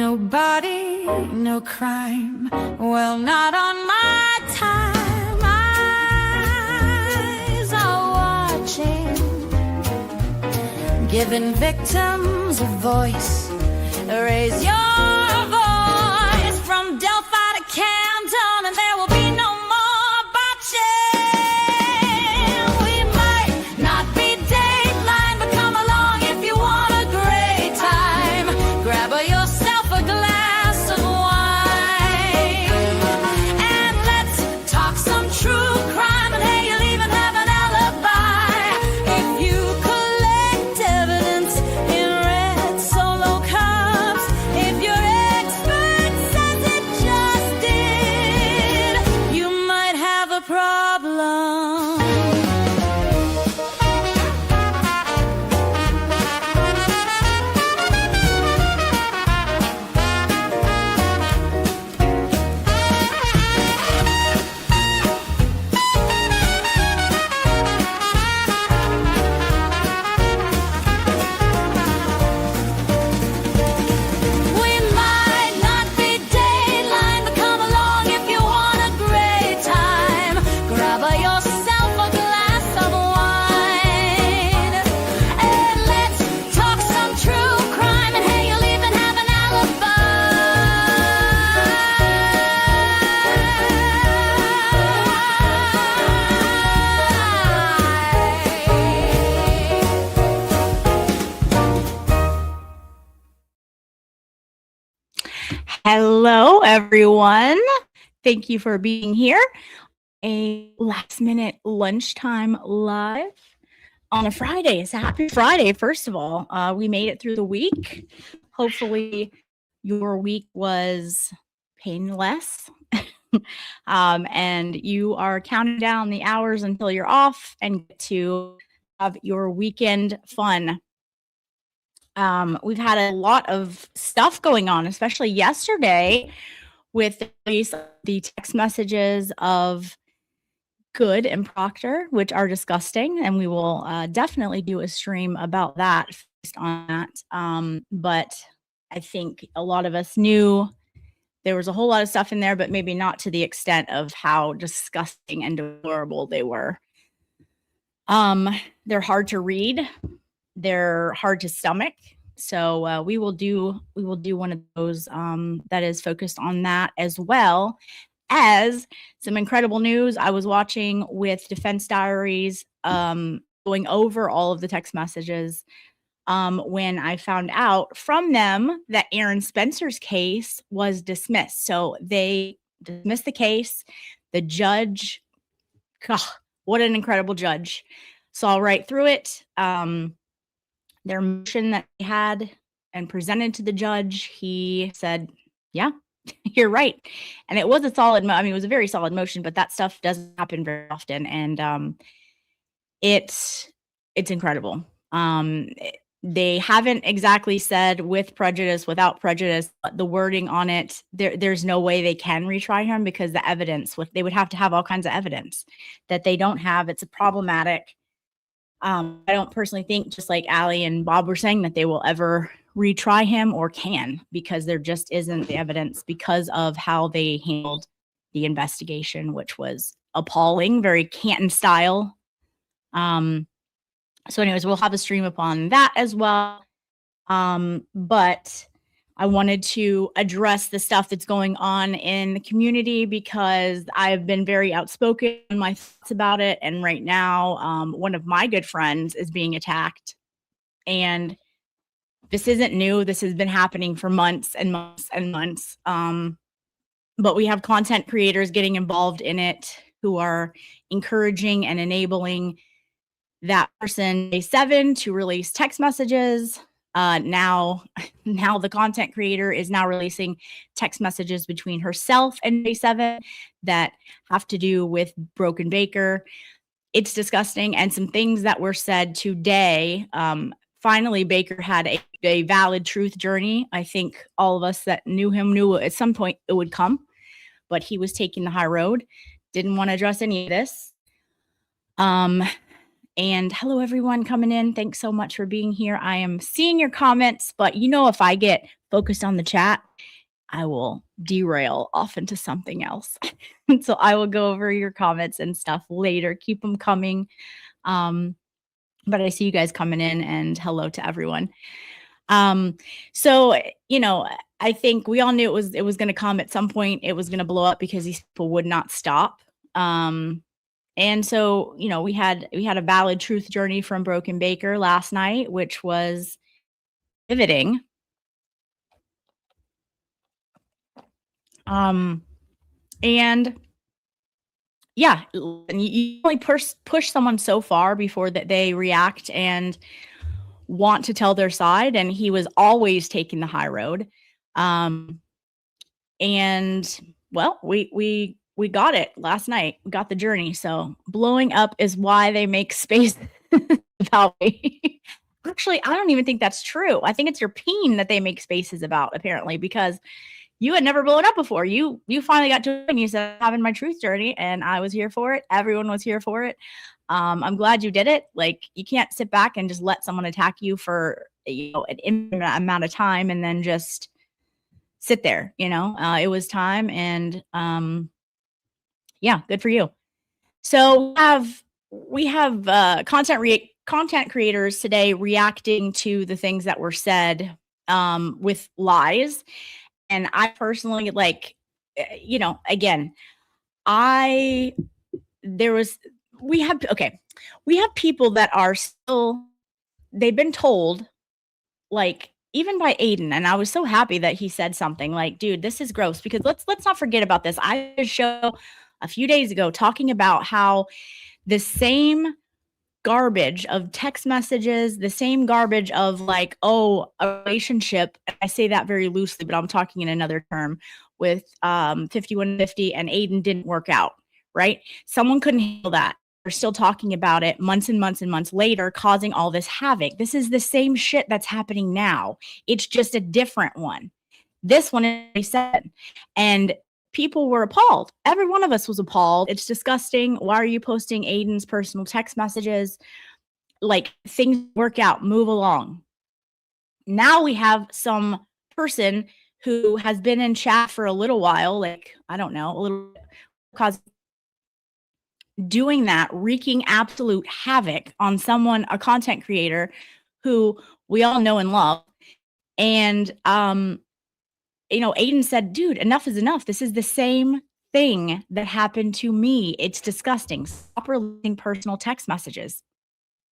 Nobody, no crime. Well, not on my time. Eyes are watching, giving victims a voice. Raise your voice from Delphi to Camden, and there will be no more botching. We might not be Dateline, but come along if you want a great time. Grab yourself a glass of wine, and let's talk some true crime. And hey, you'll even have an alibi if you collect evidence in red Solo cups. If your expert says it just did, you might have a problem. We might not be Dateline, but come along if you want a great time. Grab yourself a glass of wine, and let's talk some true crime. And hey, you'll even have an Hello, everyone. Thank you for being here. A last minute lunchtime live on a Friday. It's a happy Friday, first of all. We made it through the week. Hopefully, your week was painless. And you are counting down the hours until you're off and get to have your weekend fun. We've had a lot of stuff going on, especially yesterday with the release of the text messages of Good and Proctor, which are disgusting, and we will definitely do a stream about that based on that. But I think a lot of us knew there was a whole lot of stuff in there, but maybe not to the extent of how disgusting and deplorable they were. They're hard to read. They're hard to stomach. So we will do one of those that is focused on that, as well as some incredible news. I was watching with Defense Diaries, going over all of the text messages when I found out from them that Aaron Spencer's case was dismissed. So they dismissed the case. The judge, God, what an incredible judge, saw right through it. Their motion that they had and presented to the judge, he said, yeah, you're right. And it was a solid, it was a very solid motion, but that stuff doesn't happen very often. And it's incredible. They haven't exactly said with prejudice, without prejudice, the wording on it. There's no way they can retry him because the evidence, they would have to have all kinds of evidence that they don't have. It's problematic. I don't personally think, just like Allie and Bob were saying, that they will ever retry him or can, because there just isn't the evidence because of how they handled the investigation, which was appalling, very Canton style. So anyways, we'll have a stream upon that as well. But I wanted to address the stuff that's going on in the community because I've been very outspoken in my thoughts about it. And right now, one of my good friends is being attacked. And this isn't new. This has been happening for months and months and months. But we have content creators getting involved in it who are encouraging and enabling that person, day 7, to release text messages. Now the content creator is now releasing text messages between herself and day 7 that have to do with Broken Baker. It's disgusting. And some things that were said today. Finally, Baker had a valid truth journey. I think all of us that knew him knew at some point it would come, but he was taking the high road. Didn't want to address any of this. And hello, everyone coming in. Thanks so much for being here. I am seeing your comments, but if I get focused on the chat, I will derail off into something else. And so I will go over your comments and stuff later. Keep them coming. But I see you guys coming in, and hello to everyone. So, I think we all knew it was going to come at some point. It was going to blow up because these people would not stop. And so, we had a valid truth journey from Broken Baker last night, which was riveting. And yeah, and you only push someone so far before that they react and want to tell their side. And he was always taking the high road. And well, we got it last night. We got the journey. So blowing up is why they make space about me. Actually, I don't even think that's true. I think it's your peen that they make spaces about, apparently, because you had never blown up before. You finally got to it, and you said, having my truth journey, and I was here for it. Everyone was here for it. I'm glad you did it. Like, you can't sit back and just let someone attack you for an infinite amount of time and then just sit there. It was time, and yeah, good for you. So we have content creators today reacting to the things that were said with lies. And I personally, again, we have people that are still, they've been told, like, even by Aiden, and I was so happy that he said something like, dude, this is gross, because let's not forget about this. I did a show a few days ago talking about how the same garbage of text messages, the same garbage of like, a relationship, I say that very loosely, but I'm talking in another term, with 5150 and Aiden didn't work out, right? Someone couldn't handle that. We're still talking about it months and months and months later, causing all this havoc. This is the same shit that's happening now. It's just a different one. This one is said, and people were appalled. Every one of us was appalled. It's disgusting. Why are you posting Aiden's personal text messages? Like, things work out, move along. Now we have some person who has been in chat for a little while, like, I don't know, a little, cause doing that, wreaking absolute havoc on someone, a content creator who we all know and love. And Aiden said, dude, enough is enough. This is the same thing that happened to me. It's disgusting. Stop releasing personal text messages.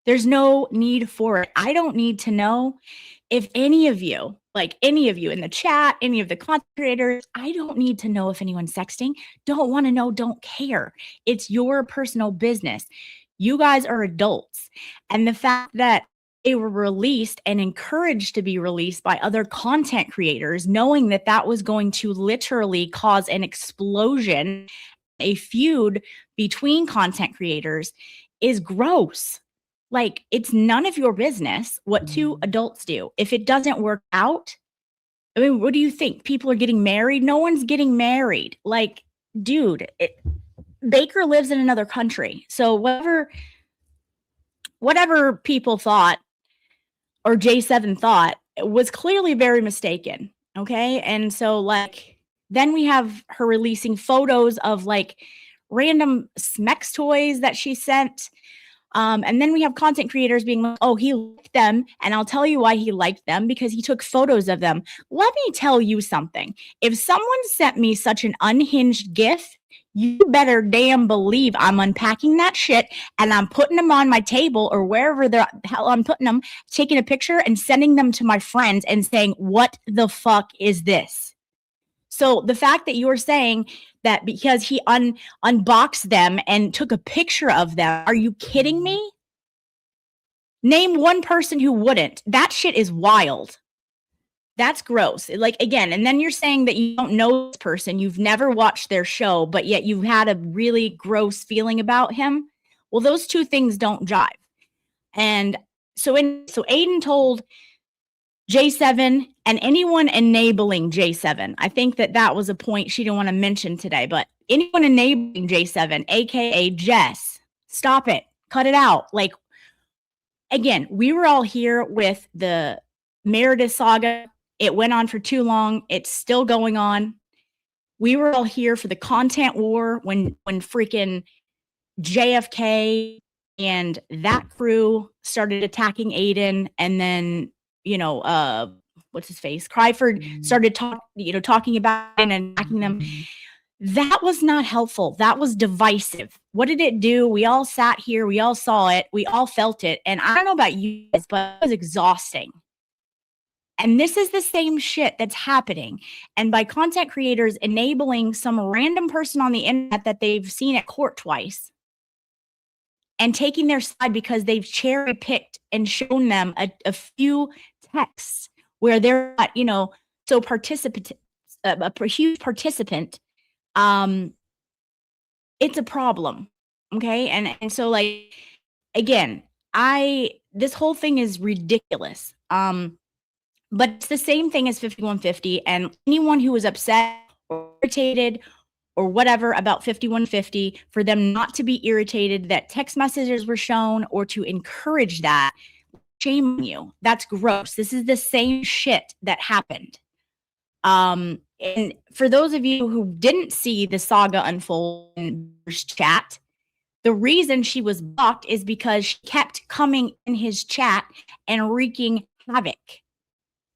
There's no need for it. I don't need to know if any of you in the chat, any of the content creators, I don't need to know if anyone's sexting. Don't want to know, don't care. It's your personal business. You guys are adults. And the fact that they were released and encouraged to be released by other content creators, knowing that that was going to literally cause an explosion, a feud between content creators, is gross. Like, it's none of your business what two adults do. If it doesn't work out, I mean, what do you think? People are getting married? No one's getting married. Like, dude, Baker lives in another country. So whatever people thought, or J7 thought, was clearly very mistaken. Okay. And so, like, then we have her releasing photos of like random Smex toys that she sent. And then we have content creators being like, oh, he liked them. And I'll tell you why he liked them, because he took photos of them. Let me tell you something. If someone sent me such an unhinged GIF, you better damn believe I'm unpacking that shit and I'm putting them on my table or wherever the hell I'm putting them, taking a picture and sending them to my friends and saying, what the fuck is this? So the fact that you're saying that because he unboxed them and took a picture of them, are you kidding me? Name one person who wouldn't. That shit is wild. That's gross. Like, again, and then you're saying that you don't know this person, you've never watched their show, but yet you've had a really gross feeling about him. Well, those two things don't jive. And so Aiden told J7 and anyone enabling J7. I think that was a point she didn't want to mention today, but anyone enabling J7, aka Jess, stop it, cut it out. Like, again, we were all here with the Meredith saga. It went on for too long. It's still going on. We were all here for the content war when freaking JFK and that crew started attacking Aiden, and then, you know, what's his face? Cryford started talking about it and attacking them. That was not helpful. That was divisive. What did it do? We all sat here, we all saw it, we all felt it. And I don't know about you guys, but it was exhausting. And this is the same shit that's happening. And by content creators enabling some random person on the internet that they've seen at court twice and taking their side because they've cherry picked and shown them a few texts where they're not, you know, so participant, a huge participant, it's a problem. Okay. And so, like, again, this whole thing is ridiculous. But it's the same thing as 5150, and anyone who was upset or irritated or whatever about 5150, for them not to be irritated that text messages were shown or to encourage that, shame on you. That's gross. This is the same shit that happened. And for those of you who didn't see the saga unfold in his chat, the reason she was blocked is because she kept coming in his chat and wreaking havoc.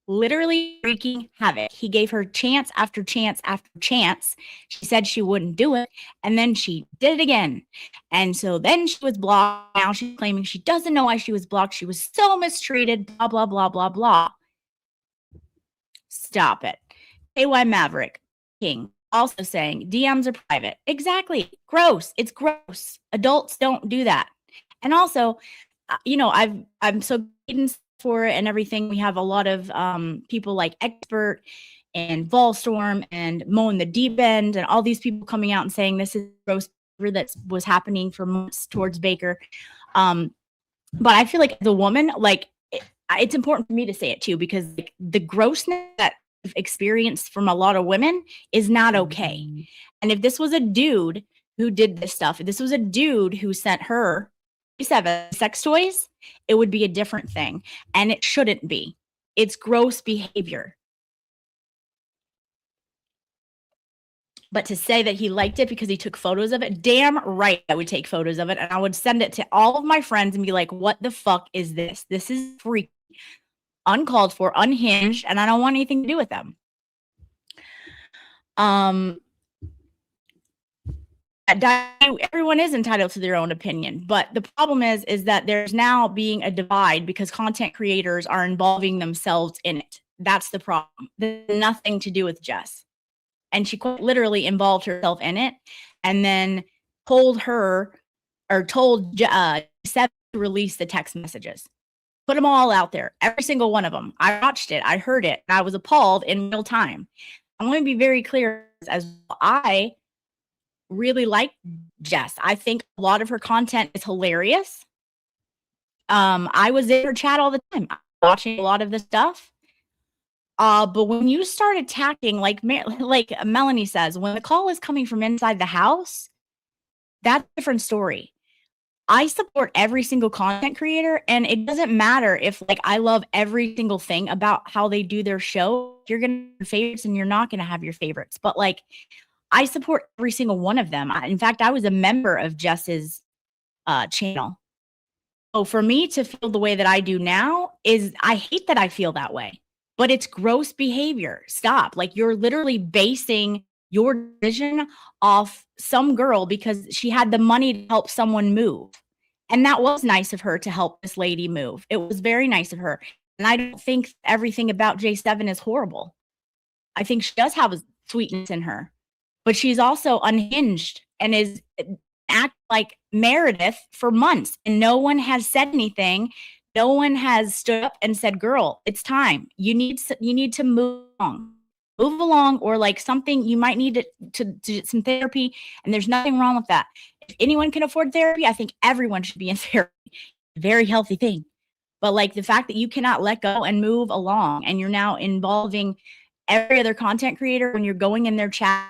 Literally wreaking havoc. He gave her chance after chance after chance. She said she wouldn't do it, and then she did it again. And so then she was blocked. Now she's claiming she doesn't know why she was blocked. She was so mistreated, blah, blah, blah, blah, blah. Stop it. AY Maverick King also saying DMs are private. Exactly. Gross. It's gross. Adults don't do that. And also, you know, I'm so for it and everything. We have a lot of people like Expert and Volstorm and Mowing the Deep End and all these people coming out and saying this is gross that was happening for months towards Baker. But I feel like the woman, like, it's important for me to say it too, because like, the grossness that I've experienced from a lot of women is not okay. And if this was a dude who did this stuff, if this was a dude who sent her 7 sex toys, it would be a different thing. And it shouldn't be. It's gross behavior. But to say that he liked it because he took photos of it, damn right I would take photos of it. And I would send it to all of my friends and be like, what the fuck is this? This is freaky, uncalled for, unhinged, and I don't want anything to do with them. Everyone is entitled to their own opinion, but the problem is that there's now being a divide because content creators are involving themselves in it. That's the problem. There's nothing to do with Jess, and she quite literally involved herself in it, and then told Seb to release the text messages, put them all out there, every single one of them. I watched it, I heard it, and I was appalled in real time. I'm going to be very clear as I really like Jess. I think a lot of her content is hilarious. I was in her chat all the time, watching a lot of the stuff. But when you start attacking, like Melanie says, when the call is coming from inside the house, that's a different story. I support every single content creator, and it doesn't matter if, like, I love every single thing about how they do their show. You're gonna have favorites and you're not gonna have your favorites, but like, I support every single one of them. In fact, I was a member of Jess's channel. So for me to feel the way that I do now I hate that I feel that way, but it's gross behavior. Stop. Like, you're literally basing your decision off some girl because she had the money to help someone move. And that was nice of her to help this lady move. It was very nice of her. And I don't think everything about J7 is horrible. I think she does have a sweetness in her. But she's also unhinged and is act like Meredith for months, and no one has said anything. No one has stood up and said, "Girl, it's time. You need to move along, or like something. You might need to do some therapy." And there's nothing wrong with that. If anyone can afford therapy, I think everyone should be in therapy. Very healthy thing. But like the fact that you cannot let go and move along, and you're now involving every other content creator when you're going in their chat,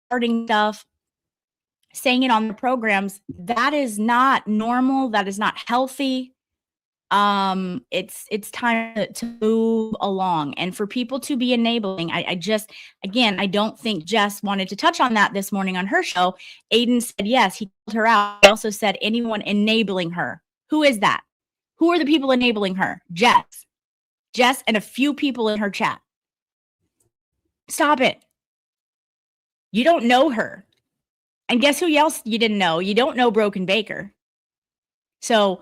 starting stuff, saying it on the programs, that is not normal. That is not healthy. It's time to move along, and for people to be enabling. I just, again, I don't think Jess wanted to touch on that this morning on her show. Aiden said yes, he called her out. He also said anyone enabling her. Who is that? Who are the people enabling her? Jess and a few people in her chat. Stop it. You don't know her. And guess who else you didn't know? You don't know Broken Baker. So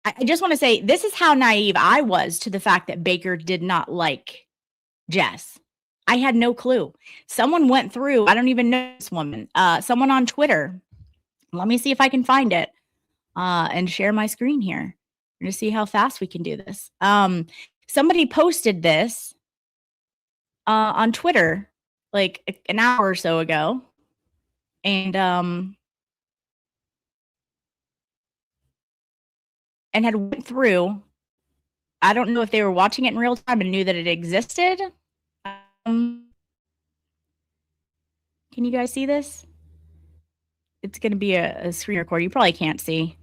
I just want to say, this is how naive I was to the fact that Baker did not like Jess. I had no clue. Someone went through, I don't even know this woman, someone on Twitter. Let me see if I can find it and share my screen here to see how fast we can do this. Somebody posted this on Twitter like an hour or so ago. And had went through. I don't know if they were watching it in real time and knew that it existed. Can you guys see this? It's going to be a screen record. You probably can't see.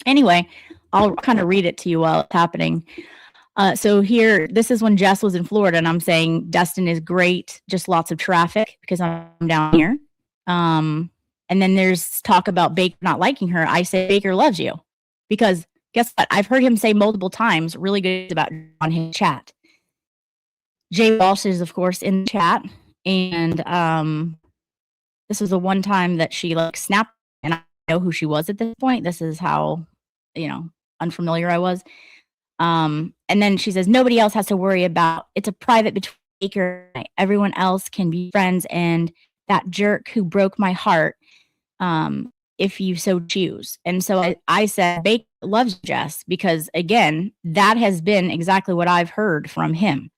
Anyway, I'll kind of read it to you while it's happening. So here, this is when Jess was in Florida, and I'm saying Destin is great, just lots of traffic because I'm down here. And then there's talk about Baker not liking her. I say Baker loves you because guess what? I've heard him say multiple times really good about on his chat. Jay Walsh is, of course, in the chat, and this was the one time that she like snapped, and I know who she was at this point. This is how, unfamiliar I was. And then she says, nobody else has to worry about, it's a private between Baker and I. Everyone else can be friends, and that jerk who broke my heart, if you so choose. And so I said, Baker loves Jess because, again, that has been exactly what I've heard from him.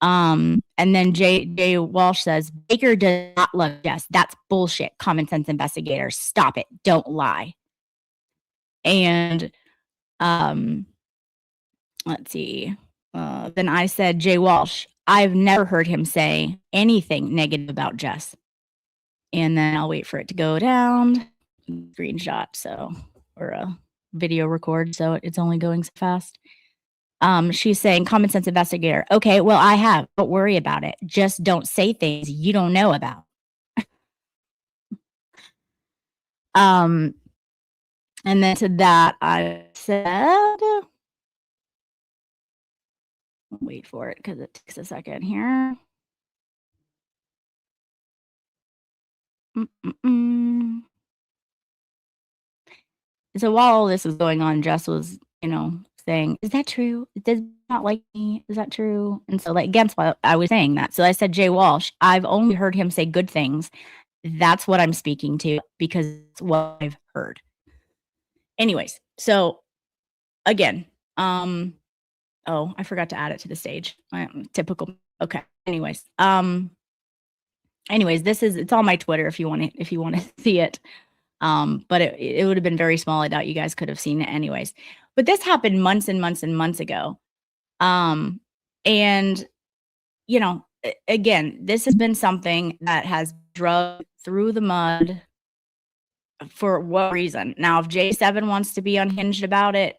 And then Jay Walsh says, Baker does not love Jess. That's bullshit. Common sense investigator. Stop it. Don't lie. And let's see. Then I said, Jay Walsh, I've never heard him say anything negative about Jess. And then I'll wait for it to go down. Screenshot, or a video record, so it's only going so fast. She's saying, common sense investigator. Okay, well, I have. Don't worry about it. Just don't say things you don't know about. And then to that, I said, wait for it because it takes a second here. So while all this was going on, Jess was, saying, is that true? Does not like me? Is that true? And so, against what I was saying that. So I said, Jay Walsh, I've only heard him say good things. That's what I'm speaking to because it's what I've heard. Anyways, so again, oh, I forgot to add it to the stage. Typical. Okay. Anyways, it's on my Twitter if you want to see it. But it would have been very small. I doubt you guys could have seen it anyways. But this happened months and months and months ago. And, again, this has been something that has drugged through the mud for what reason? Now, if J7 wants to be unhinged about it,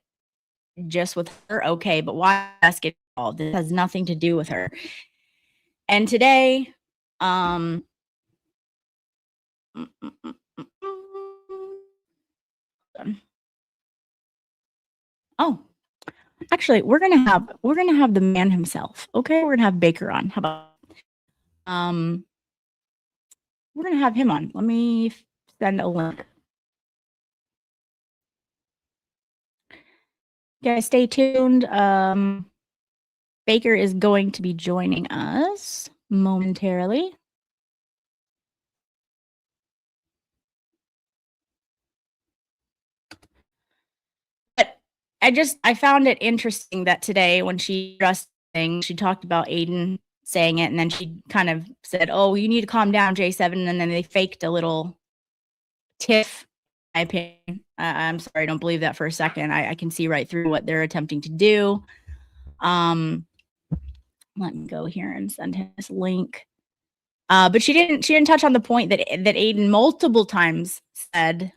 just with her, okay, but why us get involved? This has nothing to do with her. And today, oh, actually, we're gonna have the man himself. Okay, we're gonna have Baker on. How about we're gonna have him on. Let me send a link. Guys, stay tuned. Baker is going to be joining us momentarily. But I found it interesting that today when she addressed things, she talked about Aiden saying it, and then she kind of said, oh, you need to calm down, J7, and then they faked a little tiff, in my opinion. I'm sorry, I don't believe that for a second. I can see right through what they're attempting to do. Let me go here and send him this link. But she didn't touch on the point that Aiden multiple times said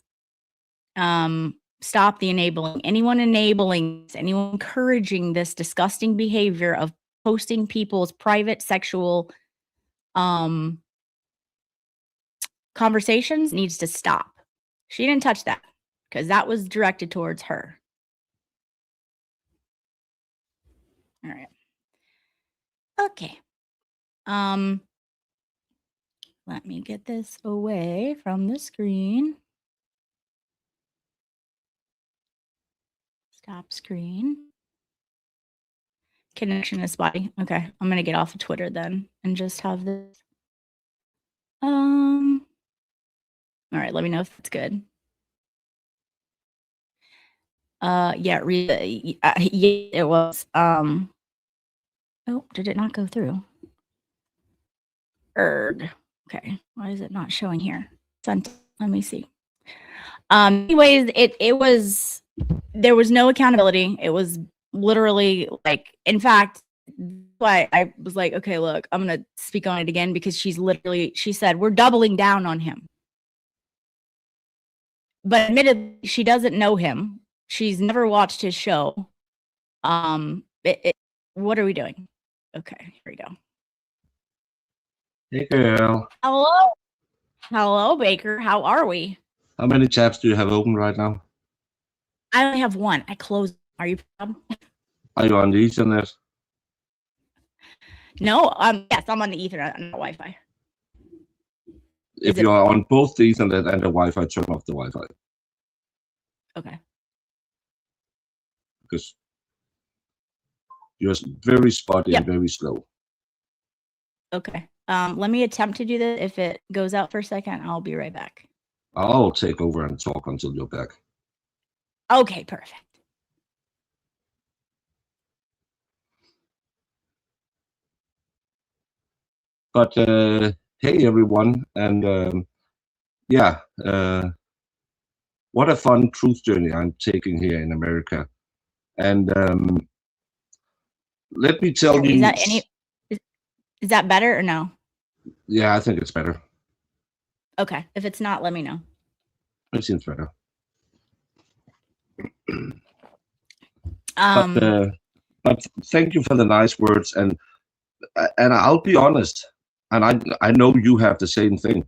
Stop the enabling. Anyone enabling, anyone encouraging this disgusting behavior of posting people's private sexual conversations needs to stop. She didn't touch that because that was directed towards her. All right. Okay. Let me get this away from the screen. Stop screen. Connection is spotty. Okay, I'm gonna get off of Twitter then and just have this. All right, let me know if it's good. Yeah, it was. Oh, did it not go through? Erg. Okay, why is it not showing here? Let me see. Anyways, it was, there was no accountability. It was literally like, in fact, why I was like, okay, look, I'm gonna speak on it again because she said we're doubling down on him. But admittedly, she doesn't know him. She's never watched his show. What are we doing? Okay, here we go. Hey, girl. Hello, Baker. How are we? How many tabs do you have open right now? I only have one. I closed. Are you proud? Are you on the Ethernet? No. Yes, I'm on the Ethernet, not Wi-Fi. If you are on both the Ethernet and the Wi-Fi, turn off the Wi-Fi. Okay. Because you're very spotty and very slow. Okay. Let me attempt to do this. If it goes out for a second, I'll be right back. I'll take over and talk until you're back. Okay, perfect. But hey, everyone, and yeah, what a fun truth journey I'm taking here in America. And let me tell you. Is that better or no? Yeah, I think it's better. Okay. If it's not, let me know. It seems better. But thank you for the nice words, and I'll be honest, and I know you have the same thing.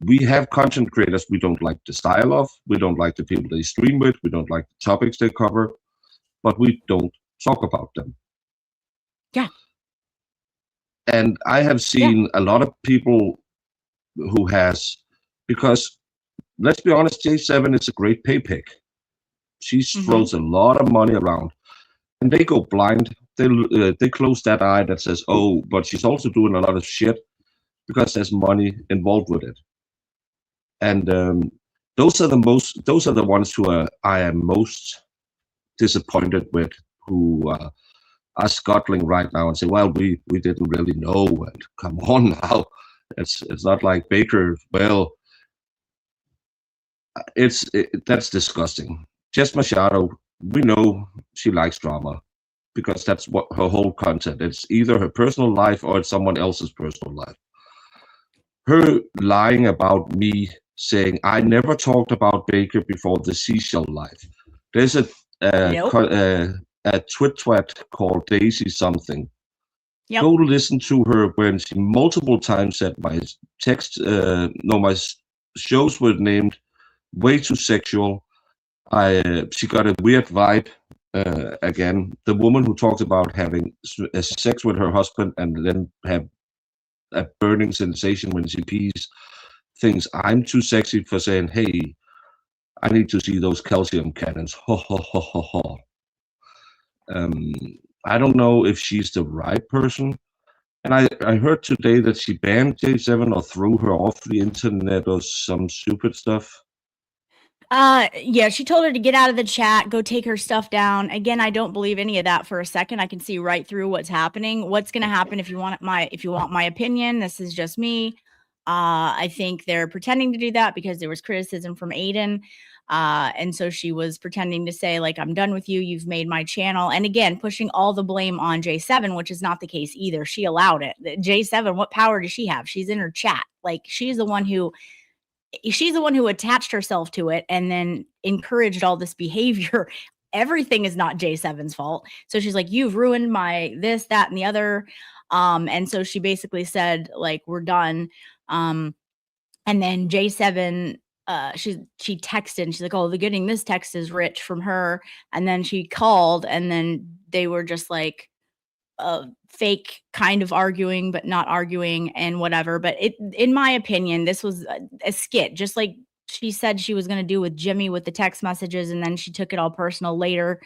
We have content creators we don't like the style of, we don't like the people they stream with, we don't like the topics they cover, but we don't talk about them. Yeah. And I have seen a lot of people who has, because let's be honest, J7 is a great pay pick. She throws a lot of money around, and they go blind. They close that eye that says, oh, but she's also doing a lot of shit because there's money involved with it. And those are the ones who I am most disappointed with, who are scuttling right now and say, well, we didn't really know, and come on now. It's not like Baker. Well, that's disgusting. Jess Machado, we know she likes drama because that's what her whole content. It's either her personal life or it's someone else's personal life. Her lying about me, saying I never talked about Baker before the Seashell Live. There's a twit called Daisy something. Yep. Go listen to her when she multiple times said my my shows were named way too sexual. She got a weird vibe. Again, the woman who talked about having sex with her husband and then have a burning sensation when she pees, thinks I'm too sexy for saying, hey, I need to see those calcium cannons. Ho, ho, ho, ho, ho. I don't know if she's the right person. And I heard today that she banned J7 or threw her off the internet or some stupid stuff. Yeah, she told her to get out of the chat, go take her stuff down. Again, I don't believe any of that for a second. I can see right through what's happening. What's going to happen if you want my opinion, this is just me. I think they're pretending to do that because there was criticism from Aiden. And so she was pretending to say, like, I'm done with you. You've made my channel. And again, pushing all the blame on J7, which is not the case either. She allowed it. J7, what power does she have? She's in her chat. Like, she's the one who she's the one who attached herself to it and then encouraged all this behavior. Everything is not J7's fault. So she's like, you've ruined my this, that, and the other. And so she basically said, like, we're done. And then J7, she texted and she's like, oh, getting this text is rich from her. And then she called and then they were just like, fake kind of arguing, but not arguing and whatever. But in my opinion, this was a skit, just like she said she was going to do with Jimmy with the text messages. And then she took it all personal later.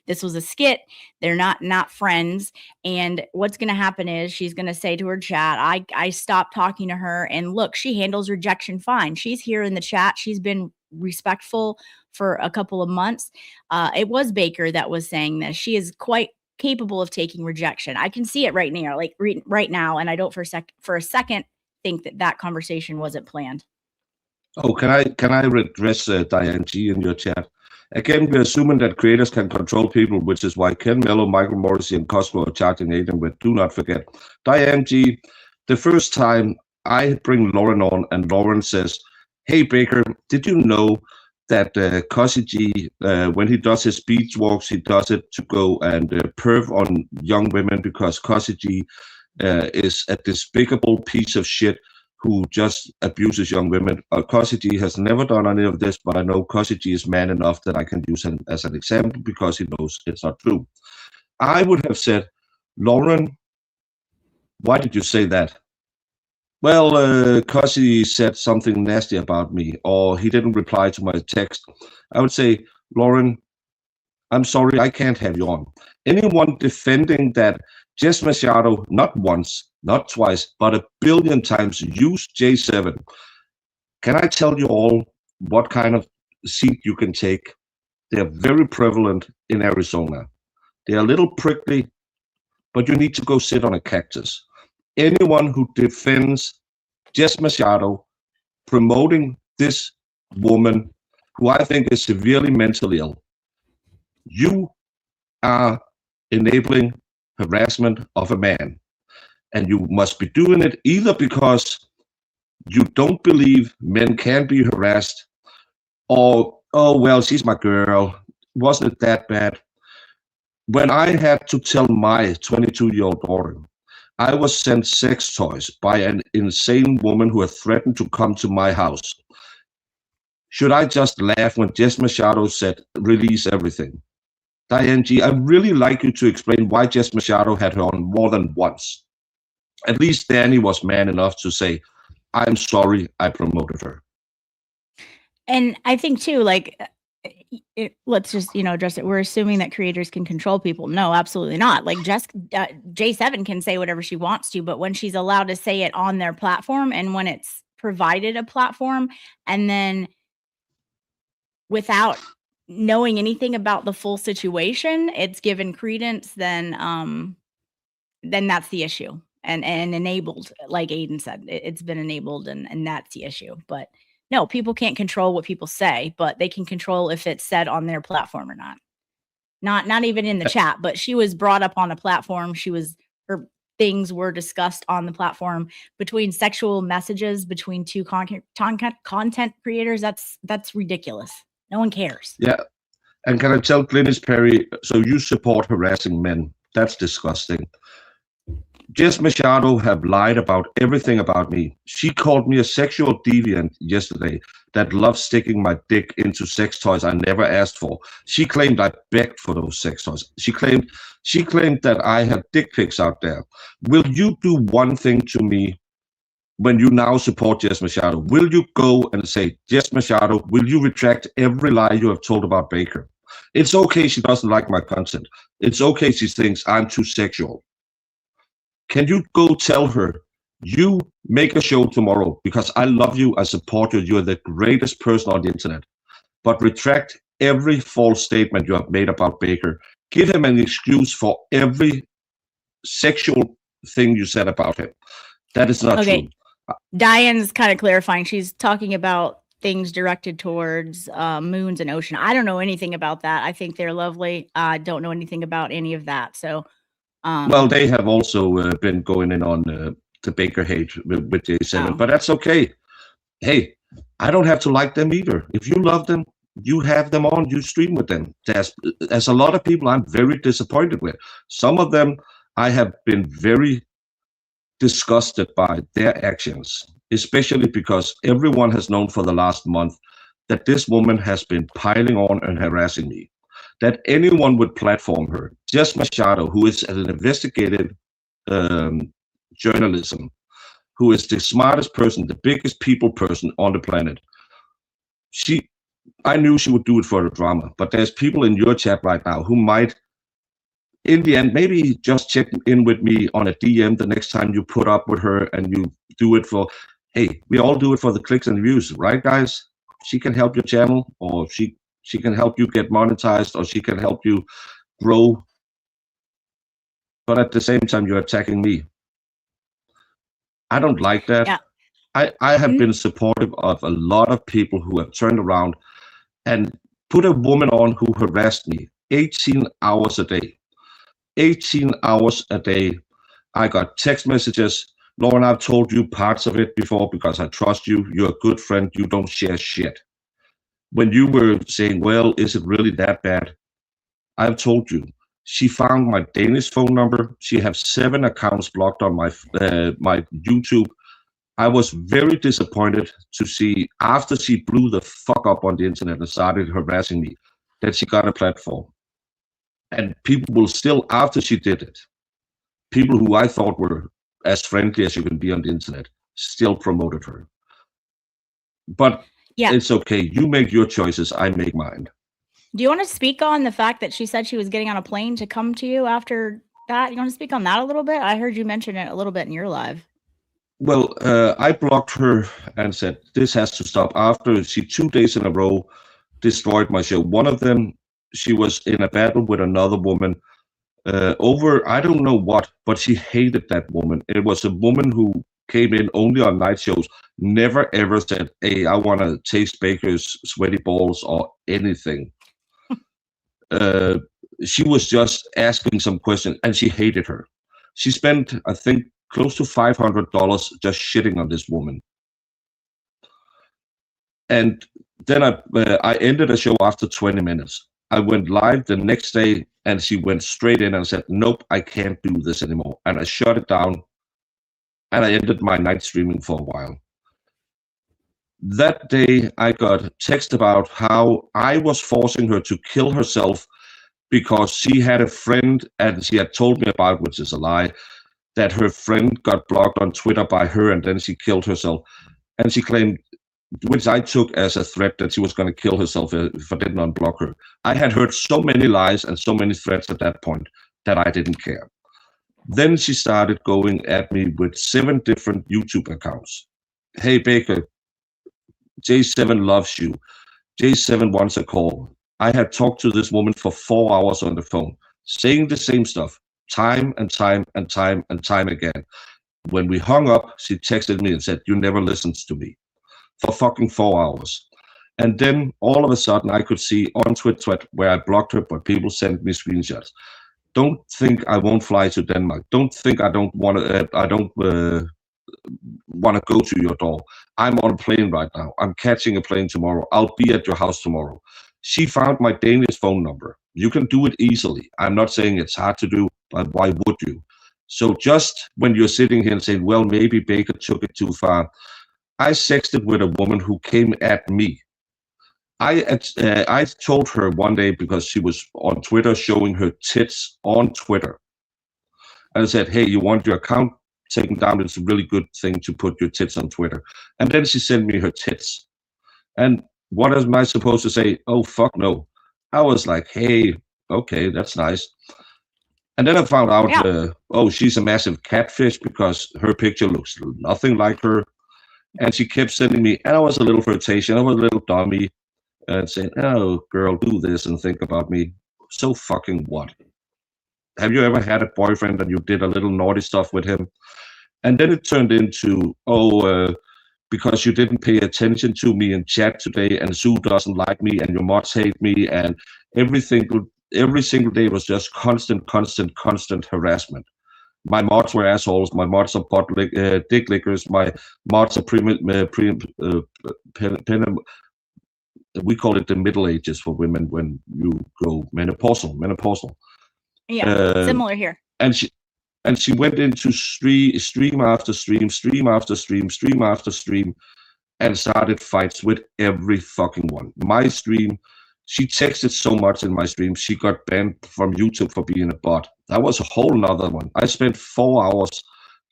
This was a skit. They're not friends. And what's going to happen is she's going to say to her chat, I stopped talking to her, and look, she handles rejection fine. She's here in the chat. She's been respectful for a couple of months. It was Baker that was saying this. She is quite capable of taking rejection. I can see it right now, like right now, and I don't for a second think that conversation wasn't planned. Oh, can I address Diane G in your chat? Again, we're assuming that creators can control people, which is why Ken Mello, Michael Morrissey, and Cosmo are charging Aiden with. Do not forget, Diane G. The first time I bring Lauren on, and Lauren says, "Hey Baker, did you know that Cossy G, when he does his beach walks, he does it to go and perv on young women because Cossy G is a despicable piece of shit who just abuses young women." Cossy G has never done any of this, but I know Cossy G is man enough that I can use him as an example because he knows it's not true. I would have said, Lauren, why did you say that? Well, Cossy said something nasty about me, or he didn't reply to my text. I would say, Lauren, I'm sorry, I can't have you on. Anyone defending that Jess Machado, not once, not twice, but 1 billion times used J7, can I tell you all what kind of seat you can take? They're very prevalent in Arizona. They're a little prickly, but you need to go sit on a cactus. Anyone who defends Jess Machado promoting this woman, who I think is severely mentally ill, you are enabling harassment of a man. And you must be doing it either because you don't believe men can be harassed, or, oh, well, she's my girl. Wasn't it that bad? When I had to tell my 22-year-old daughter I was sent sex toys by an insane woman who had threatened to come to my house, should I just laugh when Jess Machado said, release everything? Diane G, I'd really like you to explain why Jess Machado had her on more than once. At least Danny was man enough to say, I'm sorry I promoted her. And I think too, like, let's just, address it. We're assuming that creators can control people. No, absolutely not. Like J7 can say whatever she wants to, but when she's allowed to say it on their platform and when it's provided a platform, and then without knowing anything about the full situation, it's given credence, then that's the issue. And enabled, like Aiden said, it's been enabled, and that's the issue. But no, people can't control what people say, but they can control if it's said on their platform or not. Not even in the chat, but she was brought up on a platform. Her things were discussed on the platform between sexual messages between two content creators. That's ridiculous. No one cares. Yeah. And can I tell Glynis Perry, so you support harassing men? That's disgusting. Jess Machado have lied about everything about me. She called me a sexual deviant yesterday that loves sticking my dick into sex toys I never asked for. She claimed I begged for those sex toys. She claimed that I had dick pics out there. Will you do one thing to me when you now support Jess Machado? Will you go and say, Jess Machado, will you retract every lie you have told about Baker? It's okay she doesn't like my content. It's okay she thinks I'm too sexual. Can you go tell her, you make a show tomorrow because I love you, I support you, you're the greatest person on the internet, but retract every false statement you have made about Baker. Give him an excuse for every sexual thing you said about him. That is not true. Diane's kind of clarifying. She's talking about things directed towards Moons and Ocean. I don't know anything about that. I think they're lovely. I don't know anything about any of that. So well, they have also been going in on the Baker hate with J7, but that's okay. Hey, I don't have to like them either. If you love them, you have them on, you stream with them. There's a lot of people I'm very disappointed with. Some of them I have been very disgusted by their actions, especially because everyone has known for the last month that this woman has been piling on and harassing me. That anyone would platform her. Jess Machado, who is an investigative journalism, who is the smartest person, the biggest people person on the planet. I knew she would do it for the drama, but there's people in your chat right now who might, in the end, maybe just check in with me on a DM the next time you put up with her and you do it for, hey, we all do it for the clicks and views, right, guys? She can help your channel, or she can help you get monetized, or she can help you grow. But at the same time, you're attacking me. I don't like that. Yeah. I have been supportive of a lot of people who have turned around and put a woman on who harassed me 18 hours a day. 18 hours a day. I got text messages. Lauren, I've told you parts of it before because I trust you. You're a good friend. You don't share shit. When you were saying, well, is it really that bad? I've told you. She found my Danish phone number. She has 7 accounts blocked on my YouTube. I was very disappointed to see, after she blew the fuck up on the internet and started harassing me, that she got a platform. And people will still, after she did it, people who I thought were as friendly as you can be on the internet, still promoted her. But yeah, it's okay. You make your choices. I make mine. Do you want to speak on the fact that she said she was getting on a plane to come to you after that? You want to speak on that a little bit? I heard you mention it a little bit in your live. Well, I blocked her and said, this has to stop. After she 2 days in a row destroyed my show. One of them, she was in a battle with another woman over, I don't know what, but she hated that woman. It was a woman who came in only on night shows, never ever said, hey, I want to taste Baker's sweaty balls or anything. She was just asking some questions, and she hated her. She spent, I think, close to $500 just shitting on this woman. And then I ended the show after 20 minutes. I went live the next day, and she went straight in and said, nope, I can't do this anymore. And I shut it down, and I ended my night streaming for a while. That day, I got text about how I was forcing her to kill herself because she had a friend, and she had told me about, which is a lie, that her friend got blocked on Twitter by her, and then she killed herself. And she claimed, which I took as a threat, that she was going to kill herself if I didn't unblock her. I had heard so many lies and so many threats at that point that I didn't care. Then she started going at me with 7 different YouTube accounts. Hey, Baker, J7 loves you. J7 wants a call. I had talked to this woman for 4 hours on the phone, saying the same stuff, time and time and time and time again. When we hung up, she texted me and said, you never listened to me, for fucking 4 hours. And then all of a sudden I could see on Twitter where I blocked her, but people sent me screenshots. Don't think I won't fly to Denmark. Don't think I don't want to go to your door. I'm on a plane right now. I'm catching a plane tomorrow. I'll be at your house tomorrow. She found my Danish phone number. You can do it easily. I'm not saying it's hard to do, but why would you? So just when you're sitting here and saying, well, maybe Baker took it too far, I sexted with a woman who came at me. I told her one day, because she was on Twitter showing her tits on Twitter. And I said, hey, you want your account taken down? It's a really good thing to put your tits on Twitter. And then she sent me her tits. And what am I supposed to say? Oh, fuck no. I was like, hey, okay, that's nice. And then I found out, oh, she's a massive catfish because her picture looks nothing like her. And she kept sending me, and I was a little flirtation. I was a little dummy and saying, oh, girl, do this and think about me. So fucking what? Have you ever had a boyfriend and you did a little naughty stuff with him? And then it turned into, because you didn't pay attention to me in chat today, and Sue doesn't like me, and your mods hate me, and every single day was just constant harassment. my mods were assholes. My mods are dick lickers. My mods are we call it the Middle Ages for women when you go menopausal. Yeah, similar here. And she went into stream after stream after stream, and started fights with every fucking one. My stream, she texted so much in my stream, she got banned from YouTube for being a bot. That was a whole nother one. I spent 4 hours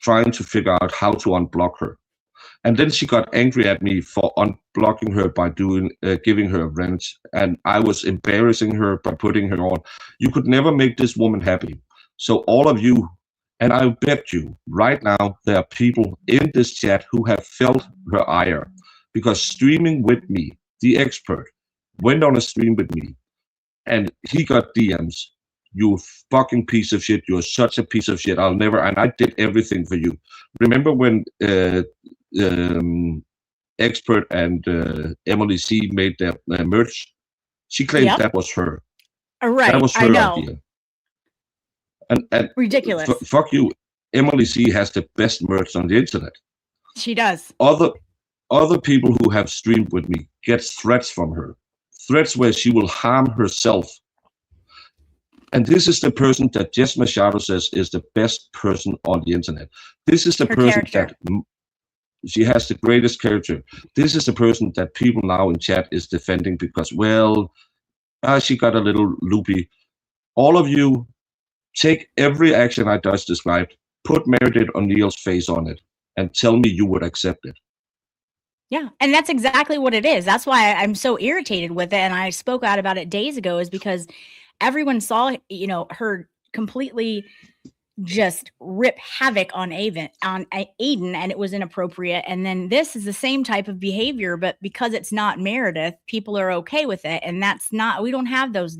trying to figure out how to unblock her. And then she got angry at me for unblocking her by giving her a wrench. And I was embarrassing her by putting her on. You could never make this woman happy. So all of you, and I bet you right now, there are people in this chat who have felt her ire, because streaming with me, the expert, went on a stream with me, and he got DMs. You fucking piece of shit. You're such a piece of shit. And I did everything for you. Remember when expert and Emily C made their merch? She claimed that was her. Right. That was her idea. And ridiculous. Fuck you. Emily C has the best merch on the internet. She does. Other people who have streamed with me get threats from her. Threats where she will harm herself. And this is the person that Jess Machado says is the best person on the internet. This is the person that she has the greatest character. This is the person that people now in chat is defending because, she got a little loopy. All of you, take every action I just described, put Meredith O'Neill's face on it, and tell me you would accept it. Yeah, and that's exactly what it is. That's why I'm so irritated with it, and I spoke out about it days ago, is because everyone saw, her completely just rip havoc on Aiden, and it was inappropriate. And then this is the same type of behavior, but because it's not Meredith, people are okay with it. And we don't have those.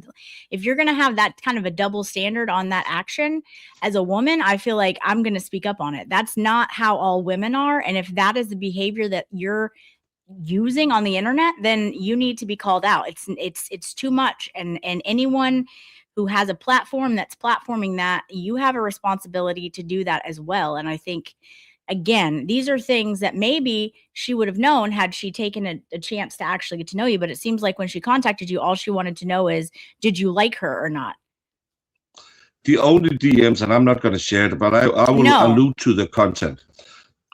If you're going to have that kind of a double standard on that action as a woman, I feel like I'm going to speak up on it. That's not how all women are. And if that is the behavior that you're using on the internet, then you need to be called out. It's too much. And anyone who has a platform that's platforming that, you have a responsibility to do that as well. And I think, again, these are things that maybe she would have known had she taken a chance to actually get to know you. But it seems like when she contacted you, all she wanted to know is, did you like her or not? The only DMs, and I'm not going to share it, but I will allude to the content.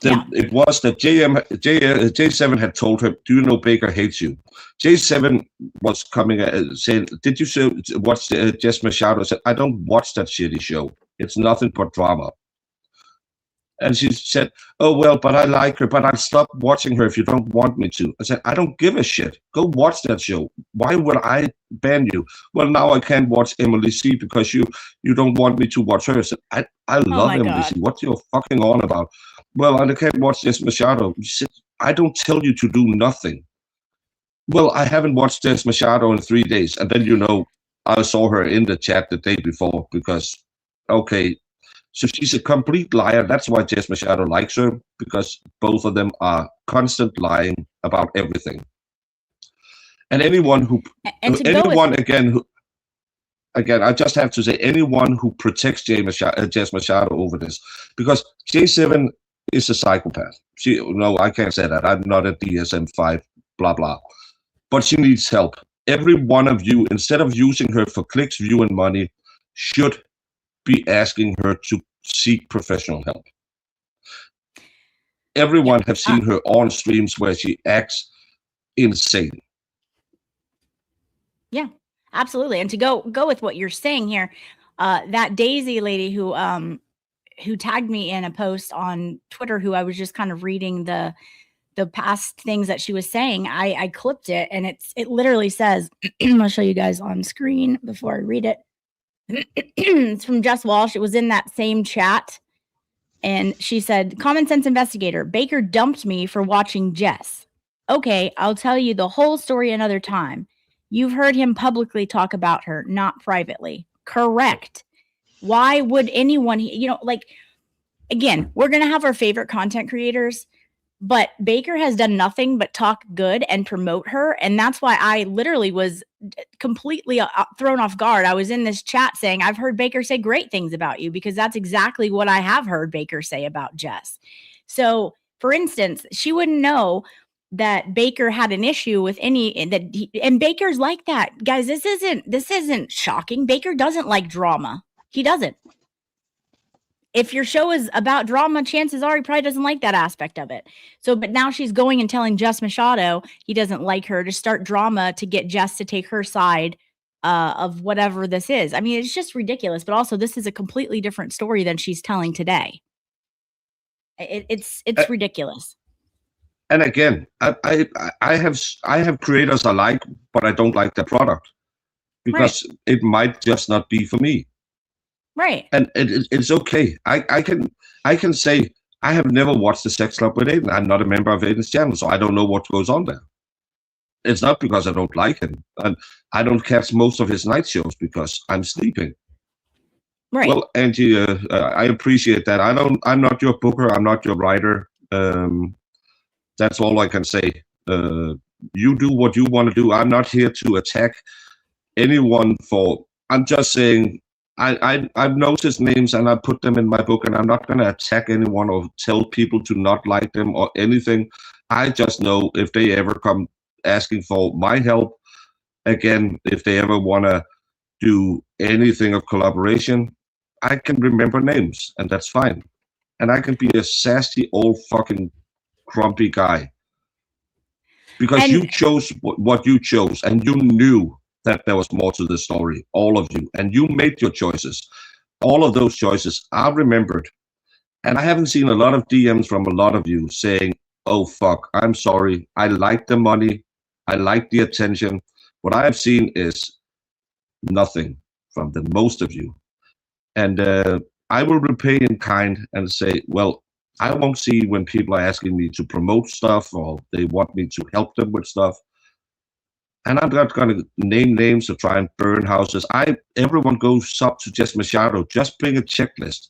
It was that J7 had told her, do you know Baker hates you? J7 was coming saying, did you watch Jess Machado? I said, I don't watch that shitty show. It's nothing but drama. And she said, oh, well, but I like her, but I'll stop watching her if you don't want me to. I said, I don't give a shit. Go watch that show. Why would I ban you? Well, now I can't watch Emily C because you don't want me to watch her. I said, I love Emily C. What you're fucking on about? Well, I can't watch Jess Machado. She said, I don't tell you to do nothing. Well, I haven't watched Jess Machado in 3 days. And then, I saw her in the chat the day before because, okay, so she's a complete liar. That's why Jess Machado likes her, because both of them are constant lying about everything. And anyone who, again, I just have to say, anyone who protects Jess Machado over this, because J7 is a psychopath. I can't say that. I'm not a DSM-5, blah, blah. But she needs help. Every one of you, instead of using her for clicks, view, and money, should be asking her to seek professional help. Everyone have seen her on streams where she acts insane. Yeah, absolutely. And to go with what you're saying here, that Daisy lady who tagged me in a post on Twitter, who I was just kind of reading the past things that she was saying, I clipped it, and it literally says, I'll show you guys on screen before I read it. It's from Jess Walsh. It was in that same chat. And she said, common sense investigator, Baker dumped me for watching Jess. Okay, I'll tell you the whole story another time. You've heard him publicly talk about her, not privately. Correct. Why would anyone, again, we're going to have our favorite content creators, But Baker has done nothing but talk good and promote her. And that's why I literally was completely thrown off guard. I was in this chat saying, I've heard Baker say great things about you, because that's exactly what I have heard Baker say about Jess. So, for instance, she wouldn't know that Baker had an issue with and Baker's like that. Guys, this isn't shocking. Baker doesn't like drama. He doesn't. If your show is about drama, chances are he probably doesn't like that aspect of it. So, but now she's going and telling Jess Machado he doesn't like her, to start drama to get Jess to take her side of whatever this is. I mean, it's just ridiculous. But also, this is a completely different story than she's telling today. It's ridiculous. And again, I have creators I like, but I don't like their product because it might just not be for me. Right. And it's okay. I can say I have never watched the Sex Club with Aiden. I'm not a member of Aiden's channel, so I don't know what goes on there. It's not because I don't like him, and I don't catch most of his night shows because I'm sleeping. Right. Well, Angie, I appreciate that. I'm not your booker. I'm not your writer. That's all I can say. You do what you want to do. I'm not here to attack anyone I'm just saying I've noticed names and I put them in my book, and I'm not going to attack anyone or tell people to not like them or anything. I just know if they ever come asking for my help, again, if they ever want to do anything of collaboration, I can remember names, and that's fine. And I can be a sassy old fucking grumpy guy because you chose what you chose, and you knew that there was more to the story, all of you, and you made your choices. All of those choices are remembered, and I haven't seen a lot of DMs from a lot of you saying, oh fuck, I'm sorry, I like the money, I like the attention. What I have seen is nothing from the most of you, and I will repay in kind and say, well, I won't see when people are asking me to promote stuff or they want me to help them with stuff. And I'm not going to name names or try and burn houses. Everyone goes up to Jess Machado. Just bring a checklist.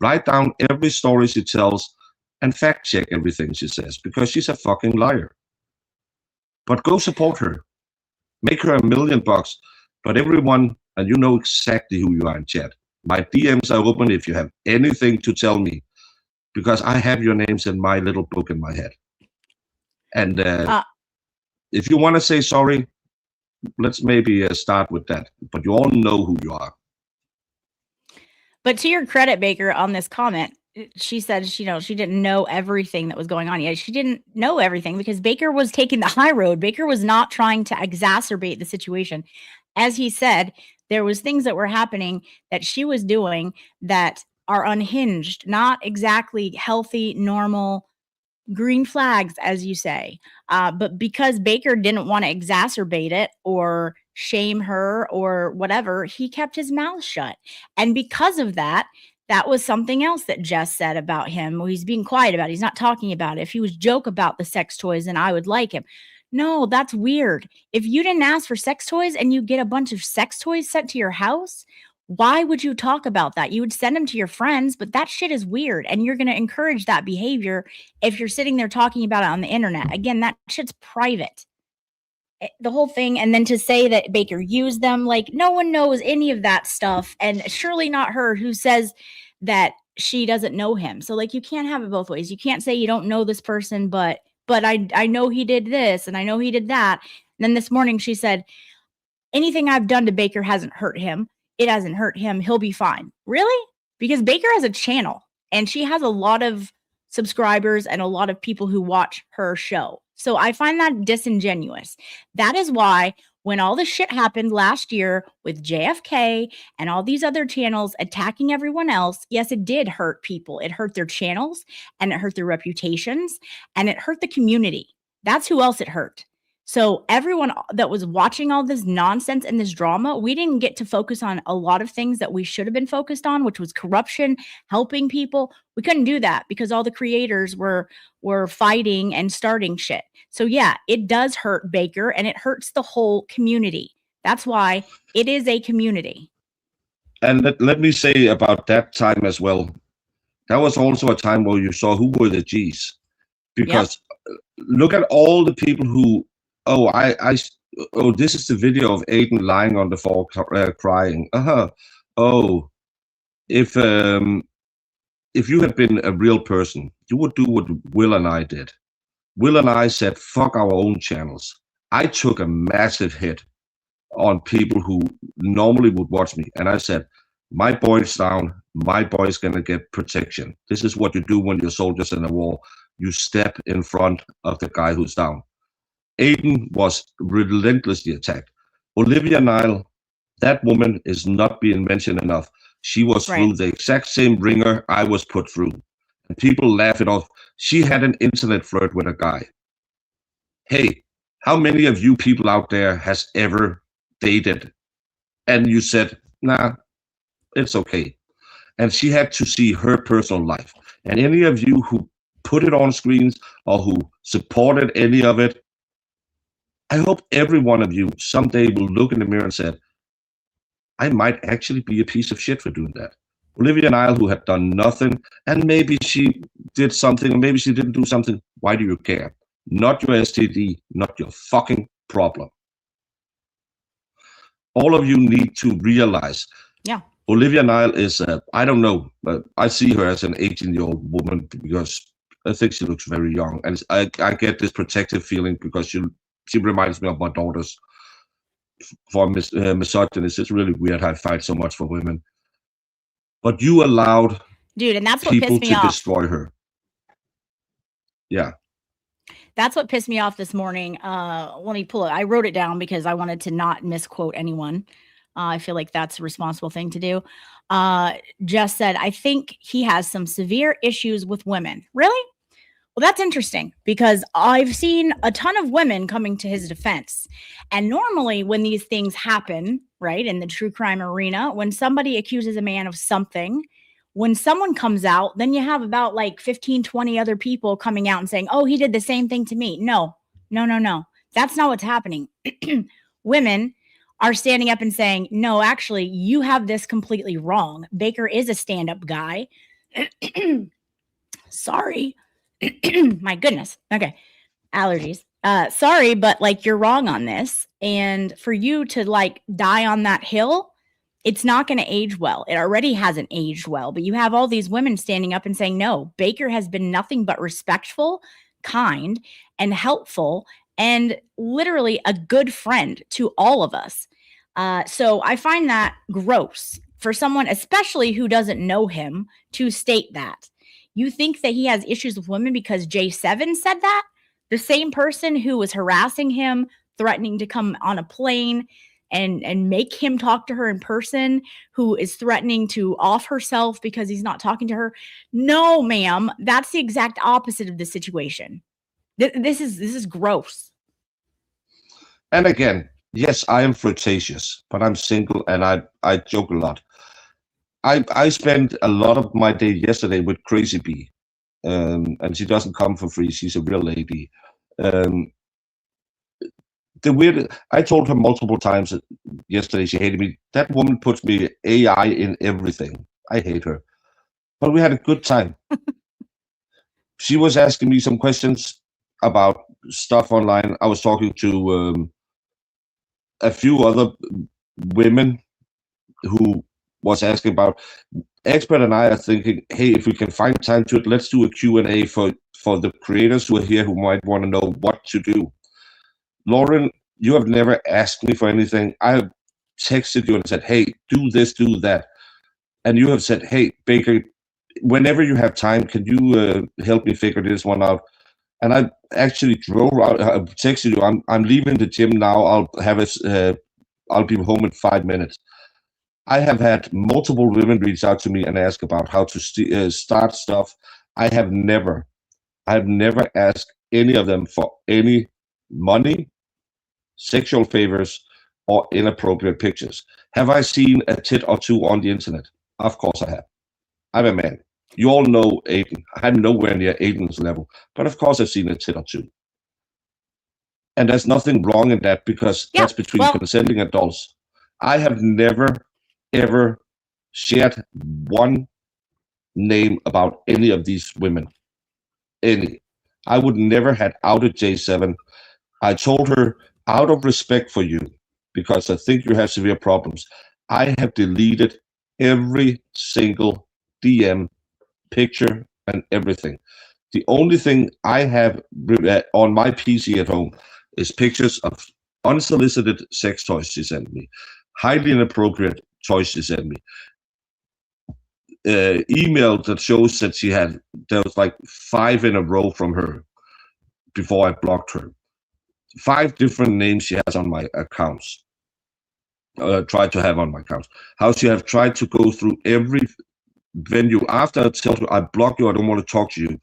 Write down every story she tells and fact check everything she says, because she's a fucking liar. But go support her. Make her $1 million. But everyone, and you know exactly who you are in chat, my DMs are open if you have anything to tell me, because I have your names in my little book in my head. And if you want to say sorry, let's maybe start with that. But you all know who you are. But to your credit, Baker, on this comment, she said she didn't know everything that was going on. Yeah, she didn't know everything because Baker was taking the high road. Baker was not trying to exacerbate the situation. As he said, there was things that were happening that she was doing that are unhinged, not exactly healthy, normal, green flags, as you say. But because Baker didn't want to exacerbate it or shame her or whatever, he kept his mouth shut. And because of that, that was something else that Jess said about him. Well, he's being quiet about it. He's not talking about it. If he was joke about the sex toys, then I would like him. No, that's weird. If you didn't ask for sex toys and you get a bunch of sex toys sent to your house, why would you talk about that? You would send them to your friends, but that shit is weird. And you're going to encourage that behavior if you're sitting there talking about it on the internet. Again, that shit's private. The whole thing. And then to say that Baker used them, like no one knows any of that stuff. And surely not her, who says that she doesn't know him. So like, you can't have it both ways. You can't say you don't know this person, but I know he did this and I know he did that. And then this morning she said, anything I've done to Baker hasn't hurt him. It hasn't hurt him. He'll be fine. Really? Because Baker has a channel and she has a lot of subscribers and a lot of people who watch her show. So I find that disingenuous. That is why when all this shit happened last year with JFK and all these other channels attacking everyone else, yes, it did hurt people. It hurt their channels and it hurt their reputations and it hurt the community. That's who else it hurt. So everyone that was watching all this nonsense and this drama, we didn't get to focus on a lot of things that we should have been focused on, which was corruption, helping people. We couldn't do that because all the creators were fighting and starting shit. So yeah, it does hurt Baker and it hurts the whole community. That's why it is a community. And let me say about that time as well. That was also a time where you saw who were the G's. because look at all the people who, this is the video of Aiden lying on the floor crying. Oh, if you had been a real person, you would do what Will and I did. Will and I said, fuck our own channels. I took a massive hit on people who normally would watch me. And I said, my boy's down. My boy's going to get protection. This is what you do when you're soldiers in a war. You step in front of the guy who's down. Aiden was relentlessly attacked. Olivia Nile, that woman is not being mentioned enough. She was through the exact same ringer I was put through. And people laugh it off. She had an internet flirt with a guy. Hey, how many of you people out there has ever dated? And you said, nah, it's okay. And she had to see her personal life. And any of you who put it on screens or who supported any of it, I hope every one of you someday will look in the mirror and say, I might actually be a piece of shit for doing that. Olivia Nile, who had done nothing, and maybe she did something, or maybe she didn't do something. Why do you care? Not your STD, not your fucking problem. All of you need to realize. Yeah. Olivia Nile is, I don't know, but I see her as an 18-year-old woman because I think she looks very young. And I get this protective feeling because she reminds me of my daughters. For misogynist, it's really weird how I fight so much for women. But you allowed and that's what people pissed me to off. destroy her. Yeah. That's what pissed me off this morning. Let me pull it. I wrote it down because I wanted to not misquote anyone. I feel like that's a responsible thing to do. Just said, I think he has some severe issues with women. Really? Well, that's interesting because I've seen a ton of women coming to his defense. And normally when these things happen, right, in the true crime arena, when somebody accuses a man of something, when someone comes out, then you have about like 15, 20 other people coming out and saying, oh, he did the same thing to me. No. That's not what's happening. Women are standing up and saying, no, actually, you have this completely wrong. Baker is a stand-up guy. Sorry. My goodness. Okay. Allergies. Sorry, but like you're wrong on this. And for you to like die on that hill, it's not going to age well. It already hasn't aged well, but you have all these women standing up and saying, no, Baker has been nothing but respectful, kind, and helpful, and literally a good friend to all of us. So I find that gross for someone, especially who doesn't know him, to state that. You think that he has issues with women because J7 said that? The same person who was harassing him, threatening to come on a plane and make him talk to her in person, who is threatening to off herself because he's not talking to her. No, ma'am, that's the exact opposite of the situation. This is gross. And again, yes, I am flirtatious, but I'm single and I joke a lot. I spent a lot of my day yesterday with Crazy Bee, and she doesn't come for free. She's a real lady. I told her multiple times yesterday she hated me. That woman puts me AI in everything. I hate her. But we had a good time. She was asking me some questions about stuff online. I was talking to a few other women who was asking about. Expert and I are thinking, hey, if we can find time to it, let's do a Q&A for the creators who are here who might want to know what to do. Lauren, you have never asked me for anything. I have texted you and said, hey, do this, do that. And you have said, hey, Baker, whenever you have time, can you help me figure this one out? And I actually drove out, I texted you, I'm leaving the gym now. I'll be home in 5 minutes. I have had multiple women reach out to me and ask about how to start stuff. I have never asked any of them for any money, sexual favors, or inappropriate pictures. Have I seen a tit or two on the internet? Of course I have. I'm a man. You all know Aiden. I'm nowhere near Aiden's level, but of course I've seen a tit or two. And there's nothing wrong in that because that's between consenting adults. I have never, ever shared one name about any of these women. Any. I would never had outed J7. I told her, out of respect for you, because I think you have severe problems, I have deleted every single DM, picture, and everything. The only thing I have on my PC at home is pictures of unsolicited sex toys she sent me, highly inappropriate toys she sent me, email that shows that there was like 5 in a row from her before I blocked her. 5 different names she has on my accounts, tried to have on my accounts. How she have tried to go through every venue after I tell her, I block you, I don't want to talk to you.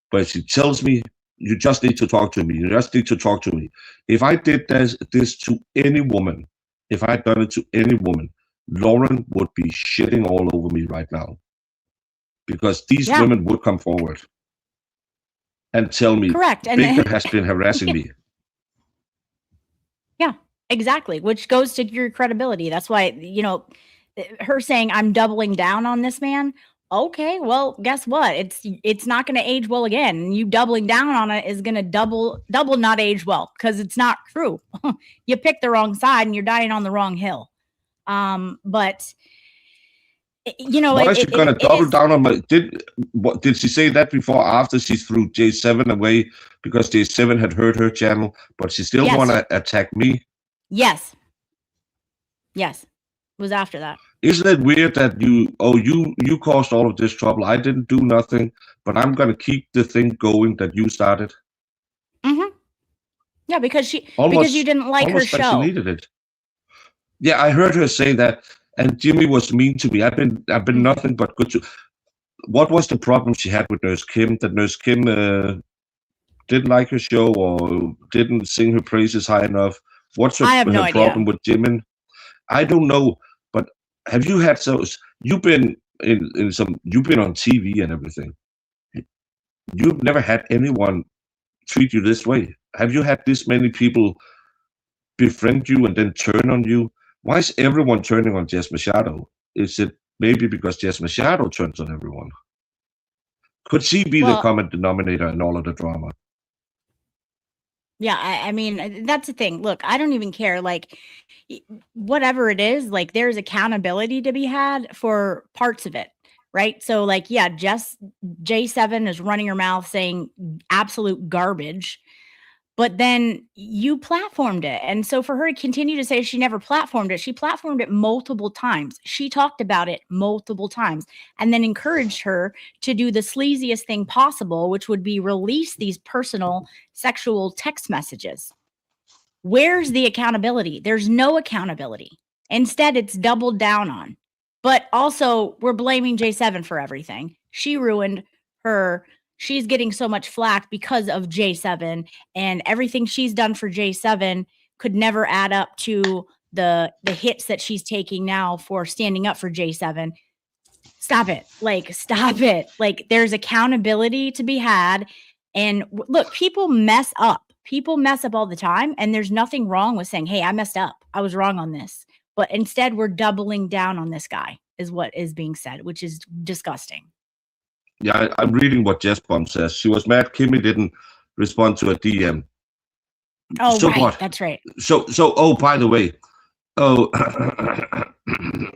But she tells me, you just need to talk to me. You just need to talk to me. If I did this to any woman, if I had done it to any woman, Lauren would be shitting all over me right now. Because these women would come forward and tell me, correct, and Baker has been harassing me. Yeah, exactly. Which goes to your credibility. That's why, her saying I'm doubling down on this man. Okay, well, guess what? It's not going to age well again. You doubling down on it is going to double not age well, because it's not true. You picked the wrong side and you're dying on the wrong hill. But why is she going to double down on my? Did she say that before? After she threw J7 away because J7 had hurt her channel, but she still want to attack me? Yes. It was after that. Isn't it weird that you caused all of this trouble? I didn't do nothing, but I'm going to keep the thing going that you started. Mm-hmm. Yeah, because you didn't like her show. Like she needed it. Yeah, I heard her say that, and Jimmy was mean to me. I've been nothing but good to. What was the problem she had with Nurse Kim? That Nurse Kim didn't like her show or didn't sing her praises high enough? What's her problem with Jimmy? I don't know. But have you had those? You've been you've been on TV and everything. You've never had anyone treat you this way. Have you had this many people befriend you and then turn on you? Why is everyone turning on Jess Machado? Is it maybe because Jess Machado turns on everyone? Could she be the common denominator in all of the drama? Yeah, I mean, that's the thing. Look, I don't even care. Like, whatever it is, like, there's accountability to be had for parts of it, right? So, like, yeah, J7 is running her mouth saying absolute garbage, but then you platformed it. And so for her to continue to say she never platformed it, she platformed it multiple times. She talked about it multiple times and then encouraged her to do the sleaziest thing possible, which would be release these personal sexual text messages. Where's the accountability? There's no accountability. Instead, it's doubled down on. But also, we're blaming J7 for everything. She ruined her. She's getting so much flack because of J7, and everything she's done for J7 could never add up to the hits that she's taking now for standing up for J7. Stop it. Stop it. There's accountability to be had. And look, people mess up. People mess up all the time. And there's nothing wrong with saying, hey, I messed up. I was wrong on this. But instead, we're doubling down on this guy, is what is being said, which is disgusting. Yeah, I'm reading what Jess Bomb says. She was mad Kimmy didn't respond to a DM. Oh, so right. What? That's right. So, oh, by the way,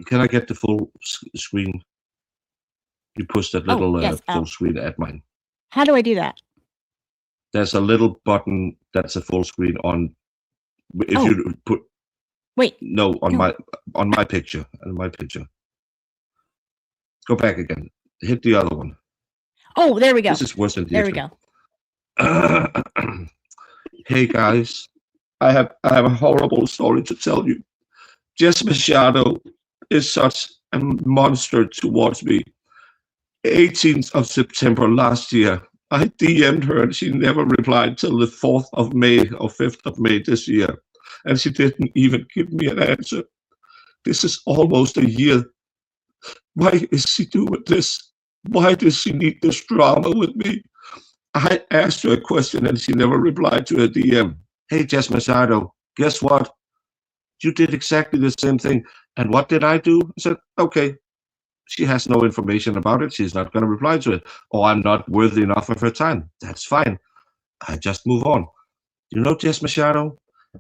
can I get the full screen? You push that little full screen at mine. How do I do that? There's a little button that's a full screen on. If you put. Wait. No, on my picture. On my picture. Go back again. Hit the other one. Oh, there we go. This is worse than there we go. Hey guys, I have a horrible story to tell you. Jess Machado is such a monster towards me. 18th of September last year, I DM'd her and she never replied till the 4th of May or 5th of May this year. And she didn't even give me an answer. This is almost a year. Why is she doing this? Why does she need this drama with me? I asked her a question and she never replied to her DM. Hey, Jess Machado, guess what? You did exactly the same thing. And what did I do? I said, okay. She has no information about it. She's not going to reply to it. Or I'm not worthy enough of her time. That's fine. I just move on. You know, Jess Machado,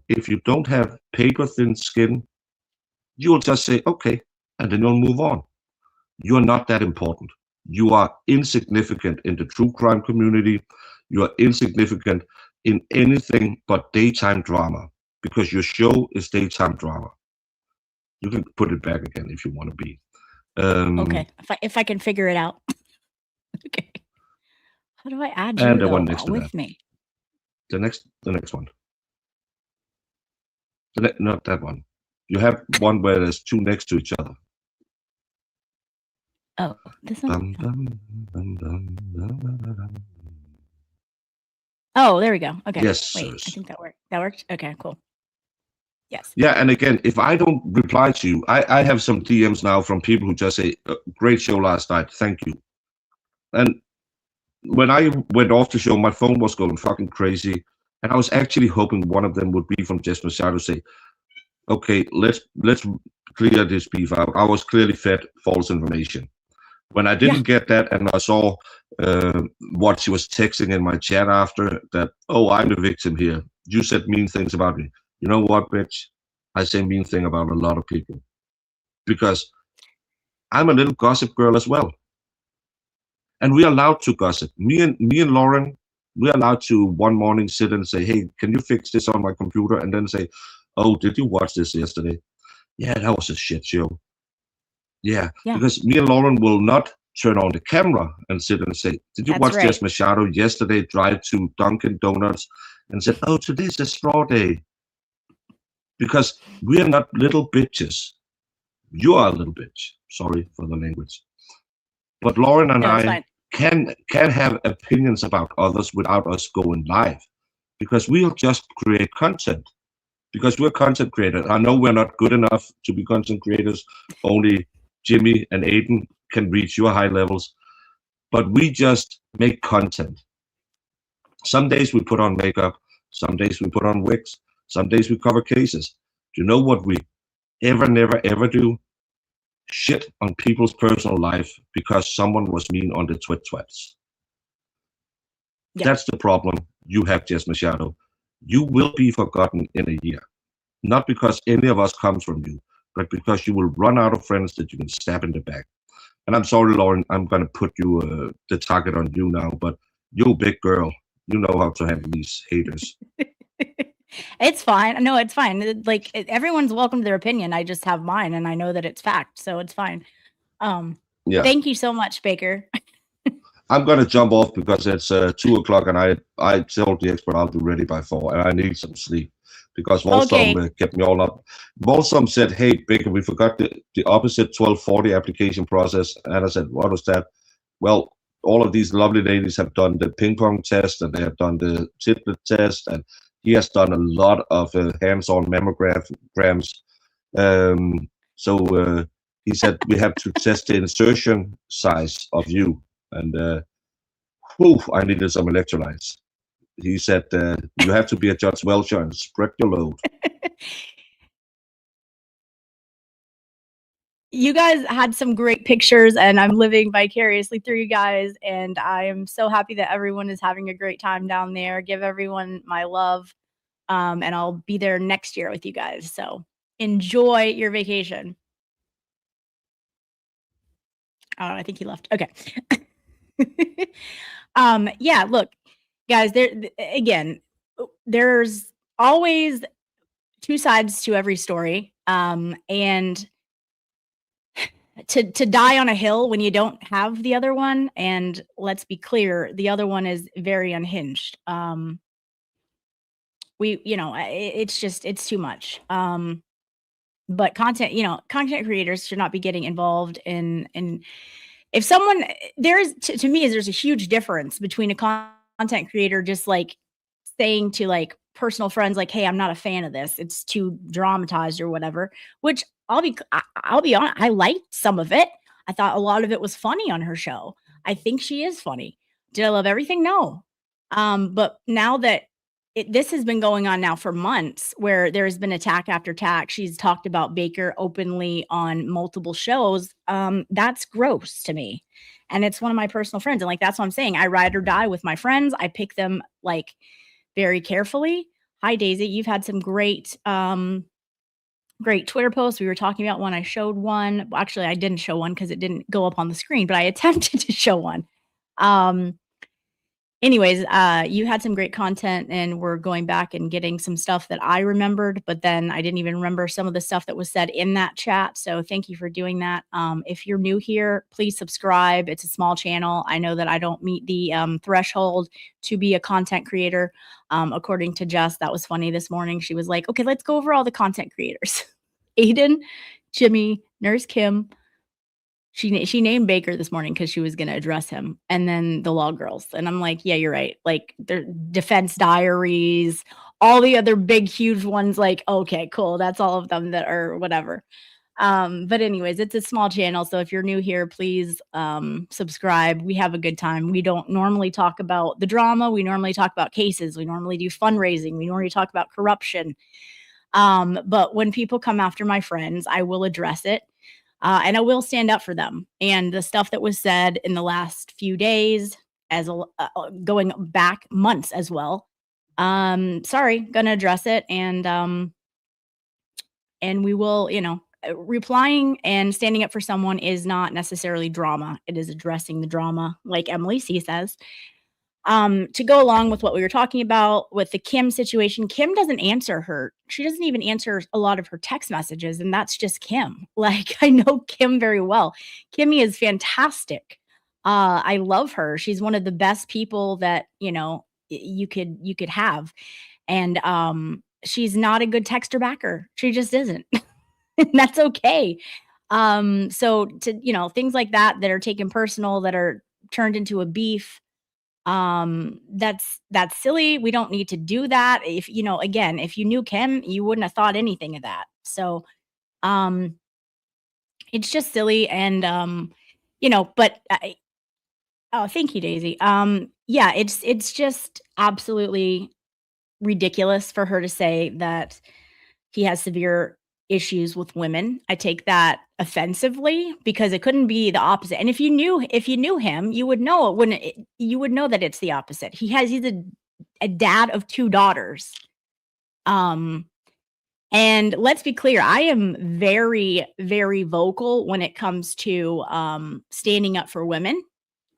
if you don't have paper thin skin, you'll just say, okay, and then you'll move on. You're not that important. You are insignificant in the true crime community. You are insignificant in anything but daytime drama, because your show is daytime drama. You can put it back again if you want to be. Okay, if I can figure it out. Okay. How do I add you And the one next to with that. me? The next one. Not that one. You have one where there's two next to each other. Oh, this one. Oh, there we go. Okay. Yes, wait, sirs. I think that worked. That worked. Okay, cool. Yes. Yeah, and again, if I don't reply to you, I have some DMs now from people who just say, great show last night, thank you. And when I went off the show, my phone was going fucking crazy. And I was actually hoping one of them would be from Jess Machado to say, okay, let's clear this beef out. I was clearly fed false information. When I didn't get that, and I saw what she was texting in my chat after, that, oh, I'm the victim here. You said mean things about me. You know what, bitch? I say mean thing about a lot of people. Because I'm a little gossip girl as well. And we're allowed to gossip. Me and Lauren, we're allowed to one morning sit and say, hey, can you fix this on my computer? And then say, oh, did you watch this yesterday? Yeah, that was a shit show. Yeah, because me and Lauren will not turn on the camera and sit and say, did you watch Jess Machado yesterday drive to Dunkin' Donuts and said, oh, today's a straw day? Because we are not little bitches. You are a little bitch. Sorry for the language. But Lauren and I can have opinions about others without us going live, because we'll just create content. Because we're content creators. I know we're not good enough to be content creators. Only Jimmy and Aiden can reach your high levels. But we just make content. Some days we put on makeup. Some days we put on wigs. Some days we cover cases. Do you know what we never, ever do? Shit on people's personal life because someone was mean on the twits. Yeah. That's the problem you have, Jess Machado. You will be forgotten in a year. Not because any of us comes from you, but because you will run out of friends that you can stab in the back. And I'm sorry, Lauren, I'm going to put you the target on you now, but you're a big girl. You know how to handle these haters. It's fine. No, it's fine. Like, everyone's welcome to their opinion. I just have mine, and I know that it's fact, so it's fine. Thank you so much, Baker. I'm going to jump off because it's 2 o'clock, and I told the expert I'll be ready by 4, and I need some sleep because Volstom kept me all up. Volstom said, hey, Baker, we forgot the opposite 1240 application process. And I said, what was that? Well, all of these lovely ladies have done the ping pong test, and they have done the tit test, and he has done a lot of hands-on mammograms. So he said we have to test the insertion size of you. And I needed some electrolytes. He said, you have to be a Judge Welcher and spread your load. You guys had some great pictures, and I'm living vicariously through you guys. And I am so happy that everyone is having a great time down there. Give everyone my love. And I'll be there next year with you guys. So enjoy your vacation. Oh, I think he left. Okay. Yeah, look, guys, there's always two sides to every story. And to die on a hill when you don't have the other one, and let's be clear, the other one is very unhinged. It's too much. But content creators should not be getting involved in if someone, to me, there's a huge difference between a content creator just like saying to like personal friends, like, hey, I'm not a fan of this, it's too dramatized or whatever, which I'll be honest, I liked some of it. I thought a lot of it was funny on her show. I think she is funny. Did I love everything? No. But now that this has been going on now for months, where there's been attack after attack. She's talked about Baker openly on multiple shows. That's gross to me. And it's one of my personal friends. And like, that's what I'm saying. I ride or die with my friends. I pick them like very carefully. Hi, Daisy. You've had some great Twitter posts. We were talking about one. I showed one. Well, actually, I didn't show one because it didn't go up on the screen, but I attempted to show one. Anyways, you had some great content, and we're going back and getting some stuff that I remembered, but then I didn't even remember some of the stuff that was said in that chat. So thank you for doing that. If you're new here, please subscribe. It's a small channel. I know that I don't meet the threshold to be a content creator. According to Jess, that was funny this morning. She was like, okay, let's go over all the content creators. Aiden, Jimmy, Nurse Kim. She named Baker this morning because she was going to address him, and then the Law Girls. And I'm like, yeah, you're right. Like, their Defense Diaries, all the other big, huge ones. Like, okay, cool. That's all of them that are whatever. But anyways, it's a small channel. So if you're new here, please subscribe. We have a good time. We don't normally talk about the drama. We normally talk about cases. We normally do fundraising. We normally talk about corruption. But when people come after my friends, I will address it. And I will stand up for them. And the stuff that was said in the last few days, as going back months as well. Sorry, gonna address it, and we will, replying and standing up for someone is not necessarily drama. It is addressing the drama, like Emily C says. To go along with what we were talking about with the Kim situation, Kim doesn't answer her. She doesn't even answer a lot of her text messages, and that's just Kim. Like, I know Kim very well. Kimmy is fantastic. I love her. She's one of the best people that, you could have. And she's not a good texter backer. She just isn't. And that's okay. So to, things like that are taken personal, that are turned into a beef, that's silly. We don't need to do that. If again, if you knew Kim, you wouldn't have thought anything of that. So it's just silly. And but oh, thank you, Daisy. Yeah, it's just absolutely ridiculous for her to say that he has severe issues with women. I take that offensively, because it couldn't be the opposite. And if you knew him, you would know it wouldn't. You would know that it's the opposite. He's a dad of 2 daughters. And let's be clear, I am very, very vocal when it comes to standing up for women.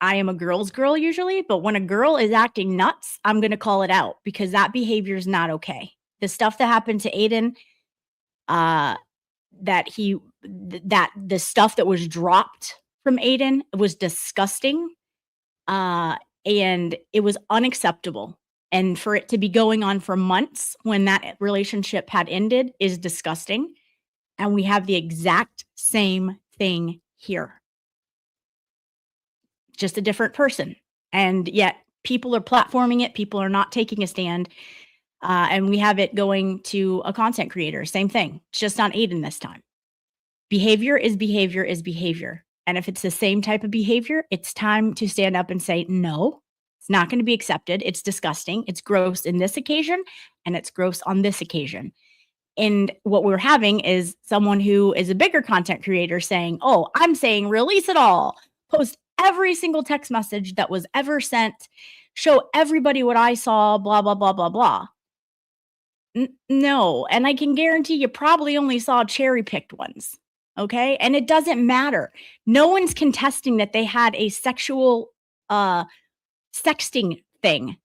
I am a girl's girl usually, but when a girl is acting nuts, I'm going to call it out, because that behavior is not okay. The stuff that happened to Aiden, that the stuff that was dropped from Aiden was disgusting. And it was unacceptable. And for it to be going on for months when that relationship had ended is disgusting. And we have the exact same thing here. Just a different person. And yet people are platforming it. People are not taking a stand. And we have it going to a content creator. Same thing. It's just not Aiden this time. Behavior is behavior is behavior. And if it's the same type of behavior, it's time to stand up and say, no, it's not going to be accepted. It's disgusting. It's gross in this occasion, and it's gross on this occasion. And what we're having is someone who is a bigger content creator saying, oh, I'm saying release it all. Post every single text message that was ever sent. Show everybody what I saw, blah, blah, blah, blah, blah. No. And I can guarantee you probably only saw cherry-picked ones. Okay. And it doesn't matter. No one's contesting that they had a sexual sexting thing.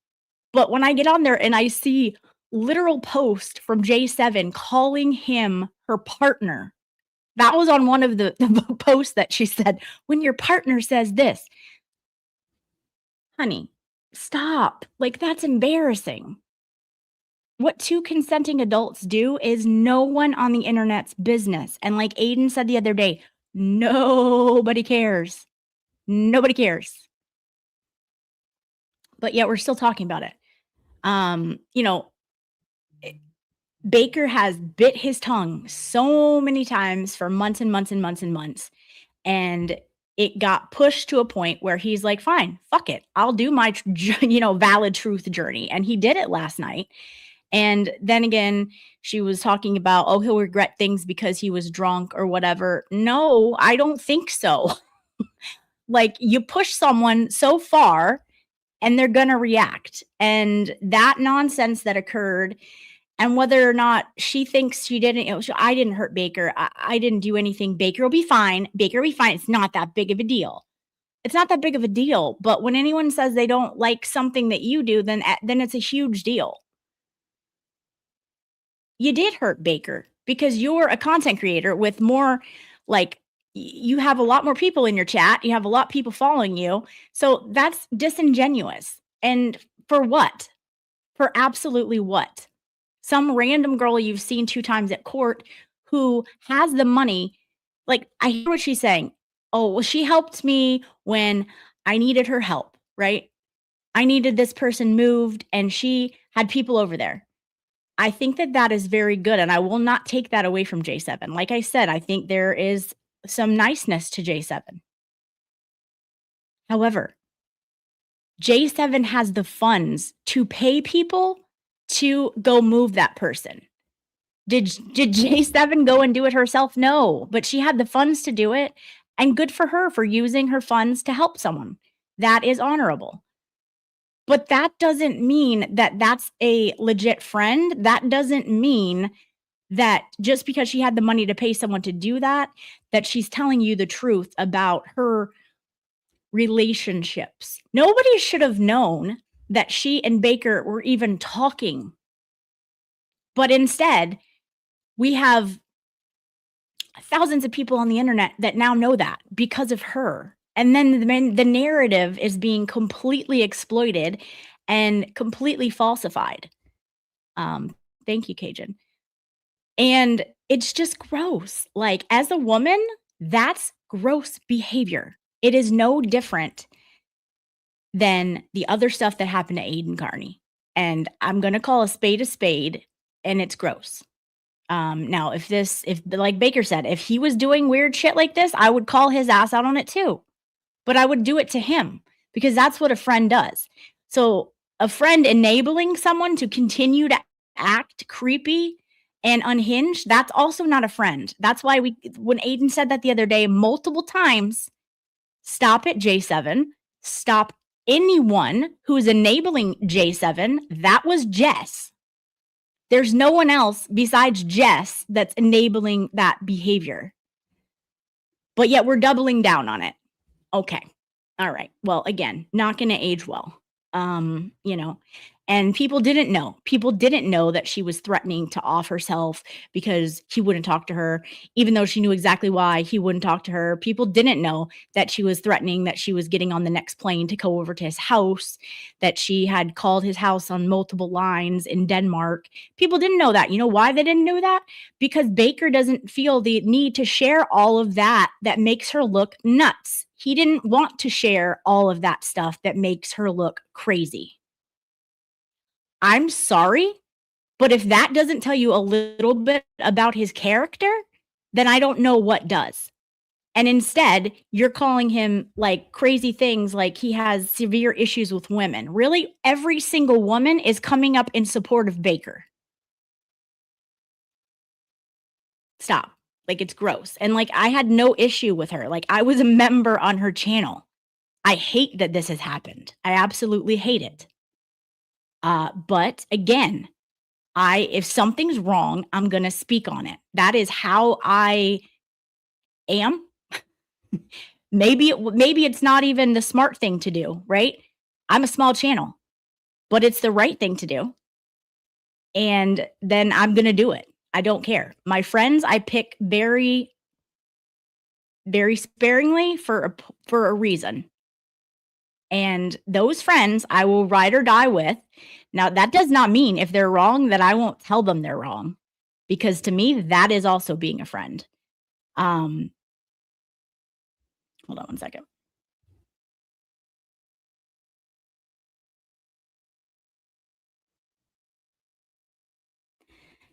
But when I get on there and I see literal post from J7 calling him her partner, that was on one of the posts that she said, when your partner says this, honey, stop. Like, that's embarrassing. What 2 consenting adults do is no one on the internet's business. And like Aiden said the other day, nobody cares. Nobody cares. But yet we're still talking about it. Baker has bit his tongue so many times for months and months and months and months. And it got pushed to a point where he's like, fine, fuck it. I'll do my, valid truth journey. And he did it last night. And then again, she was talking about, oh, he'll regret things because he was drunk or whatever. No, I don't think so. Like, you push someone so far and they're going to react. And that nonsense that occurred, and whether or not she thinks she didn't, I didn't hurt Baker. I didn't do anything. Baker will be fine. Baker will be fine. It's not that big of a deal. It's not that big of a deal. But when anyone says they don't like something that you do, then it's a huge deal. You did hurt Baker because you're a content creator with more, like, you have a lot more people in your chat. You have a lot of people following you. So that's disingenuous. And for what? For absolutely what? Some random girl you've seen 2 times at court who has the money. Like, I hear what she's saying. Oh, well, she helped me when I needed her help, right? I needed this person moved and she had people over there. I think that is very good. And I will not take that away from J7. Like I said, I think there is some niceness to J7. However, J7 has the funds to pay people to go move that person. Did J7 go and do it herself? No, but she had the funds to do it, and good for her for using her funds to help someone. That is honorable. But that doesn't mean that that's a legit friend. That doesn't mean that just because she had the money to pay someone to do that, that she's telling you the truth about her relationships. Nobody should have known that she and Baker were even talking. But instead, we have thousands of people on the internet that now know that because of her. And then the narrative is being completely exploited and completely falsified. Thank you, Cajun. And it's just gross. Like, as a woman, that's gross behavior. It is no different than the other stuff that happened to Aiden Carney. And I'm going to call a spade, and it's gross. Now, if like Baker said, if he was doing weird shit like this, I would call his ass out on it too. But I would do it to him because that's what a friend does. So a friend enabling someone to continue to act creepy and unhinged, that's also not a friend. That's why when Aiden said that the other day multiple times, stop it, J7. Stop anyone who is enabling J7. That was Jess. There's no one else besides Jess that's enabling that behavior. But yet we're doubling down on it. Okay. All right. Well, again, not going to age well. And people didn't know. People didn't know that she was threatening to off herself because he wouldn't talk to her, even though she knew exactly why he wouldn't talk to her. People didn't know that she was threatening that she was getting on the next plane to go over to his house, that she had called his house on multiple lines in Denmark. People didn't know that. You know why they didn't know that? Because Baker doesn't feel the need to share all of that makes her look nuts. He didn't want to share all of that stuff that makes her look crazy. I'm sorry, but if that doesn't tell you a little bit about his character, then I don't know what does. And instead, you're calling him like crazy things like he has severe issues with women. Really, every single woman is coming up in support of Baker. Stop. Like, it's gross. And like, I had no issue with her. Like, I was a member on her channel. I hate that this has happened. I absolutely hate it. But again, if something's wrong, I'm going to speak on it. That is how I am. Maybe it's not even the smart thing to do, right? I'm a small channel, but it's the right thing to do. And then I'm going to do it. I don't care. My friends, I pick very, very sparingly for a reason. And those friends I will ride or die with. Now, that does not mean if they're wrong that I won't tell them they're wrong, because to me, that is also being a friend. Hold on one second.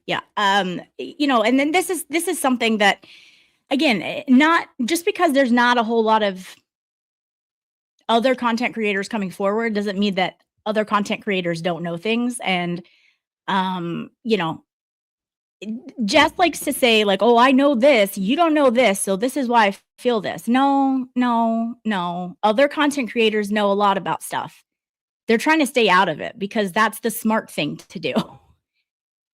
Yeah. And then this is something that again, not just because there's not a whole lot of other content creators coming forward doesn't mean that other content creators don't know things. And, you know, Jess likes to say like, oh, I know this, you don't know this, so this is why I feel this. No. Other content creators know a lot about stuff. They're trying to stay out of it because that's the smart thing to do.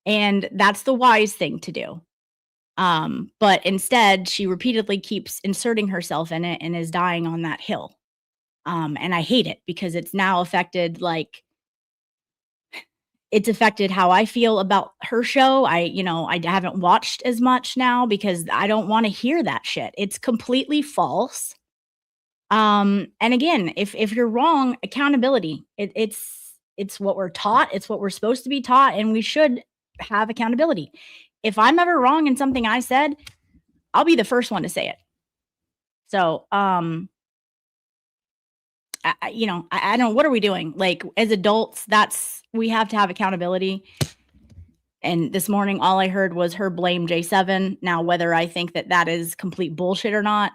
And that's the wise thing to do. But instead, she repeatedly keeps inserting herself in it and is dying on that hill. And I hate it because it's now affected, like, it's affected how I feel about her show. I haven't watched as much now because I don't want to hear that shit. It's completely false. And again, if you're wrong, accountability. It's what we're taught. It's what we're supposed to be taught, and we should have accountability. If I'm ever wrong in something I said, I'll be the first one to say it. So, I don't know, what are we doing? Like, as adults, we have to have accountability. And this morning, all I heard was her blame J7. Now, whether I think that is complete bullshit or not,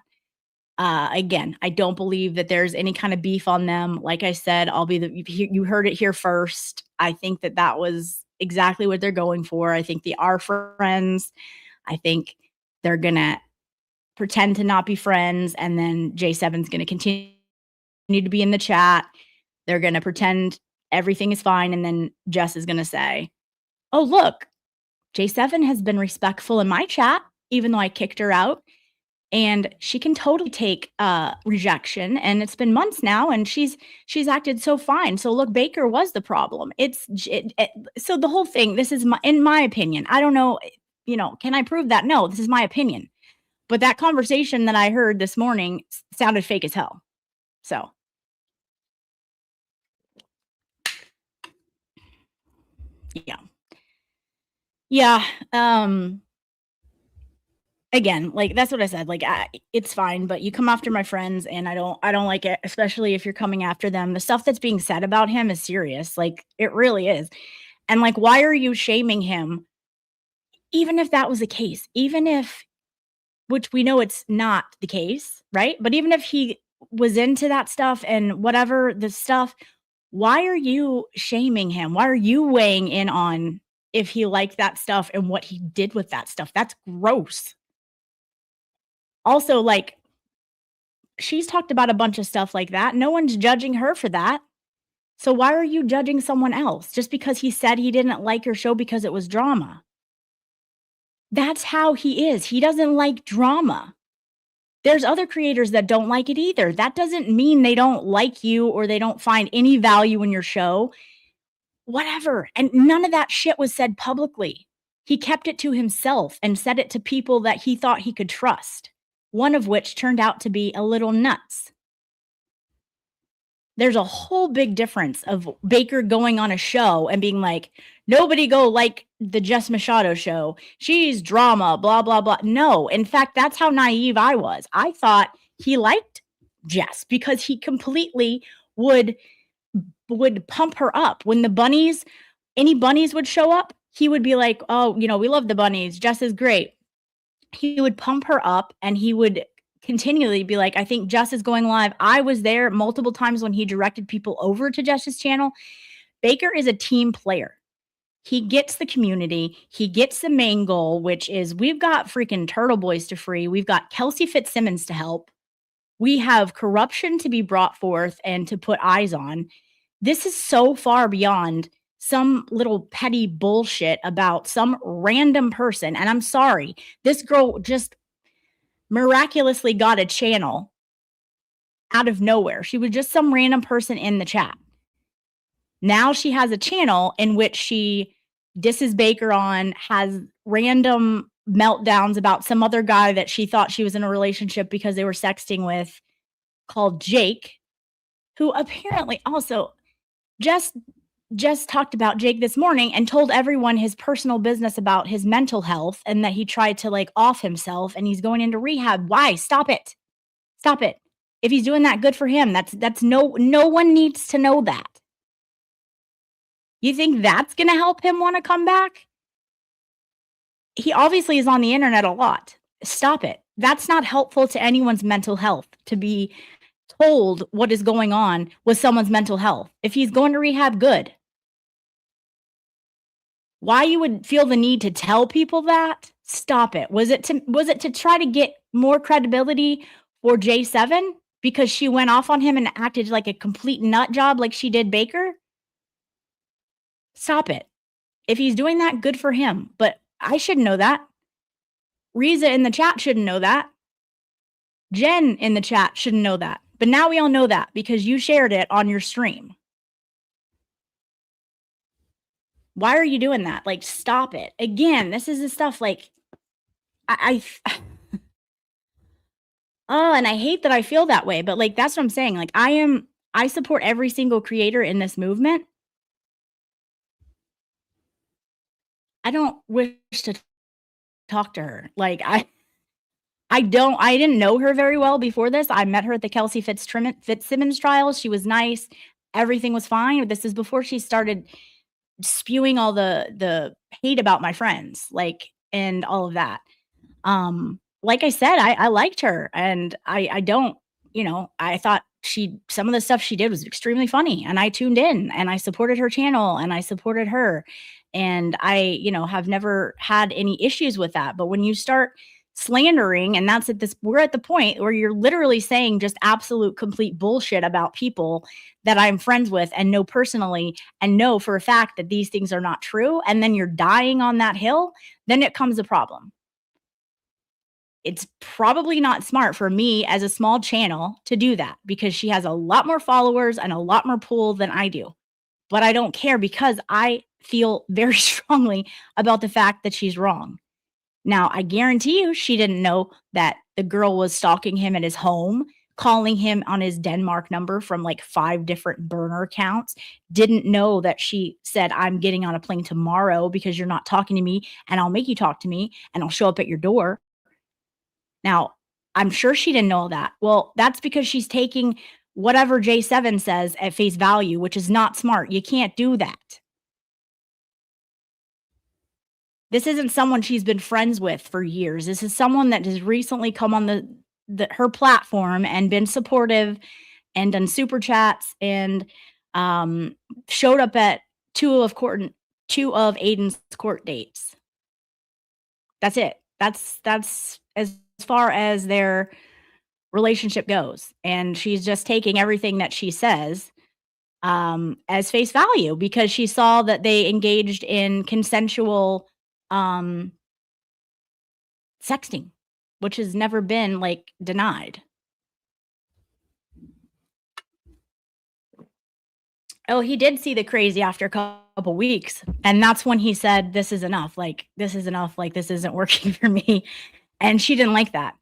again, I don't believe that there's any kind of beef on them. Like I said, you heard it here first. I think that was exactly what they're going for. I think they are friends. I think they're going to pretend to not be friends. And then J7's going to continue to be in the chat. They're going to pretend everything is fine. And then Jess is going to say, oh, look, J7 has been respectful in my chat, even though I kicked her out. And she can totally take rejection. And it's been months now, and she's acted so fine. So look, Baker was the problem. So the whole thing, this is in my opinion. I don't know, can I prove that? No, this is my opinion. But that conversation that I heard this morning sounded fake as hell. So. Yeah. Again, like, that's what I said. Like, it's fine, but you come after my friends, and I don't like it, especially if you're coming after them. The stuff that's being said about him is serious. Like, it really is. And like, why are you shaming him? Even if that was the case, which we know it's not the case, right? But even if he was into that stuff and whatever the stuff, why are you shaming him? Why are you weighing in on if he liked that stuff and what he did with that stuff? That's gross. Also, like, she's talked about a bunch of stuff like that. No one's judging her for that. So why are you judging someone else just because he said he didn't like your show because it was drama? That's how he is. He doesn't like drama. There's other creators that don't like it either. That doesn't mean they don't like you or they don't find any value in your show. Whatever. And none of that shit was said publicly. He kept it to himself and said it to people that he thought he could trust, one of which turned out to be a little nuts. There's a whole big difference of Baker going on a show and being like, nobody go like the Jess Machado show. She's drama, blah, blah, blah. No, in fact, that's how naive I was. I thought he liked Jess because he completely would pump her up. When any bunnies would show up, he would be like, oh, we love the bunnies. Jess is great. He would pump her up, and he would continually be like, I think Jess is going live. I was there multiple times when he directed people over to Jess's channel. Baker is a team player. He gets the community. He gets the main goal, which is we've got freaking Turtle Boys to free. We've got Kelsey Fitzsimmons to help. We have corruption to be brought forth and to put eyes on. This is so far beyond some little petty bullshit about some random person. And I'm sorry, this girl just miraculously got a channel out of nowhere. She was just some random person in the chat. Now she has a channel in which she disses Baker on, has random meltdowns about some other guy that she thought she was in a relationship because they were sexting with, called Jake, who apparently also just talked about Jake this morning and told everyone his personal business about his mental health and that he tried to like off himself and he's going into rehab. Why? Stop it. Stop it. If he's doing that, good for him. That's no one needs to know that. You think that's going to help him want to come back? He obviously is on the internet a lot. Stop it. That's not helpful to anyone's mental health to be told what is going on with someone's mental health. If he's going to rehab, good. Why you would feel the need to tell people that? Stop it. Was it to try to get more credibility for J7 because she went off on him and acted like a complete nut job like she did Baker? Stop it. If he's doing that, good for him. But I shouldn't know that. Riza in the chat shouldn't know that. Jen in the chat shouldn't know that. But now we all know that because you shared it on your stream. Why are you doing that? Like, stop it. Again, this is the stuff like oh, and I hate that I feel that way, but like that's what I'm saying. Like I support every single creator in this movement. I don't wish to talk to her. Like I didn't know her very well before this. I met her at the Kelsey Fitzsimmons trials. She was nice. Everything was fine. This is before she started spewing all the hate about my friends, like, and all of that. Like I said, I liked her, and I don't, I thought some of the stuff she did was extremely funny, and I tuned in and I supported her channel and I supported her, and I, have never had any issues with that. But when you start slandering, and we're at the point where you're literally saying just absolute complete bullshit about people that I'm friends with and know personally and know for a fact that these things are not true, and then you're dying on that hill, then it comes a problem. It's probably not smart for me as a small channel to do that because she has a lot more followers and a lot more pull than I do. But I don't care because I feel very strongly about the fact that she's wrong. Now, I guarantee you she didn't know that the girl was stalking him at his home, calling him on his Denmark number from like 5 different burner accounts, didn't know that she said, I'm getting on a plane tomorrow because you're not talking to me and I'll make you talk to me and I'll show up at your door. Now, I'm sure she didn't know all that. Well, that's because she's taking whatever J7 says at face value, which is not smart. You can't do that. This isn't someone she's been friends with for years. This is someone that has recently come on her platform and been supportive and done super chats and showed up at two of Aiden's court dates. That's it. That's as far as their relationship goes. And she's just taking everything that she says as face value because she saw that they engaged in consensual sexting, which has never been like denied. Oh, he did see the crazy after a couple weeks. And that's when he said, this is enough. Like, this is enough. Like, this isn't working for me. And she didn't like that.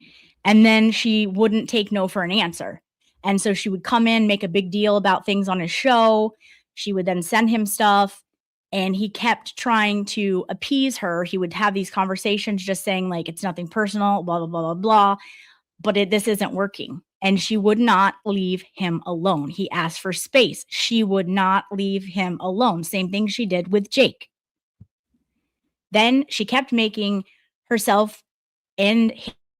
And then she wouldn't take no for an answer. And so she would come in, make a big deal about things on his show. She would then send him stuff. And he kept trying to appease her. He would have these conversations just saying like, it's nothing personal, blah, blah, blah, blah, blah. But this isn't working. And she would not leave him alone. He asked for space. She would not leave him alone. Same thing she did with Jake. Then she kept making herself and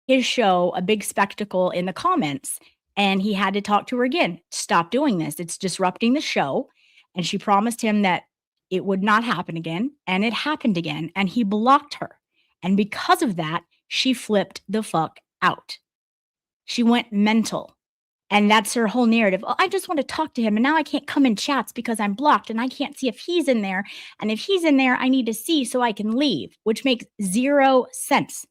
his show a big spectacle in the comments. And he had to talk to her again. Stop doing this. It's disrupting the show. And she promised him that it would not happen again. And it happened again. And he blocked her. And because of that, she flipped the fuck out. She went mental. And that's her whole narrative. Oh, I just want to talk to him. And now I can't come in chats because I'm blocked and I can't see if he's in there. And if he's in there, I need to see so I can leave, which makes 0 sense.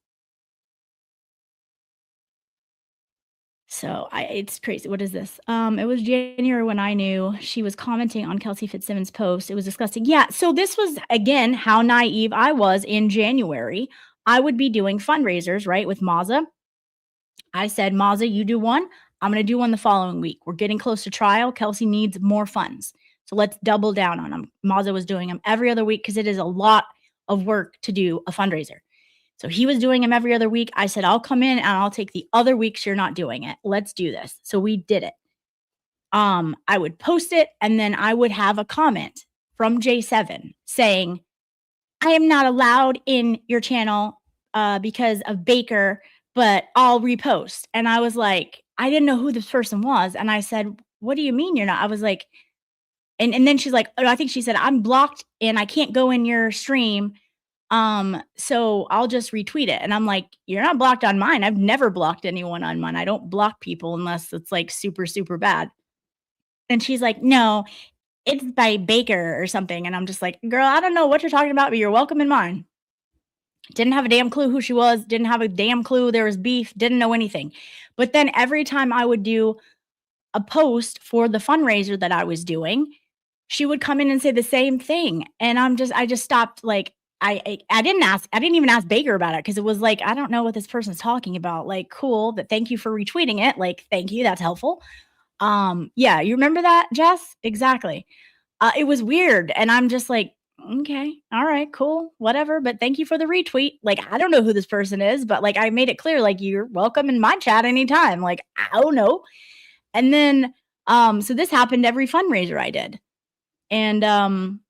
So it's crazy. What is this? It was January when I knew. She was commenting on Kelsey Fitzsimmons' post. It was disgusting. Yeah. So this was, again, how naive I was in January. I would be doing fundraisers, right, with Maza. I said, Maza, you do one. I'm going to do one the following week. We're getting close to trial. Kelsey needs more funds. So let's double down on them. Maza was doing them every other week because it is a lot of work to do a fundraiser. So he was doing them every other week. I said, I'll come in and I'll take the other weeks you're not doing it. Let's do this. So we did it. I would post it and then I would have a comment from J7 saying, I am not allowed in your channel because of Baker but I'll repost. And I was like, I didn't know who this person was. And I said, what do you mean you're not? I was like, and then she's like, oh, I think she said, I'm blocked and I can't go in your stream. So I'll just retweet it. And I'm like, you're not blocked on mine. I've never blocked anyone on mine. I don't block people unless it's like super, super bad. And she's like, no, it's by Baker or something. And I'm just like, girl, I don't know what you're talking about, but you're welcome in mine. Didn't have a damn clue who she was. Didn't have a damn clue there was beef. Didn't know anything. But then every time I would do a post for the fundraiser that I was doing, she would come in and say the same thing. And I just stopped. Like, I didn't even ask Baker about it, because it was like, I don't know what this person's talking about. Like, cool, but thank you for retweeting it. Like, thank you. That's helpful. Yeah, you remember that, Jess? Exactly. It was weird. And I'm just like, okay, all right, cool, whatever. But thank you for the retweet. Like, I don't know who this person is, but like, I made it clear, like, you're welcome in my chat anytime. Like, I don't know. And then, so this happened every fundraiser I did. And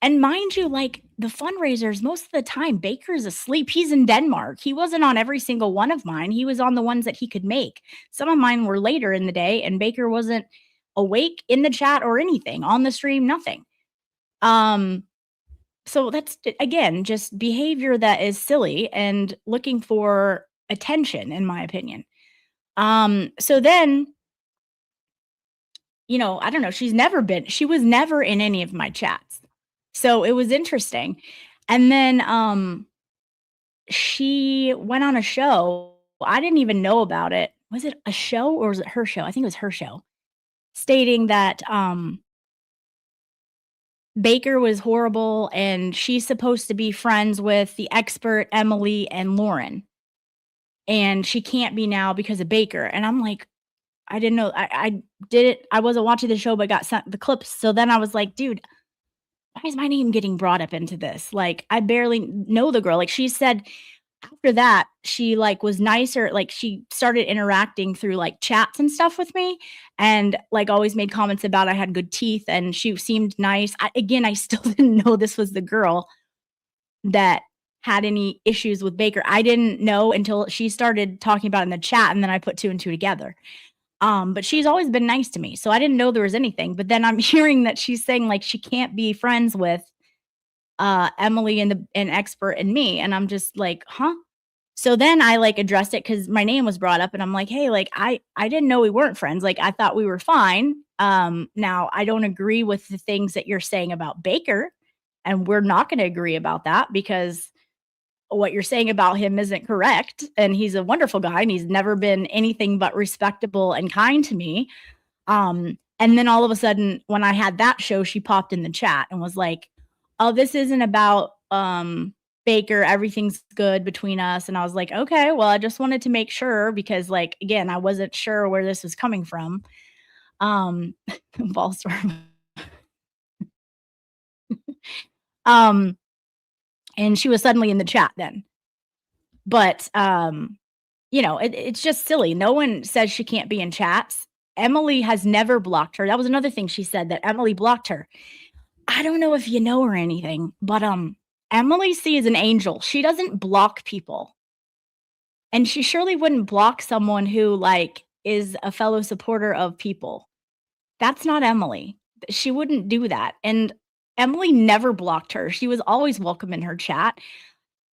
mind you, like, the fundraisers, most of the time, Baker's asleep. He's in Denmark. He wasn't on every single one of mine. He was on the ones that he could make. Some of mine were later in the day, and Baker wasn't awake in the chat or anything, on the stream, nothing. So that's, again, just behavior that is silly and looking for attention, in my opinion. So then, you know, I don't know, she was never in any of my chats. So it was interesting. And then she went on a show. I didn't even know about it. Was it a show or was it her show? I think it was her show, stating that Baker was horrible and she's supposed to be friends with the expert, Emily, and Lauren. And she can't be now because of Baker. And I'm like, I didn't know. I did it. I wasn't watching the show, but got sent the clips. So then I was like, dude, why is my name getting brought up into this? Like, I barely know the girl. Like, she said after that, she like was nicer. Like, she started interacting through like chats and stuff with me, and like always made comments about I had good teeth and she seemed nice. I still didn't know this was the girl that had any issues with Baker. I didn't know until she started talking about it in the chat, and then I put two and two together. But she's always been nice to me, so I didn't know there was anything. But then I'm hearing that she's saying like she can't be friends with Emily and expert and me, and I'm just like, huh? So then I like addressed it because my name was brought up, and I'm like, hey, like I didn't know we weren't friends. Like, I thought we were fine. Now I don't agree with the things that you're saying about Baker, and we're not going to agree about that, because what you're saying about him isn't correct. And he's a wonderful guy, and he's never been anything but respectable and kind to me. And then all of a sudden, when I had that show, she popped in the chat and was like, oh, this isn't about Baker. Everything's good between us. And I was like, okay, well, I just wanted to make sure, because like, again, I wasn't sure where this was coming from. Ball storm. And she was suddenly in the chat then. But, you know, it's just silly. No one says she can't be in chats. Emily has never blocked her. That was another thing she said, that Emily blocked her. I don't know if you know or anything, but Emily C is an angel. She doesn't block people. And she surely wouldn't block someone who like is a fellow supporter of people. That's not Emily. She wouldn't do that. And Emily never blocked her. She was always welcome in her chat.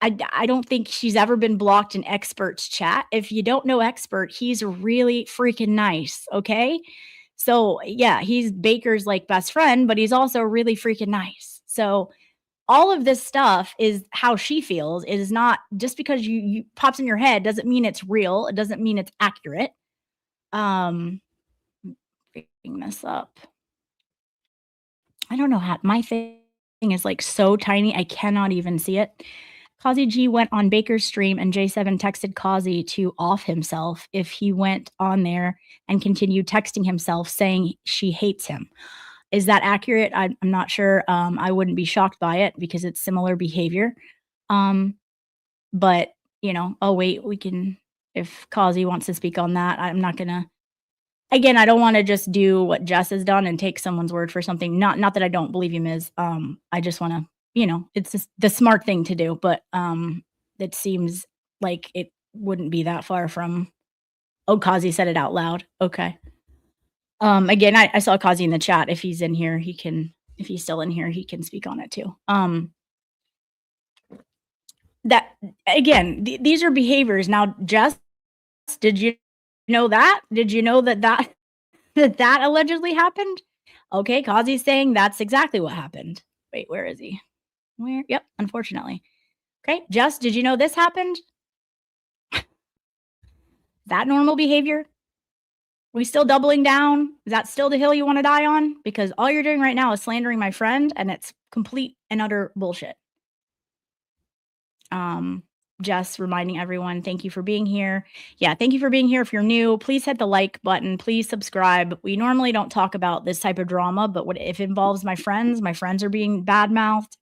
I don't think she's ever been blocked in Expert's chat. If you don't know Expert, he's really freaking nice, okay? So, yeah, he's Baker's like best friend, but he's also really freaking nice. So, all of this stuff is how she feels. It is not just because you pops in your head doesn't mean it's real. It doesn't mean it's accurate. Bring this up. I don't know how my thing is like so tiny. I cannot even see it. Kazi G went on Baker's stream and J7 texted Kazi to off himself if he went on there and continued texting himself saying she hates him. Is that accurate? I'm not sure. I wouldn't be shocked by it because it's similar behavior. But, you know, oh, wait, we can, if Kazi wants to speak on that, I'm not going to. Again, I don't want to just do what Jess has done and take someone's word for something. Not that I don't believe him is. I just want to, you know, it's just the smart thing to do. But it seems like it wouldn't be that far from. Oh, Kazi said it out loud. Okay. Again, I saw Kazi in the chat. If he's in here, if he's still in here, he can speak on it too. That again, these are behaviors. Now, Jess, did you know that? Did you know that allegedly happened? Okay, Kazi's saying that's exactly what happened. Wait, where is he? Where? Yep, unfortunately. Okay, Jess, did you know this happened? That normal behavior? Are we still doubling down? Is that still the hill you want to die on? Because all you're doing right now is slandering my friend, and it's complete and utter bullshit. Just reminding everyone, thank you for being here. Yeah, thank you for being here. If you're new, please hit the like button. Please subscribe. We normally don't talk about this type of drama, but if it involves my friends are being bad-mouthed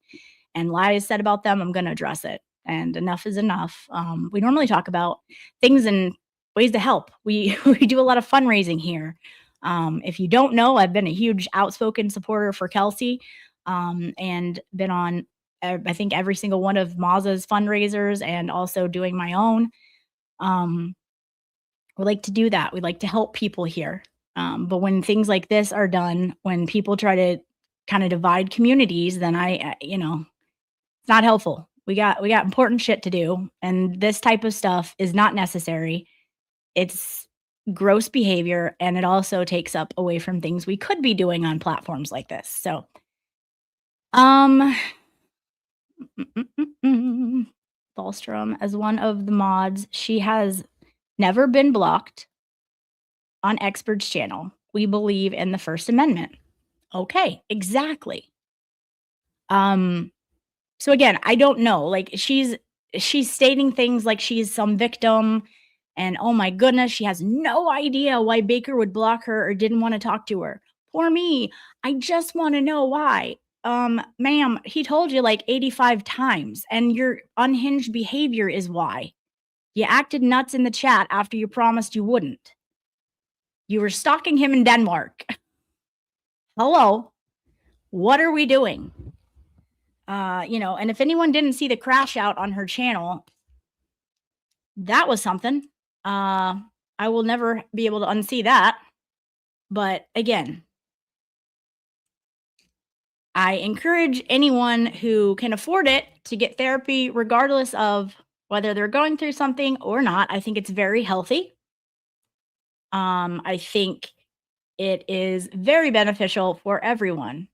and lies said about them, I'm going to address it. And enough is enough. We normally talk about things and ways to help. We do a lot of fundraising here. If you don't know, I've been a huge outspoken supporter for Kelsey, and been on, I think, every single one of Maza's fundraisers, and also doing my own. We like to do that. We like to help people here. But when things like this are done, when people try to kind of divide communities, then it's not helpful. We got important shit to do, and this type of stuff is not necessary. It's gross behavior, and it also takes up away from things we could be doing on platforms like this. So, Dahlstrom, as one of the mods, she has never been blocked on Expert's channel. We believe in the First Amendment. Okay, exactly. So again, I don't know. Like, she's stating things like she's some victim, and oh my goodness, she has no idea why Baker would block her or didn't want to talk to her. Poor me. I just want to know why. Ma'am, he told you like 85 times, and your unhinged behavior is why. You acted nuts in the chat after you promised you wouldn't. You were stalking him in Denmark. Hello. What are we doing? And if anyone didn't see the crash out on her channel, that was something. I will never be able to unsee that. But again, I encourage anyone who can afford it to get therapy, regardless of whether they're going through something or not. I think it's very healthy. I think it is very beneficial for everyone,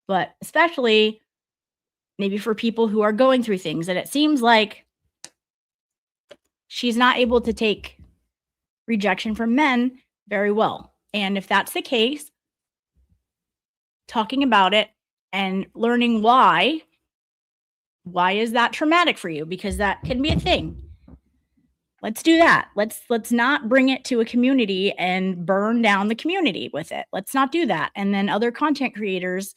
but especially maybe for people who are going through things. And it seems like she's not able to take rejection from men very well. And if that's the case, talking about it and learning why is that traumatic for you? Because that can be a thing. Let's do that. Let's not bring it to a community and burn down the community with it. Let's not do that. And then other content creators,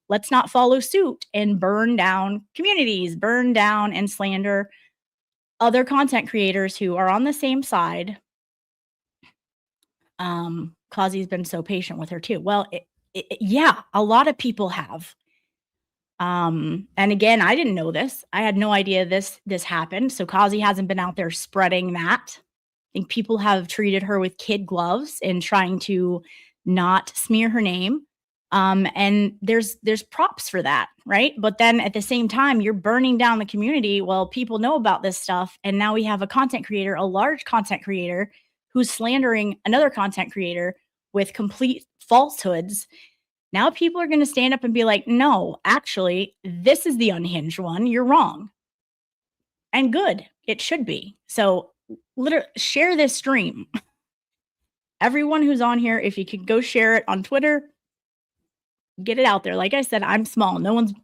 let's not follow suit and burn down communities, burn down and slander other content creators who are on the same side. Kazi's been so patient with her too. Well, yeah, a lot of people have. And again, I didn't know this. I had no idea this happened. So Kazi hasn't been out there spreading that. I think people have treated her with kid gloves and trying to not smear her name. And there's props for that, right? But then at the same time, you're burning down the community. Well, people know about this stuff, and now we have a content creator, a large content creator, who's slandering another content creator with complete falsehoods. Now people are going to stand up and be like, no, actually, this is the unhinged one. You're wrong. And good. It should be. So literally share this stream. Everyone who's on here, if you could go share it on Twitter, get it out there. Like I said, I'm small. No one's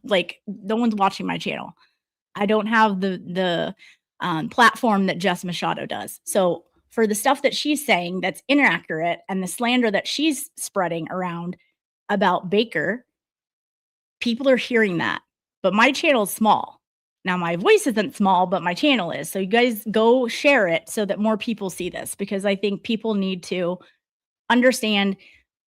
watching my channel. I don't have the platform that Jess Machado does. So for the stuff that she's saying that's inaccurate and the slander that she's spreading around about Baker, people are hearing that. But my channel is small. Now my voice isn't small, but my channel is. So you guys go share it so that more people see this, because I think people need to understand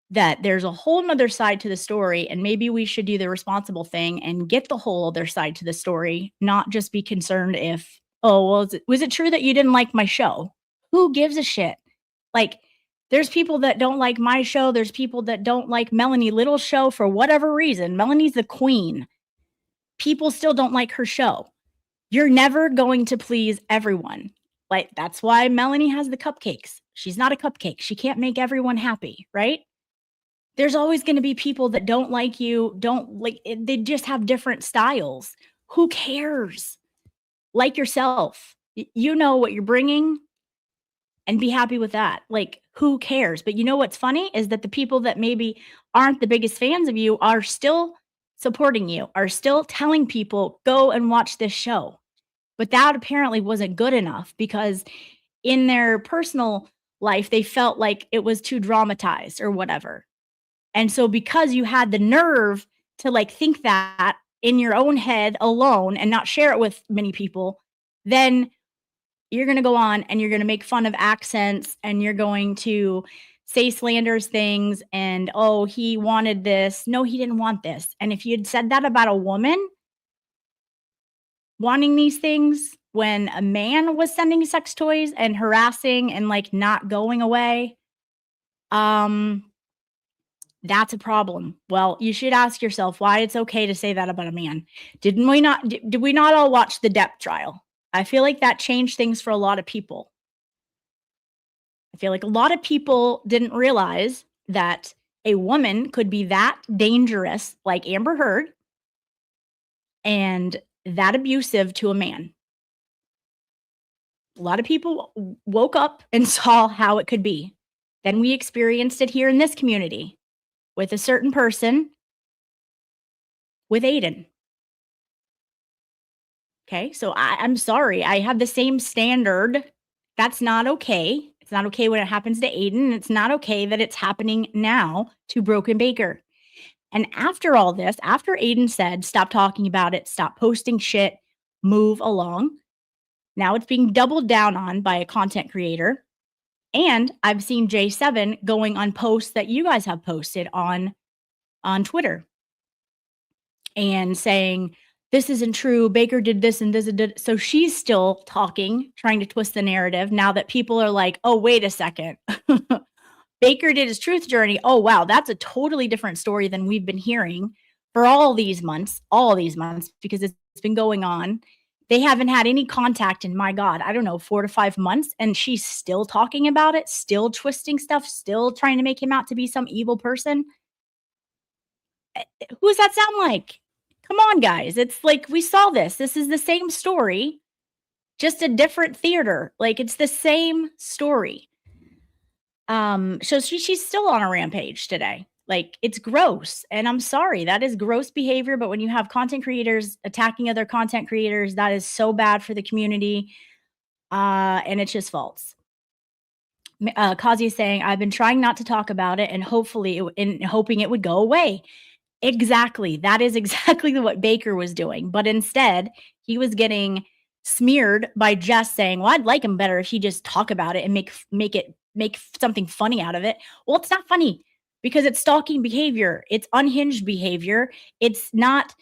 that there's a whole nother side to the story, and maybe we should do the responsible thing and get the whole other side to the story, not just be concerned if Oh, well, was it true that you didn't like my show? Who gives a shit? Like, there's people that don't like my show. There's people that don't like Melanie Little's show for whatever reason. Melanie's the queen. People still don't like her show. You're never going to please everyone. Like, that's why Melanie has the cupcakes. She's not a cupcake. She can't make everyone happy, right? There's always going to be people that don't like you, they just have different styles. Who cares? Like yourself. You know what you're bringing and be happy with that. Like, who cares? But you know what's funny is that the people that maybe aren't the biggest fans of you are still supporting you, are still telling people, go and watch this show. But that apparently wasn't good enough because in their personal life, they felt like it was too dramatized or whatever. And so because you had the nerve to like think that in your own head alone and not share it with many people, then you're going to go on and you're going to make fun of accents and you're going to say slanderous things and, oh, he wanted this. No, he didn't want this. And if you'd said that about a woman wanting these things when a man was sending sex toys and harassing and like not going away, that's a problem. Well, you should ask yourself why it's okay to say that about a man. Did we not all watch the Depp trial? I feel like that changed things for a lot of people. I feel like a lot of people didn't realize that a woman could be that dangerous, like Amber Heard, and that abusive to a man. A lot of people woke up and saw how it could be. Then we experienced it here in this community with a certain person, with Aiden. Okay, so I'm sorry. I have the same standard. That's not okay. It's not okay when it happens to Aiden. It's not okay that it's happening now to Broken Baker. And after all this, after Aiden said, stop talking about it, stop posting shit, move along, now it's being doubled down on by a content creator. And I've seen J7 going on posts that you guys have posted on Twitter and saying, this isn't true. Baker did this and this and did. So she's still talking, trying to twist the narrative now that people are like, oh, wait a second. Baker did his truth journey. Oh, wow. That's a totally different story than we've been hearing for all these months, because it's been going on. They haven't had any contact in, my God, I don't know, 4 to 5 months. And she's still talking about it, still twisting stuff, still trying to make him out to be some evil person. Who does that sound like? Come on, guys. It's like, we saw this. This is the same story, just a different theater. Like, it's the same story. So she's still on a rampage today. Like, it's gross. And I'm sorry, that is gross behavior. But when you have content creators attacking other content creators, that is so bad for the community. And it's just false. Kazi is saying, I've been trying not to talk about it and hoping it would go away. Exactly. That is exactly what Baker was doing. But instead, he was getting smeared by Jess saying, well, I'd like him better if he just talk about it and make something funny out of it. Well, it's not funny because it's stalking behavior. It's unhinged behavior. It's not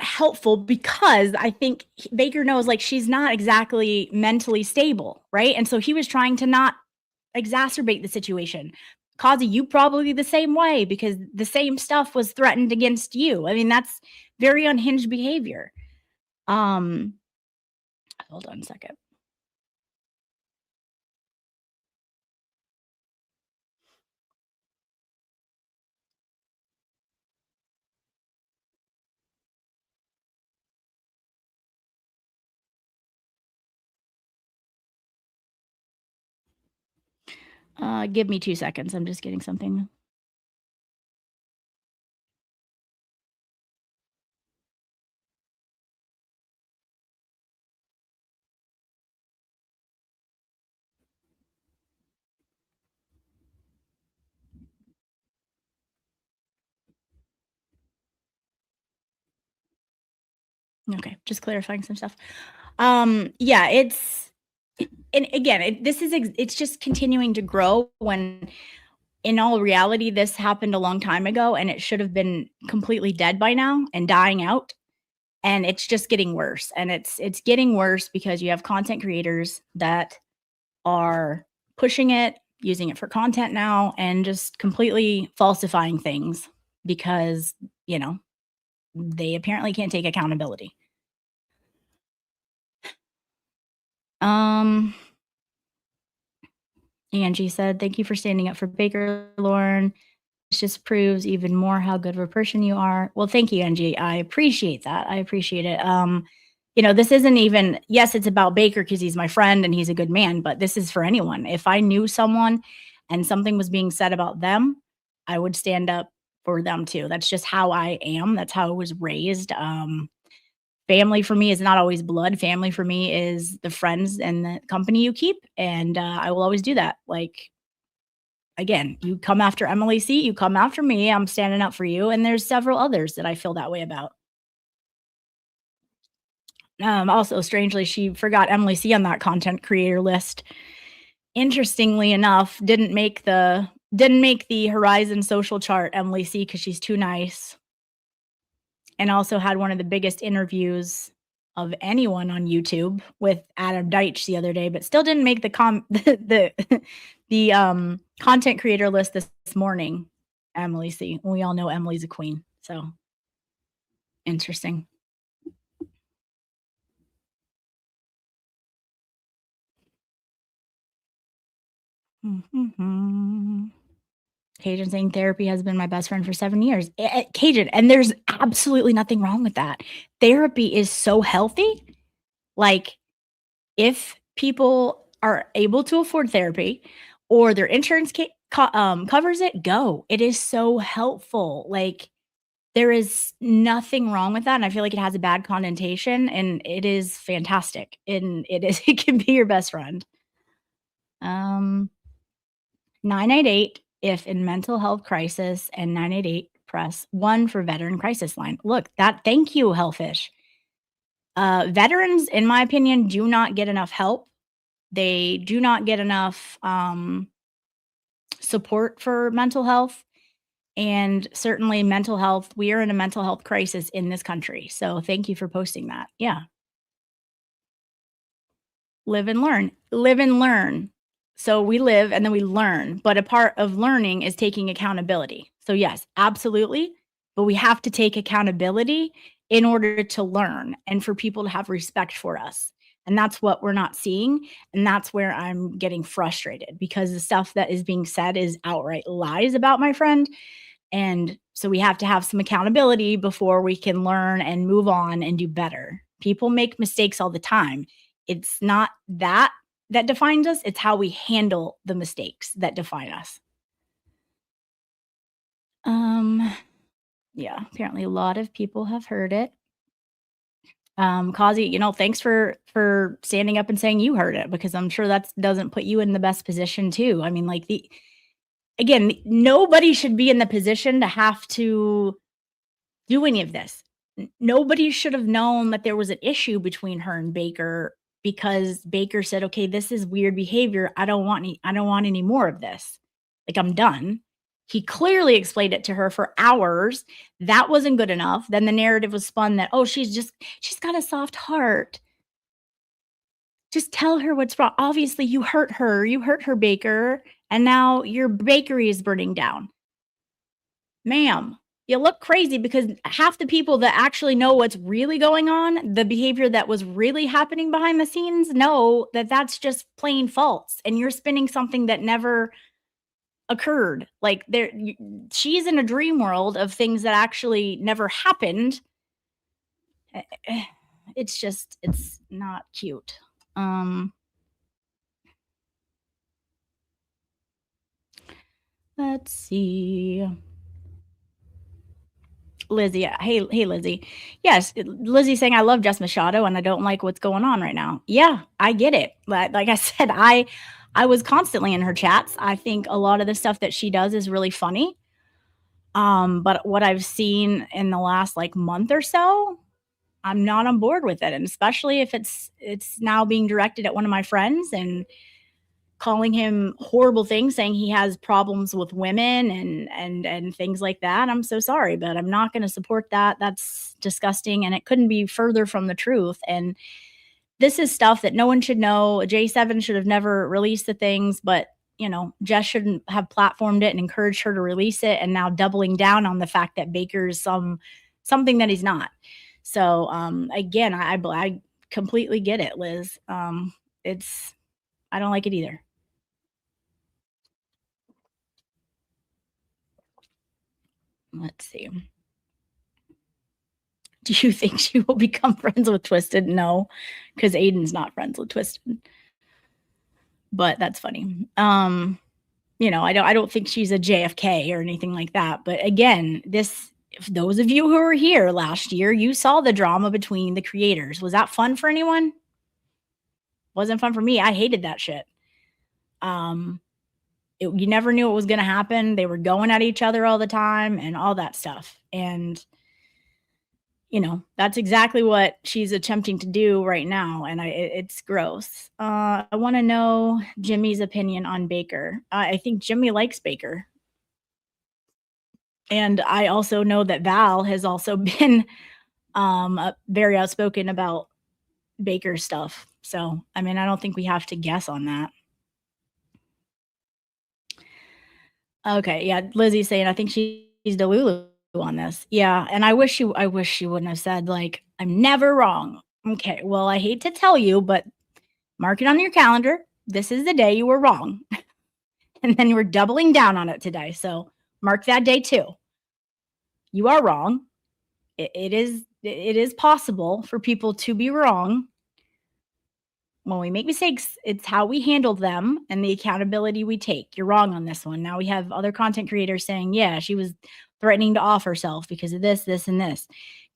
helpful because I think Baker knows like she's not exactly mentally stable, right? And so he was trying to not exacerbate the situation. Kazi, you probably the same way because the same stuff was threatened against you. I mean, that's very unhinged behavior. Hold on a second. Give me 2 seconds. I'm just getting something. Okay, just clarifying some stuff. Yeah, it's, and again, it's just continuing to grow when in all reality, this happened a long time ago and it should have been completely dead by now and dying out. And it's just getting worse. And it's getting worse because you have content creators that are pushing it, using it for content now, and just completely falsifying things because, you know, they apparently can't take accountability. Angie said, "Thank you for standing up for Baker, Lauren. This just proves even more how good of a person you are." Well, thank you, Angie. I appreciate that. I appreciate it. You know, this isn't even, yes, it's about Baker because he's my friend and he's a good man, but this is for anyone. If I knew someone and something was being said about them, I would stand up for them too. That's just how I am. That's how I was raised. Family for me is not always blood. Family for me is the friends and the company you keep. And I will always do that. Like, again, you come after Emily C., you come after me, I'm standing up for you. And there's several others that I feel that way about. Also, strangely, she forgot Emily C. on that content creator list. Interestingly enough, didn't make the Horizon social chart, Emily C., because she's too nice. And also had one of the biggest interviews of anyone on YouTube with Adam Deitch the other day, but still didn't make the content creator list this morning. Emily C. We all know Emily's a queen, so interesting. Cajun saying therapy has been my best friend for 7 years. Cajun, and there's absolutely nothing wrong with that. Therapy is so healthy. Like, if people are able to afford therapy or their insurance covers it, go. It is so helpful. Like, there is nothing wrong with that. And I feel like it has a bad connotation and it is fantastic. And it can be your best friend. 988 if in mental health crisis, and 988 press 1 for veteran crisis line. Look, thank you, Hellfish. Veterans, in my opinion, do not get enough help. They do not get enough support for mental health. And certainly mental health, we are in a mental health crisis in this country. So thank you for posting that. Yeah. Live and learn. Live and learn. So we live and then we learn, but a part of learning is taking accountability. So yes, absolutely. But we have to take accountability in order to learn and for people to have respect for us. And that's what we're not seeing. And that's where I'm getting frustrated because the stuff that is being said is outright lies about my friend. And so we have to have some accountability before we can learn and move on and do better. People make mistakes all the time. It's not that defines us. It's how we handle the mistakes that define us. Yeah, apparently a lot of people have heard it. Kazi, you know, thanks for standing up and saying you heard it, because I'm sure that doesn't put you in the best position too. I mean, like, again, nobody should be in the position to have to do any of this. Nobody should have known that there was an issue between her and Baker because Baker said, "Okay, this is weird behavior. I don't want any more of this. Like, I'm done." He clearly explained it to her for hours. That wasn't good enough. Then the narrative was spun that, "Oh, she's got a soft heart. Just tell her what's wrong. Obviously, you hurt her, Baker, and now your bakery is burning down." Ma'am, you look crazy because half the people that actually know what's really going on, the behavior that was really happening behind the scenes, know that that's just plain false. And you're spinning something that never occurred. Like, she's in a dream world of things that actually never happened. It's not cute. Let's see. Lizzie, hey Lizzie. Yes, Lizzie saying, "I love Jess Machado and I don't like what's going on right now." Yeah, I get it. Like I said, I was constantly in her chats. I think a lot of the stuff that she does is really funny. But what I've seen in the last month or so, I'm not on board with it. And especially if it's now being directed at one of my friends. And calling him horrible things, saying he has problems with women and things like that. I'm so sorry, but I'm not going to support that. That's disgusting, and it couldn't be further from the truth. And this is stuff that no one should know. J7 should have never released the things, but Jess shouldn't have platformed it and encouraged her to release it, and now doubling down on the fact that Baker's something that he's not. So again, I completely get it, Liz. I don't like it either. Let's see. Do you think she will become friends with Twisted? No, because Aiden's not friends with Twisted. But that's funny. I don't think she's a JFK or anything like that. But again, those of you who were here last year, you saw the drama between the creators. Was that fun for anyone? Wasn't fun for me. I hated that shit. You never knew what was going to happen. They were going at each other all the time and all that stuff. And that's exactly what she's attempting to do right now. And it's gross. I want to know Jimmy's opinion on Baker. I think Jimmy likes Baker. And I also know that Val has also been very outspoken about Baker stuff. So, I don't think we have to guess on that. Okay, yeah, Lizzie's saying I think she's Delulu on this. Yeah, and I wish she wouldn't have said, like, I'm never wrong. Okay, well, I hate to tell you, but mark it on your calendar. This is the day you were wrong. And then you were doubling down on it today. So mark that day too. You are wrong. It is possible for people to be wrong. When we make mistakes, it's how we handle them and the accountability we take. You're wrong on this one. Now we have other content creators saying, yeah, she was threatening to off herself because of this, and this.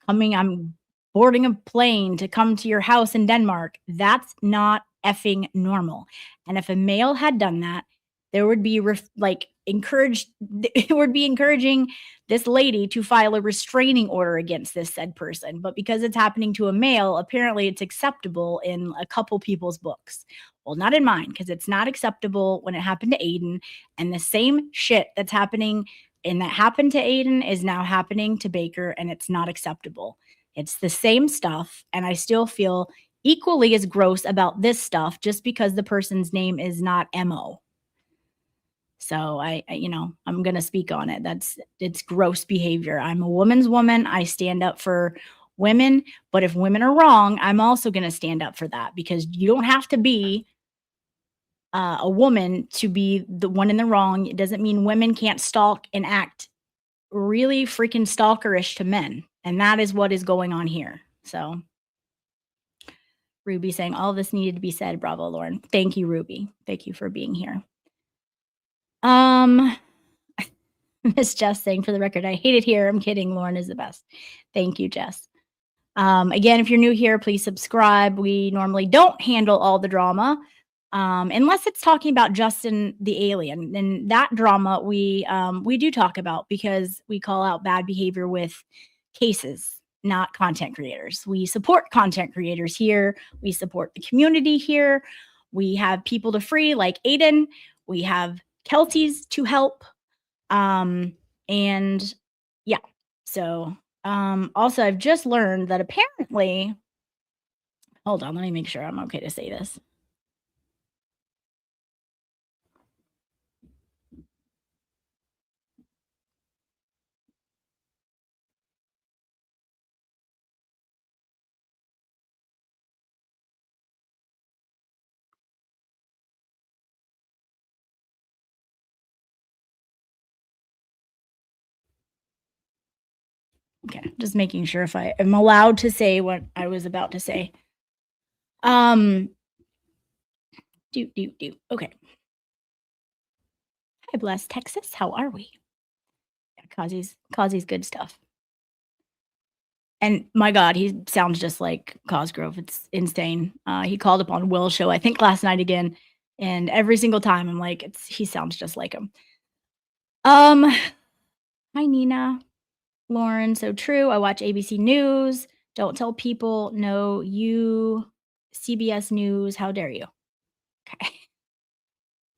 I'm boarding a plane to come to your house in Denmark. That's not effing normal. And if a male had done that, there would be encouraging this lady to file a restraining order against this said person. But because it's happening to a male, apparently it's acceptable in a couple people's books. Well, not in mine, because it's not acceptable when it happened to Aiden. And the same shit that's happening and that happened to Aiden is now happening to Baker, and it's not acceptable. It's the same stuff, and I still feel equally as gross about this stuff just because the person's name is not Mo. So I'm going to speak on it. It's gross behavior. I'm a woman's woman. I stand up for women, but if women are wrong, I'm also going to stand up for that, because you don't have to be a woman to be the one in the wrong. It doesn't mean women can't stalk and act really freaking stalkerish to men. And that is what is going on here. So Ruby saying all this needed to be said. Bravo, Lauren. Thank you, Ruby. Thank you for being here. Miss Jess saying, for the record, I hate it here. I'm kidding. Lauren is the best. Thank you, Jess. Again, if you're new here, please subscribe. We normally don't handle all the drama unless it's talking about Justin the alien. And that drama we do talk about, because we call out bad behavior with cases, not content creators. We support content creators here. We support the community here. We have people to free like Aiden. We have Kelties to help. And yeah, so also I've just learned that apparently, hold on, let me make sure I'm okay to say this. Okay, just making sure if I am allowed to say what I was about to say. Okay. Hi, bless Texas. How are we? Yeah, Causey's good stuff. And my God, he sounds just like Cosgrove. It's insane. He called up on Will's show, I think last night again, and every single time I'm like, he sounds just like him. Hi, Nina. Lauren, so true. I watch ABC News. Don't tell people. No, you CBS News. How dare you? Okay.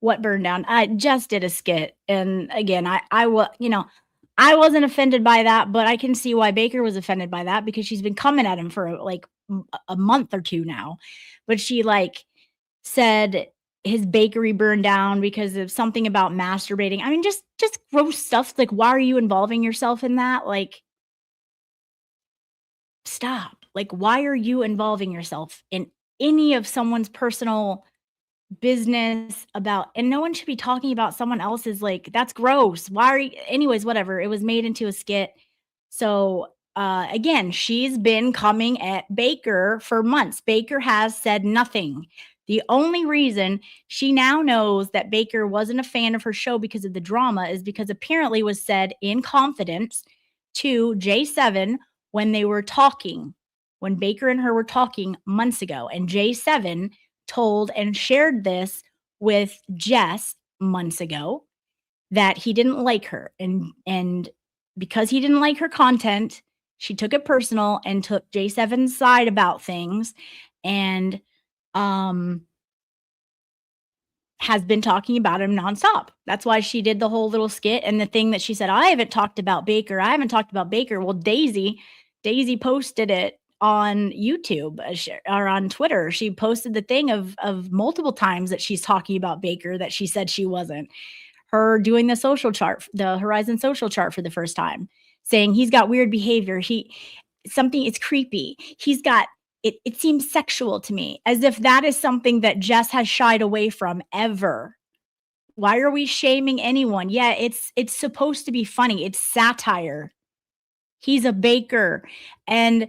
What burned down? I just did a skit. And again, I wasn't offended by that, but I can see why Baker was offended by that because she's been coming at him for like a month or two now. But she like said his bakery burned down because of something about masturbating. I mean, just gross stuff. Like, why are you involving yourself in that? Like, stop. Like, why are you involving yourself in any of someone's personal business about, and no one should be talking about someone else's, like, that's gross. Why are you, anyways, whatever. It was made into a skit. So again, she's been coming at Baker for months. Baker has said nothing. The only reason she now knows that Baker wasn't a fan of her show because of the drama is because apparently was said in confidence to J7 when they were talking, when Baker and her were talking months ago. And J7 told and shared this with Jess months ago that he didn't like her. And because he didn't like her content, she took it personal and took J7's side about things and has been talking about him nonstop. That's why she did the whole little skit and the thing that she said, I haven't talked about Baker. I haven't talked about Baker. Well, Daisy posted it on YouTube or on Twitter. She posted the thing of multiple times that she's talking about Baker that she said she wasn't. Her doing the social chart, the Horizon social chart for the first time, saying he's got weird behavior. It's creepy. He's got, it seems sexual to me, as if that is something that Jess has shied away from ever. Why are we shaming anyone? Yeah, it's supposed to be funny. It's satire. He's a baker. And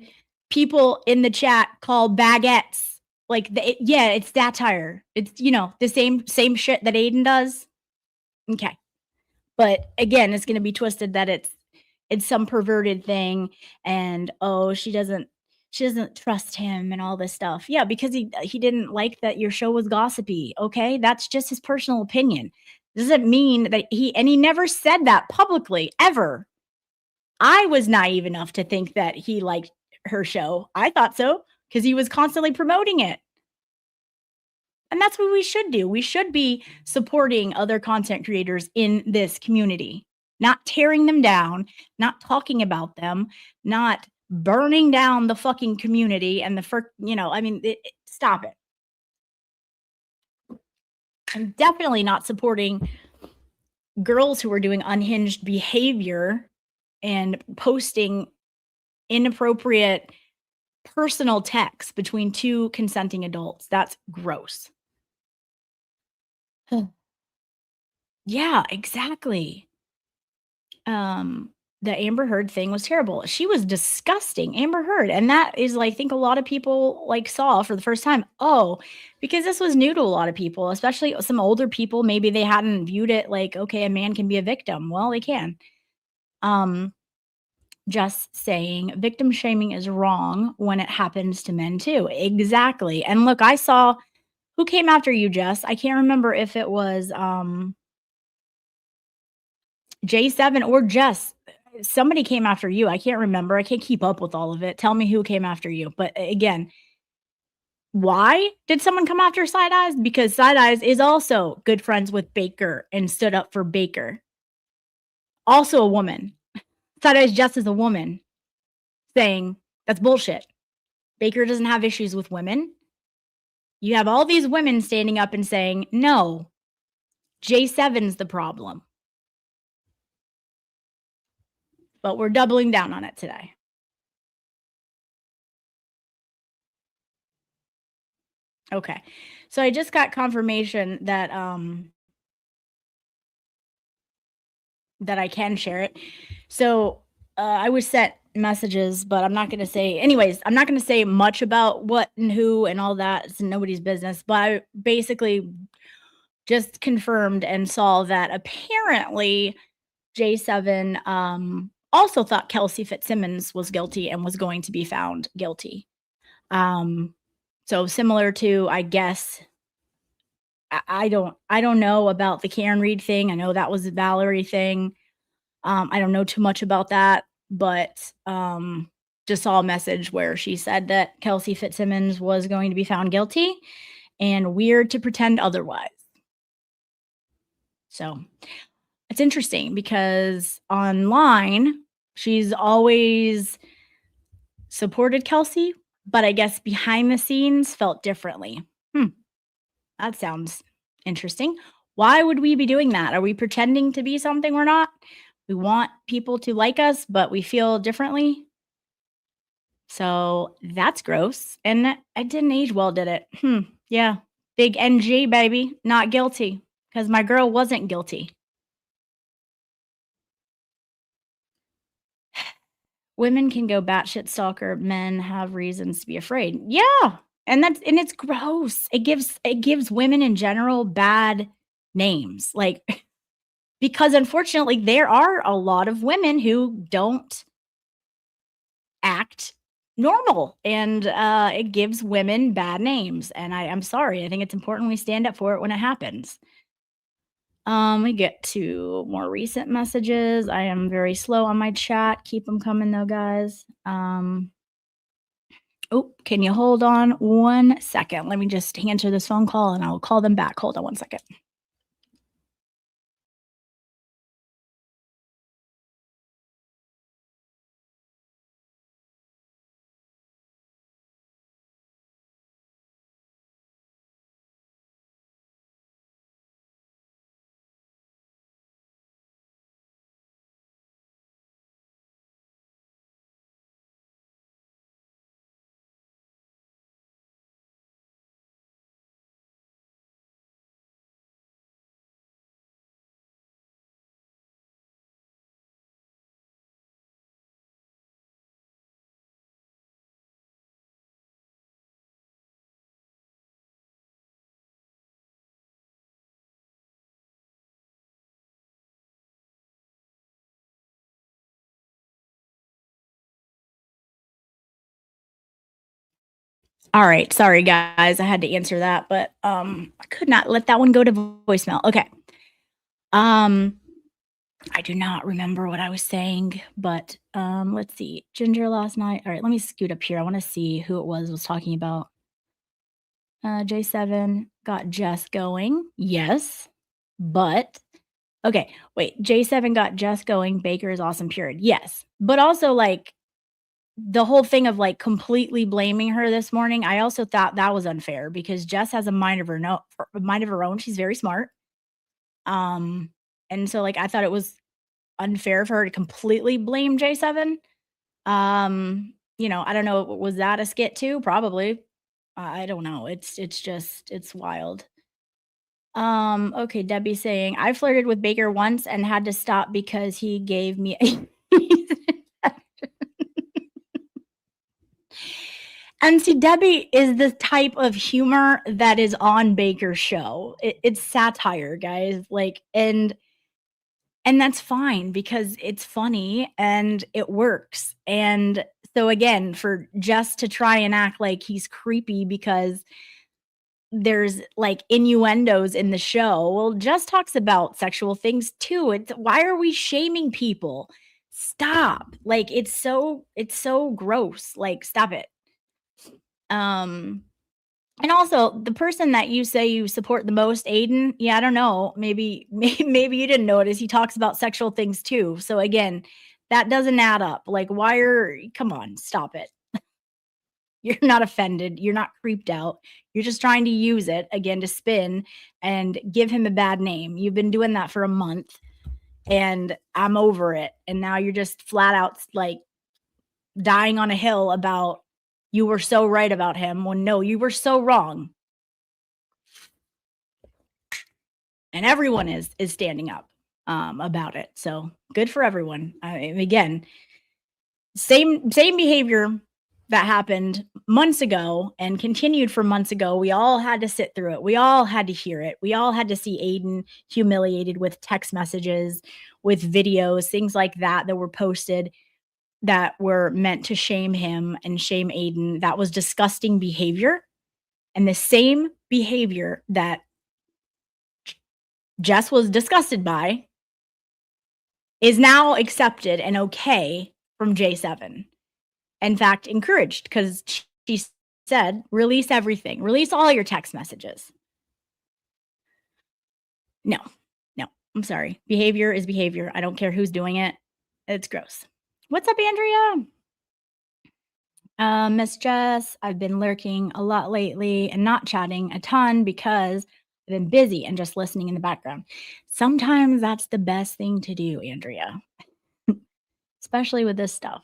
people in the chat call baguettes like it's satire. It's the same shit that Aiden does. Okay, but again, it's going to be twisted that it's some perverted thing, and she doesn't trust him and all this stuff. Yeah, because he didn't like that your show was gossipy. Okay, that's just his personal opinion. Doesn't mean that he never said that publicly ever. I was naive enough to think that he liked her show. I thought so because he was constantly promoting it. And that's what we should do. We should be supporting other content creators in this community, not tearing them down, not talking about them, not burning down the fucking community and stop it. I'm definitely not supporting girls who are doing unhinged behavior and posting inappropriate personal texts between two consenting adults. That's gross. Yeah, exactly. The Amber Heard thing was terrible. She was disgusting, Amber Heard. And that is, I think a lot of people saw for the first time. Oh, because this was new to a lot of people, especially some older people. Maybe they hadn't viewed it like, okay, a man can be a victim. Well, they can. Just saying victim shaming is wrong when it happens to men too. Exactly. And look, I saw who came after you, Jess. I can't remember if it was J7 or Jess. Somebody came after you. I can't remember. I can't keep up with all of it. Tell me who came after you. But again, why did someone come after Side Eyes? Because Side Eyes is also good friends with Baker and stood up for Baker. Also a woman. Side Eyes just as a woman saying that's bullshit. Baker doesn't have issues with women. You have all these women standing up and saying, no, J7's the problem. But we're doubling down on it today. Okay. So I just got confirmation that that I can share it. So I was sent messages, but I'm not going to say, anyways, I'm not going to say much about what and who and all that. It's nobody's business. But I basically just confirmed and saw that apparently J7 also thought Kelsey Fitzsimmons was guilty and was going to be found guilty. So similar to, I guess, I don't know about the Karen Reed thing. I know that was the Valerie thing. I don't know too much about that, but just saw a message where she said that Kelsey Fitzsimmons was going to be found guilty, and weird to pretend otherwise. So it's interesting because online, she's always supported Kelsey, but I guess behind the scenes felt differently. That sounds interesting. Why would we be doing that? Are we pretending to be something we're not? We want people to like us, but we feel differently. So that's gross. And it didn't age well, did it? Yeah. Big NG, baby. Not guilty. Because my girl wasn't guilty. Women can go batshit stalker. Men have reasons to be afraid. Yeah. And it's gross. It gives women in general bad names. Like, because unfortunately there are a lot of women who don't act normal, and it gives women bad names. And I'm sorry. I think it's important we stand up for it when it happens. We get to more recent messages. I am very slow on my chat. Keep them coming though, guys. Oh, can you hold on 1 second? Let me just answer this phone call and I'll call them back. Hold on 1 second. All right. Sorry, guys. I had to answer that, but I could not let that one go to voicemail. Okay. I do not remember what I was saying, but let's see. Ginger last night. All right, let me scoot up here. I want to see who it was talking about. J7 got Jess going. Yes. But okay, wait. J7 got Jess going. Baker is awesome, period. Yes. But also, like, the whole thing of like completely blaming her this morning, I also thought that was unfair because Jess has a mind of her own. She's very smart. And so like I thought it was unfair for her to completely blame J7. You know, I don't know, was that a skit too? Probably. I don't know. It's wild. Okay, Debbie saying, I flirted with Baker once and had to stop because he gave me And see, Debbie is the type of humor that is on Baker's show. It's satire, guys. Like, and that's fine because it's funny and it works. And so again, for Jess to try and act like he's creepy because there's like innuendos in the show. Well, Jess talks about sexual things too. Why are we shaming people? Stop. Like, it's so gross. Like, stop it. And also the person that you say you support the most, Aiden, yeah, I don't know. Maybe you didn't notice he talks about sexual things too. So again, that doesn't add up. Like, come on, stop it. You're not offended. You're not creeped out. You're just trying to use it again to spin and give him a bad name. You've been doing that for a month and I'm over it. And now you're just flat out like dying on a hill about you were so right about him when no, you were so wrong. And everyone is standing up about it. So good for everyone. Again, same behavior that happened months ago and continued for months ago. We all had to sit through it. We all had to hear it. We all had to see Aiden humiliated with text messages, with videos, things like that were posted that were meant to shame him and shame Aiden. That was disgusting behavior. And the same behavior that Jess was disgusted by is now accepted and okay from J7. In fact, encouraged because she said, release everything. Release all your text messages. No. I'm sorry. Behavior is behavior. I don't care who's doing it. It's gross. What's up, Andrea? Miss Jess, I've been lurking a lot lately and not chatting a ton because I've been busy and just listening in the background. Sometimes that's the best thing to do, Andrea, especially with this stuff.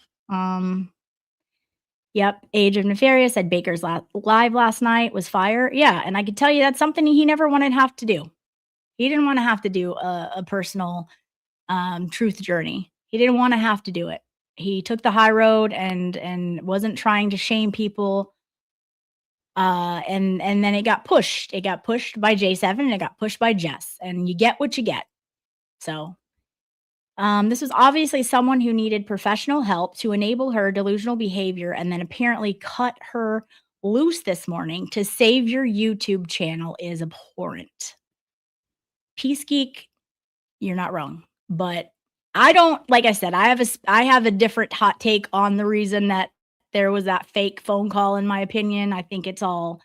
Yep. Age of Nefarious said Baker's live last night was fire. Yeah. And I could tell you that's something he never wanted to have to do. He didn't want to have to do a personal truth journey. He didn't want to have to do it. He took the high road and wasn't trying to shame people. And then it got pushed. It got pushed by J7 and it got pushed by Jess. And you get what you get. So this was obviously someone who needed professional help to enable her delusional behavior and then apparently cut her loose this morning to save your YouTube channel is abhorrent. Peace Geek, you're not wrong. But I don't, like I said, I have a different hot take on the reason that there was that fake phone call, in my opinion. I think it's all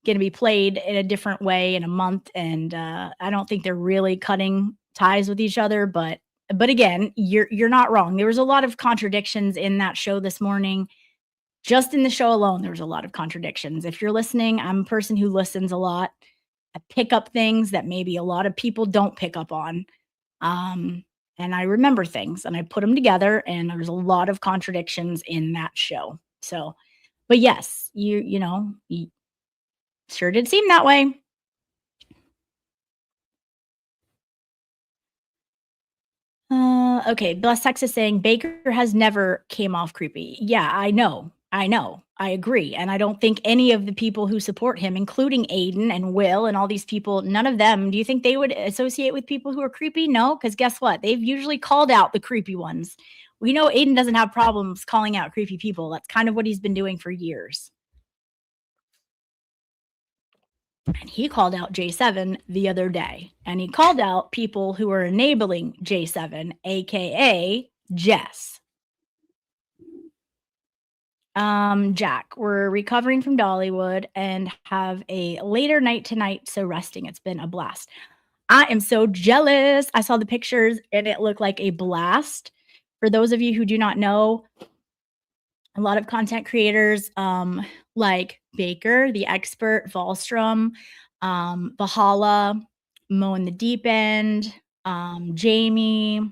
going to be played in a different way in a month. And I don't think they're really cutting ties with each other. But again, you're not wrong. There was a lot of contradictions in that show this morning. Just in the show alone, there was a lot of contradictions. If you're listening, I'm a person who listens a lot. I pick up things that maybe a lot of people don't pick up on. And I remember things and I put them together, and there's a lot of contradictions in that show. So, but yes, you sure did seem that way. Okay. Bless Texas saying Baker has never came off creepy. Yeah, I know. I agree. And I don't think any of the people who support him, including Aiden and Will and all these people, none of them, do you think they would associate with people who are creepy? No, because guess what? They've usually called out the creepy ones. We know Aiden doesn't have problems calling out creepy people. That's kind of what he's been doing for years. And he called out J7 the other day. And he called out people who are enabling J7, aka Jess. Jack, we're recovering from Dollywood and have a later night tonight, so resting. It's been a blast. I am so jealous. I saw the pictures and it looked like a blast. For those of you who do not know, a lot of content creators like Baker, the expert, Volstrom, Bahala, Mo in the Deep End, Jamie,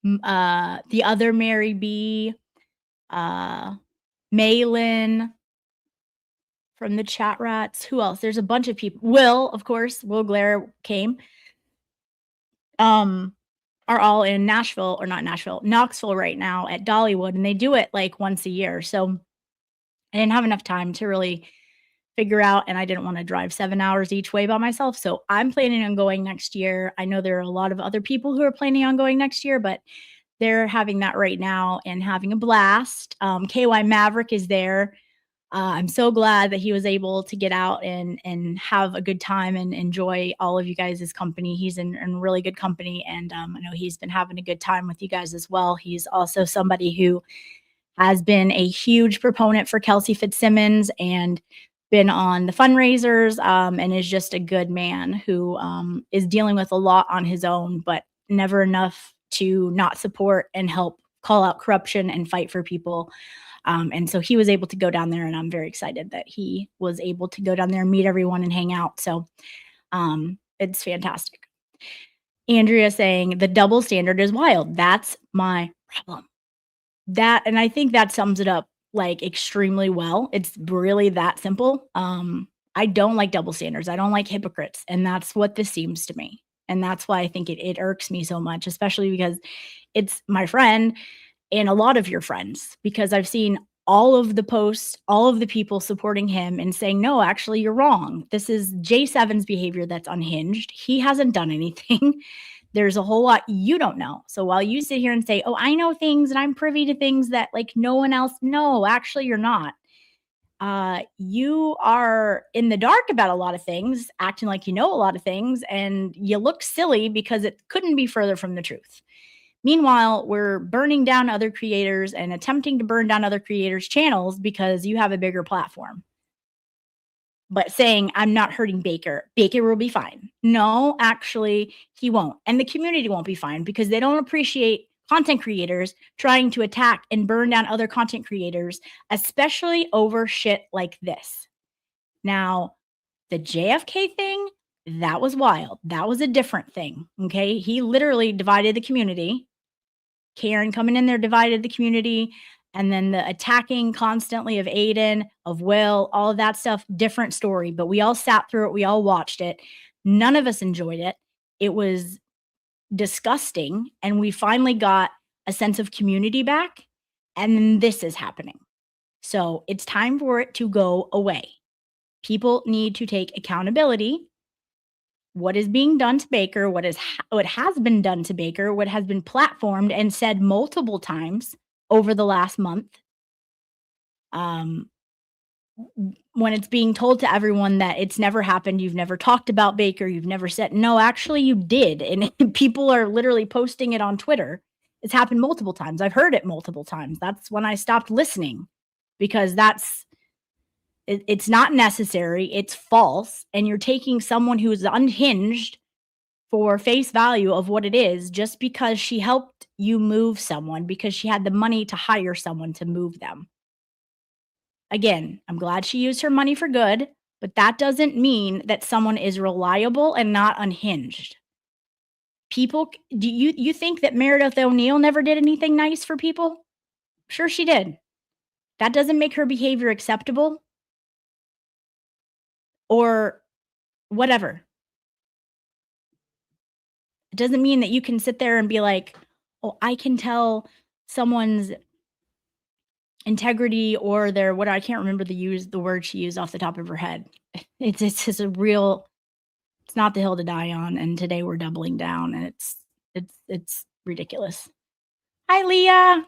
the other Mary B, Malin from the chat rats. Who else? There's a bunch of people. Will, of course, Will Glare came. Are all in Nashville, or not Nashville, Knoxville right now at Dollywood, and they do it like once a year. So I didn't have enough time to really figure out, and I didn't want to drive 7 hours each way by myself. So I'm planning on going next year. I know there are a lot of other people who are planning on going next year, but they're having that right now and having a blast. KY Maverick is there. I'm so glad that he was able to get out and have a good time and enjoy all of you guys' company. He's in really good company, and I know he's been having a good time with you guys as well. He's also somebody who has been a huge proponent for Kelsey Fitzsimmons and been on the fundraisers, and is just a good man who is dealing with a lot on his own, but never enough to not support and help call out corruption and fight for people. And so he was able to go down there, and I'm very excited that he was able to go down there and meet everyone and hang out. So it's fantastic. Andrea saying the double standard is wild. That's my problem. And I think that sums it up like extremely well. It's really that simple. I don't like double standards. I don't like hypocrites. And that's what this seems to me. And that's why I think it irks me so much, especially because it's my friend and a lot of your friends, because I've seen all of the posts, all of the people supporting him and saying, no, actually, you're wrong. This is J7's behavior that's unhinged. He hasn't done anything. There's a whole lot you don't know. So while you sit here and say, oh, I know things and I'm privy to things that like no one else, no, actually, you're not. You are in the dark about a lot of things, acting like you know a lot of things, and you look silly because it couldn't be further from the truth. Meanwhile, we're burning down other creators and attempting to burn down other creators' channels because you have a bigger platform. but saying, I'm not hurting Baker. Baker will be fine. No, actually, he won't. And the community won't be fine because they don't appreciate content creators trying to attack and burn down other content creators, especially over shit like this. Now, the JFK thing, that was wild. That was a different thing. Okay. He literally divided the community. Karen coming in there divided the community. And then the attacking constantly of Aiden, of Will, all of that stuff, different story. But we all sat through it. We all watched it. None of us enjoyed it. It was disgusting. And we finally got a sense of community back. And then this is happening. So it's time for it to go away. People need to take accountability. What is being done to Baker, what has been done to Baker, what has been platformed and said multiple times over the last month, when it's being told to everyone that it's never happened, you've never talked about Baker, you've never said, no, actually you did. And people are literally posting it on Twitter. It's happened multiple times. I've heard it multiple times. That's when I stopped listening because it's not necessary. It's false. And you're taking someone who is unhinged for face value of what it is just because she helped you move someone because she had the money to hire someone to move them. Again, I'm glad she used her money for good, but that doesn't mean that someone is reliable and not unhinged. People, do you think that Meredith O'Neill never did anything nice for people? Sure she did. That doesn't make her behavior acceptable or whatever. It doesn't mean that you can sit there and be like, oh, I can tell someone's integrity or their I can't remember the word she used off the top of her head. It's just it's not the hill to die on. And today we're doubling down and it's ridiculous. Hi, Leah.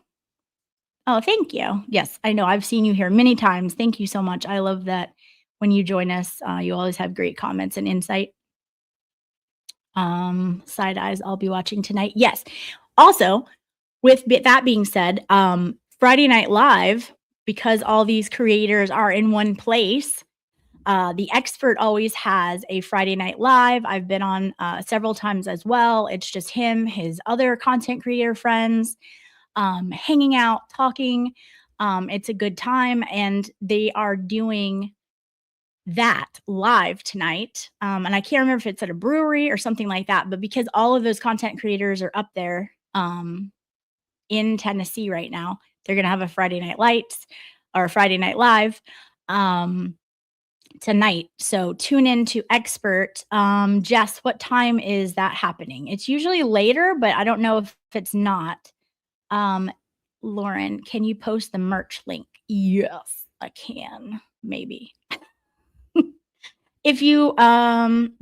Oh, thank you. Yes, I know. I've seen you here many times. Thank you so much. I love that when you join us, you always have great comments and insight. Side eyes, I'll be watching tonight. Yes. Also, with that being said, Friday Night Live, because all these creators are in one place, the expert always has a Friday Night Live. I've been on several times as well. It's just him, his other content creator friends, hanging out, talking. It's a good time, and they are doing that live tonight. And I can't remember if it's at a brewery or something like that, but because all of those content creators are up there in Tennessee right now, they're going to have a Friday Night Lights or Friday Night Live tonight. So tune in to Expert. Jess, what time is that happening? It's usually later, but I don't know if it's not. Lauren, can you post the merch link? Yes, I can. Maybe. If you,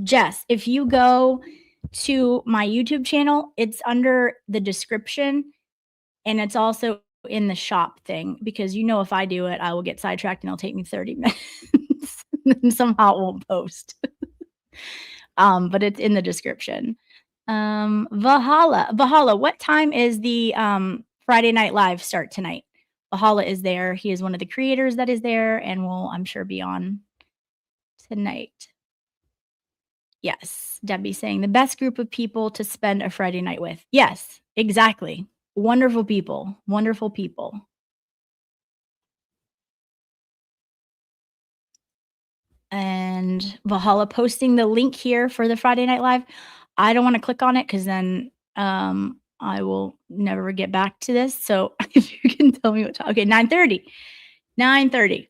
Jess, if you go to my YouTube channel, it's under the description and it's also in the shop thing because if I do it, I will get sidetracked and it'll take me 30 minutes and somehow it won't post. But it's in the description. Valhalla, what time is the Friday Night Live start tonight? Valhalla is there. He is one of the creators that is there and will, I'm sure, be on tonight. Yes, Debbie saying the best group of people to spend a Friday night with. Yes, exactly. Wonderful people. Wonderful people. And Valhalla posting the link here for the Friday Night Live. I don't want to click on it because then I will never get back to this. So if you can tell me what time. Okay, 9:30. 9:30.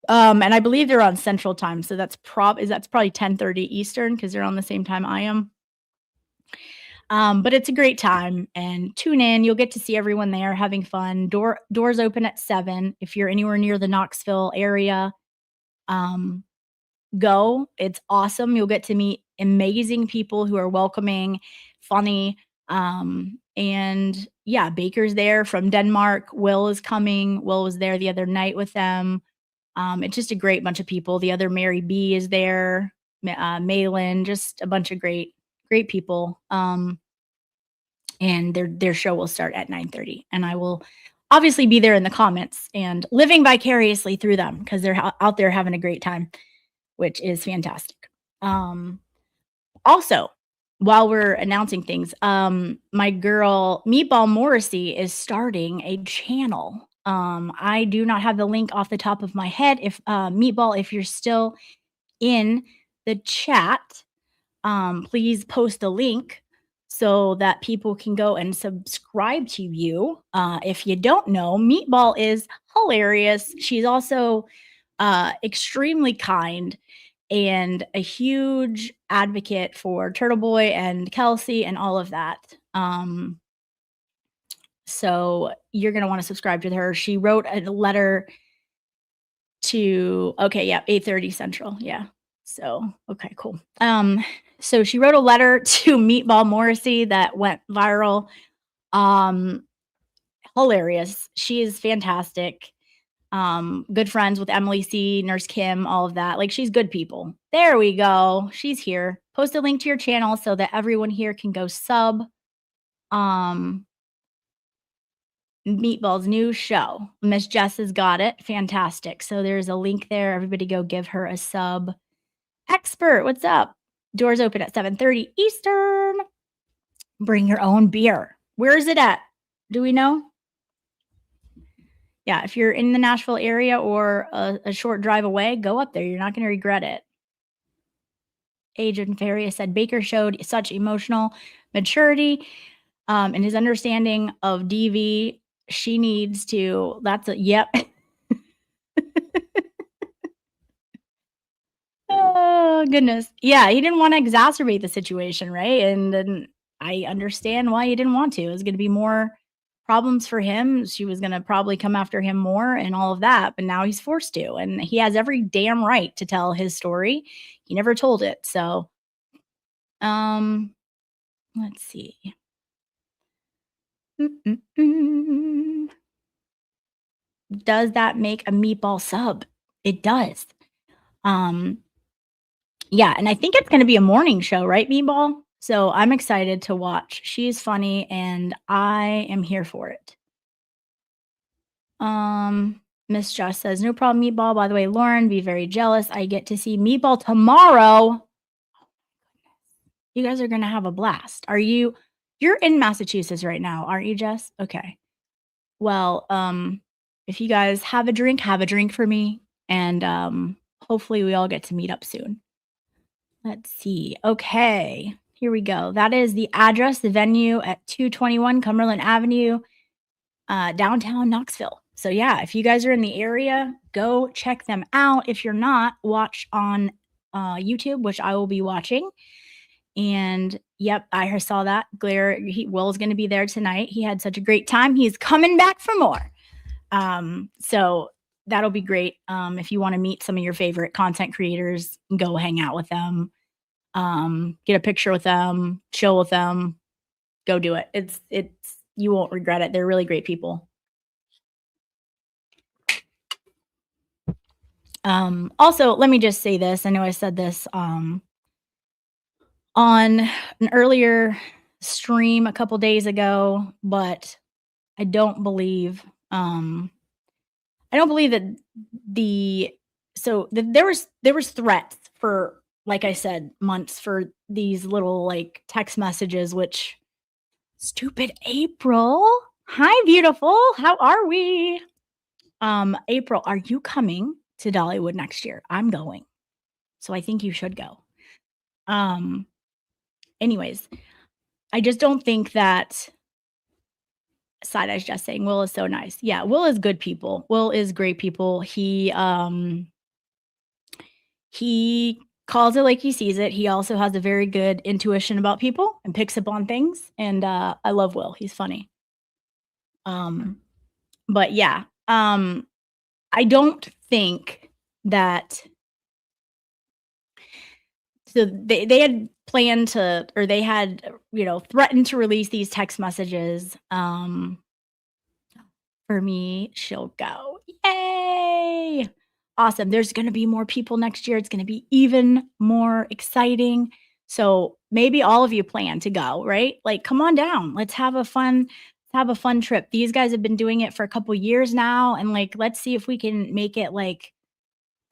And I believe they're on Central Time, so that's probably 10:30 Eastern because they're on the same time I am. But it's a great time, and tune in. You'll get to see everyone there having fun. Doors open at 7. If you're anywhere near the Knoxville area, go. It's awesome. You'll get to meet amazing people who are welcoming, funny, and yeah, Baker's there from Denmark. Will is coming. Will was there the other night with them. It's just a great bunch of people. The other Mary B is there, Malin, just a bunch of great people. And their show will start at 9:30. And I will obviously be there in the comments and living vicariously through them because they're out there having a great time. which is fantastic. Also, while we're announcing things, my girl Meatball Morrissey is starting a channel. I do not have the link off the top of my head. If Meatball, if you're still in the chat, please post the link so that people can go and subscribe to you. If you don't know, Meatball is hilarious. She's also extremely kind and a huge advocate for Turtle Boy and Kelsey and all of that. So you're going to want to subscribe to her. She wrote a letter to, okay, yeah, 8:30 Central. Yeah. So, okay, cool. So she wrote a letter to Meatball Morrissey that went viral. Hilarious. She is fantastic. Good friends with Emily C, Nurse Kim, all of that. Like, she's good people. There we go. She's here. Post a link to your channel so that everyone here can go sub. Meatball's new show. Miss Jess has got it. Fantastic. So there's a link there. Everybody go give her a sub. Expert, what's up? Doors open at 7:30 Eastern. Bring your own beer. Where is it at? Do we know? Yeah, if you're in the Nashville area or a short drive away, go up there. You're not going to regret it. Agent Faria said Baker showed such emotional maturity in his understanding of DV. She needs to, that's a, yep. Oh, goodness. Yeah, he didn't want to exacerbate the situation, right? And then I understand why he didn't want to. It was going to be more problems for him. She was going to probably come after him more and all of that, but now he's forced to. And he has every damn right to tell his story. He never told it. So, let's see. Does that make a meatball sub? It does. Yeah, and I think it's going to be a morning show, right, Meatball? So I'm excited to watch. She's funny, and I am here for it. Miss Josh says, no problem, Meatball. By the way, Lauren, be very jealous. I get to see Meatball tomorrow. You guys are going to have a blast. You're in Massachusetts right now, aren't you, Jess? Okay. Well, if you guys have a drink for me, and hopefully we all get to meet up soon. Let's see. Okay, here we go. That is the address, the venue at 221 Cumberland Avenue, downtown Knoxville. So yeah, if you guys are in the area, go check them out. If you're not, watch on YouTube, which I will be watching. And yep, I saw that. Will's going to be there tonight. He had such a great time. He's coming back for more. So that'll be great. If you want to meet some of your favorite content creators, go hang out with them, get a picture with them, chill with them, go do it. It's, you won't regret it. They're really great people. Also, let me just say this. I know I said this, on an earlier stream a couple days ago, but I don't believe that there was threats for, like I said, months for these little like text messages, which stupid April. Hi, beautiful. How are we? April, are you coming to Dollywood next year? I'm going. So I think you should go. Anyways, I just don't think that Side Eye's just saying Will is so nice. Yeah, Will is good people. Will is great people. He calls it like he sees it. He also has a very good intuition about people and picks up on things. And I love Will. He's funny. But yeah, I don't think that. So they had planned to, or they had, threatened to release these text messages. For me, she'll go. Yay! Awesome. There's going to be more people next year. It's going to be even more exciting. So maybe all of you plan to go, right? Like, come on down. Let's have a fun trip. These guys have been doing it for a couple years now. And like, let's see if we can make it like,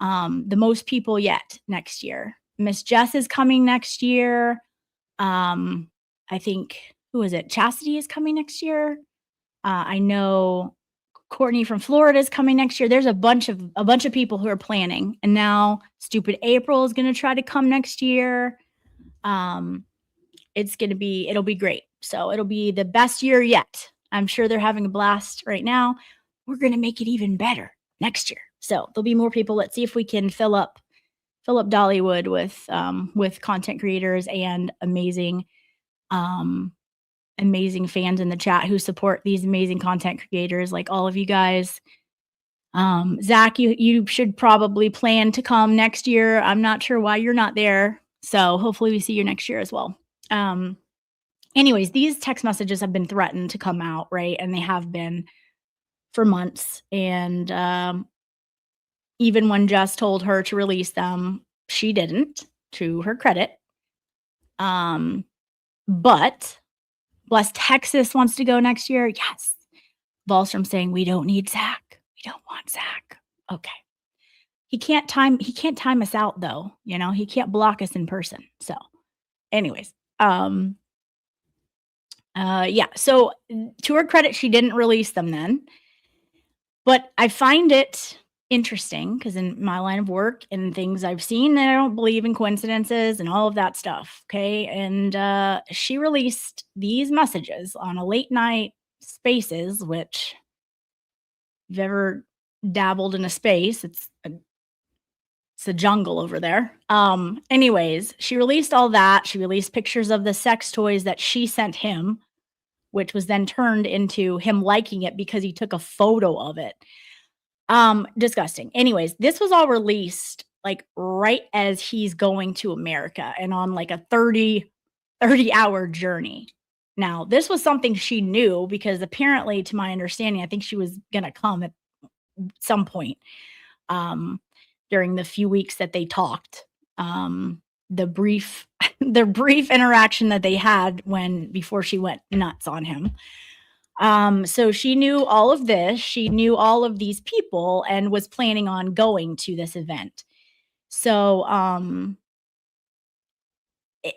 the most people yet next year. Miss Jess is coming next year. I think, who is it? Chastity is coming next year. I know Courtney from Florida is coming next year. There's a bunch of people who are planning, and now stupid April is going to try to come next year. It'll be great. So it'll be the best year yet. I'm sure they're having a blast right now. We're going to make it even better next year. So there'll be more people. Let's see if we can fill up Dollywood with content creators and amazing fans in the chat who support these amazing content creators, like all of you guys. Zach, you should probably plan to come next year. I'm not sure why you're not there. So hopefully we see you next year as well. Anyways, these text messages have been threatened to come out, right? And they have been for months. And even when Jess told her to release them, she didn't, to her credit. But Blessed Texas wants to go next year. Yes. Volstrom saying, we don't need Zach. We don't want Zach. Okay. He can't time us out though. You know, he can't block us in person. So anyways, yeah. So to her credit, she didn't release them then, but I find it interesting because in my line of work and things I've seen, I don't believe in coincidences and all of that stuff. Okay. And she released these messages on a late night Spaces, which if you've ever dabbled in a space, it's a jungle over there. Anyways, she released all that. She released pictures of the sex toys that she sent him, which was then turned into him liking it because he took a photo of it. Disgusting. Anyways, this was all released like right as he's going to America and on like a 30-hour journey. Now, this was something she knew because apparently, to my understanding, I think she was going to come at some point during the few weeks that they talked. The brief interaction that they had before she went nuts on him. So she knew all of this. She knew all of these people and was planning on going to this event. So,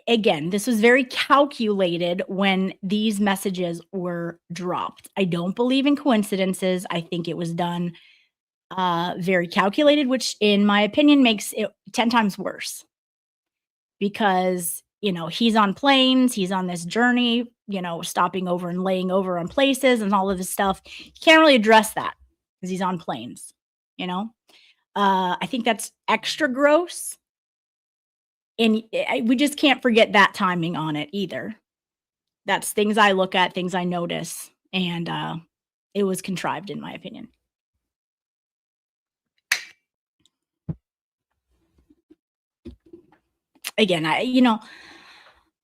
again, this was very calculated when these messages were dropped. I don't believe in coincidences. I think it was done very calculated, which in my opinion makes it 10 times worse because, you know, he's on planes, he's on this journey, you know, stopping over and laying over on places and all of this stuff. You can't really address that because he's on planes, you know. I think that's extra gross. And we just can't forget that timing on it either. That's things I look at, things I notice, and it was contrived in my opinion. Again,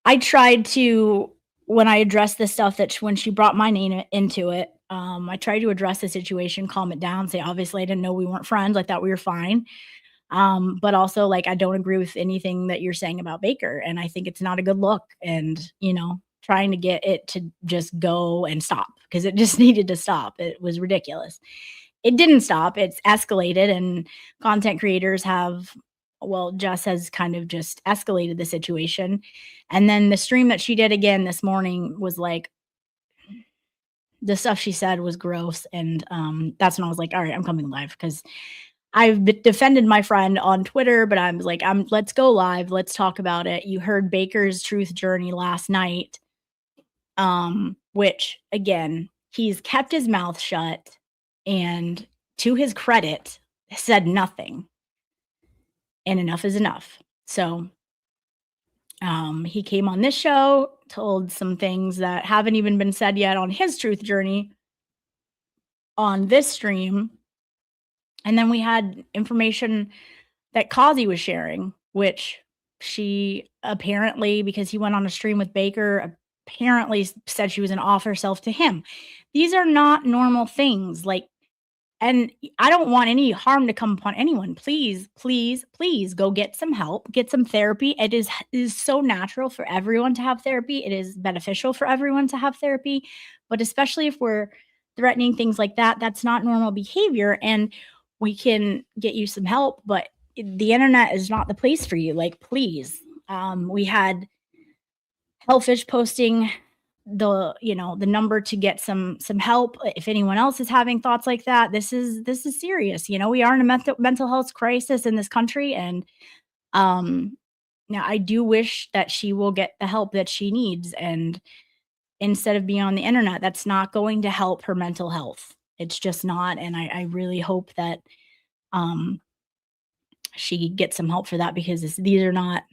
I tried to, when I addressed this stuff, that when she brought my name into it, I tried to address the situation, calm it down, say, obviously I didn't know we weren't friends. I thought we were fine. But also, like, I don't agree with anything that you're saying about Baker. And I think it's not a good look. And, you know, trying to get it to just go and stop because it just needed to stop. It was ridiculous. It didn't stop. It's escalated and content creators Jess has kind of just escalated the situation. And then the stream that she did again this morning was like, the stuff she said was gross. And that's when I was like, all right, I'm coming live because I've defended my friend on Twitter, but I was like, let's go live. Let's talk about it. You heard Baker's truth journey last night, which again, he's kept his mouth shut and to his credit said nothing. And enough is enough. So he came on this show, told some things that haven't even been said yet on his truth journey on this stream. And then we had information that Kazi was sharing, which she apparently, because he went on a stream with Baker, apparently said she was going to offer herself to him. These are not normal things. Like, and I don't want any harm to come upon anyone. Please, please, please go get some help, get some therapy. It is so natural for everyone to have therapy. It is beneficial for everyone to have therapy, but especially if we're threatening things like that, that's not normal behavior. And we can get you some help, but the internet is not the place for you. Like, please. We had Hellfish posting the number to get some help if anyone else is having thoughts like that. This is serious. We are in a mental health crisis in this country, and now I do wish that she will get the help that she needs, and instead of being on the internet, that's not going to help her mental health. It's just not, and I really hope that she gets some help for that, because these are not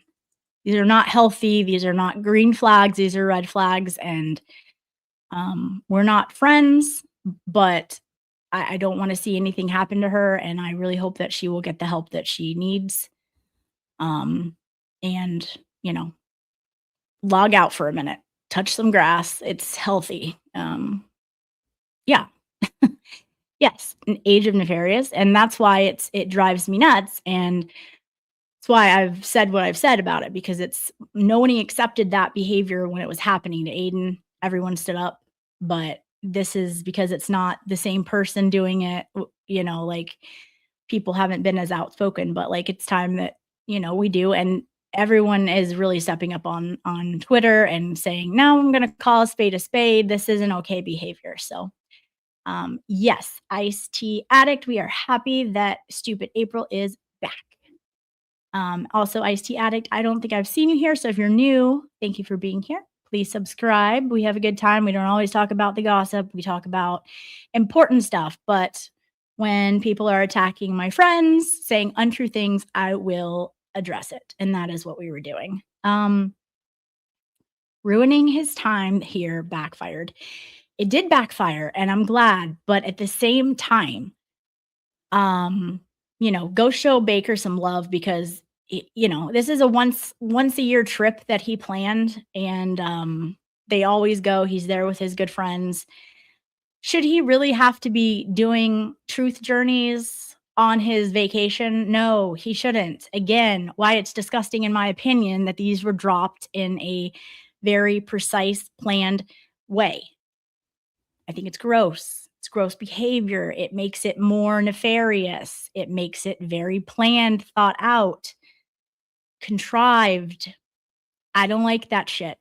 healthy. These are not green flags. These are red flags. And we're not friends, but I don't want to see anything happen to her. And I really hope that she will get the help that she needs. And, log out for a minute, touch some grass. It's healthy. Yeah. Yes. An age of nefarious. And that's why it drives me nuts. And that's why I've said what I've said about it, because no one accepted that behavior when it was happening to Aiden. Everyone stood up, but this is because it's not the same person doing it. Like, people haven't been as outspoken, but like, it's time that, we do. And everyone is really stepping up on Twitter and saying, no, I'm going to call a spade a spade. This isn't okay behavior. So, yes, Iced Tea Addict, we are happy that Stupid April is back. Also, Iced Tea Addict, I don't think I've seen you here. So if you're new, thank you for being here. Please subscribe. We have a good time. We don't always talk about the gossip. We talk about important stuff. But when people are attacking my friends, saying untrue things, I will address it. And that is what we were doing. Ruining his time here backfired. It did backfire, and I'm glad. But at the same time, go show Baker some love, because this is a once a year trip that he planned, and they always go. He's there with his good friends. Should he really have to be doing truth journeys on his vacation? No, he shouldn't. Again, why it's disgusting, in my opinion, that these were dropped in a very precise, planned way. I think it's gross. It's gross behavior. It makes it more nefarious. It makes it very planned, thought out, contrived. I don't like that shit.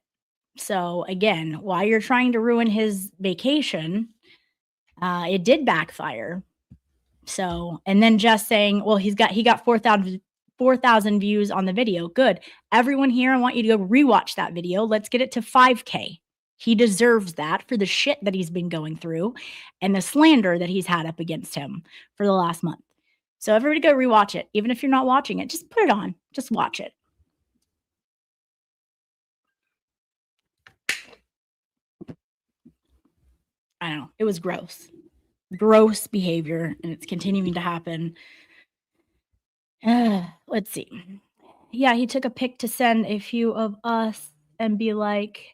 So again, while you're trying to ruin his vacation, it did backfire. So, and then just saying, well, he got 4,000 views on the video. Good. Everyone here, I want you to go rewatch that video. Let's get it to 5K. He deserves that for the shit that he's been going through and the slander that he's had up against him for the last month. So everybody go rewatch it. Even if you're not watching it, just put it on. Just watch it. I don't know. It was gross. Gross behavior, and it's continuing to happen. Let's see. Yeah, he took a pic to send a few of us and be like,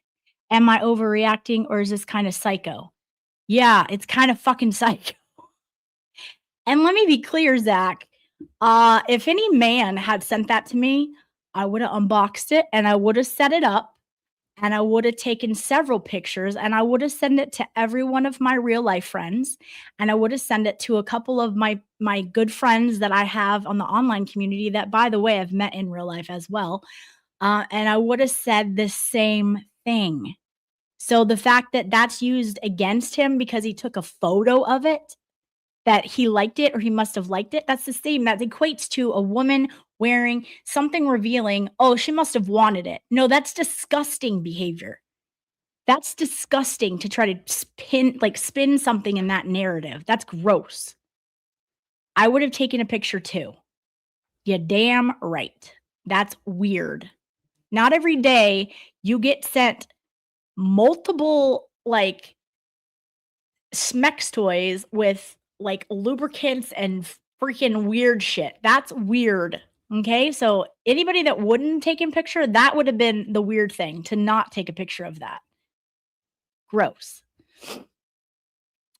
am I overreacting, or is this kind of psycho? Yeah, it's kind of fucking psycho. And let me be clear, Zach. If any man had sent that to me, I would have unboxed it, and I would have set it up, and I would have taken several pictures, and I would have sent it to every one of my real life friends, and I would have sent it to a couple of my good friends that I have on the online community that, by the way, I've met in real life as well. And I would have said the same thing. So the fact that that's used against him because he took a photo of it, that he liked it or he must have liked it, that's the same. That equates to a woman wearing something revealing, oh, she must have wanted it. No, that's disgusting behavior. That's disgusting to try to spin something in that narrative. That's gross. I would have taken a picture too. You're damn right. That's weird. Not every day you get sent multiple Smex toys with lubricants and freaking weird shit. That's weird. Okay. So anybody that wouldn't take a picture, that would have been the weird thing, to not take a picture of that. Gross.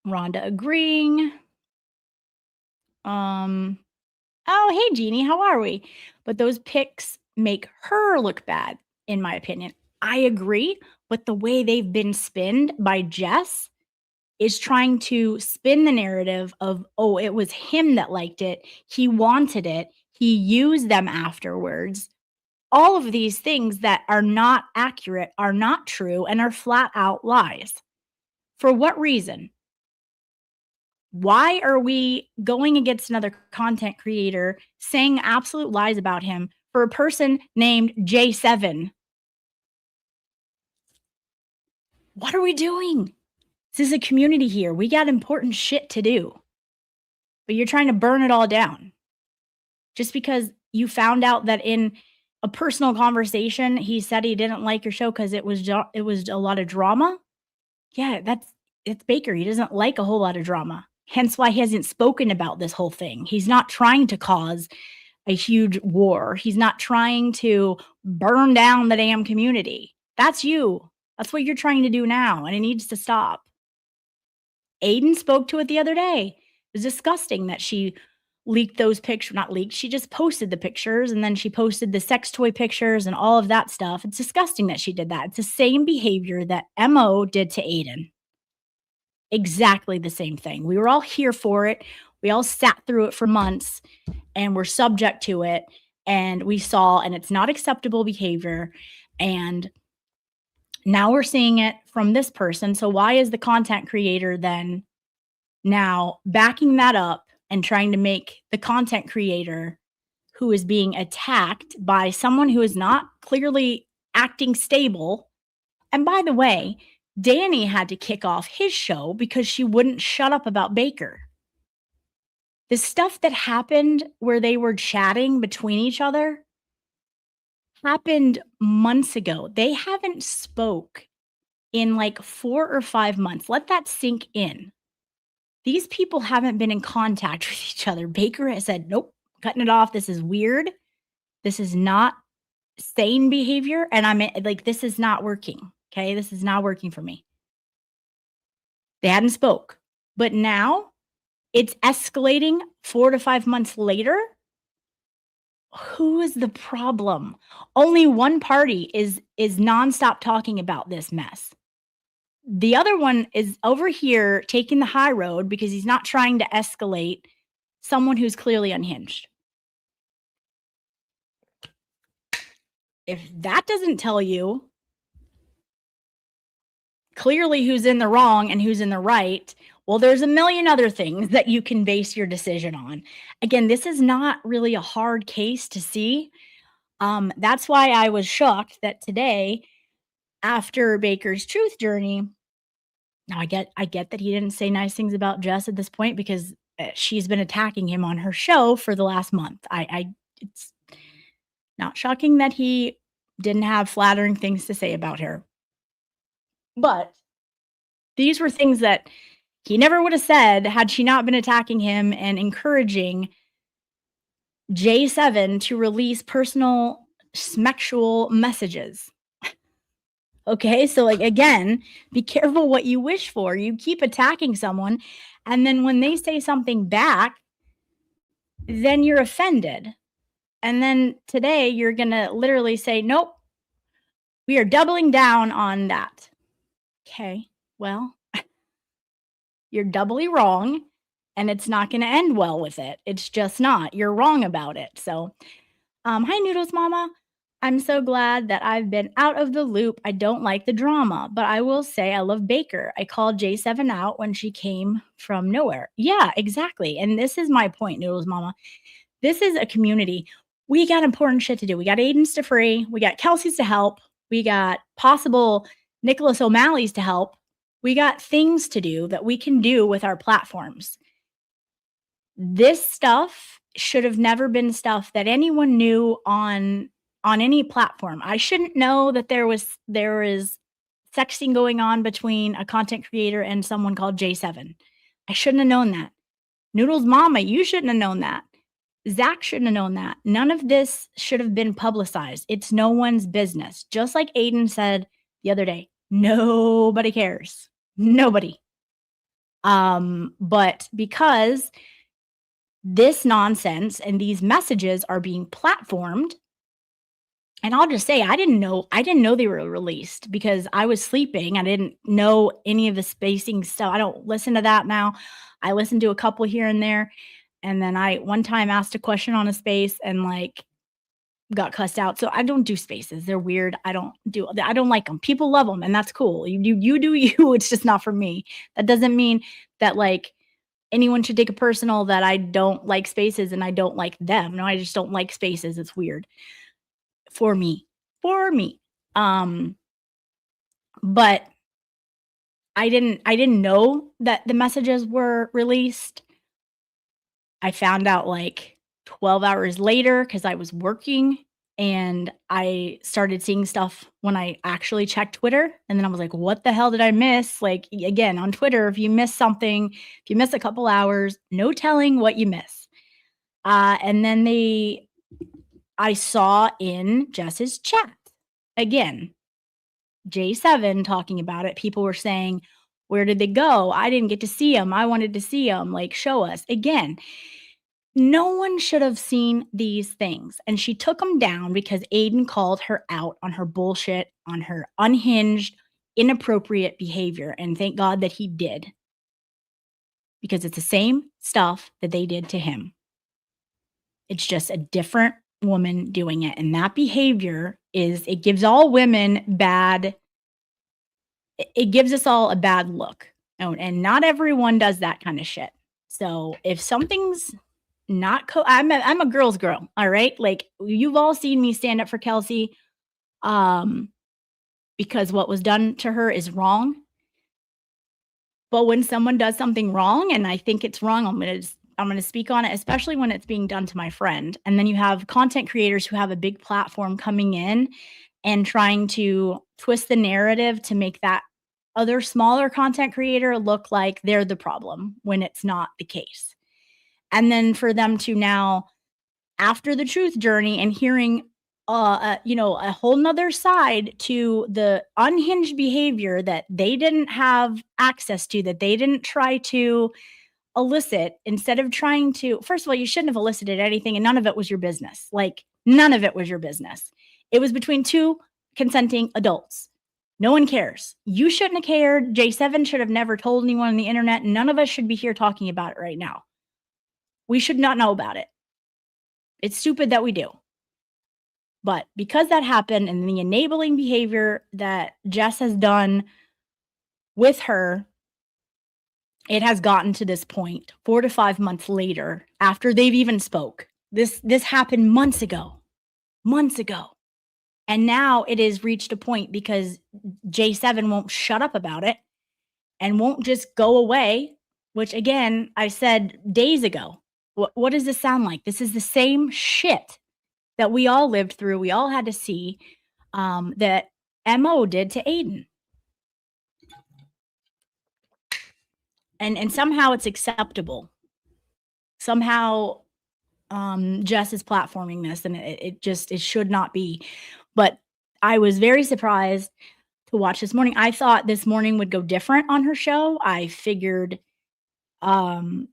Rhonda agreeing. Oh, hey, Jeannie, how are we? But those pics make her look bad, in my opinion. I agree, but the way they've been spinned by Jess is trying to spin the narrative of, oh, it was him that liked it. He wanted it. He used them afterwards. All of these things that are not accurate, are not true, and are flat out lies. For what reason? Why are we going against another content creator saying absolute lies about him for a person named J7? What are we doing? This is a community here. We got important shit to do. But you're trying to burn it all down. Just because you found out that in a personal conversation, he said he didn't like your show because it was a lot of drama. Yeah, it's Baker. He doesn't like a whole lot of drama. Hence why he hasn't spoken about this whole thing. He's not trying to cause a huge war. He's not trying to burn down the damn community. That's you. That's what you're trying to do now, and it needs to stop. Aiden spoke to it the other day. It was disgusting that she leaked those pictures. Not leaked. She just posted the pictures, and then she posted the sex toy pictures and all of that stuff. It's disgusting that she did that. It's the same behavior that Mo did to Aiden. Exactly the same thing. We were all here for it. We all sat through it for months and we're subject to it. And we saw, and it's not acceptable behavior. And now we're seeing it from this person. So why is the content creator then now backing that up and trying to make the content creator who is being attacked by someone who is not clearly acting stable? And by the way, Danny had to kick off his show because she wouldn't shut up about Baker. The stuff that happened where they were chatting between each other happened months ago. They haven't spoke in like 4 or 5 months. Let that sink in. These people haven't been in contact with each other. Baker has said, nope, cutting it off. This is weird. This is not sane behavior. And I'm like, this is not working. Okay, this is not working for me. They hadn't spoke. But now it's escalating 4 to 5 months later. Who is the problem? Only one party is nonstop talking about this mess. The other one is over here taking the high road because he's not trying to escalate someone who's clearly unhinged. If that doesn't tell you clearly who's in the wrong and who's in the right, well, there's a million other things that you can base your decision on. Again, this is not really a hard case to see. That's why I was shocked that today, after Baker's truth journey, now I get that he didn't say nice things about Jess at this point because she's been attacking him on her show for the last month. It's not shocking that he didn't have flattering things to say about her. But these were things that he never would have said had she not been attacking him and encouraging J7 to release personal sexual messages. Okay, so like, again, be careful what you wish for. You keep attacking someone, and then when they say something back, then you're offended. And then today you're going to literally say, nope, we are doubling down on that. Okay, well, you're doubly wrong, and it's not going to end well with it. It's just not. You're wrong about it. So, hi, Noodles Mama. I'm so glad that I've been out of the loop. I don't like the drama, but I will say I love Baker. I called J7 out when she came from nowhere. Yeah, exactly. And this is my point, Noodles Mama. This is a community. We got important shit to do. We got Aiden's to free. We got Kelsey's to help. We got possible Nicholas O'Malley's to help. We got things to do that we can do with our platforms. This stuff should have never been stuff that anyone knew on any platform. I shouldn't know that there is sexting going on between a content creator and someone called J7. I shouldn't have known that. Noodles Mama, you shouldn't have known that. Zach shouldn't have known that. None of this should have been publicized. It's no one's business. Just like Aiden said the other day, nobody cares. Nobody. But because this nonsense and these messages are being platformed, And I'll just say, I didn't know they were released because I was sleeping. I didn't know any of the spacing stuff. I don't listen to that now. I listen to a couple here and there. And then I one time asked a question on a space and like got cussed out. So I don't do spaces. They're weird. I don't like them. People love them and that's cool. You do you. It's just not for me. That doesn't mean that like anyone should take it personal that I don't like spaces and I don't like them. No, I just don't like spaces. It's weird. For me. But I didn't know that the messages were released. I found out like 12 hours later because I was working and I started seeing stuff when I actually checked Twitter. And then I was like, what the hell did I miss? Like, again, on Twitter, if you miss something, if you miss a couple hours, no telling what you miss. And then I saw in Jess's chat again, J7 talking about it. People were saying, where did they go? I didn't get to see them. I wanted to see them. Like, show us. Again, no one should have seen these things. And she took them down because Aiden called her out on her bullshit, on her unhinged, inappropriate behavior. And thank God that he did. Because it's the same stuff that they did to him. It's just a different woman doing it. And that behavior it gives all women it gives us all a bad look. And not everyone does that kind of shit. So if something's not I'm a girl's girl, all right? Like, you've all seen me stand up for Kelsey because what was done to her is wrong. But when someone does something wrong and I think it's wrong, I'm going to speak on it, especially when it's being done to my friend. And then you have content creators who have a big platform coming in and trying to twist the narrative to make that other smaller content creator look like they're the problem when it's not the case. And then for them to now, after the truth journey and hearing a whole nother side to the unhinged behavior that they didn't have access to, that they didn't try to elicit, instead of trying to, first of all, you shouldn't have elicited anything and none of it was your business. Like, none of it was your business. It was between two consenting adults. No one cares. You shouldn't have cared. J7 should have never told anyone on the internet. None of us should be here talking about it right now. We should not know about it. It's stupid that we do. But because that happened and the enabling behavior that Jess has done with her, it has gotten to this point 4 to 5 months later after they've even spoke. This happened months ago. And now it has reached a point because J7 won't shut up about it and won't just go away, which again, I said days ago. What does this sound like? This is the same shit that we all lived through. We all had to see that MO did to Aiden. And somehow it's acceptable. Somehow Jess is platforming this and it should not be. But I was very surprised to watch this morning. I thought this morning would go different on her show. I figured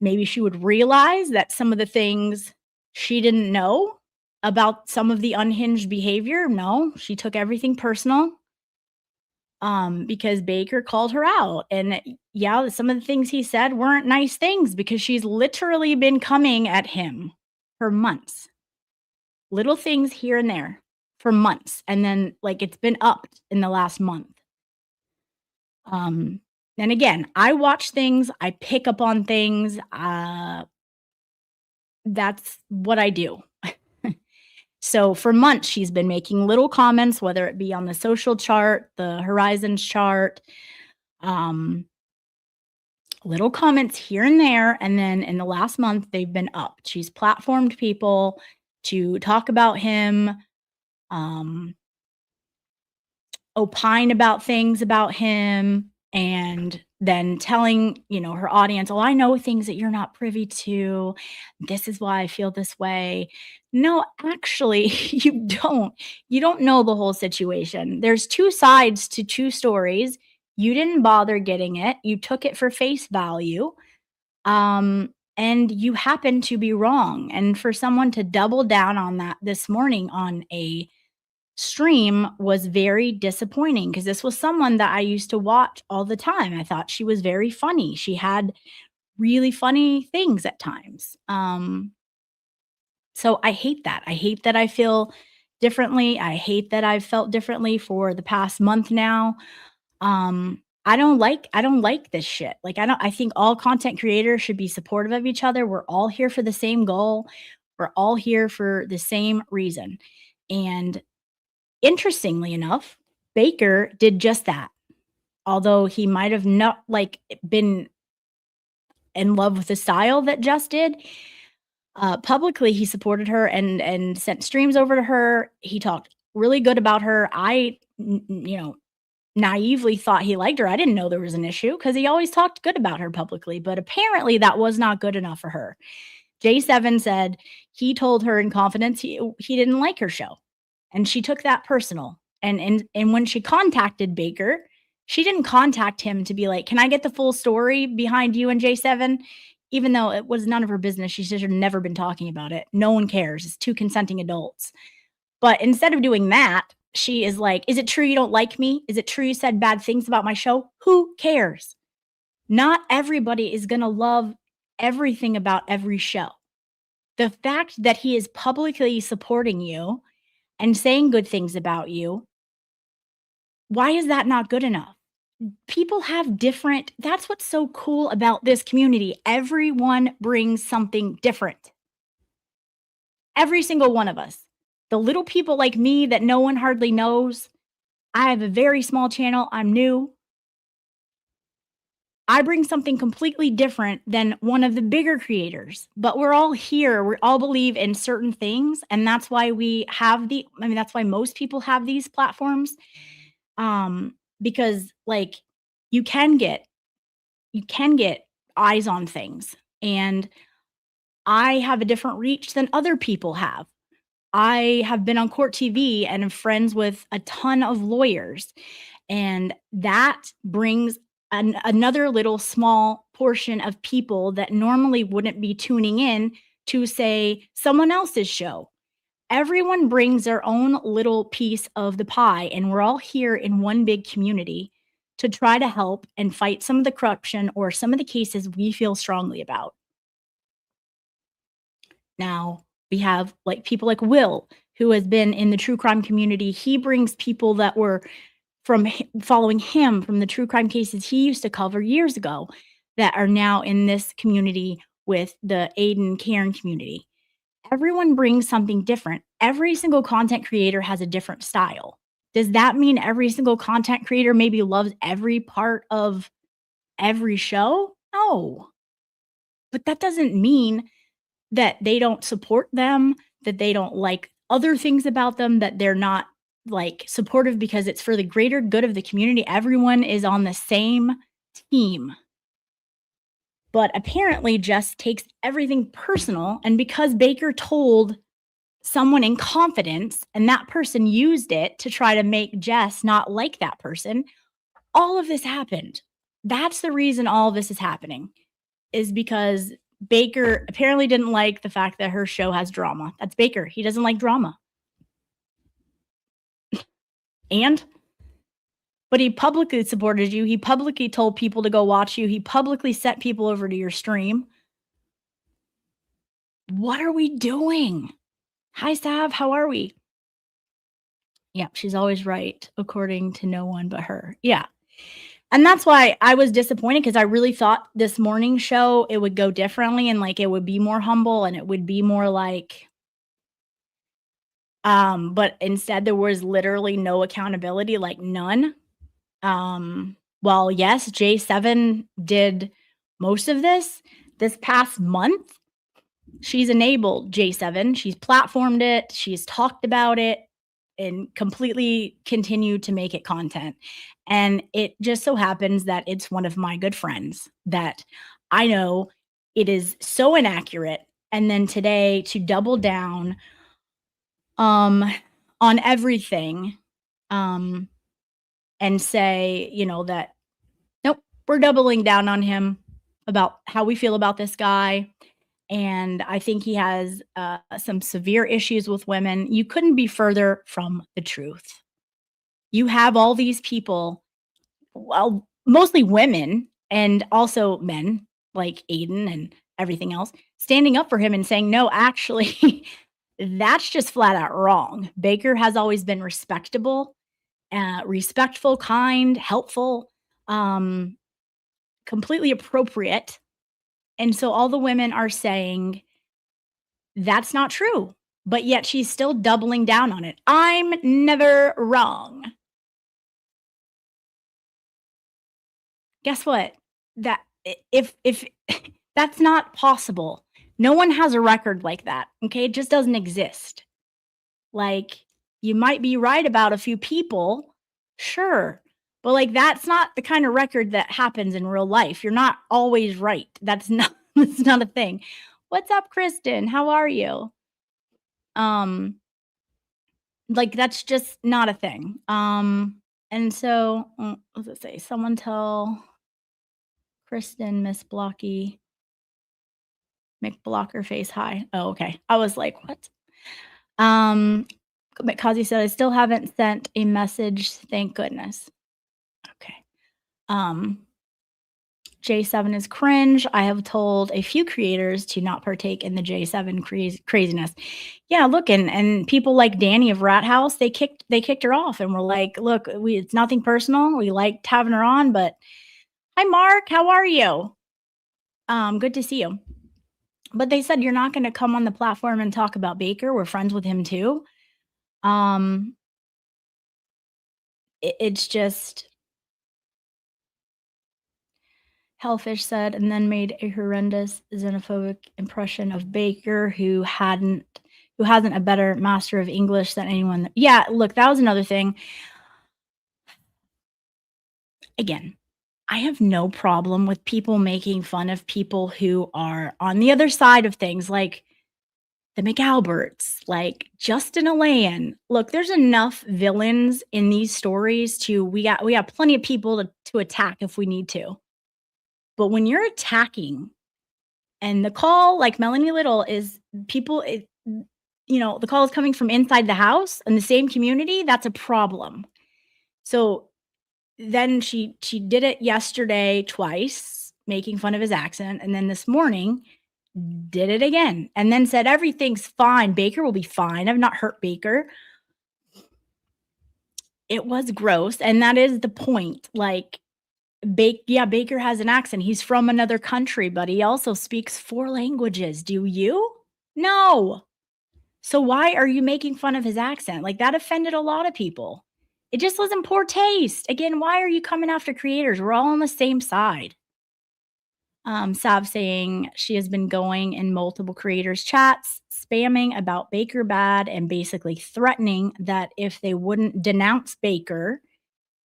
maybe she would realize that some of the things she didn't know about some of the unhinged behavior. No, she took everything personal because Baker called her out. And yeah, some of the things he said weren't nice things because she's literally been coming at him for months. Little things here and there for months. And then like it's been upped in the last month. And again, I watch things, I pick up on things. That's what I do. So for months, she's been making little comments, whether it be on the social chart, the Horizons chart, little comments here and there. And then in the last month, they've been upped. She's platformed people to talk about him, opine about things about him, and then telling, her audience, oh, I know things that you're not privy to. This is why I feel this way. No, actually, you don't. You don't know the whole situation. There's two sides to two stories. You didn't bother getting it. You took it for face value. And you happen to be wrong. And for someone to double down on that this morning on a stream was very disappointing because this was someone that I used to watch all the time. I thought she was very funny. She had really funny things at times. So I hate that. I hate that I feel differently. I hate that I've felt differently for the past month now. I don't like this shit. Like I think all content creators should be supportive of each other. We're all here for the same goal. We're all here for the same reason. And interestingly enough, Baker did just that. Although he might have not been in love with the style that Jess did, publicly he supported her and sent streams over to her. He talked really good about her. I naively thought he liked her. I didn't know there was an issue because he always talked good about her publicly, but apparently that was not good enough for her. J7 said he told her in confidence he didn't like her show, and she took that personal. And when she contacted Baker, she didn't contact him to be like, can I get the full story behind you and J7? Even though it was none of her business. She should have never been talking about it. No one cares. It's two consenting adults. But instead of doing that, she is like, is it true you don't like me? Is it true you said bad things about my show? Who cares? Not everybody is going to love everything about every show. The fact that he is publicly supporting you and saying good things about you, why is that not good enough? People have different, that's what's so cool about this community. Everyone brings something different. Every single one of us. The little people like me that no one hardly knows. I have a very small channel. I'm new. I bring something completely different than one of the bigger creators, but we're all here. We all believe in certain things. And that's why that's why most people have these platforms. Because like you can get eyes on things, and I have a different reach than other people have. I have been on court TV and am friends with a ton of lawyers, and that brings another little small portion of people that normally wouldn't be tuning in to, say, someone else's show. Everyone brings their own little piece of the pie, and we're all here in one big community to try to help and fight some of the corruption or some of the cases we feel strongly about. Now, we have people like Will, who has been in the true crime community. He brings people that were following him from the true crime cases he used to cover years ago that are now in this community with the Aiden Karen community. Everyone brings something different. Every single content creator has a different style. Does that mean every single content creator maybe loves every part of every show? No. But that doesn't mean that they don't support them, that they don't like other things about them, that they're not supportive because it's for the greater good of the community. Everyone is on the same team. But apparently Jess takes everything personal, and because Baker told someone in confidence and that person used it to try to make Jess not like that person, all of this happened. That's the reason all of this is happening, is because Baker apparently didn't like the fact that her show has drama. That's Baker. He doesn't like drama. But he publicly supported you. He publicly told people to go watch you. He publicly sent people over to your stream. What are we doing? Hi, Sav. How are we? Yeah, she's always right, according to no one but her. Yeah. And that's why I was disappointed, because I really thought this morning show, it would go differently, and it would be more humble, and it would be more but instead there was literally no accountability, none. Well, yes, J7 did most of this past month. She's enabled J7. She's platformed it. She's talked about it and completely continued to make it content. And it just so happens that it's one of my good friends that I know it is so inaccurate. And then today, to double down on everything, and say, that, nope, we're doubling down on him about how we feel about this guy. And I think he has some severe issues with women. You couldn't be further from the truth. You have all these people, well, mostly women and also men like Aiden and everything else, standing up for him and saying, no, actually, that's just flat out wrong. Baker has always been respectable, respectful, kind, helpful, completely appropriate. And so all the women are saying that's not true, but yet she's still doubling down on it. I'm never wrong. Guess what? That if that's not possible. No one has a record like that. Okay, it just doesn't exist. Like, you might be right about a few people, sure, but like that's not the kind of record that happens in real life. You're not always right. That's not that's not a thing. What's up, Kristen? How are you? Like that's just not a thing. And so what does it say? Someone tell Kristen Miss Blocky McBlocker face hi. Oh, okay. I was like, what? But Kazi said I still haven't sent a message. Thank goodness. Okay. J7 is cringe. I have told a few creators to not partake in the J7 craziness. Yeah, look, and people like Danny of Rat House, they kicked her off and were like, look, it's nothing personal. We liked having her on, but hi Mark, how are you? Good to see you. But they said you're not going to come on the platform and talk about Baker. We're friends with him too. It's just Hellfish said, and then made a horrendous xenophobic impression of Baker, who hasn't a better master of English than anyone. Yeah, look, that was another thing. Again, I have no problem with people making fun of people who are on the other side of things, like the McAlberts, like Justin Alain. Look, there's enough villains in these stories we got plenty of people to attack if we need to. But when you're attacking, and the call, like Melanie Little, is people, the call is coming from inside the house in the same community, that's a problem. So then she did it yesterday twice, making fun of his accent, and then this morning did it again, and then said everything's fine. Baker will be fine. I've not hurt Baker. It was gross, and that is the point. Like, Baker has an accent. He's from another country, but he also speaks 4 languages. Do you? No. So why are you making fun of his accent? Like, that offended a lot of people. It just was in poor taste. Again, why are you coming after creators? We're all on the same side. Sav saying she has been going in multiple creators' chats, spamming about Baker bad and basically threatening that if they wouldn't denounce Baker,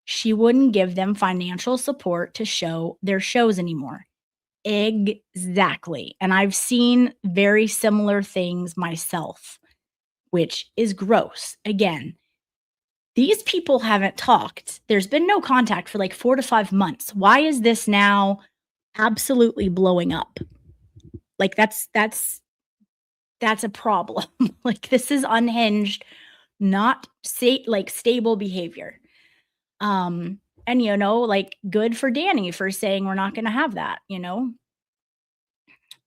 she wouldn't give them financial support to show their shows anymore. Exactly. And I've seen very similar things myself, which is gross. Again, these people haven't talked. There's been no contact for like 4 to 5 months. Why is this now absolutely blowing up? Like that's a problem. Like, this is unhinged, not stable behavior. And like, good for Danny for saying we're not going to have that,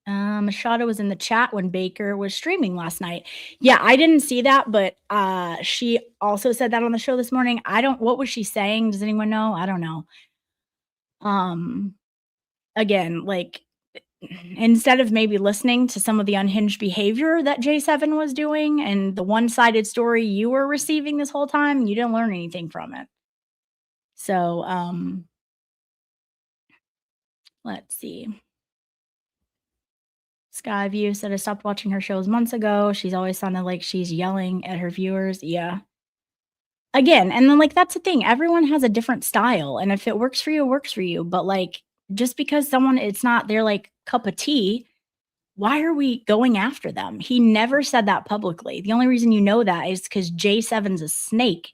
Machado was in the chat when Baker was streaming last night. Yeah, I didn't see that, but she also said that on the show this morning. What was she saying? Does anyone know? I don't know. Again, like, instead of maybe listening to some of the unhinged behavior that J7 was doing and the one-sided story you were receiving this whole time, you didn't learn anything from it. So, let's see. Skyview said I stopped watching her shows months ago. She's always sounded like she's yelling at her viewers. Yeah. Again, and then, like, that's the thing. Everyone has a different style, and if it works for you, it works for you. But like, just because it's not their like cup of tea, why are we going after them? He never said that publicly. The only reason you know that is because J7's a snake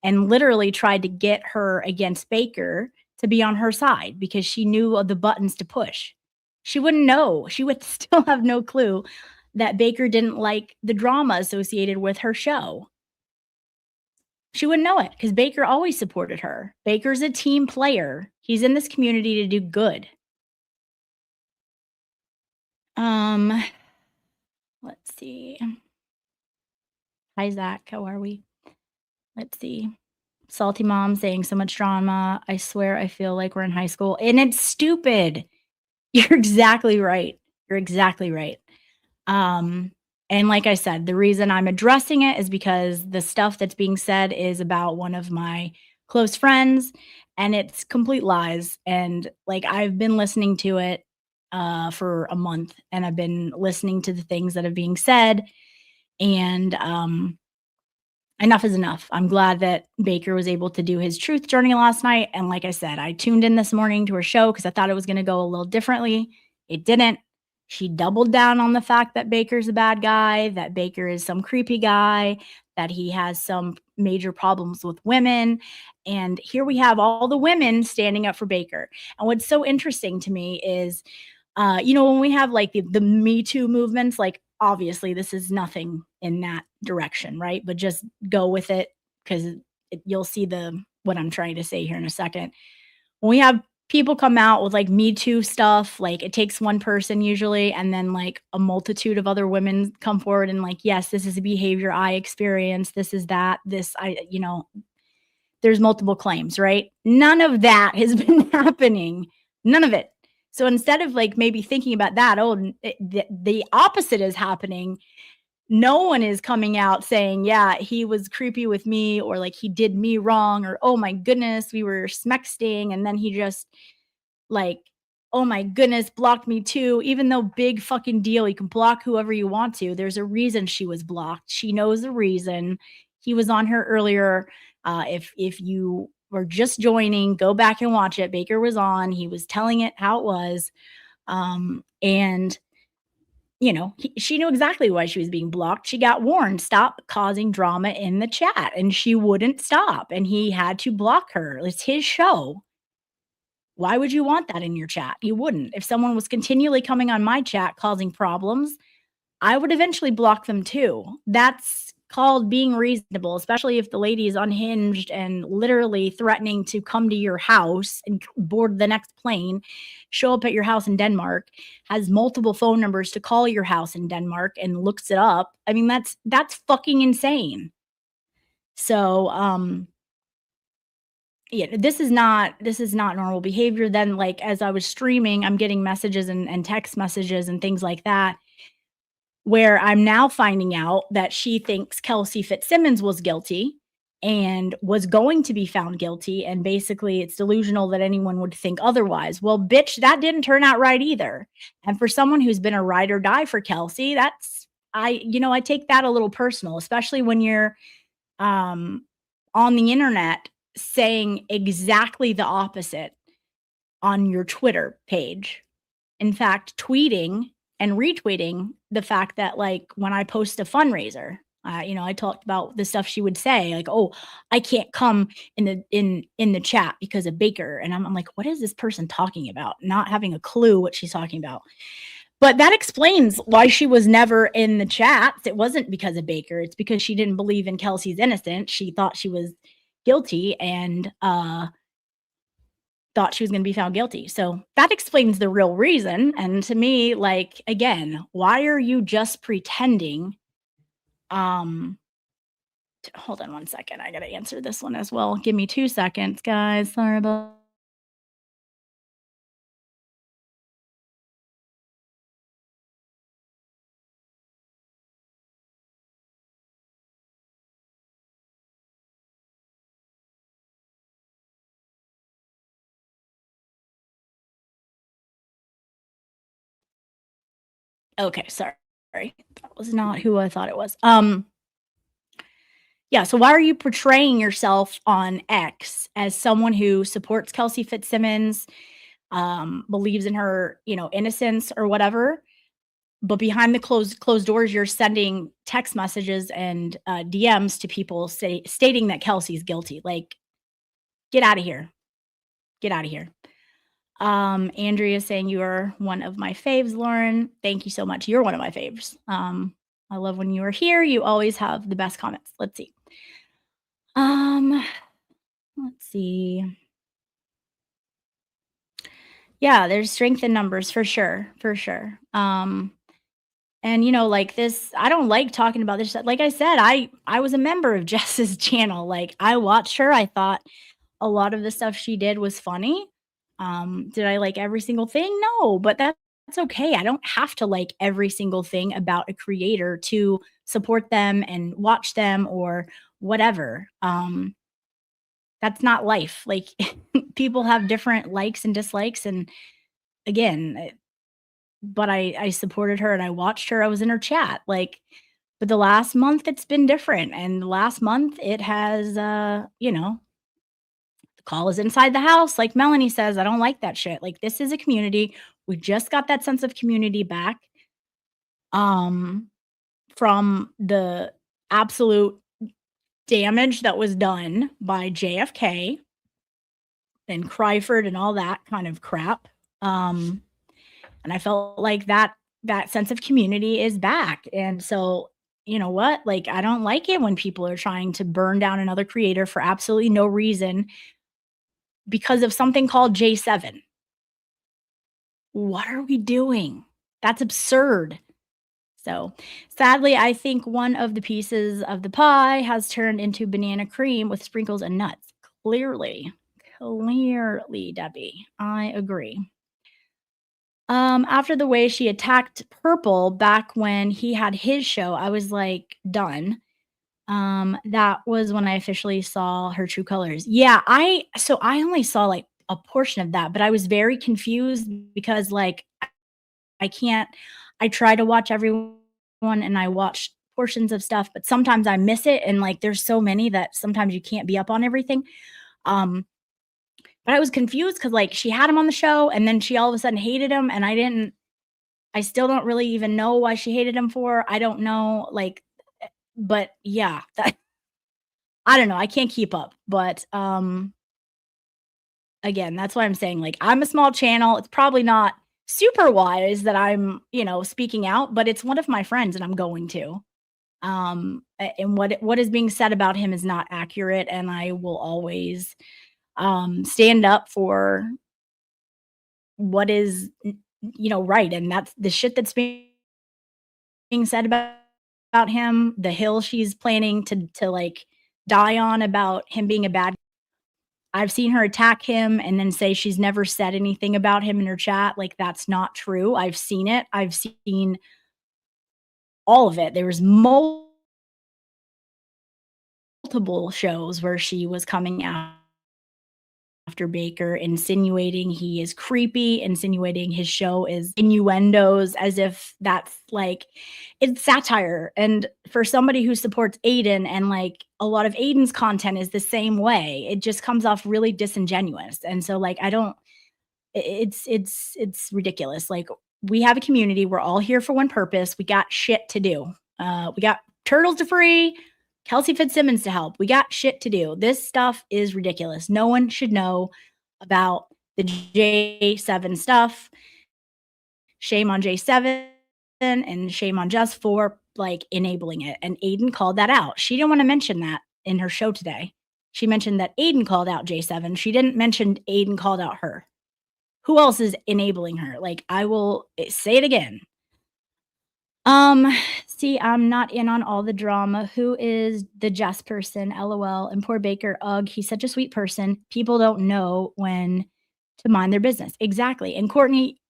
and literally tried to get her against Baker to be on her side because she knew of the buttons to push. She wouldn't know. She would still have no clue that Baker didn't like the drama associated with her show. She wouldn't know it because Baker always supported her. Baker's a team player. He's in this community to do good. Let's see. Hi, Zach. How are we? Let's see. Salty Mom saying so much drama. I swear I feel like we're in high school. And it's stupid. You're exactly right. You're exactly right. And like I said, the reason I'm addressing it is because the stuff that's being said is about one of my close friends, and it's complete lies. And like I've been listening to it for a month, and I've been listening to the things that are being said. And enough is enough. I'm glad that Baker was able to do his truth journey last night. And like I said, I tuned in this morning to her show because I thought it was going to go a little differently. It didn't. She doubled down on the fact that Baker's a bad guy, that Baker is some creepy guy, that he has some major problems with women. And here we have all the women standing up for Baker. And what's so interesting to me is, when we have like the Me Too movements, like obviously this is nothing in that direction, right? But just go with it because you'll see what I'm trying to say here in a second. When we have people come out with like Me Too stuff, like it takes one person usually, and then like a multitude of other women come forward and like, yes, this is a behavior I experienced. This is that. There's multiple claims, right? None of that has been happening. None of it. So instead of like maybe thinking about that, the opposite is happening. No one is coming out saying, yeah, he was creepy with me, or like he did me wrong, or oh my goodness, we were smexting and then he just like, oh my goodness, blocked me too. Even though big fucking deal, you can block whoever you want to. There's a reason she was blocked. She knows the reason. He was on her earlier. If you were just joining, go back and watch it. Baker was on. He was telling it how it was. And she knew exactly why she was being blocked. She got warned, stop causing drama in the chat, and she wouldn't stop, and he had to block her. It's his show. Why would you want that in your chat? You wouldn't. If someone was continually coming on my chat causing problems, I would eventually block them too. That's called being reasonable, especially if the lady is unhinged and literally threatening to come to your house and board the next plane, show up at your house in Denmark, has multiple phone numbers to call your house in Denmark and looks it up. I mean, that's fucking insane. So, yeah, this is not normal behavior. Then like, as I was streaming, I'm getting messages and text messages and things like that, where I'm now finding out that she thinks Kelsey Fitzsimmons was guilty and was going to be found guilty. And basically it's delusional that anyone would think otherwise. Well, bitch, that didn't turn out right either. And for someone who's been a ride or die for Kelsey, I take that a little personal, especially when you're on the internet saying exactly the opposite on your Twitter page. In fact, tweeting and retweeting the fact that like when I post a fundraiser, I talked about the stuff she would say, like, oh, I can't come in the chat because of Baker. And I'm like, what is this person talking about? Not having a clue what she's talking about. But that explains why she was never in the chats. It wasn't because of Baker. It's because she didn't believe in Kelsey's innocence. She thought she was guilty and thought she was going to be found guilty. So that explains the real reason. And to me, like, again, why are you just pretending? Hold on one second. I got to answer this one as well. Give me 2 seconds, guys. Sorry about. Okay, sorry. That was not who I thought it was. Yeah, so why are you portraying yourself on X as someone who supports Kelsey Fitzsimmons, believes in her, innocence or whatever, but behind the closed doors, you're sending text messages and DMs to people stating that Kelsey's guilty? Like, get out of here. Get out of here. Andrea saying you are one of my faves, Lauren. Thank you so much. You're one of my faves. I love when you are here. You always have the best comments. Let's see. Let's see. Yeah, there's strength in numbers for sure, for sure. And you know, like this, I don't like talking about this. Like I said, I was a member of Jess's channel. Like I watched her. I thought a lot of the stuff she did was funny. Did I like every single thing? No, but that's okay. I don't have to like every single thing about a creator to support them and watch them or whatever. That's not life. Like people have different likes and dislikes. And again, but I supported her and I watched her. I was in her chat. Like, but the last month it's been different. And the last month it has you know, the call is inside the house. Like Melanie says, I don't like that shit. Like this is a community. We just got that sense of community back. From the absolute damage that was done by JFK and Cryford and all that kind of crap. And I felt like that sense of community is back. And so, you know what? Like, I don't like it when people are trying to burn down another creator for absolutely no reason because of something called J7. What are we doing? That's absurd. So sadly, I think one of the pieces of the pie has turned into banana cream with sprinkles and nuts. Clearly, Debbie, I agree. After the way she attacked Purple back when he had his show, I was like, done. That was when I officially saw her true colors. Yeah, I only saw like a portion of that, but I was very confused because like I try to watch everyone and I watch portions of stuff, but sometimes I miss it. And like, there's so many that sometimes you can't be up on everything. But I was confused because like she had him on the show and then she all of a sudden hated him. And I still don't really even know why she hated him for. I don't know. Like, but yeah, I don't know. I can't keep up, but, again, that's why I'm saying like, I'm a small channel. It's probably not super wise that I'm, you know, speaking out, but it's one of my friends and I'm going to. And what is being said about him is not accurate. And I will always, stand up for what is, you know, right. And that's the shit that's being said about him, the hill she's planning to like die on about him being a bad. I've seen her attack him and then say she's never said anything about him in her chat. Like, that's not true. I've seen it. I've seen all of it. There was multiple shows where she was coming after Baker, insinuating he is creepy, insinuating his show is innuendos, as if that's like, it's satire. And for somebody who supports Aiden, and like a lot of Aiden's content is the same way, it just comes off really disingenuous. And so like, I don't, it's ridiculous. Like, we have a community. We're all here for one purpose. We got shit to do. We got Turtles to free, Kelsey Fitzsimmons to help. We got shit to do. This stuff is ridiculous. No one should know about the J7 stuff. Shame on J7 and shame on Jess for like enabling it. And Aiden called that out. She didn't want to mention that in her show today. She mentioned that Aiden called out J7. She didn't mention Aiden called out her. Who else is enabling her? Like, I will say it again. See, I'm not in on all the drama. Who is the Jess person? LOL. And poor Baker. Ugh, he's such a sweet person. People don't know when to mind their business. Exactly. And Courtney,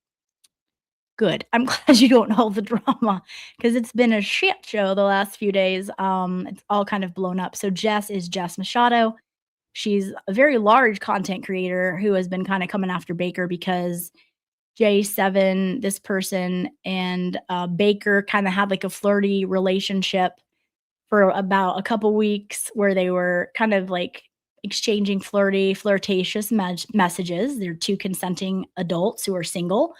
good. I'm glad you don't know the drama because it's been a shit show the last few days. It's all kind of blown up. So Jess is Jess Machado. She's a very large content creator who has been kind of coming after Baker because J7, this person, and Baker kind of had like a flirty relationship for about a couple weeks where they were kind of like exchanging flirtatious messages. They're two consenting adults who are single.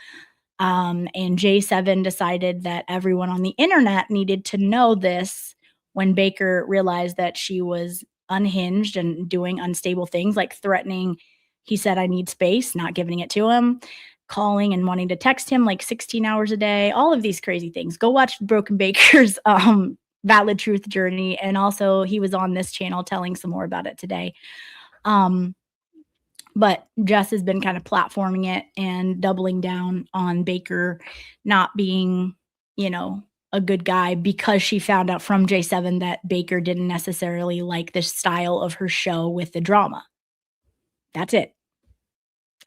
And J7 decided that everyone on the internet needed to know this when Baker realized that she was unhinged and doing unstable things like threatening He said, I need space, not giving it to him, calling and wanting to text him like 16 hours a day, all of these crazy things. Go watch Broken Baker's Valid Truth Journey. And also he was on this channel telling some more about it today. But Jess has been kind of platforming it and doubling down on Baker not being, you know, a good guy, because she found out from J7 that Baker didn't necessarily like the style of her show with the drama. That's it.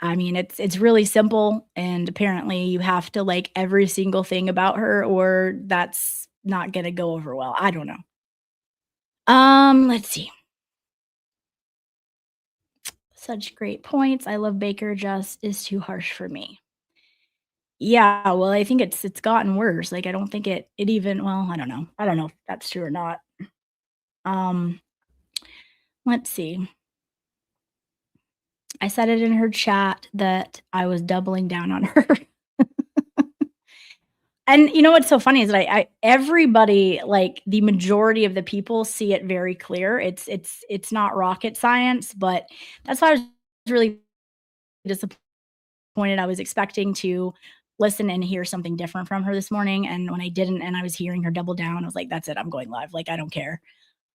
I mean, it's really simple, and apparently you have to like every single thing about her, or that's not gonna go over well. I don't know. Let's see. Such great points. I love Baker, just is too harsh for me. Yeah, well, I think it's gotten worse. Like, I don't think it even, well, I don't know. I don't know if that's true or not. Let's see. I said it in her chat that I was doubling down on her. And you know what's so funny is that I everybody, like the majority of the people, see it very clear. It's not rocket science, but that's why I was really disappointed. I was expecting to listen and hear something different from her this morning, and when I didn't, and I was hearing her double down, I was like, that's it, I'm going live. Like, I don't care.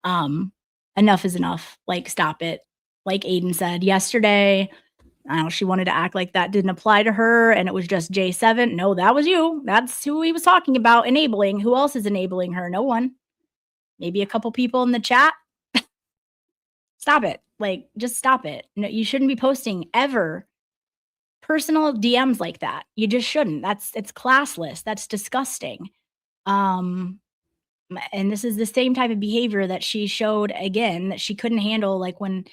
Enough is enough. Like, stop it. Like Aiden said yesterday, I don't know, she wanted to act like that didn't apply to her and it was just J7. No, that was you. That's who he was talking about enabling. Who else is enabling her? No one. Maybe a couple people in the chat. Stop it. Like, just stop it. No, you shouldn't be posting ever personal DMs like that. You just shouldn't. It's classless. That's disgusting. And this is the same type of behavior that she showed again, that she couldn't handle, like when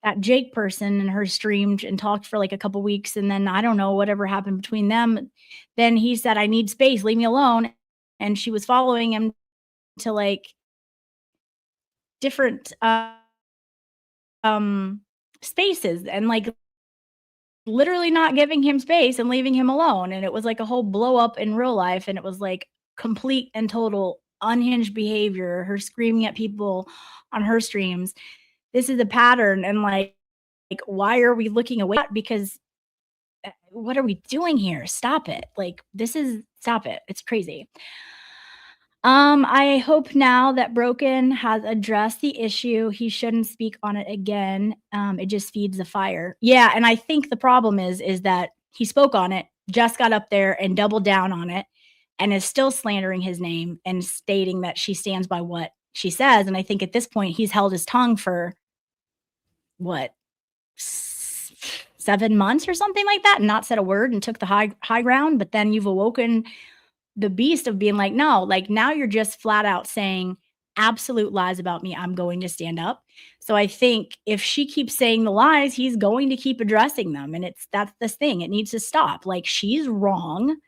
that Jake person and her streamed and talked for like a couple weeks, and then I don't know whatever happened between them. Then he said, I need space, leave me alone. And she was following him to like different spaces and like literally not giving him space and leaving him alone. And it was like a whole blow up in real life, and it was like complete and total unhinged behavior, her screaming at people on her streams. This is a pattern, and like why are we looking away? Because what are we doing here? Stop it. Like, stop it. It's crazy. I hope now that Broken has addressed the issue, he shouldn't speak on it again. It just feeds the fire. Yeah, and I think the problem is that he spoke on it, just got up there and doubled down on it, and is still slandering his name and stating that she stands by what she says. And I think at this point he's held his tongue for what, 7 months or something like that, and not said a word and took the high ground. But then you've awoken the beast of being like, no, like now you're just flat out saying absolute lies about me. I'm going to stand up. So I think if she keeps saying the lies, he's going to keep addressing them. And that's the thing. It needs to stop. Like, she's wrong.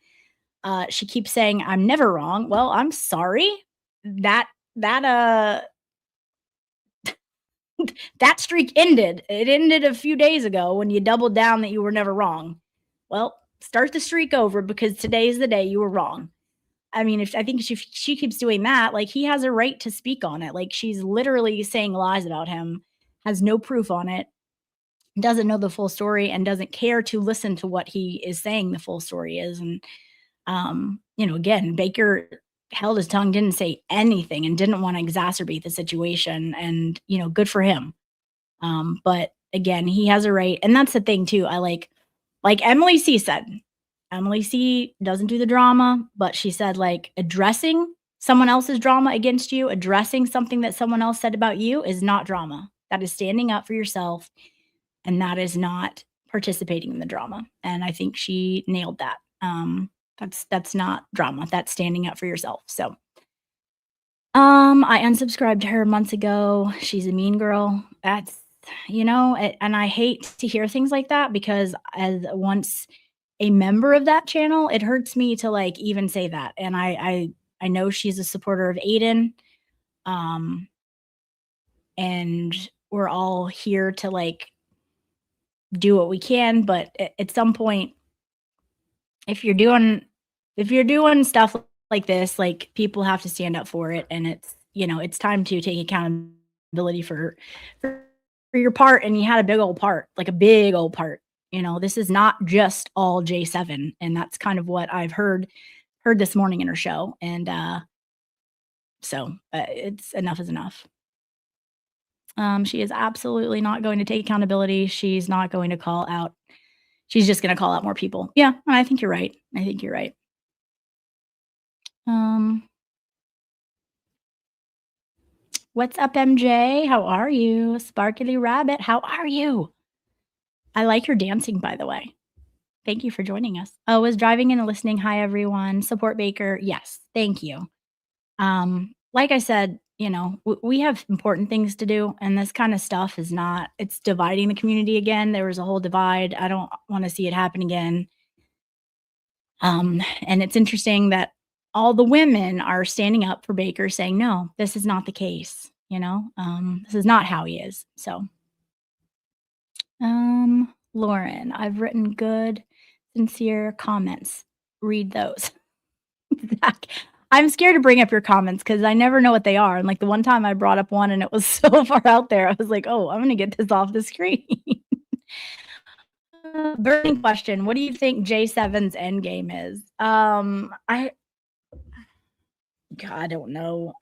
She keeps saying, I'm never wrong. Well, I'm sorry. That streak ended. It ended a few days ago when you doubled down that you were never wrong. Well, start the streak over, because today is the day you were wrong. I mean, if she keeps doing that, like, he has a right to speak on it. Like, she's literally saying lies about him, has no proof on it, doesn't know the full story, and doesn't care to listen to what he is saying the full story is. And you know, again, Baker held his tongue, didn't say anything, and didn't want to exacerbate the situation. And, you know, good for him. But again, he has a right. And that's the thing too. I like Emily C said, Emily C doesn't do the drama, but she said, like, addressing someone else's drama against you, addressing something that someone else said about you is not drama. That is standing up for yourself. And that is not participating in the drama. And I think she nailed that. That's not drama. That's standing up for yourself. So, I unsubscribed to her months ago. She's a mean girl. That's, you know, and I hate to hear things like that, because as once a member of that channel, it hurts me to like even say that. And I know she's a supporter of Aiden. And we're all here to like do what we can, but at some point, if you're doing stuff like this, like, people have to stand up for it. And it's, you know, it's time to take accountability for for your part, and you had a big old part, like a big old part. You know, this is not just all J7, and that's kind of what I've heard this morning in her show. And so it's enough is enough. She is absolutely not going to take accountability. She's not going to call out. She's just going to call out more people. Yeah, I think you're right. I think you're right. What's up, MJ? How are you? Sparkly Rabbit, how are you? I like your dancing, by the way. Thank you for joining us. Oh, was driving and listening. Hi, everyone. Support Baker. Yes, thank you. Like I said, you know, we have important things to do, and this kind of stuff is not, it's dividing the community again. There was a whole divide. I don't want to see it happen again. And it's interesting that all the women are standing up for Baker saying, no, this is not the case. You know, this is not how he is. So, Lauren, I've written good, sincere comments. Read those. Zach, I'm scared to bring up your comments because I never know what they are. And like the one time I brought up one and it was so far out there, I was like, oh, I'm going to get this off the screen. Burning question. What do you think J7's end game is? I don't know.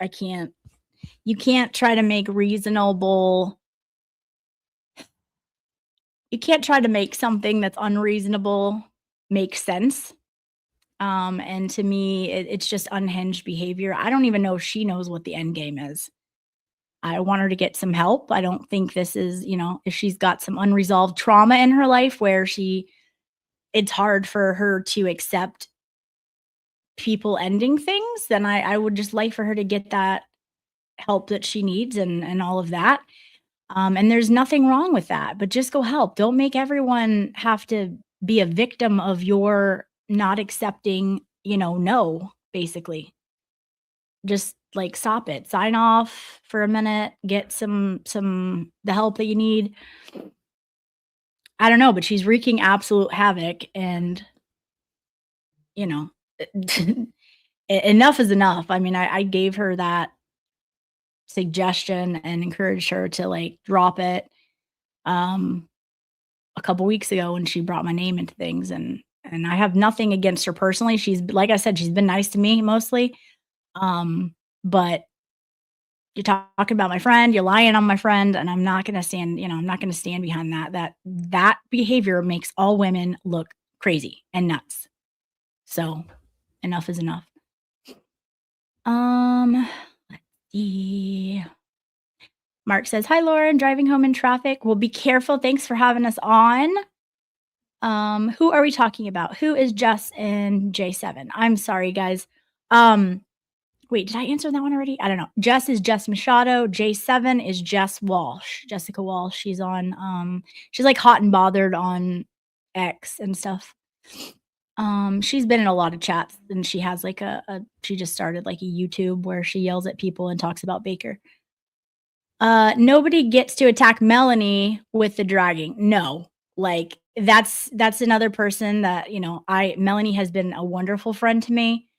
You can't try to make reasonable. You can't try to make something that's unreasonable make sense. And to me, it's just unhinged behavior. I don't even know if she knows what the end game is. I want her to get some help. I don't think this is, you know, if she's got some unresolved trauma in her life where it's hard for her to accept people ending things, then I would just like for her to get that help that she needs and all of that. And there's nothing wrong with that, but just go help. Don't make everyone have to be a victim of your not accepting, you know, no, basically. Just like stop it, sign off for a minute, get some the help that you need. I don't know, but she's wreaking absolute havoc, and you know, enough is enough. I mean, I gave her that suggestion and encouraged her to like drop it a couple weeks ago when she brought my name into things, and I have nothing against her personally. She's, like I said, she's been nice to me mostly. But you're talking about my friend, you're lying on my friend, and I'm not going to stand, you know, I'm not going to stand behind that. That behavior makes all women look crazy and nuts. So enough is enough. Let's see. Mark says, hi, Lauren, driving home in traffic. Well, be careful. Thanks for having us on. Who are we talking about? Who is Jess in J7? I'm sorry, guys. Wait, did I answer that one already? I don't know. Jess is Jess Machado. J7 is Jess Walsh. Jessica Walsh. She's on, she's like hot and bothered on X and stuff. She's been in a lot of chats, and she has like she just started like a YouTube where she yells at people and talks about Baker. Nobody gets to attack Melanie with the dragging. No, like that's another person that, you know, Melanie has been a wonderful friend to me.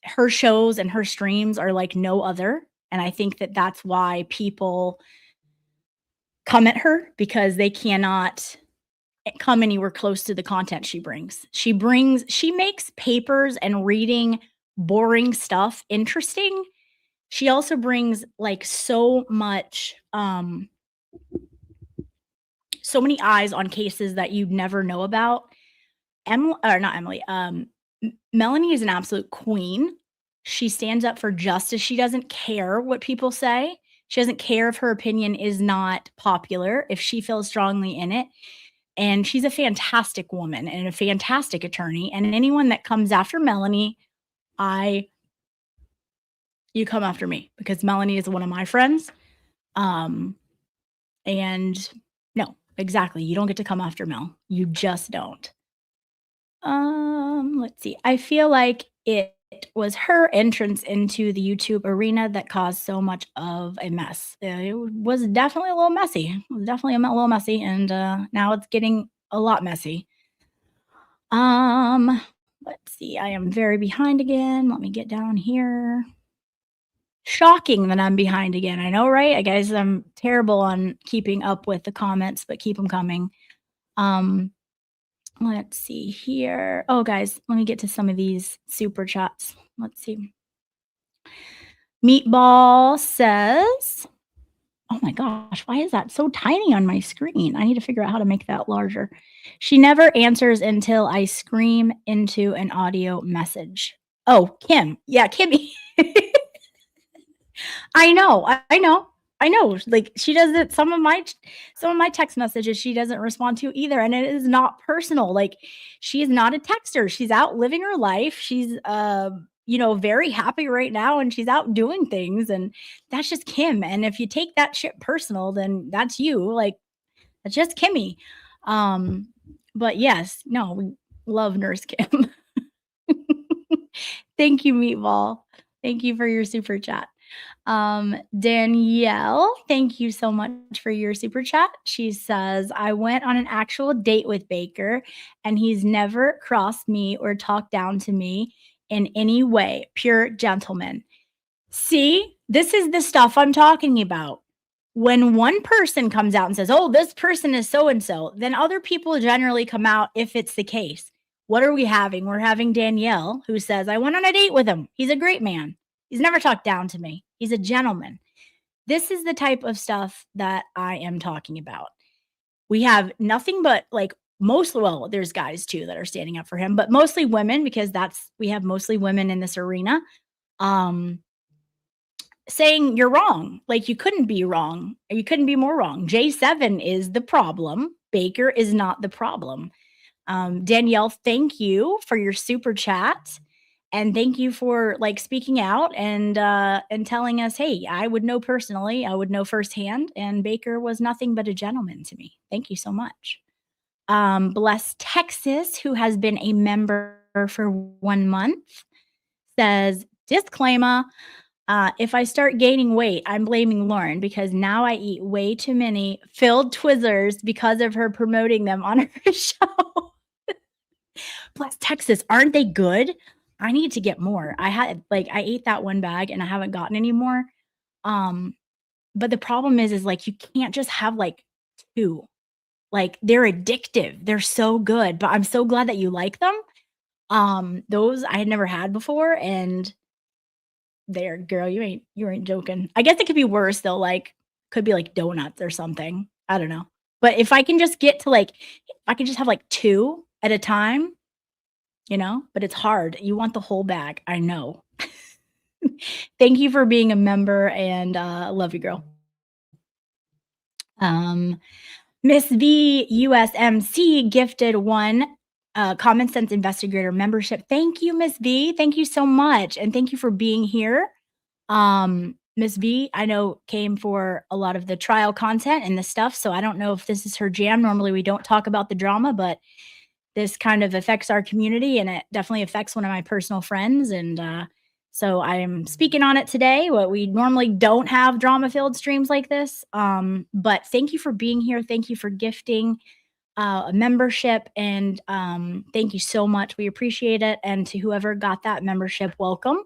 Her shows and her streams are like no other. And I think that that's why people come at her, because they cannot come anywhere close to the content she brings. She makes papers and reading boring stuff interesting. She also brings like so much, so many eyes on cases that you'd never know about. Melanie is an absolute queen. She stands up for justice. She doesn't care what people say. She doesn't care if her opinion is not popular, if she feels strongly in it. And she's a fantastic woman and a fantastic attorney. And anyone that comes after Melanie, you come after me, because Melanie is one of my friends. And no, exactly. You don't get to come after Mel. You just don't. Let's see. I feel like it was her entrance into the YouTube arena that caused so much of a mess. It was definitely a little messy. It was definitely a little messy, and now it's getting a lot messy. Let's see. I am very behind again. Let me get down here. Shocking that I'm behind again. I know, right? I guess I'm terrible on keeping up with the comments, but keep them coming. Let's see here. Oh, guys, let me get to some of these super chats. Let's see. Meatball says, oh my gosh, why is that so tiny on my screen? I need to figure out how to make that larger. She never answers until I scream into an audio message. Oh, Kim. Yeah, Kimmy. I know. Like, she doesn't, some of my text messages she doesn't respond to either, and it is not personal. Like, she is not a texter. She's out living her life. She's very happy right now, and she's out doing things, and that's just Kim. And if you take that shit personal, then that's you. Like, that's just Kimmy. But yes, no, we love Nurse Kim. Thank you, Meatball. Thank you for your super chat. Danielle, thank you so much for your super chat. She says, I went on an actual date with Baker, and he's never crossed me or talked down to me in any way. Pure gentleman. See, this is the stuff I'm talking about. When one person comes out and says, oh, this person is so-and-so, then other people generally come out if it's the case. What are we having? We're having Danielle, who says, I went on a date with him. He's a great man. He's never talked down to me. He's a gentleman. This is the type of stuff that I am talking about. We have nothing but there's guys too that are standing up for him, but mostly women, because we have mostly women in this arena, saying you're wrong. Like, you couldn't be wrong. You couldn't be more wrong. J7 is the problem. Baker is not the problem. Danielle, thank you for your super chat. And thank you for speaking out and telling us, hey, I would know personally, I would know firsthand, and Baker was nothing but a gentleman to me. Thank you so much. Bless Texas, who has been a member for 1 month, says, disclaimer, if I start gaining weight, I'm blaming Lauren, because now I eat way too many filled Twizzlers because of her promoting them on her show. Bless Texas, aren't they good? I need to get more. I ate that one bag and I haven't gotten any more. But the problem is you can't just have 2. They're addictive. They're so good, but I'm so glad that you like them. Those I had never had before, and girl, you ain't joking. I guess it could be worse though. Could be donuts or something. I don't know. But if I can just get to if I can just have 2 at a time, but it's hard. You want the whole bag. I know. Thank you for being a member, and love you, girl. Miss V USMC gifted 1 Common Sense Investigator membership. Thank you, Miss V. Thank you so much. And thank you for being here. Miss V, I know, came for a lot of the trial content and the stuff, so I don't know if this is her jam. Normally we don't talk about the drama, but this kind of affects our community, and it definitely affects one of my personal friends. And so I am speaking on it today. What we normally don't have drama-filled streams like this. But thank you for being here. Thank you for gifting a membership, and thank you so much. We appreciate it. And to whoever got that membership, welcome.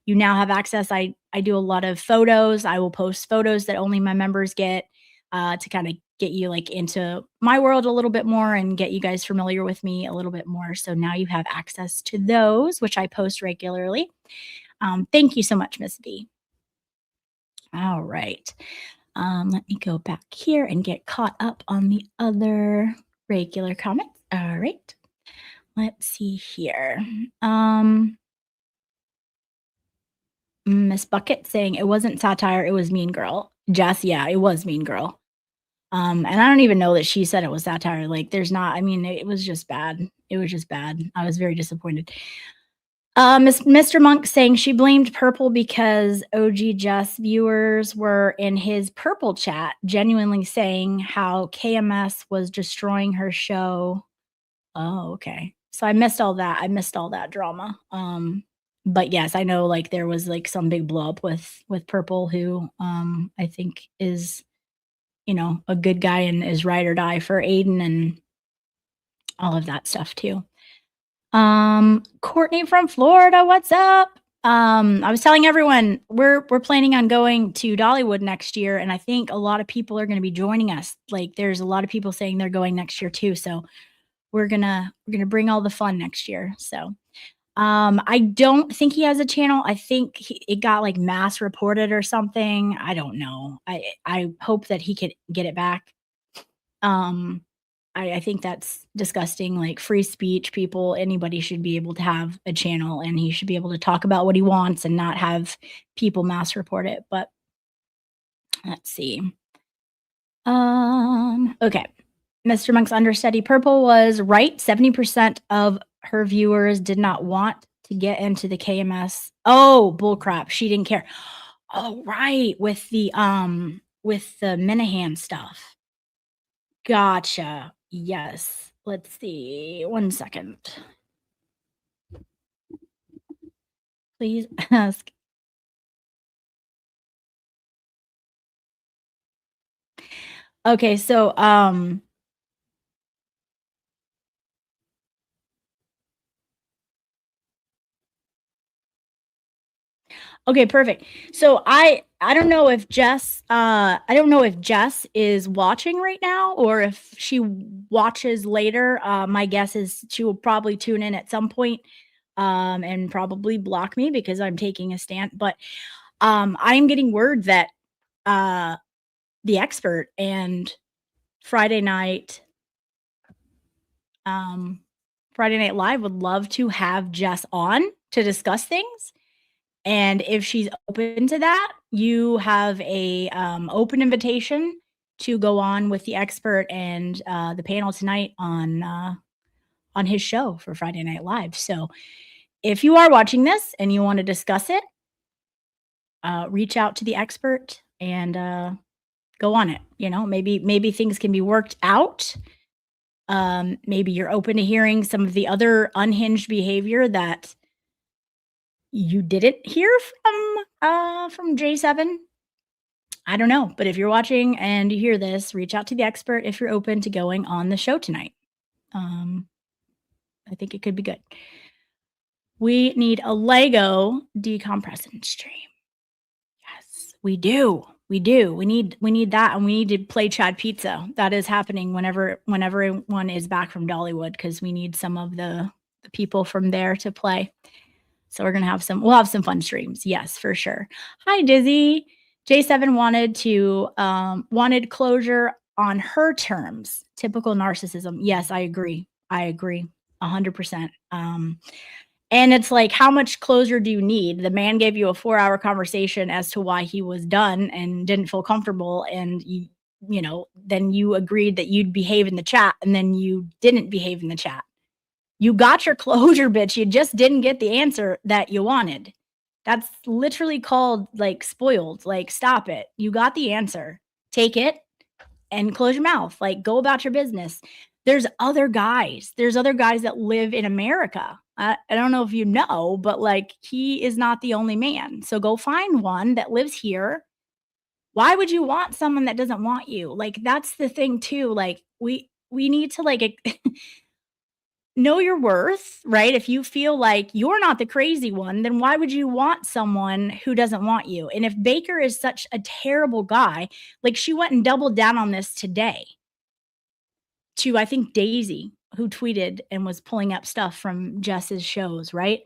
You now have access. I do a lot of photos. I will post photos that only my members get to kind of get you into my world a little bit more and get you guys familiar with me a little bit more. So now you have access to those, which I post regularly. Thank you so much, Miss V. All right. Let me go back here and get caught up on the other regular comments. All right. Let's see here. Miss Bucket saying it wasn't satire, it was Mean Girl. Jess, yeah, it was Mean Girl. And I don't even know that she said it was satire. It was just bad. It was just bad. I was very disappointed. Mr. Monk saying she blamed Purple because OG Jess viewers were in his Purple chat, genuinely saying how KMS was destroying her show. Oh, okay. So I missed all that. I missed all that drama. But yes, I know there was some big blow up with Purple, who I think is a good guy and is ride or die for Aiden and all of that stuff too. Courtney from Florida, what's up? I was telling everyone we're planning on going to Dollywood next year, and I think a lot of people are going to be joining us. Like, there's a lot of people saying they're going next year too. So we're gonna bring all the fun next year. So I don't think he has a channel. I think it got like mass reported or something. I don't know. I hope that he could get it back. I think that's disgusting. Like, free speech, people, anybody should be able to have a channel, and he should be able to talk about what he wants and not have people mass report it. But let's see. Okay. Mr. Monk's understudy Purple was right. 70% of her viewers did not want to get into the KMS. Oh, bullcrap. She didn't care. Oh, right. With the Minahan stuff. Gotcha. Yes. Let's see. 1 second. Please ask. Okay, so okay, perfect. So I don't know if Jess is watching right now or if she watches later. My guess is she will probably tune in at some point and probably block me because I'm taking a stand. But I'm getting word that the expert and Friday Night Live would love to have Jess on to discuss things. And if she's open to that, you have a open invitation to go on with the expert and the panel tonight on his show for Friday Night Live. So if you are watching this and you want to discuss it, reach out to the expert and go on it. You know, maybe things can be worked out. Maybe you're open to hearing some of the other unhinged behavior that you didn't hear from J7. I don't know, but if you're watching and you hear this, reach out to the expert if you're open to going on the show tonight. I think it could be good. We need a Lego decompressing stream. Yes, we do. We do. We need that, and we need to play Chad Pizza. That is happening whenever one is back from Dollywood, because we need some of the people from there to play. So we'll have some fun streams. Yes, for sure. Hi, Dizzy. J7 wanted closure on her terms. Typical narcissism. Yes, I agree. 100%. And it's like, how much closure do you need? The man gave you a 4-hour conversation as to why he was done and didn't feel comfortable. And you know, then you agreed that you'd behave in the chat, and then you didn't behave in the chat. You got your closure, bitch. You just didn't get the answer that you wanted. That's literally called like spoiled. Like, stop it. You got the answer. Take it and close your mouth. Like, go about your business. There's other guys that live in America. I don't know if you know, but like, he is not the only man. So go find one that lives here. Why would you want someone that doesn't want you? Like, that's the thing too. Like, we need to like know your worth, right? If you feel like you're not the crazy one, then why would you want someone who doesn't want you? And if Baker is such a terrible guy, like, she went and doubled down on this today to, I think, Daisy, who tweeted and was pulling up stuff from Jess's shows, right?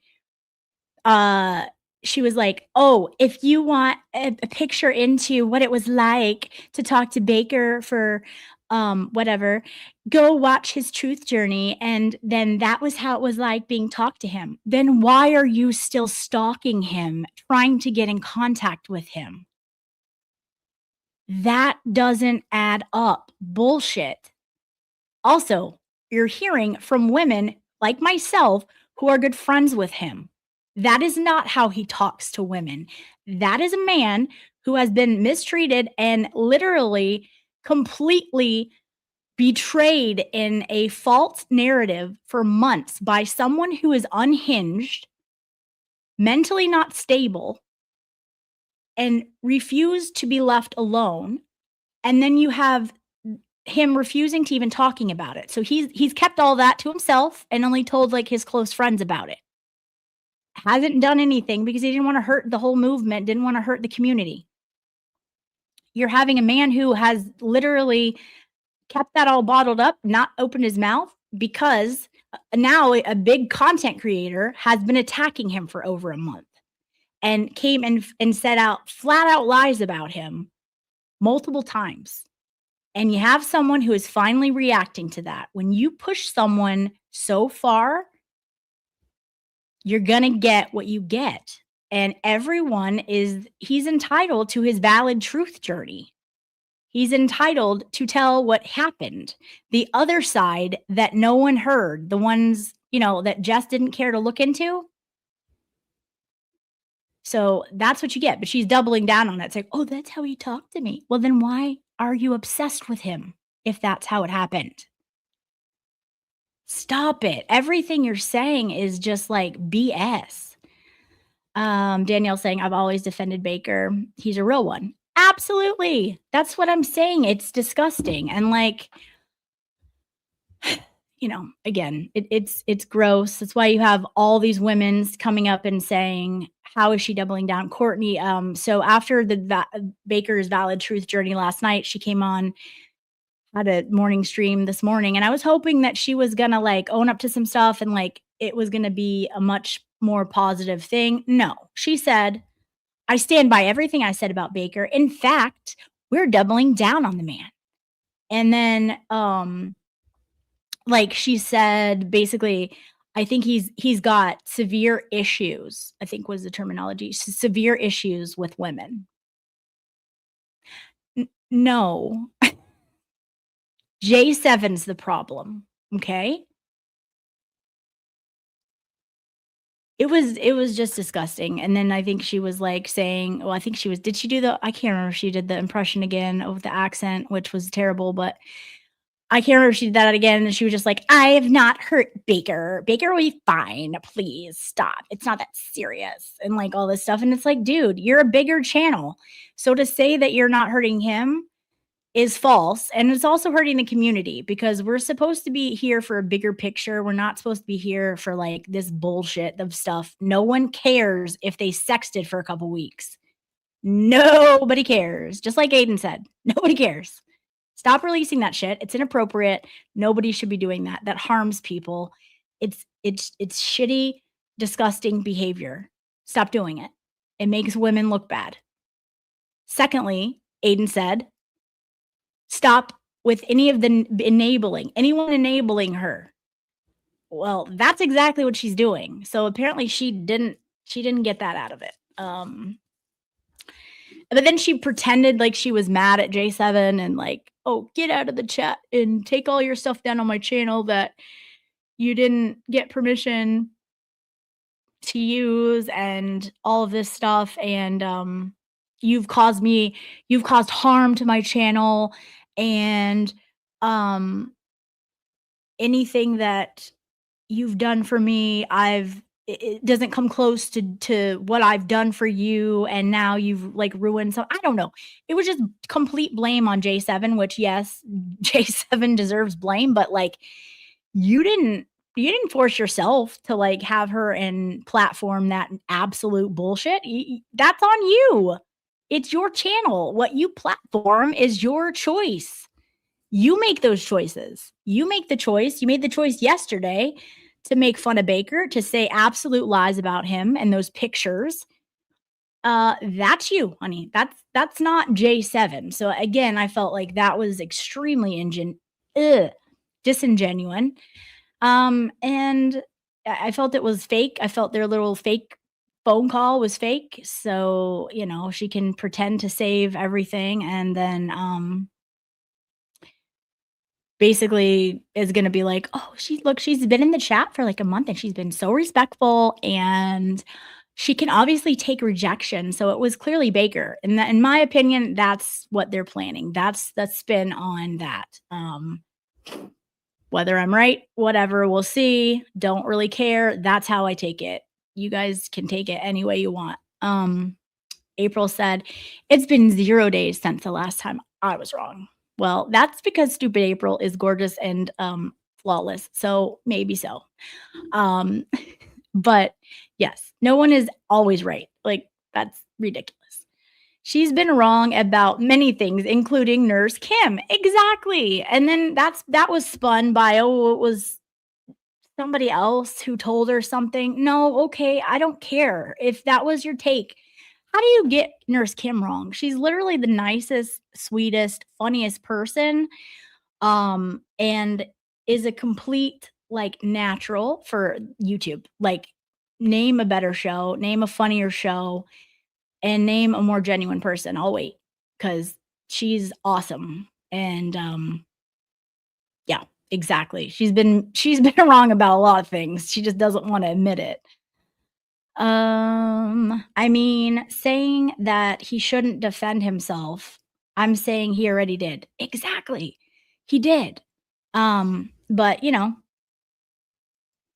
She was like, oh, if you want a picture into what it was like to talk to Baker for whatever, go watch his truth journey. And then that was how it was like being talked to him. Then why are you still stalking him, trying to get in contact with him? That doesn't add up. Bullshit. Also, you're hearing from women like myself who are good friends with him. That is not how he talks to women. That is a man who has been mistreated and literally completely betrayed in a false narrative for months by someone who is unhinged, mentally not stable, and refused to be left alone. And then you have him refusing to even talking about it. So he's kept all that to himself and only told like his close friends about it. hasn't done anything because he didn't want to hurt the whole movement, didn't want to hurt the community. You're having a man who has literally kept that all bottled up, not opened his mouth, because now a big content creator has been attacking him for over a month and came and said out flat out lies about him multiple times. And you have someone who is finally reacting to that. When you push someone so far, you're going to get what you get. And he's entitled to his valid truth journey. He's entitled to tell what happened. The other side that no one heard, the ones, that Jess didn't care to look into. So that's what you get. But she's doubling down on it. It's like, oh, that's how he talked to me. Well, then why are you obsessed with him if that's how it happened? Stop it. Everything you're saying is just like BS. Danielle saying, I've always defended Baker. He's a real one. Absolutely. That's what I'm saying. It's disgusting. And like, again, it's gross. That's why you have all these women coming up and saying, how is she doubling down? Courtney, so after the Baker's valid truth journey last night, she came on, had a morning stream this morning, and I was hoping that she was gonna like own up to some stuff and like it was gonna be a much more positive thing. No, she said, I stand by everything I said about Baker. In fact, we're doubling down on the man. And then like she said, basically, I think he's got severe issues, I think was the terminology, severe issues with women. No. J7's the problem, okay? It was just disgusting. And then I think she was like saying, well, I think she was, did she do I can't remember if she did the impression again of the accent, which was terrible, but I can't remember if she did that again. And she was just like, I have not hurt Baker. Baker will be fine. Please stop. It's not that serious. And like all this stuff. And it's like, dude, you're a bigger channel. So to say that you're not hurting him is false. And it's also hurting the community because we're supposed to be here for a bigger picture. We're not supposed to be here for like this bullshit of stuff. No one cares if they sexted for a couple weeks. Nobody cares. Just like Aiden said, nobody cares. Stop releasing that shit. It's inappropriate. Nobody should be doing that. That harms people. It's shitty, disgusting behavior. Stop doing it. It makes women look bad. Secondly, Aiden said, stop with any of the anyone enabling her. Well, that's exactly what she's doing. So apparently she didn't get that out of it. But then she pretended like she was mad at J7 and like, oh, get out of the chat and take all your stuff down on my channel that you didn't get permission to use and all of this stuff. And you've caused harm to my channel. And anything that you've done for me, it doesn't come close to what I've done for you. And now you've like ruined some, I don't know. It was just complete blame on J7, which yes, J7 deserves blame, but like you didn't force yourself to like have her and platform that absolute bullshit. That's on you. It's your channel. What you platform is your choice. You make those choices. You make the choice. You made the choice yesterday to make fun of Baker, to say absolute lies about him and those pictures. That's you, honey. That's not J7. So again, I felt like that was extremely disingenuous. And I felt it was fake. I felt their little fake phone call was fake. So, she can pretend to save everything and then basically is going to be like, oh, she's been in the chat for like a month and she's been so respectful and she can obviously take rejection. So it was clearly Baker. And in my opinion, that's what they're planning. That's the spin on that. Whether I'm right, whatever, we'll see. Don't really care. That's how I take it. You guys can take it any way you want. April said, it's been 0 days since the last time I was wrong. Well, that's because stupid April is gorgeous and flawless. So maybe so. But yes, no one is always right. Like, that's ridiculous. She's been wrong about many things, including Nurse Kim. Exactly. And then that was spun by, oh, it was somebody else who told her something. No, okay, I don't care. If that was your take, how do you get Nurse Kim wrong? She's literally the nicest, sweetest, funniest person. And is a complete like natural for YouTube. Like, name a better show, name a funnier show, and name a more genuine person. I'll wait, because she's awesome. And yeah, exactly. She's been wrong about a lot of things. She just doesn't want to admit it. I mean, saying that he shouldn't defend himself, I'm saying he already did. Exactly. He did. But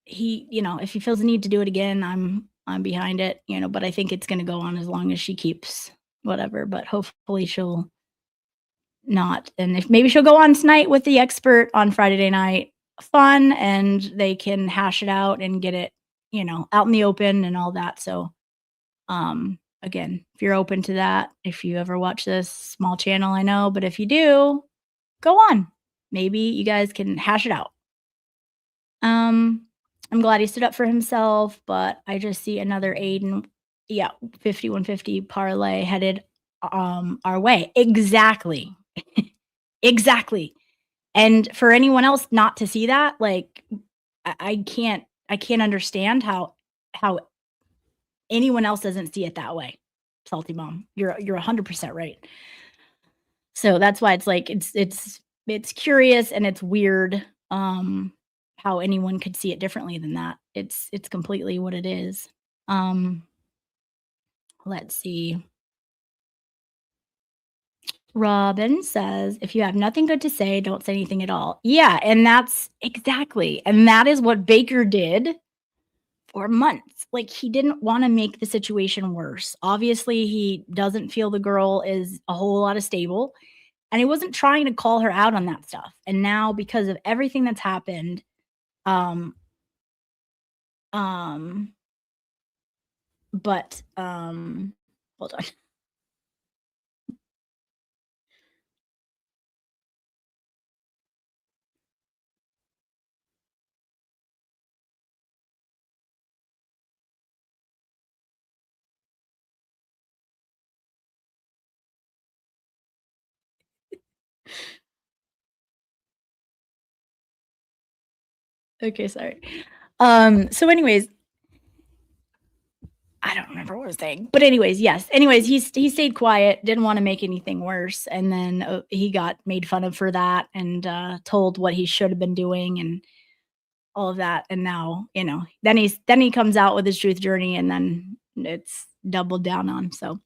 if he feels the need to do it again, I'm behind it, but I think it's going to go on as long as she keeps whatever, but hopefully she'll not. And if maybe she'll go on tonight with the expert on Friday night fun, and they can hash it out and get it, out in the open and all that. So, again, if you're open to that, if you ever watch this, small channel, I know, but if you do, go on. Maybe you guys can hash it out. I'm glad he stood up for himself, but I just see another Aiden, 5150 parlay headed our way. Exactly. Exactly. And for anyone else not to see that, like, I can't understand how anyone else doesn't see it that way. Salty Mom, you're 100% right. So that's why it's like it's curious and it's weird how anyone could see it differently than that. It's completely what it is. Let's see. Robin says, if you have nothing good to say, don't say anything at all. Yeah, and that's exactly. And that is what Baker did for months. Like, he didn't want to make the situation worse. Obviously, he doesn't feel the girl is a whole lot of stable, and he wasn't trying to call her out on that stuff. And now, because of everything that's happened, but hold on. Okay, sorry. So anyways, I don't remember what I was saying, but anyways, yes. Anyways, he stayed quiet, didn't want to make anything worse, and then he got made fun of for that, and told what he should have been doing, and all of that. And now, then he comes out with his truth journey, and then it's doubled down on. So,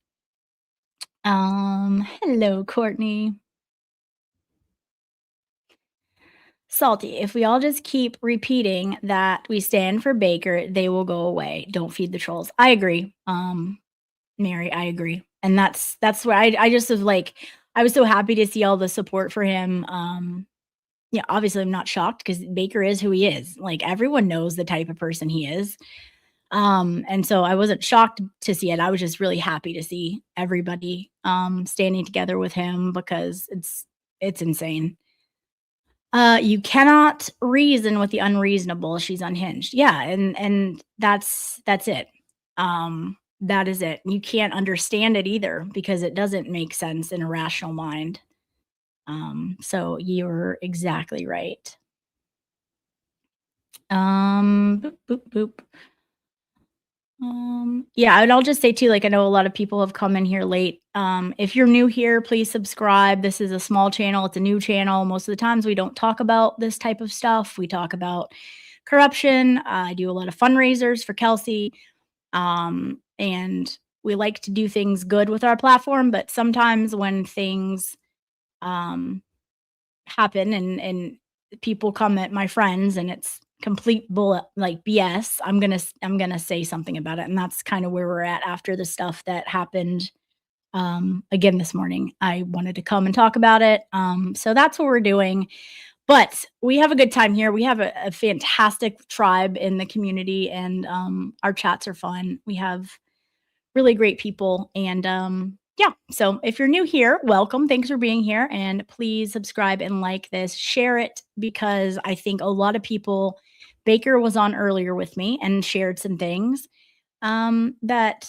hello, Courtney. Salty, if we all just keep repeating that we stand for Baker, they will go away. Don't feed the trolls. I agree. Mary, I agree. And that's where I just was like, I was so happy to see all the support for him. Yeah, obviously I'm not shocked, because Baker is who he is. Like, everyone knows the type of person he is. And so I wasn't shocked to see it. I was just really happy to see everybody standing together with him, because it's insane. You cannot reason with the unreasonable. She's unhinged. Yeah, and that's it. That is it. You can't understand it either, because it doesn't make sense in a rational mind. So you're exactly right. Boop, boop, boop. Yeah, and I'll just say too, like, I know a lot of people have come in here late. If you're new here, please subscribe. This is a small channel. It's a new channel. Most of the times we don't talk about this type of stuff. We talk about corruption. I do a lot of fundraisers for Kelsey. And we like to do things good with our platform, but sometimes when things happen and people come at my friends and it's complete bullet like BS, I'm gonna say something about it. And that's kind of where we're at after the stuff that happened again this morning. I wanted to come and talk about it. So that's what we're doing. But we have a good time here. We have a fantastic tribe in the community, and our chats are fun. We have really great people. And yeah, so if you're new here, welcome. Thanks for being here. And please subscribe and like this, share it, because I think a lot of people, Baker was on earlier with me and shared some things that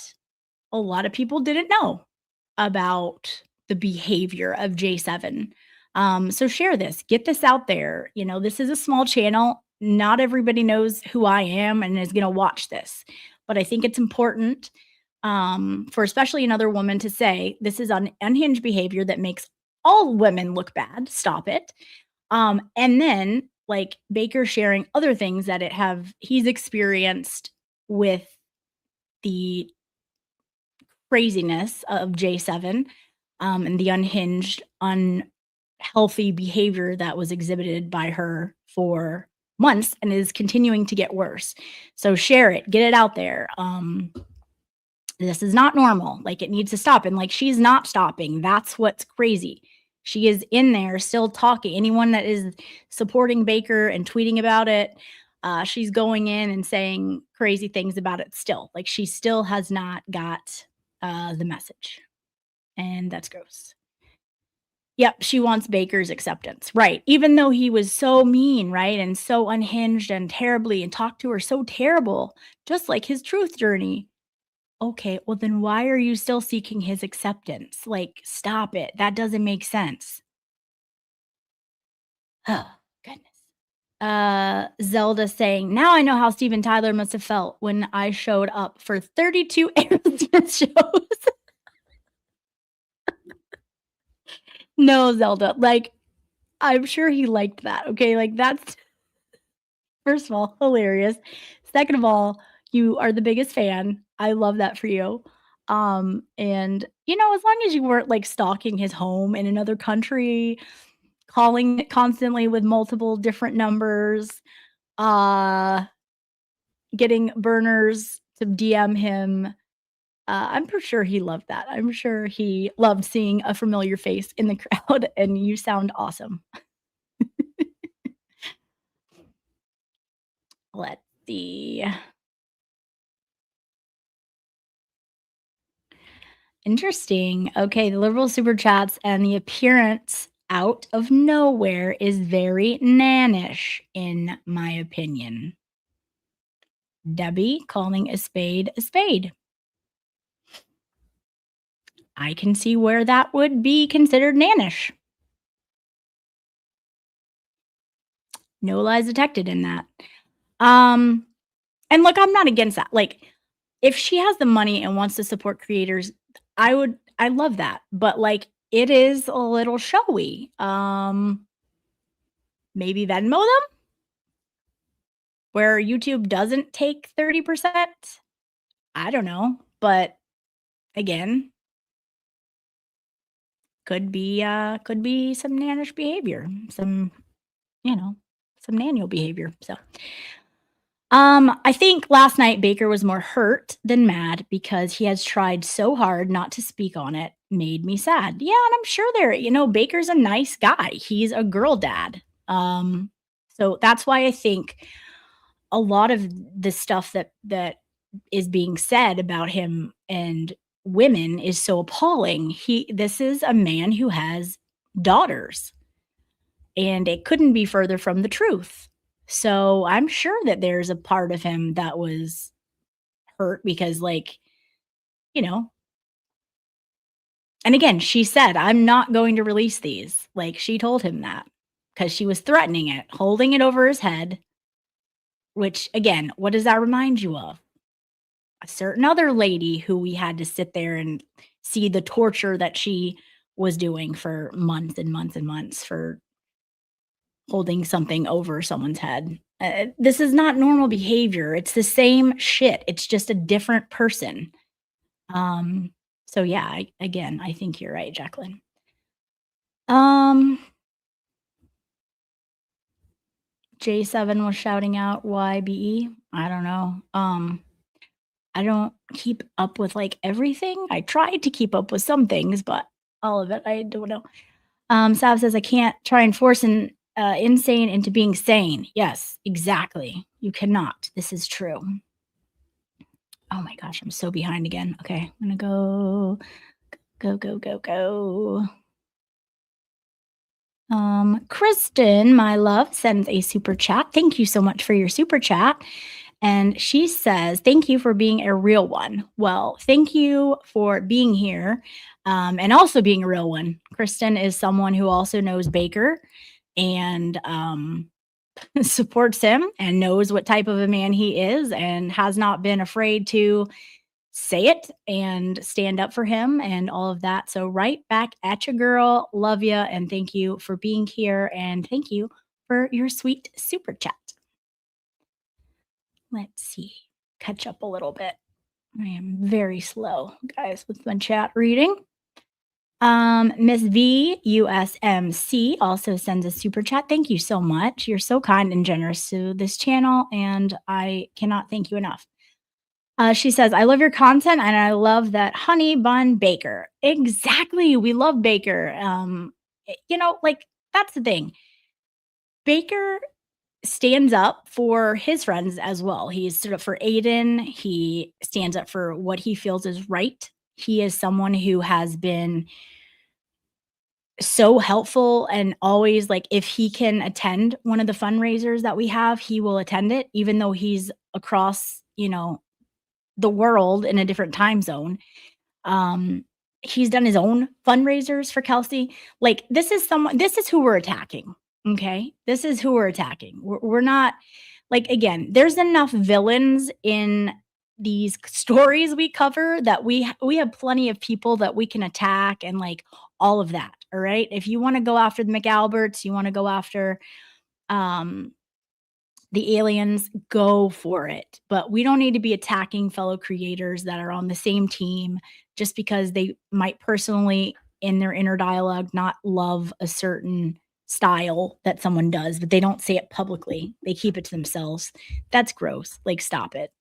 a lot of people didn't know about the behavior of J7. So share this, get this out there. You know, this is a small channel. Not everybody knows who I am and is going to watch this, but I think it's important for especially another woman to say, this is an unhinged behavior that makes all women look bad. Stop it. And then like Baker sharing other things that he's experienced with the craziness of J7 and the unhinged, unhealthy behavior that was exhibited by her for months and is continuing to get worse. So share it, get it out there. This is not normal. Like, it needs to stop. And like, she's not stopping. That's what's crazy. She is in there still talking. Anyone that is supporting Baker and tweeting about it, she's going in and saying crazy things about it still. Like, she still has not got the message. And that's gross. Yep, she wants Baker's acceptance. Right. Even though he was so mean, right? And so unhinged and terribly, and talked to her so terrible, just like his truth journey. Okay, well then why are you still seeking his acceptance? Like, stop it. That doesn't make sense. Oh, goodness. Zelda saying, now I know how Steven Tyler must have felt when I showed up for 32 Aerosmith shows. No, Zelda. Like, I'm sure he liked that. Okay, like, that's, first of all, hilarious. Second of all, you are the biggest fan. I love that for you. And you know, as long as you weren't like stalking his home in another country, calling it constantly with multiple different numbers, getting burners to DM him, I'm pretty sure he loved that. I'm sure he loved seeing a familiar face in the crowd, and you sound awesome. Let's see. Interesting. Okay, the liberal super chats and the appearance out of nowhere is very nannish, in my opinion. Debbie calling a spade a spade. I can see where that would be considered nannish. No lies detected in that. And look, I'm not against that. Like, if she has the money and wants to support creators, I love that. But like, it is a little showy. Maybe Venmo them, where YouTube doesn't take 30%. I don't know, but again, could be some nannish behavior, some nanny behavior. So I think last night Baker was more hurt than mad because he has tried so hard not to speak on it. Made me sad. Yeah, and I'm sure Baker's a nice guy. He's a girl dad. So that's why I think a lot of the stuff that is being said about him and women is so appalling. This is a man who has daughters, and it couldn't be further from the truth. So I'm sure that there's a part of him that was hurt because, like, and again, she said, I'm not going to release these. Like, she told him that because she was threatening it, holding it over his head, which, again, what does that remind you of? A certain other lady who we had to sit there and see the torture that she was doing for months and months and months for holding something over someone's head. This is not normal behavior. It's the same shit. It's just a different person. So yeah, I think you're right, Jacqueline. J7 was shouting out YBE. I don't know. I don't keep up with like everything. I tried to keep up with some things, but all of it, I don't know. Sav says, I can't try and force an insane into being sane. Yes, exactly. You cannot. This is true. Oh my gosh, I'm so behind again. Okay, I'm gonna go. Kristen, my love, sends a super chat. Thank you so much for your super chat. And she says, thank you for being a real one. Well, thank you for being here and also being a real one. Kristen is someone who also knows Baker and supports him and knows what type of a man he is and has not been afraid to say it and stand up for him and all of that. So right back at you, girl. Love you. And thank you for being here. And thank you for your sweet super chat. Let's see. Catch up a little bit. I am very slow, guys, with my chat reading. Miss V USMC also sends a super chat. Thank you so much. You're so kind and generous to this channel, and I cannot thank you enough. She says, I love your content and I love that honey bun baker. Exactly. We love Baker. Like that's the thing. Baker stands up for his friends as well. He stood up for Aiden. He stands up for what he feels is right. He is someone who has been so helpful and always like if he can attend one of the fundraisers that we have, he will attend it, even though he's across, the world in a different time zone. He's done his own fundraisers for Kelsey. Like this is who we're attacking. Okay. This is who we're attacking. We're not like, again, there's enough villains in these stories we cover that we have plenty of people that we can attack and like all of that. All right. If you want to go after the McAlberts, you want to go after, the aliens, go for it. But we don't need to be attacking fellow creators that are on the same team just because they might personally, in their inner dialogue, not love a certain style that someone does, but they don't say it publicly. They keep it to themselves. That's gross. Like, stop it.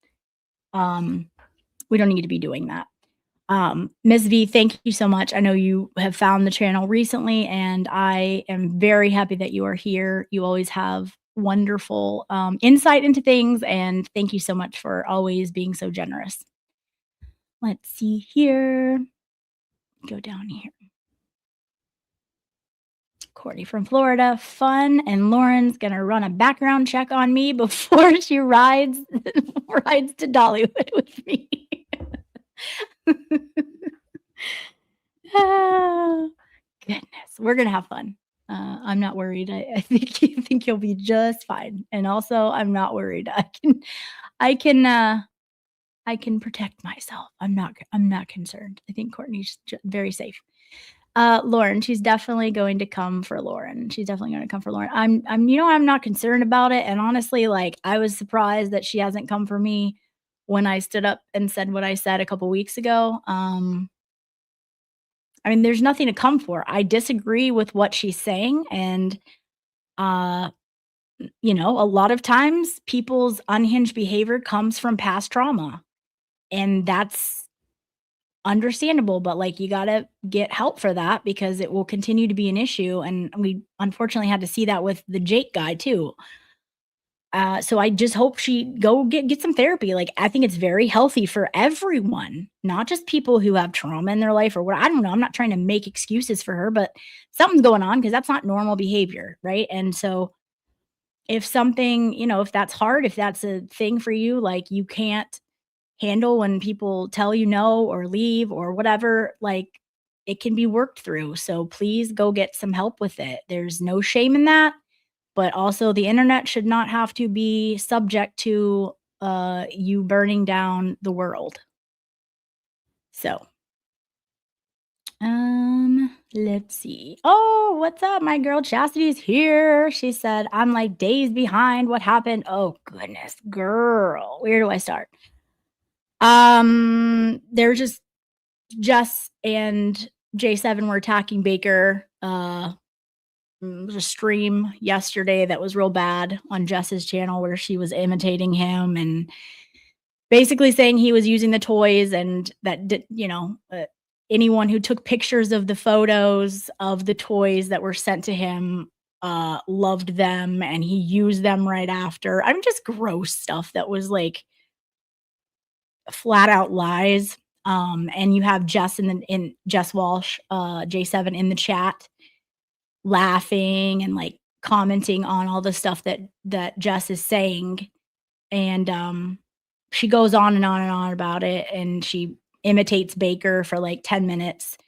We don't need to be doing that. Ms. V, thank you so much. I know you have found the channel recently, and I am very happy that you are here. You always have wonderful insight into things, and thank you so much for always being so generous. Let's see here. Go down here. Courtney from Florida. Fun, and Lauren's gonna run a background check on me before she rides to Dollywood with me. Oh, goodness, we're gonna have fun. I'm not worried. I think you'll be just fine. And also, I'm not worried. I can protect myself. I'm not concerned. I think Courtney's very safe. Lauren, she's definitely going to come for Lauren. She's definitely going to come for Lauren. I'm not concerned about it. And honestly, like I was surprised that she hasn't come for me when I stood up and said what I said a couple weeks ago. There's nothing to come for. I disagree with what she's saying. And, a lot of times people's unhinged behavior comes from past trauma. And that's understandable. But like, you got to get help for that because it will continue to be an issue. And we unfortunately had to see that with the Jake guy too. So I just hope she go get some therapy. Like, I think it's very healthy for everyone, not just people who have trauma in their life or what. I don't know. I'm not trying to make excuses for her, but something's going on because that's not normal behavior. Right. And so if something, if that's hard, if that's a thing for you, like you can't handle when people tell you no or leave or whatever, like it can be worked through. So please go get some help with it. There's no shame in that. But also the internet should not have to be subject to you burning down the world. So, let's see. Oh, what's up? My girl Chastity's here. She said, I'm like days behind. What happened? Oh, goodness, girl. Where do I start? They're just Jess and J7 were attacking Baker. There was a stream yesterday that was real bad on Jess's channel where she was imitating him and basically saying he was using the toys and that, anyone who took pictures of the photos of the toys that were sent to him loved them and he used them right after. I mean, just gross stuff that was like flat out lies. And you have Jess in Jess Walsh, J7 in the chat, laughing and like commenting on all the stuff that Jess is saying. And she goes on and on and on about it, and she imitates Baker for like 10 minutes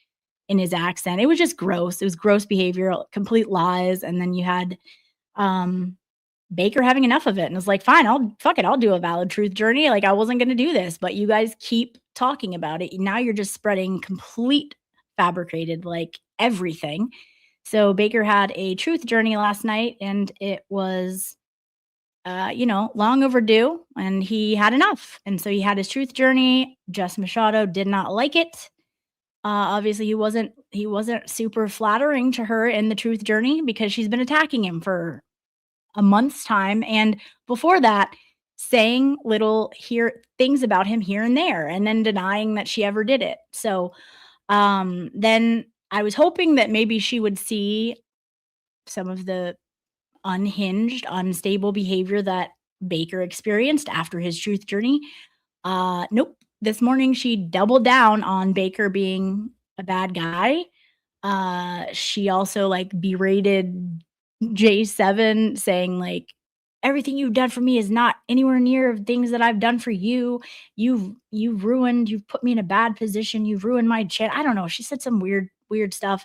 in his accent. It was just gross. It was gross behavior, complete lies. And then you had Baker having enough of it and was like, fine, I'll do a valid truth journey. Like, I wasn't going to do this, but you guys keep talking about it. Now you're just spreading complete fabricated, like everything. So Baker had a truth journey last night, and it was, long overdue, and he had enough. And so he had his truth journey. Jess Machado did not like it. Obviously he wasn't super flattering to her in the truth journey because she's been attacking him for a month's time. And before that, saying little things about him here and there, and then denying that she ever did it. So then I was hoping that maybe she would see some of the unhinged, unstable behavior that Baker experienced after his truth journey. Nope. This morning she doubled down on Baker being a bad guy. She also like berated J7, saying like, everything you've done for me is not anywhere near things that I've done for you. You've put me in a bad position. You've ruined my chat. I don't know. She said some weird stuff,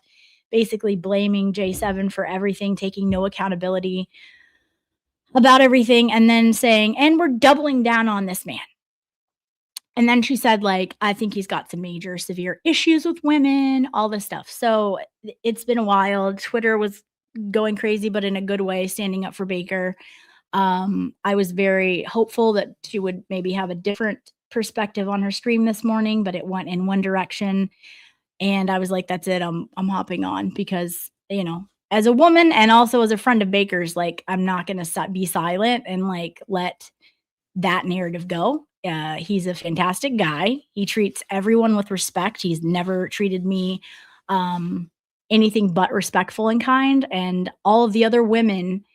basically blaming J7 for everything, taking no accountability about everything, and then saying, and we're doubling down on this man. And then she said, like, I think he's got some major severe issues with women, all this stuff. So it's been a while. Twitter was going crazy, but in a good way, standing up for Baker. I was very hopeful that she would maybe have a different perspective on her stream this morning, but it went in one direction. And I was like, that's it. I'm hopping on because, as a woman and also as a friend of Baker's, like, I'm not going to be silent and like let that narrative go. He's a fantastic guy. He treats everyone with respect. He's never treated me anything but respectful and kind. And all of the other women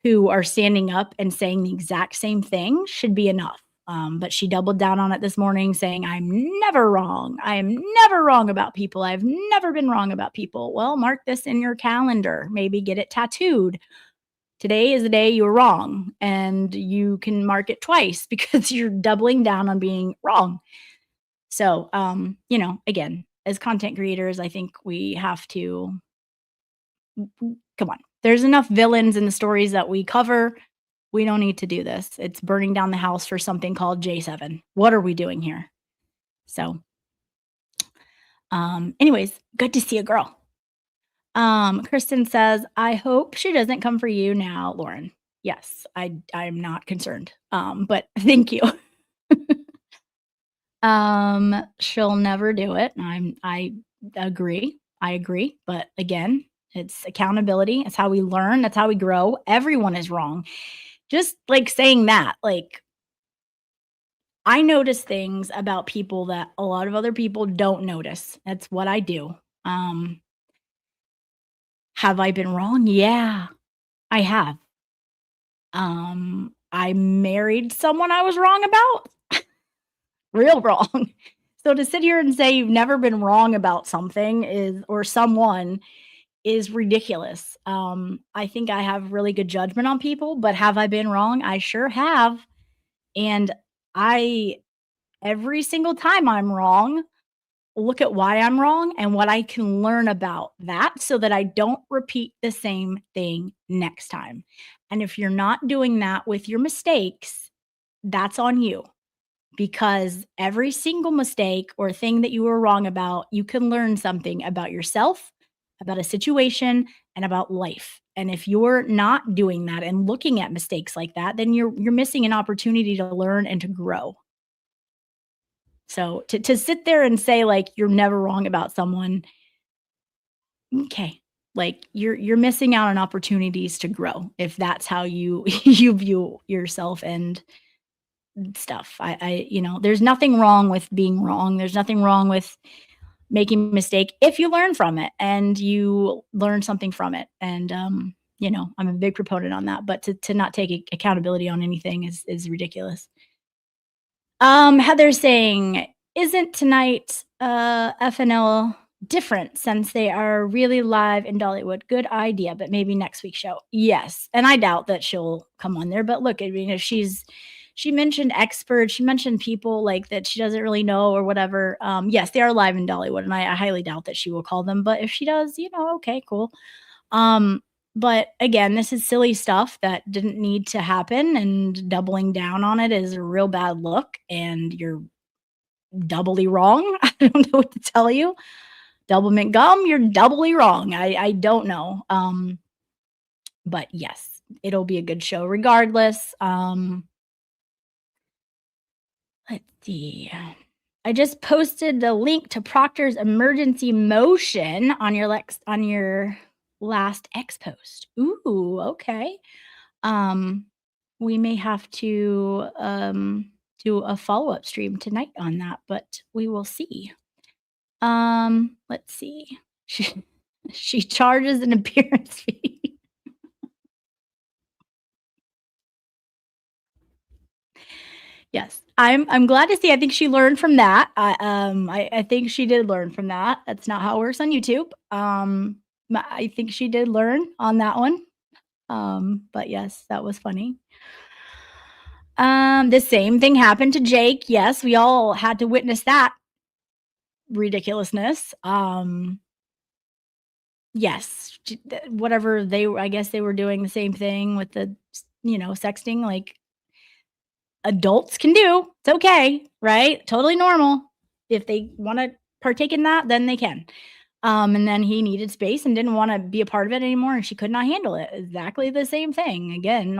who are standing up and saying the exact same thing should be enough. But she doubled down on it this morning, saying, I'm never wrong. I am never wrong about people. I've never been wrong about people. Well, mark this in your calendar. Maybe get it tattooed. Today is the day you were wrong, and you can mark it twice because you're doubling down on being wrong. So, again, as content creators, I think we have to, come on. There's enough villains in the stories that we cover. We don't need to do this. It's burning down the house for something called J7. What are we doing here? So, anyways, good to see a girl. Kristen says, I hope she doesn't come for you now, Lauren. Yes, I'm not concerned. But thank you. She'll never do it. I agree. But again, it's accountability. It's how we learn. That's how we grow. Everyone is wrong. Just like saying that, like, I notice things about people that a lot of other people don't notice. That's what I do. Have I been wrong? Yeah, I have. I married someone I was wrong about. Real wrong. So to sit here and say you've never been wrong about something or someone is ridiculous. I think I have really good judgment on people, but have I been wrong? I sure have. And every single time I'm wrong, look at why I'm wrong and what I can learn about that so that I don't repeat the same thing next time. And if you're not doing that with your mistakes, that's on you, because every single mistake or thing that you were wrong about, you can learn something about yourself, about a situation, and about life. And if you're not doing that and looking at mistakes like that, then you're missing an opportunity to learn and to grow. So to sit there and say like you're never wrong about someone, okay, like you're missing out on opportunities to grow if that's how you you view yourself and stuff. I there's nothing wrong with being wrong. There's nothing wrong with making a mistake if you learn from it and you learn something from it. And I'm a big proponent on that, but to not take accountability on anything is ridiculous. Heather's saying, isn't tonight FNL different since they are really live in Dollywood? Good idea, but maybe next week's show. Yes, and I doubt that she'll come on there. But look, I mean, if she mentioned experts, she mentioned people like that she doesn't really know or whatever. Yes, they are live in Dollywood, and I highly doubt that she will call them. But if she does, okay, cool. But again, this is silly stuff that didn't need to happen, and doubling down on it is a real bad look, and you're doubly wrong. I don't know what to tell you. Double mint gum, you're doubly wrong. I don't know. But yes, it'll be a good show regardless. Let's see. I just posted the link to Proctor's emergency motion on your last X post. Ooh, okay. We may have to do a follow-up stream tonight on that, but we will see. Let's see. She charges an appearance fee. Yes, I'm glad to see. I think she learned from that. I think she did learn from that. That's not how it works on YouTube. I think she did learn on that one. But yes, that was funny. The same thing happened to Jake. Yes, we all had to witness that ridiculousness. Yes, whatever I guess they were doing the same thing with the, sexting, like adults can do. It's okay, right? Totally normal. If they want to partake in that, then they can. And then he needed space and didn't want to be a part of it anymore, and she could not handle it. Exactly the same thing. Again,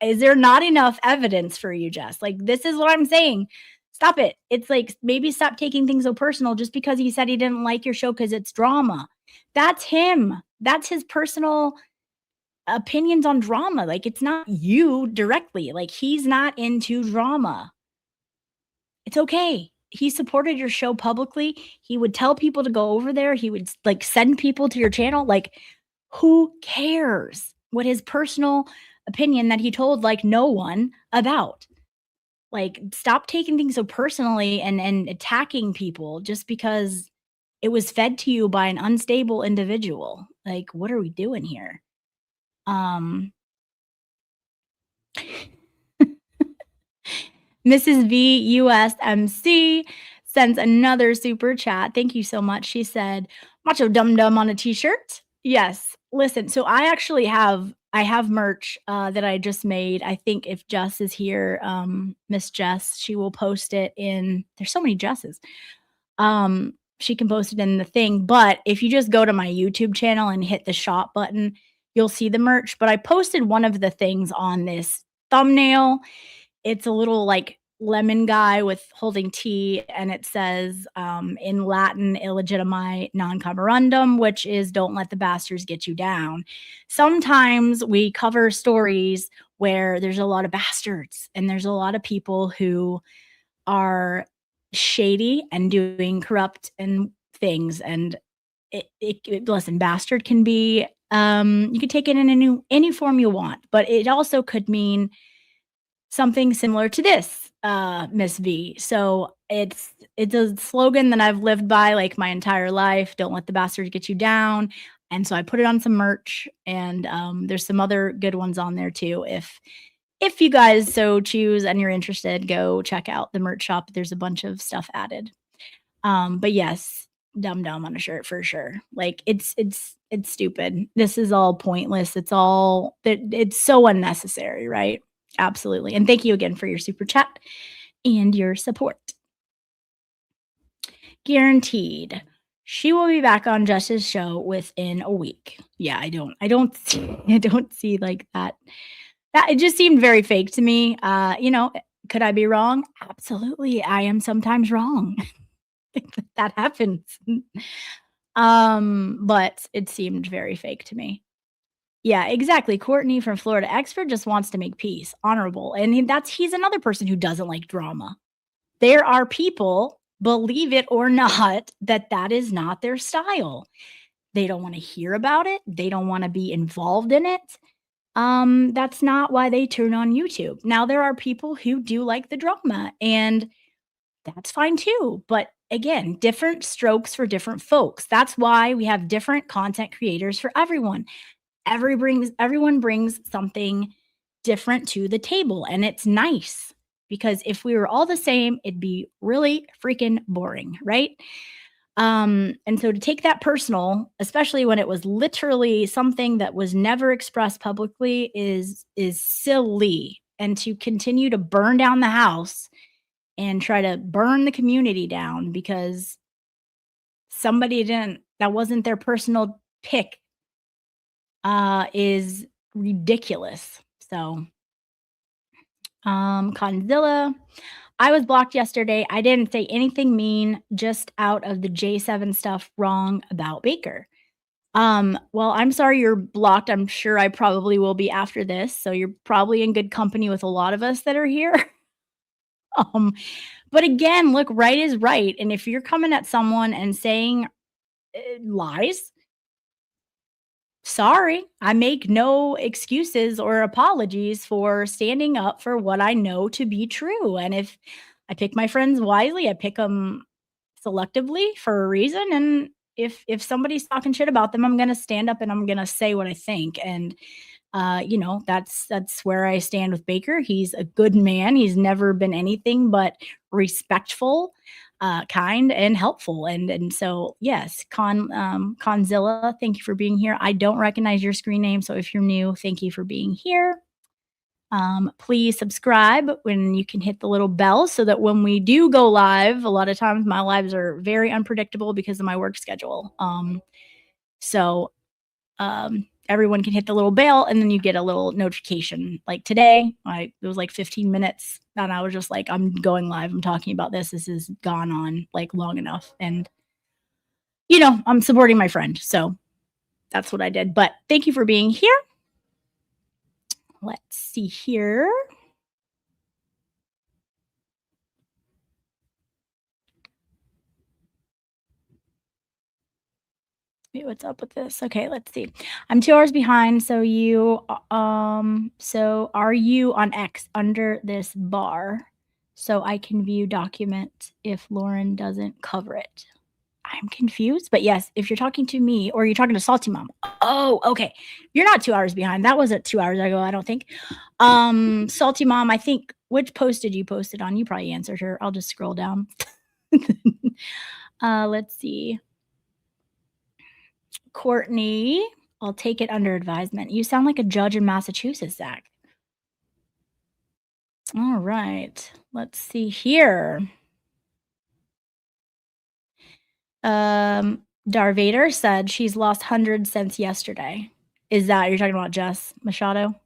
is there not enough evidence for you, Jess? Like, this is what I'm saying. Stop it. It's like, maybe stop taking things so personal just because he said he didn't like your show because it's drama. That's him. That's his personal opinions on drama. Like, it's not you directly. Like, he's not into drama. It's okay. He supported your show publicly. He would tell people to go over there. He would like send people to your channel. Like, who cares what his personal opinion that he told like no one about? Like, stop taking things so personally and attacking people just because it was fed to you by an unstable individual. Like, what are we doing here? Mrs. V USMC sends another super chat. Thank you so much. She said, Macho Dum Dum on a t-shirt. Yes. Listen, so I actually have merch that I just made. I think if Jess is here, Miss Jess, she will post it in, there's so many Jesses. She can post it in the thing, but if you just go to my YouTube channel and hit the shop button, you'll see the merch. But I posted one of the things on this thumbnail. It's a little like lemon guy with holding tea, and it says in Latin, illegitimi non camerundum, which is don't let the bastards get you down. Sometimes we cover stories where there's a lot of bastards and there's a lot of people who are shady and doing corrupt and things. And listen, bastard can be, you could take it in any form you want, but it also could mean something similar to this, Miss V. So it's a slogan that I've lived by like my entire life. Don't let the bastards get you down. And so I put it on some merch, and there's some other good ones on there too. If you guys so choose and you're interested, go check out the merch shop. There's a bunch of stuff added. But yes, Dum Dum on a shirt for sure. Like, it's stupid. This is all pointless. It's so unnecessary, right? Absolutely. And thank you again for your super chat and your support. Guaranteed. She will be back on Jess's show within a week. Yeah, I don't see like that. That it just seemed very fake to me. Could I be wrong? Absolutely. I am sometimes wrong. That happens. But it seemed very fake to me. Yeah, exactly. Courtney from Florida Expert just wants to make peace. Honorable. And he's another person who doesn't like drama. There are people, believe it or not, that is not their style. They don't want to hear about it. They don't want to be involved in it. That's not why they turn on YouTube. Now, there are people who do like the drama, and that's fine too. But again, different strokes for different folks. That's why we have different content creators for everyone. Everyone brings something different to the table, and it's nice, because if we were all the same, it'd be really freaking boring, right? And so to take that personal, especially when it was literally something that was never expressed publicly, is silly. And to continue to burn down the house and try to burn the community down because that wasn't their personal pick, is ridiculous. So, Conzilla, I was blocked yesterday. I didn't say anything mean, just out of the J7 stuff wrong about Baker. Well, I'm sorry you're blocked. I'm sure I probably will be after this. So you're probably in good company with a lot of us that are here. But again, look, right is right. And if you're coming at someone and saying lies, sorry, I make no excuses or apologies for standing up for what I know to be true. And if I pick my friends wisely, I pick them selectively for a reason. And if somebody's talking shit about them, I'm going to stand up and I'm going to say what I think. And that's where I stand with Baker. He's a good man. He's never been anything but respectful, kind, and helpful. And so, yes, Conzilla, thank you for being here. I don't recognize your screen name, so if you're new, thank you for being here. Please subscribe when you can hit the little bell so that when we do go live, a lot of times my lives are very unpredictable because of my work schedule. Everyone can hit the little bell and then you get a little notification. Like today, it was like 15 minutes and I was just like, I'm going live. I'm talking about this. This has gone on like long enough. And, I'm supporting my friend. So that's what I did. But thank you for being here. Let's see here. Wait, what's up with this? Okay, let's see. I'm 2 hours behind. So are you on X under this bar so I can view document if Lauren doesn't cover it? I'm confused, but yes, if you're talking to me or you're talking to Salty Mom. Oh, okay. You're not 2 hours behind. That wasn't 2 hours ago, I don't think. Salty Mom, I think, which post did you post it on? You probably answered her. I'll just scroll down. Let's see. Courtney, I'll take it under advisement. You sound like a judge in Massachusetts, Zach. All right. Let's see here. Darvader said she's lost hundreds since yesterday. Is that you're talking about Jess Machado?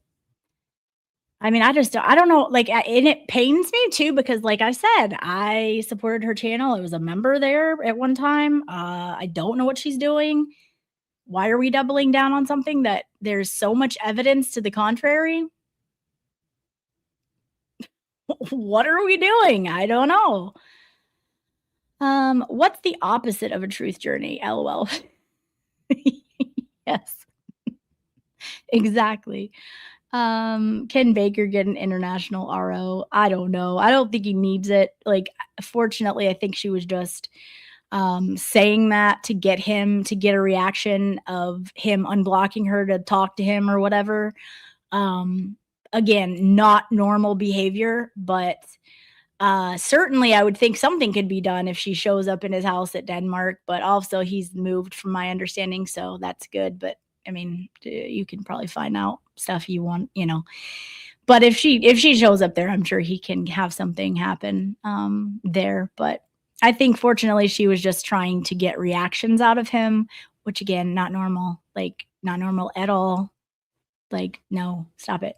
I mean, I don't know. Like, and it pains me too, because like I said, I supported her channel. I was a member there at one time. I don't know what she's doing. Why are we doubling down on something that there's so much evidence to the contrary? What are we doing? I don't know. What's the opposite of a truth journey? LOL. Yes. Exactly. Can Baker get an international RO? I don't know. I don't think he needs it. Like, fortunately, I think she was just saying that to get a reaction of him unblocking her to talk to him or whatever. Again, not normal behavior, but certainly I would think something could be done if she shows up in his house at Denmark, but also he's moved from my understanding, so that's good. But I mean, you can probably find out stuff you want, but if she shows up there, I'm sure he can have something happen there. But I think fortunately she was just trying to get reactions out of him, which again, not normal, like not normal at all. Like, no, stop it.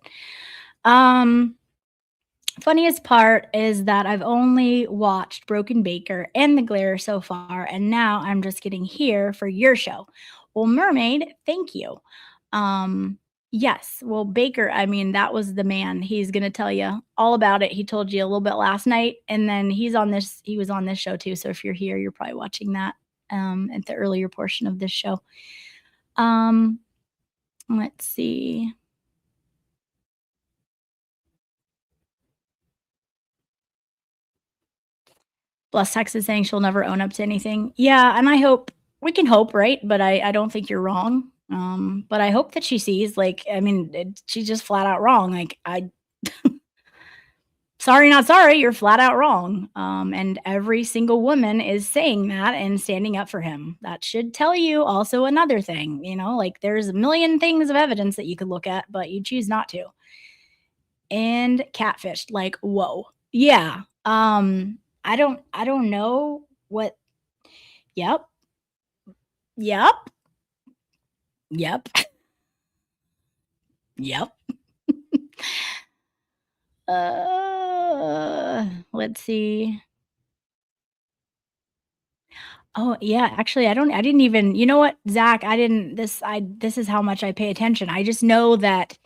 Funniest part is that I've only watched Broken Baker and The Glare so far, and now I'm just getting here for your show. Well, Mermaid, thank you. Yes, well, Baker, I mean, that was the man. He's going to tell you all about it. He told you a little bit last night, and then he was on this show too. So if you're here, you're probably watching that at the earlier portion of this show. Let's see. Bless Texas saying she'll never own up to anything. Yeah, and I hope we can hope, right? But I don't think you're wrong. But I hope that she sees, like, I mean, she's just flat out wrong. Like, sorry, not sorry, you're flat out wrong. And every single woman is saying that and standing up for him. That should tell you also another thing, like there's a million things of evidence that you could look at, but you choose not to. And catfished, like, whoa. Yeah. I don't know what. Yep. Yep. Yep. Yep. Let's see. Oh, yeah, actually, I didn't even, you know what, Zach, this is how much I pay attention. I just know that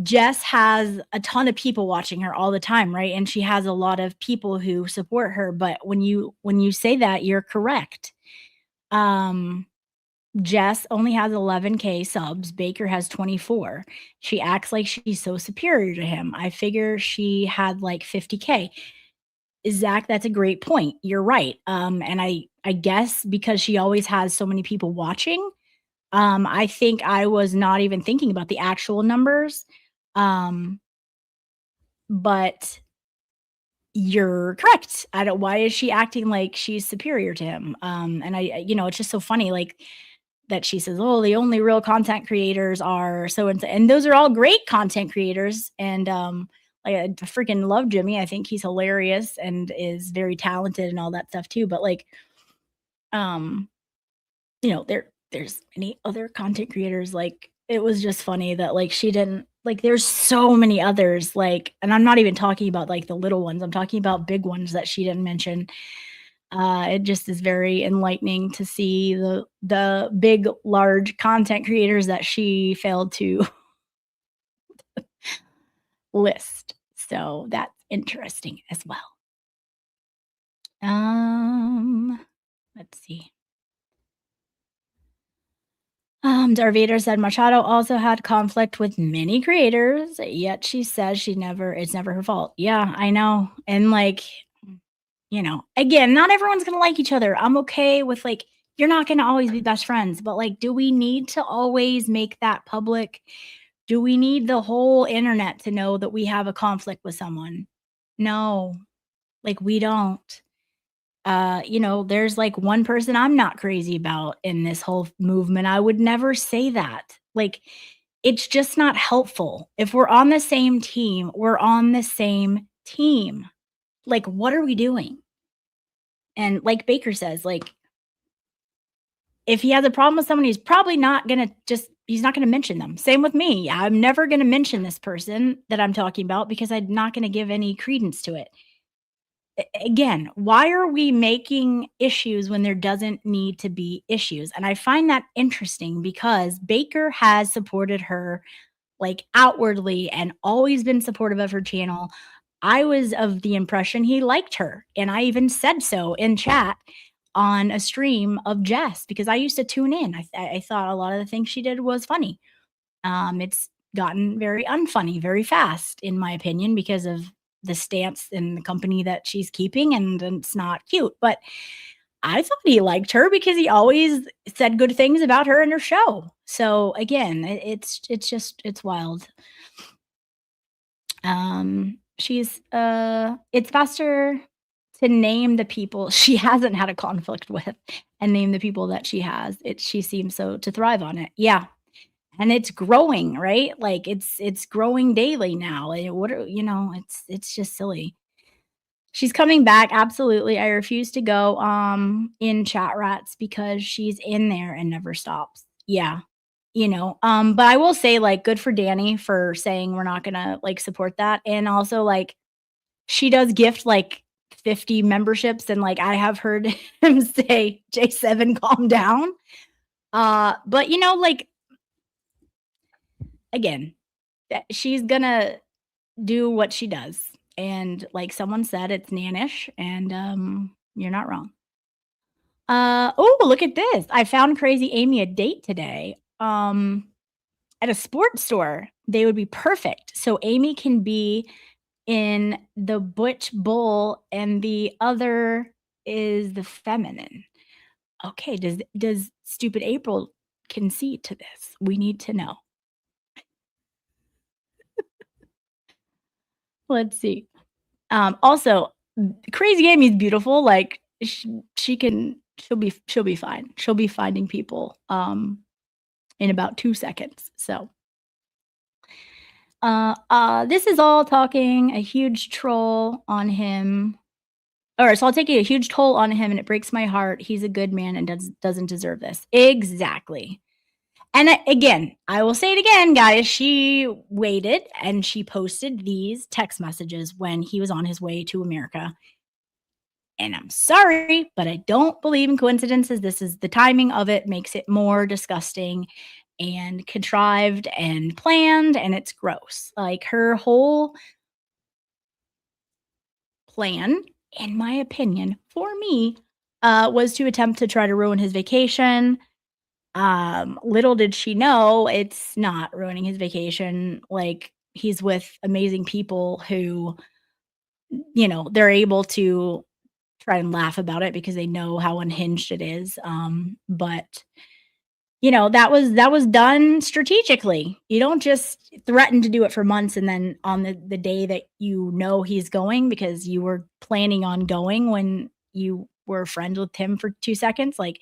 Jess has a ton of people watching her all the time, right? And she has a lot of people who support her. But when you say that, you're correct. Jess only has 11K subs. Baker has 24. She acts like she's so superior to him. I figure she had like 50K. Zach, that's a great point. You're right. And I guess because she always has so many people watching, I think I was not even thinking about the actual numbers. But you're correct. Why is she acting like she's superior to him? And it's just so funny, like that she says, oh, the only real content creators are so, and those are all great content creators. And, like I freaking love Jimmy. I think he's hilarious and is very talented and all that stuff too. But like, there's many other content creators. Like, it was just funny that like she didn't, like, there's so many others, like, and I'm not even talking about like the little ones. I'm talking about big ones that she didn't mention. It just is very enlightening to see the big, large content creators that she failed to list. So that's interesting as well. Let's see. Darvader said Machado also had conflict with many creators, yet she says it's never her fault. Yeah, I know. And like, again, not everyone's going to like each other. I'm okay with like, you're not going to always be best friends, but like, do we need to always make that public? Do we need the whole internet to know that we have a conflict with someone? No, like we don't. There's like one person I'm not crazy about in this whole movement. I would never say that. Like, it's just not helpful. If we're on the same team, we're on the same team. Like, what are we doing? And like Baker says, like, if he has a problem with someone, he's probably not going to he's not going to mention them. Same with me. I'm never going to mention this person that I'm talking about because I'm not going to give any credence to it. Again, why are we making issues when there doesn't need to be issues? And I find that interesting because Baker has supported her like outwardly and always been supportive of her channel. I was of the impression he liked her. And I even said so in chat on a stream of Jess because I used to tune in. I thought a lot of the things she did was funny. It's gotten very unfunny very fast, in my opinion, because of the stance in the company that she's keeping, and it's not cute. But I thought he liked her because he always said good things about her in her show. So again, it's wild. It's faster to name the people she hasn't had a conflict with and name the people that she has. She seems so to thrive on it. Yeah. And it's growing, right? Like it's growing daily now. It's just silly. She's coming back. Absolutely. I refuse to go in chat rats because she's in there and never stops. Yeah. But I will say, like, good for Danny for saying we're not gonna like support that. And also, like, she does gift like 50 memberships, and like I have heard him say, J7, calm down. But like, again, she's gonna do what she does. And like someone said, it's nannish, and you're not wrong. Oh, look at this. I found Crazy Amy a date today. At a sports store. They would be perfect. So Amy can be in the butch bull and the other is the feminine. Okay, does stupid April concede to this? We need to know. Let's see. Also, Crazy Amy's beautiful. Like she'll be fine. She'll be finding people in about 2 seconds. So this is all talking a huge troll on him. Or it's all taking a huge toll on him, and it breaks my heart. He's a good man and doesn't deserve this. Exactly. And again, I will say it again, guys. She waited and she posted these text messages when he was on his way to America. And I'm sorry, but I don't believe in coincidences. This is the timing of it makes it more disgusting and contrived and planned, and it's gross. Like her whole plan, in my opinion, for me, was to attempt to try to ruin his vacation. Little did she know it's not ruining his vacation. Like he's with amazing people who, they're able to try and laugh about it because they know how unhinged it is. But that was done strategically. You don't just threaten to do it for months and then on the day that he's going because you were planning on going when you were friends with him for 2 seconds. Like,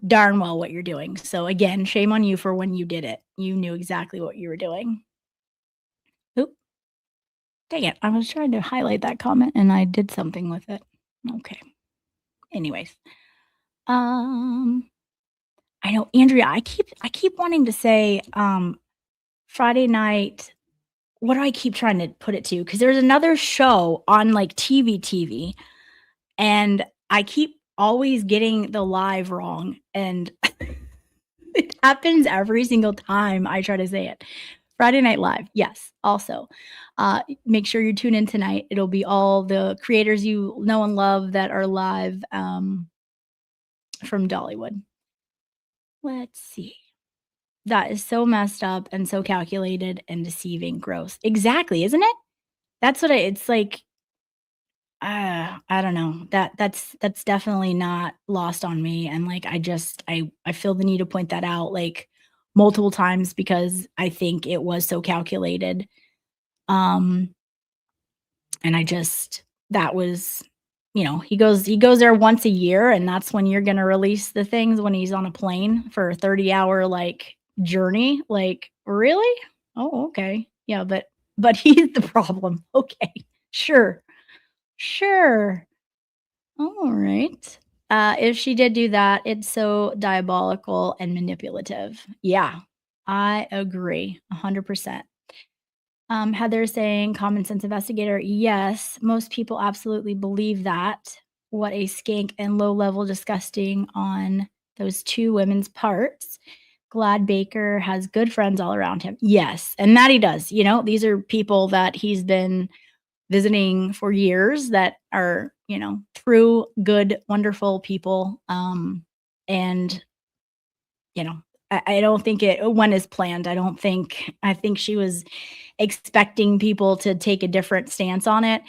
darn well what you're doing. So again, shame on you for when you did it. You knew exactly what you were doing. Oop. Dang it. I was trying to highlight that comment and I did something with it. Okay. Anyways. I know, Andrea, I keep wanting to say Friday night. What do I keep trying to put it to? Because there's another show on like TV, and I keep always getting the live wrong, and it happens every single time I try to say it. Friday Night Live, yes. Also, make sure you tune in tonight. It'll be all the creators you know and love that are live from Dollywood. Let's see. That is so messed up and so calculated and deceiving. Gross. Exactly, isn't it? That's what it's like. I don't know. That's definitely not lost on me. And like I feel the need to point that out like multiple times because I think it was so calculated. And that was, he goes there once a year, and that's when you're gonna release the things when he's on a plane for a 30-hour like journey. Like, really? Oh, okay. Yeah, but he's the problem. Okay. Sure. All right. If she did do that, it's so diabolical and manipulative. Yeah, I agree 100%. Heather saying common sense investigator. Yes, most people absolutely believe that. What a skank and low level disgusting on those two women's parts. Glad Baker has good friends all around him. Yes, and that he does. These are people that he's been visiting for years that are, true, good, wonderful people. And, I don't think it went as planned. I think she was expecting people to take a different stance on it.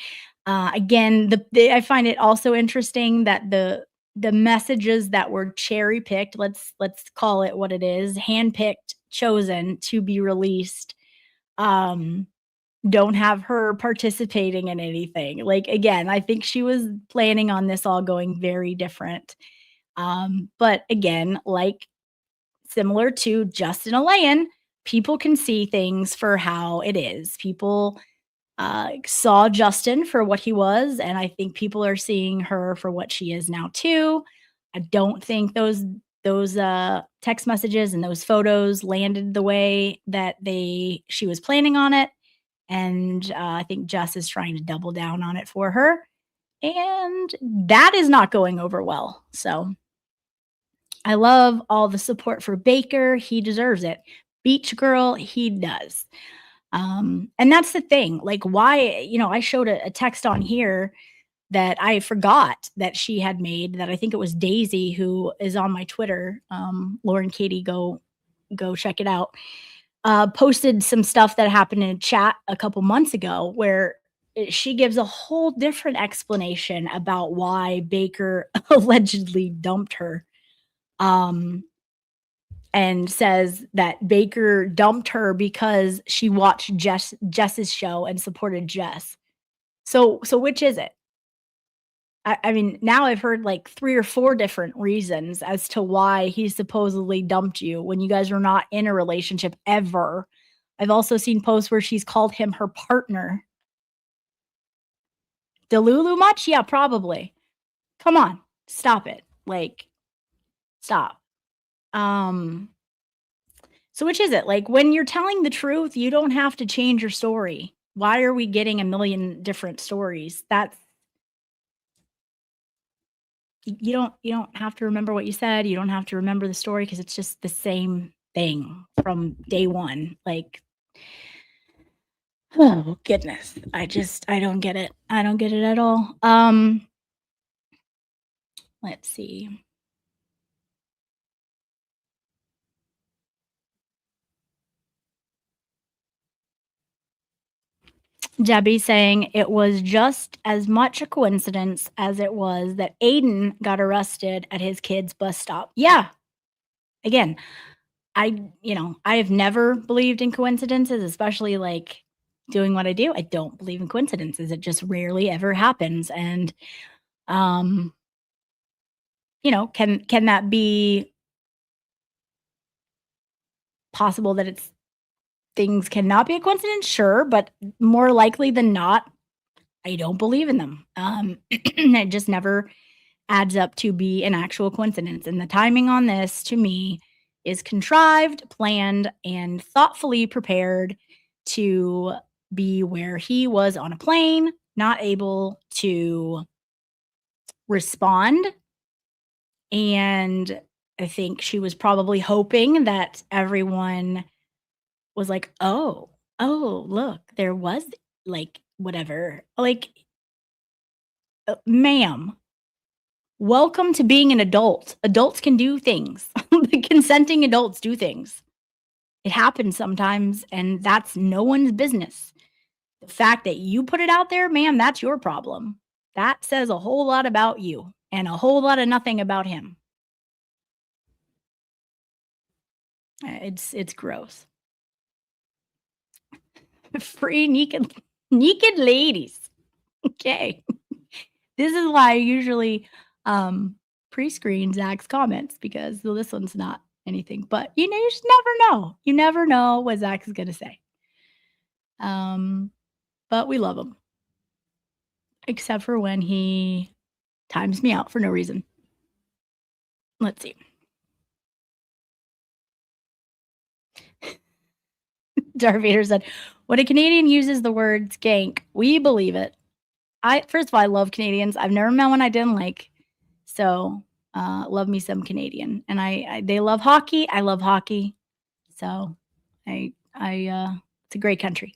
Again, I find it also interesting that the messages that were cherry picked, let's call it what it is, handpicked, chosen to be released, don't have her participating in anything. Like, again, I think she was planning on this all going very different. But again, like similar to Justin Alayan, people can see things for how it is. People saw Justin for what he was, and I think people are seeing her for what she is now too. I don't think those text messages and those photos landed the way that she was planning on it. And I think Jess is trying to double down on it for her. And that is not going over well. So I love all the support for Baker. He deserves it. Beach girl, he does. And that's the thing. Like, why, I showed a text on here that I forgot that she had made, that I think it was Daisy, who is on my Twitter. Lauren Katie, go check it out. Posted some stuff that happened in a chat a couple months ago where she gives a whole different explanation about why Baker allegedly dumped her. And says that Baker dumped her because she watched Jess's show and supported Jess. So which is it? I mean, now I've heard like 3 or 4 different reasons as to why he supposedly dumped you when you guys were not in a relationship ever. I've also seen posts where she's called him her partner. Delulu much? Yeah, probably. Come on, stop it. Like, stop. So which is it? Like, when you're telling the truth, you don't have to change your story. Why are we getting a million different stories? You don't have to remember what you said. You don't have to remember the story because it's just the same thing from day one. Like, oh goodness. I don't get it. I don't get it at all. Let's see. Debbie saying it was just as much a coincidence as it was that Aiden got arrested at his kid's bus stop. Yeah. Again, I have never believed in coincidences, especially like doing what I do. I don't believe in coincidences. It just rarely ever happens. And, can that be possible that things cannot be a coincidence? Sure. But more likely than not, I don't believe in them. It just never adds up to be an actual coincidence. And the timing on this, to me, is contrived, planned, and thoughtfully prepared to be where he was on a plane, not able to respond. And I think she was probably hoping that everyone was like, oh, look, there was like whatever. Like, ma'am, welcome to being an adult. Adults can do things. The consenting adults do things. It happens sometimes, and that's no one's business. The fact that you put it out there, ma'am, that's your problem. That says a whole lot about you and a whole lot of nothing about him. It's gross. Free naked ladies. Okay. This is why I usually pre-screen Zach's comments, because this one's not anything. But you just never know. You never know what Zach is gonna say. But we love him. Except for when he times me out for no reason. Let's see. Darth Vader said, when a Canadian uses the word skank, we believe it. First of all, I love Canadians. I've never met one I didn't like. So love me some Canadian. And they love hockey. I love hockey. So it's a great country.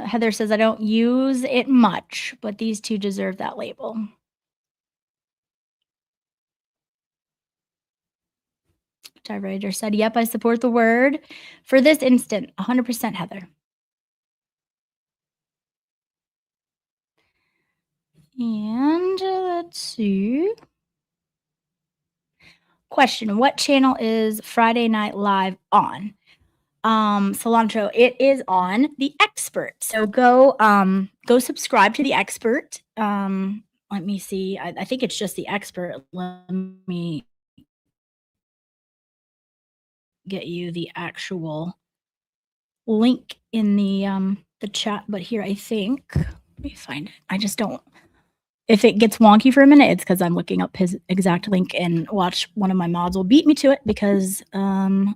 Heather says, I don't use it much, but these two deserve that label. Typewriter said, yep, I support the word for this instant. 100% Heather. And let's see. Question, what channel is Friday Night Live on? Cilantro, it is on The Expert. So go subscribe to The Expert. Let me see. I think it's just The Expert. Let me get you the actual link in the chat. But here, I think, let me find it. I just don't. If it gets wonky for a minute, it's because I'm looking up his exact link, and watch, one of my mods will beat me to it because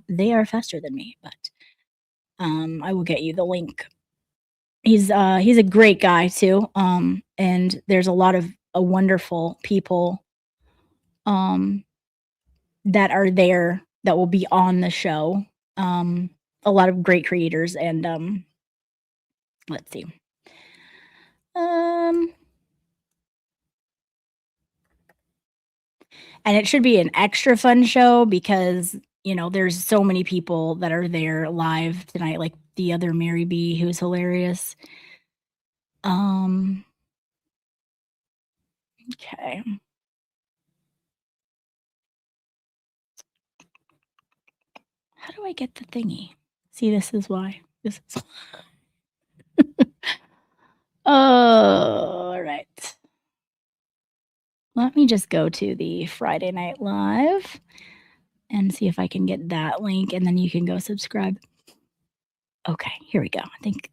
they are faster than me. But I will get you the link. He's a great guy too. And there's a lot of wonderful people that are there that will be on the show. A lot of great creators, and let's see. And it should be an extra fun show because, you know, there's so many people that are there live tonight, like the other Mary B, who's hilarious. Okay. How do I get the thingy? See, this is why. This is all right. Let me just go to the Friday Night Live and see if I can get that link, and then you can go subscribe. Okay, here we go. I think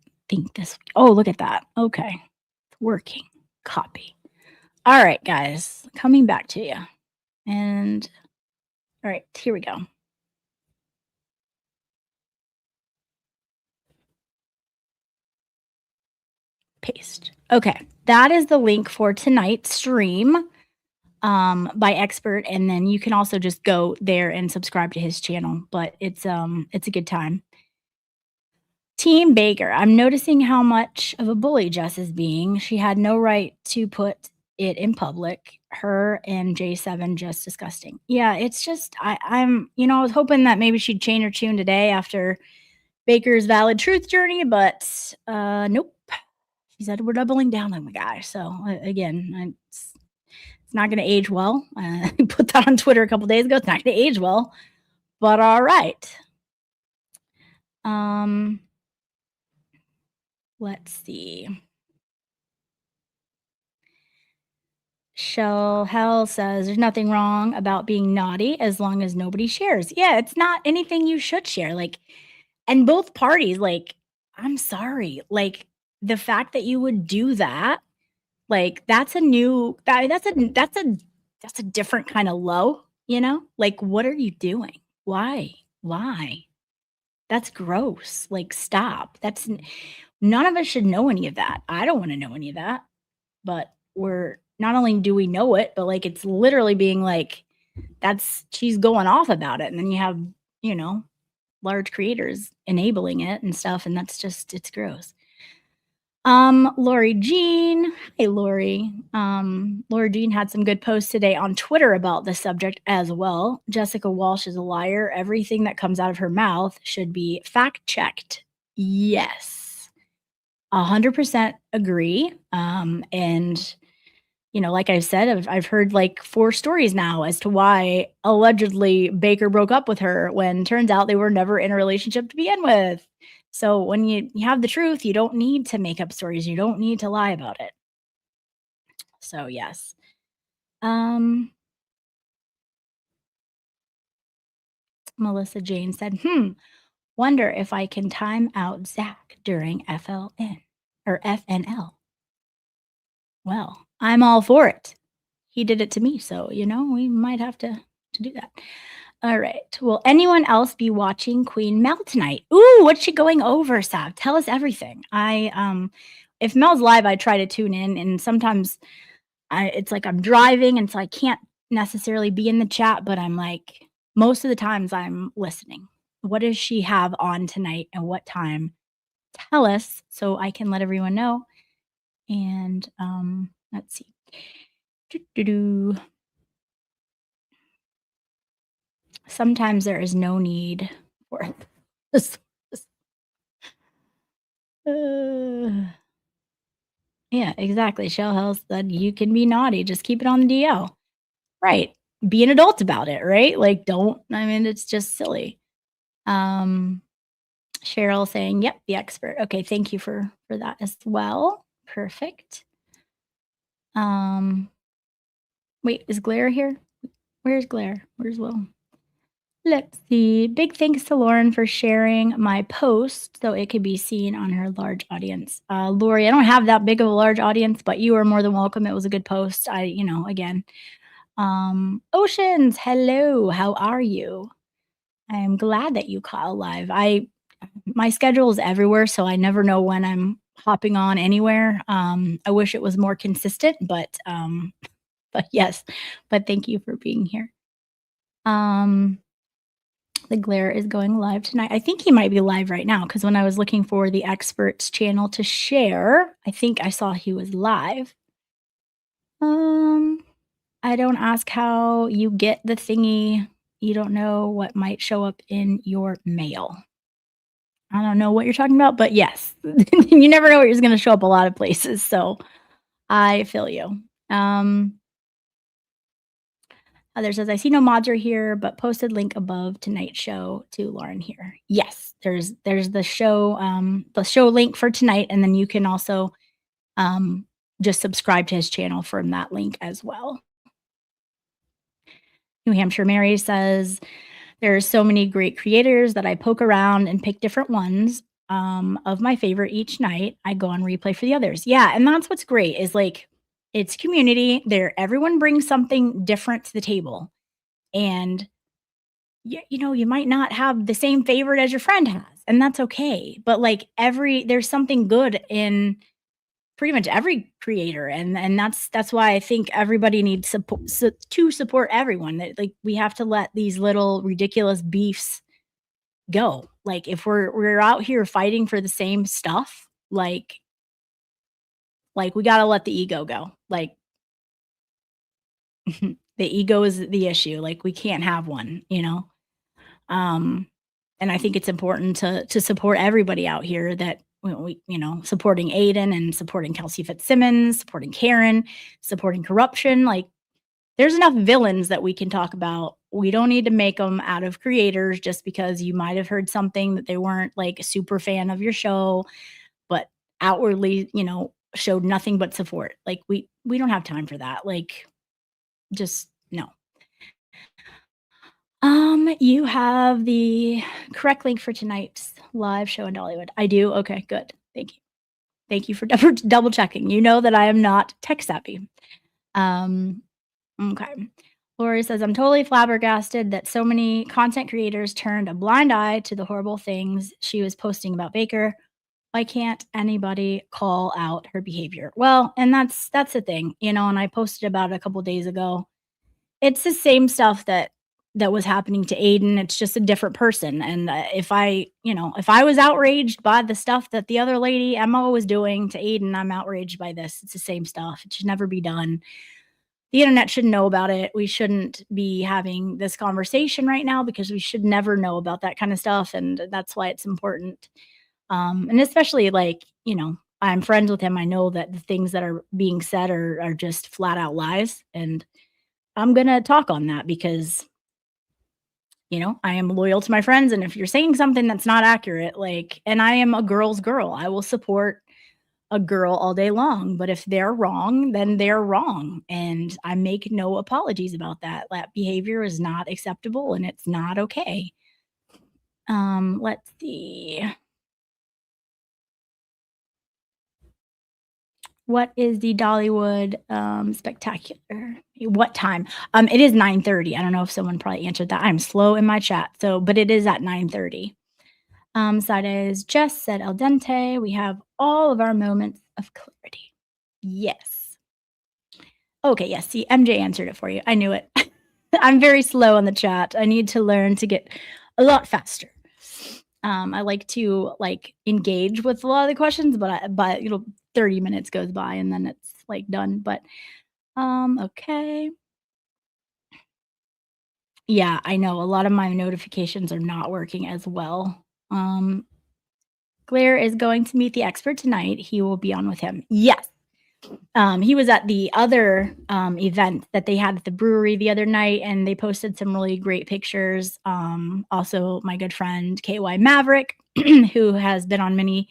this. Oh, look at that. Okay, it's working. Copy. All right, guys, coming back to you. And all right, here we go. Paste. Okay, that is the link for tonight's stream by Expert, and then you can also just go there and subscribe to his channel. But it's a good time. Team Baker, I'm noticing how much of a bully Jess is being. She had no right to put it in public. Her and J7 just disgusting. Yeah, it's just I'm I was hoping that maybe she'd change her tune today after Baker's valid truth journey, but nope. She said we're doubling down on the guy. So again, it's not going to age well. I put that on Twitter a couple days ago. It's not going to age well, but all right. Let's see. Shell Hell says there's nothing wrong about being naughty as long as nobody shares. Yeah, it's not anything you should share. Like, and both parties, like, I'm sorry. Like, the fact that you would do that, like, that's a different kind of low, you know? Like, what are you doing? Why? That's gross. Like, stop. None of us should know any of that. I don't want to know any of that. But we're not only do we know it, but like it's literally being like she's going off about it. And then you have, large creators enabling it and stuff. And that's just, it's gross. Lori Jean. Hey, Lori. Lori Jean had some good posts today on Twitter about this subject as well. Jessica Walsh is a liar. Everything that comes out of her mouth should be fact checked. Yes. 100% agree. And, like I said, I've heard like 4 stories now as to why allegedly Baker broke up with her when turns out they were never in a relationship to begin with. So when you have the truth, you don't need to make up stories. You don't need to lie about it. So yes. Melissa Jane said, wonder if I can time out Zach during FLN or FNL. Well, I'm all for it. He did it to me, so, we might have to do that. All right. Will anyone else be watching Queen Mel tonight? Ooh, what's she going over, Sav? Tell us everything. If Mel's live, I try to tune in, and sometimes it's like I'm driving, and so I can't necessarily be in the chat, but I'm like, most of the times I'm listening. What does she have on tonight and what time? Tell us so I can let everyone know. And let's see. Sometimes there is no need for this. Yeah, exactly. Shell Hell said you can be naughty. Just keep it on the DL. Right. Be an adult about it, right? Like, it's just silly. Cheryl saying, yep, the expert. Okay, thank you for that as well. Perfect. Wait, is Glare here? Where's Glare? Where's Will? Let's see. Big thanks to Lauren for sharing my post so it could be seen on her large audience. Lori, I don't have that big of a large audience, but you are more than welcome. It was a good post. Again. Oceans, hello. How are you? I am glad that you caught live. My schedule is everywhere, so I never know when I'm hopping on anywhere. I wish it was more consistent, but yes. But thank you for being here. The glare is going live tonight. I think he might be live right now because when I was looking for the experts channel to share, I think I saw he was live. I don't ask how you get the thingy. You don't know what might show up in your mail. I don't know what you're talking about, but yes, you never know what's going to show up a lot of places. So I feel you. Other says, I see no mods are here, but posted link above tonight's show to Lauren here. Yes, there's the show link for tonight, and then you can also just subscribe to his channel from that link as well. New Hampshire Mary says, there's so many great creators that I poke around and pick different ones of my favorite each night. I go on replay for the others. Yeah, and that's what's great is like it's community. There, everyone brings something different to the table. And you might not have the same favorite as your friend has, and that's okay. But like there's something good in pretty much every creator, and that's why I think everybody needs support to support everyone. That like we have to let these little ridiculous beefs go. Like if we're out here fighting for the same stuff, like we got to let the ego go. Like the ego is the issue. Like we can't have one, and I think it's important to support everybody out here that we supporting Aiden and supporting Kelsey Fitzsimmons, supporting Karen, supporting corruption. Like there's enough villains that we can talk about. We don't need to make them out of creators just because you might have heard something that they weren't like a super fan of your show, but outwardly, showed nothing but support. Like we don't have time for that. Like just no. You have the correct link for tonight's live show in Dollywood. I do. Okay, good. Thank you. Thank you for double checking. You know that I am not tech savvy. Okay. Lori says, I'm totally flabbergasted that so many content creators turned a blind eye to the horrible things she was posting about Baker. Why can't anybody call out her behavior? Well, and that's the thing, and I posted about it a couple days ago. It's the same stuff that was happening to Aiden. It's just a different person. And if I was outraged by the stuff that the other lady Emma was doing to Aiden, I'm outraged by this. It's the same stuff. It should never be done. The internet should know about it. We shouldn't be having this conversation right now because we should never know about that kind of stuff. And that's why it's important. And especially like, I'm friends with him. I know that the things that are being said are just flat out lies. And I'm going to talk on that because, I am loyal to my friends. And if you're saying something that's not accurate, and I am a girl's girl, I will support a girl all day long. But if they're wrong, then they're wrong. And I make no apologies about that. That behavior is not acceptable and it's not okay. Let's see. What is the Dollywood spectacular? What time? It is 9:30. I don't know if someone probably answered that. I'm slow in my chat, but it is at 9:30. Side is Jess said al dente. We have all of our moments of clarity. Yes. Okay, yes. See, MJ answered it for you. I knew it. I'm very slow on the chat. I need to learn to get a lot faster. I like to engage with a lot of the questions, but 30 minutes goes by and then it's done. But okay. Yeah, I know a lot of my notifications are not working as well. Claire is going to meet the expert tonight. He will be on with him. Yes. He was at the other event that they had at the brewery the other night, and they posted some really great pictures. Also, my good friend KY Maverick, who has been on many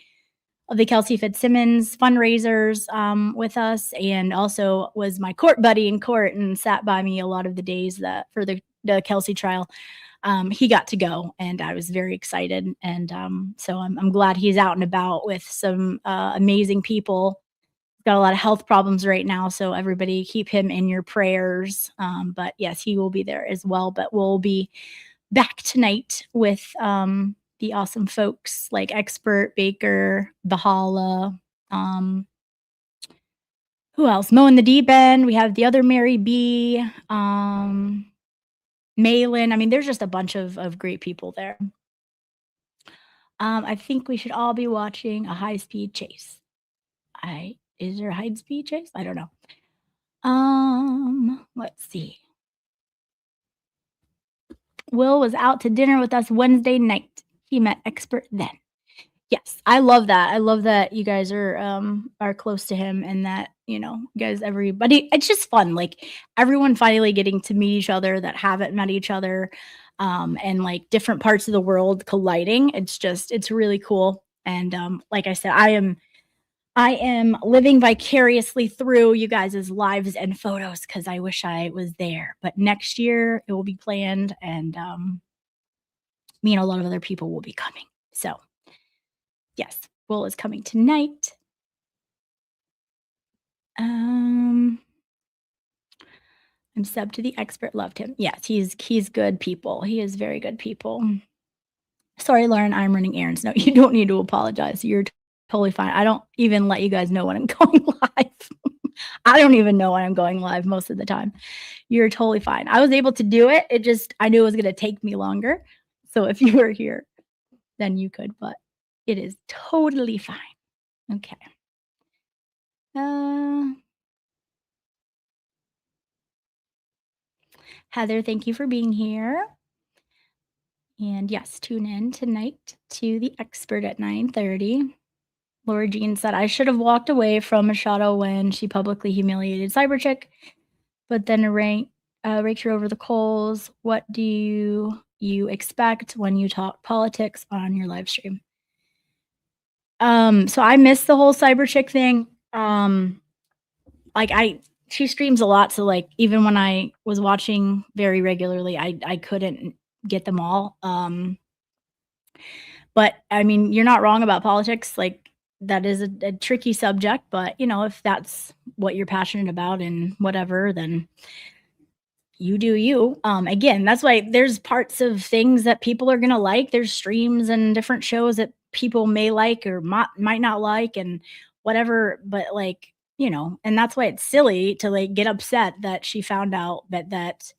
of the Kelsey Fitzsimmons fundraisers with us, and also was my court buddy in court and sat by me a lot of the days that for the Kelsey trial. He got to go, and I was very excited. And so I'm glad he's out and about with some amazing people. Got a lot of health problems right now, so everybody keep him in your prayers. But yes, he will be there as well. But we'll be back tonight with the awesome folks like Expert, Baker, Bahala. Who else? Mo in the Deep End. We have the other Mary B. Malin. I mean, there's just a bunch of great people there. I think we should all be watching a high-speed chase. Is there a high-speed chase? I don't know. Let's see. Will was out to dinner with us Wednesday night. He met expert then. Yes, I love that. I love that you guys are close to him and that, you guys, everybody, it's just fun. Like everyone finally getting to meet each other that haven't met each other, and like different parts of the world colliding. It's really cool. And like I said, I am living vicariously through you guys' lives and photos because I wish I was there. But next year it will be planned, and me and a lot of other people will be coming. So yes, Will is coming tonight. I'm sub to the expert. Loved him. Yes, he's good people. He is very good people. Sorry, Lauren, I'm running errands. No, you don't need to apologize. You're totally fine. I don't even let you guys know when I'm going live. I don't even know when I'm going live most of the time. You're totally fine. I was able to do it. I knew it was going to take me longer. So if you were here, then you could, but it is totally fine. Okay. Heather, thank you for being here. And yes, tune in tonight to the expert at 9:30. Laura Jean said, I should have walked away from Machado when she publicly humiliated Cyberchick, but then raked her over the coals. What do you expect when you talk politics on your live stream? So I missed the whole Cyberchick thing. She streams a lot, so like even when I was watching very regularly, I couldn't get them all. But I mean, you're not wrong about politics. Like that is a tricky subject, but if that's what you're passionate about and whatever, then you do you. Again, that's why there's parts of things that people are gonna like. There's streams and different shows that people may like or might not like and whatever, but like, and that's why it's silly to like get upset that she found out that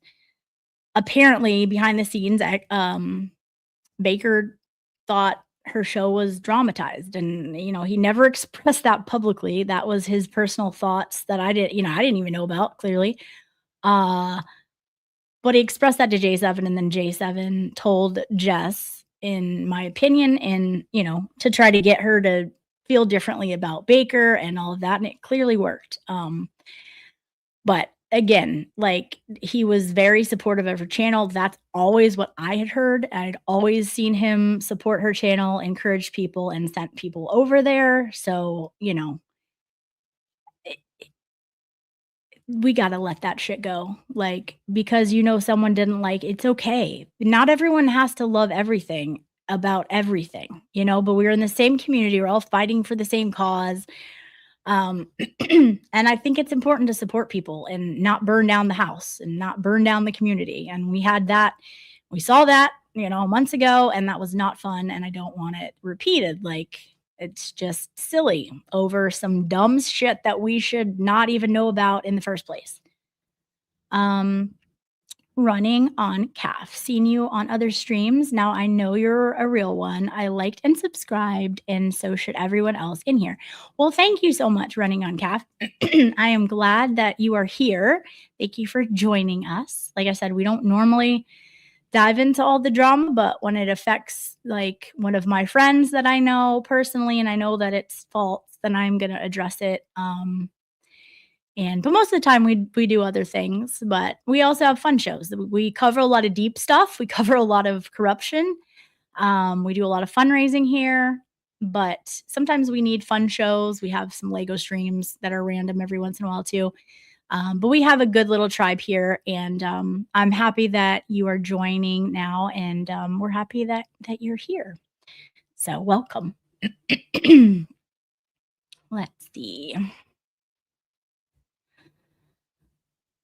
apparently behind the scenes, Baker thought her show was dramatized, and he never expressed that publicly. That was his personal thoughts that I didn't even know about, clearly. But he expressed that to J7, and then J7 told Jess, in my opinion, and to try to get her to feel differently about Baker and all of that, and it clearly worked. But again, like he was very supportive of her channel. That's always what I had heard. I'd always seen him support her channel, encourage people, and sent people over there. So, we got to let that shit go. Like, because someone didn't like, it's okay. Not everyone has to love everything about everything, but we're in the same community. We're all fighting for the same cause. And I think it's important to support people and not burn down the house and not burn down the community. And we saw that, months ago, and that was not fun. And I don't want it repeated. Like, it's just silly over some dumb shit that we should not even know about in the first place. Running on calf. Seen you on other streams. Now I know you're a real one. I liked and subscribed, and so should everyone else in here. Well, thank you so much, Running on Calf. I am glad that you are here. Thank you for joining us. Like I said, we don't normally dive into all the drama, but when it affects like one of my friends that I know personally, and I know that it's false, then I'm going to address it. But most of the time we do other things, but we also have fun shows. We cover a lot of deep stuff. We cover a lot of corruption. We do a lot of fundraising here, but sometimes we need fun shows. We have some Lego streams that are random every once in a while too. But we have a good little tribe here, and I'm happy that you are joining now, and we're happy that you're here. So welcome. Let's see.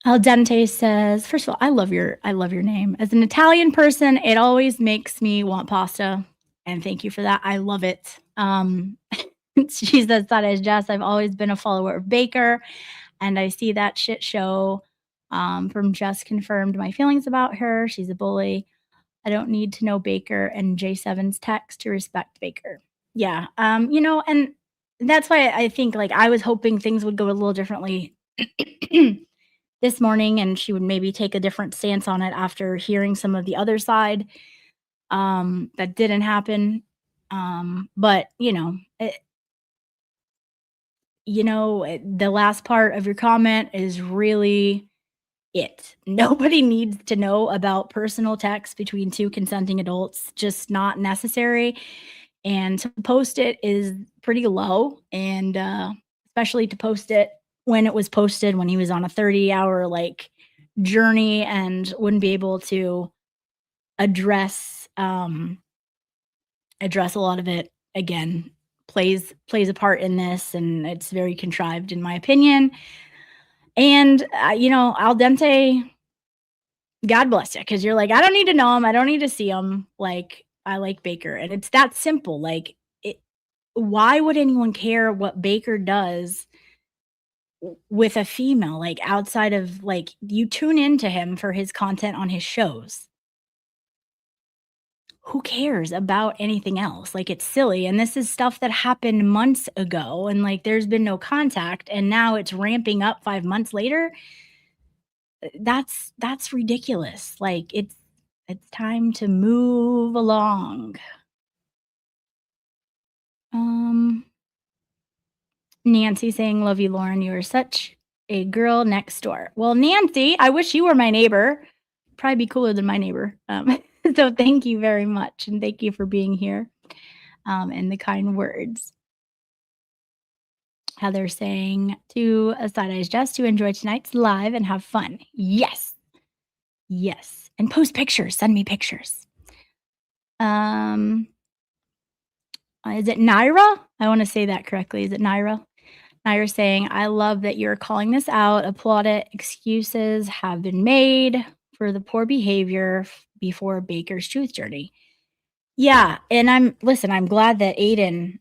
Al Dente says, first of all, I love your name. As an Italian person, it always makes me want pasta. And thank you for that. I love it. She says that as Jess, I've always been a follower of Baker, and I see that shit show From Just confirmed my feelings about her. She's a bully. I don't need to know Baker and J7's text to respect Baker. Yeah. And that's why I think like I was hoping things would go a little differently this morning and she would maybe take a different stance on it after hearing some of the other side. That didn't happen. But the last part of your comment is really it. Nobody needs to know about personal text between two consenting adults, just not necessary. And to post it is pretty low. And especially to post it when it was posted when he was on a 30-hour journey and wouldn't be able to address a lot of it. Again, plays a part in this, and it's very contrived in my opinion. And al dente, God bless you, because you're like, I don't need to know him, I don't need to see him, like I like Baker. And it's that simple. Why would anyone care what Baker does with a female, like outside of you tune into him for his content on his shows? Who cares about anything else? It's silly. And this is stuff that happened months ago, and there's been no contact, and now it's ramping up 5 months later. That's ridiculous. It's time to move along. Nancy saying, love you, Lauren. You are such a girl next door. Well, Nancy, I wish you were my neighbor. Probably be cooler than my neighbor. So thank you very much. And thank you for being here. And the kind words. Heather saying, to Side Eyes Just to enjoy tonight's live and have fun. Yes. Yes. And post pictures. Send me pictures. Is it Naira? I want to say that correctly. Is it Naira? Naira saying, I love that you're calling this out. Applaud it. Excuses have been made for the poor behavior before Baker's truth journey. Yeah. And I'm glad that Aiden,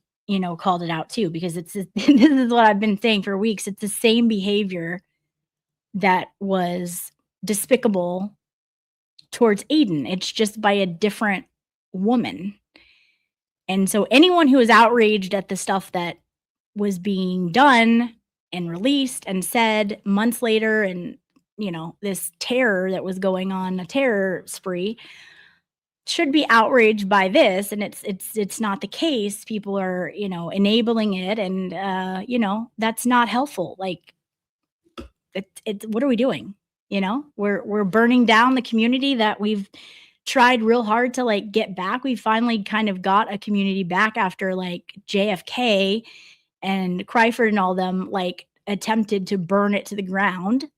called it out too, because this is what I've been saying for weeks. It's the same behavior that was despicable towards Aiden. It's just by a different woman. And so anyone who is outraged at the stuff that was being done and released and said months later, and this terror that was going on, a terror spree, should be outraged by this. And it's not the case. People are enabling it, and that's not helpful. It's what are we doing? We're burning down the community that we've tried real hard to get back. We finally kind of got a community back after JFK and Cryford and all them attempted to burn it to the ground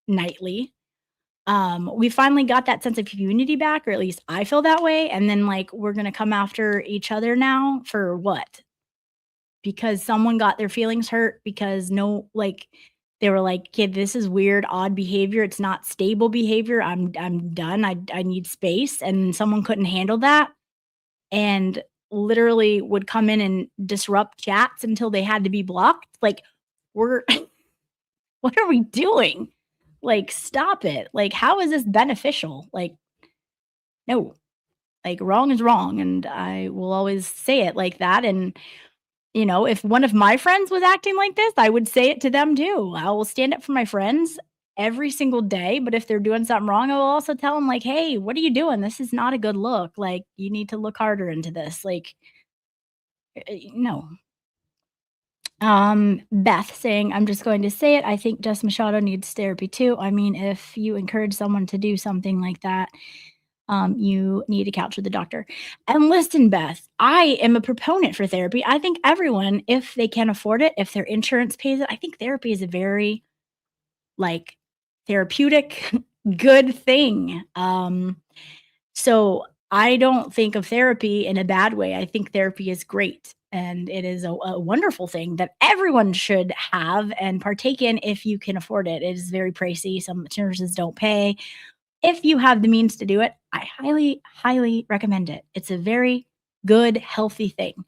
nightly. We finally got that sense of community back, or at least I feel that way. And then we're going to come after each other now for what? Because someone got their feelings hurt because they were like, kid, this is weird, odd behavior. It's not stable behavior. I'm done. I need space. And someone couldn't handle that and literally would come in and disrupt chats until they had to be blocked. what are we doing? Stop it. How is this beneficial? No, wrong is wrong. And I will always say it like that. And if one of my friends was acting like this, I would say it to them too. I will stand up for my friends every single day. But if they're doing something wrong, I will also tell them hey, what are you doing? This is not a good look. You need to look harder into this. No. Beth saying, I'm just going to say it. I think Jess Machado needs therapy too. I mean, if you encourage someone to do something like that, you need to couch with the doctor. And listen, Beth, I am a proponent for therapy. I think everyone, if they can afford it, if their insurance pays it, I think therapy is a very therapeutic, good thing. So I don't think of therapy in a bad way. I think therapy is great. And it is a wonderful thing that everyone should have and partake in if you can afford it. It is very pricey. Some nurses don't pay. If you have the means to do it, I highly, highly recommend it. It's a very good, healthy thing.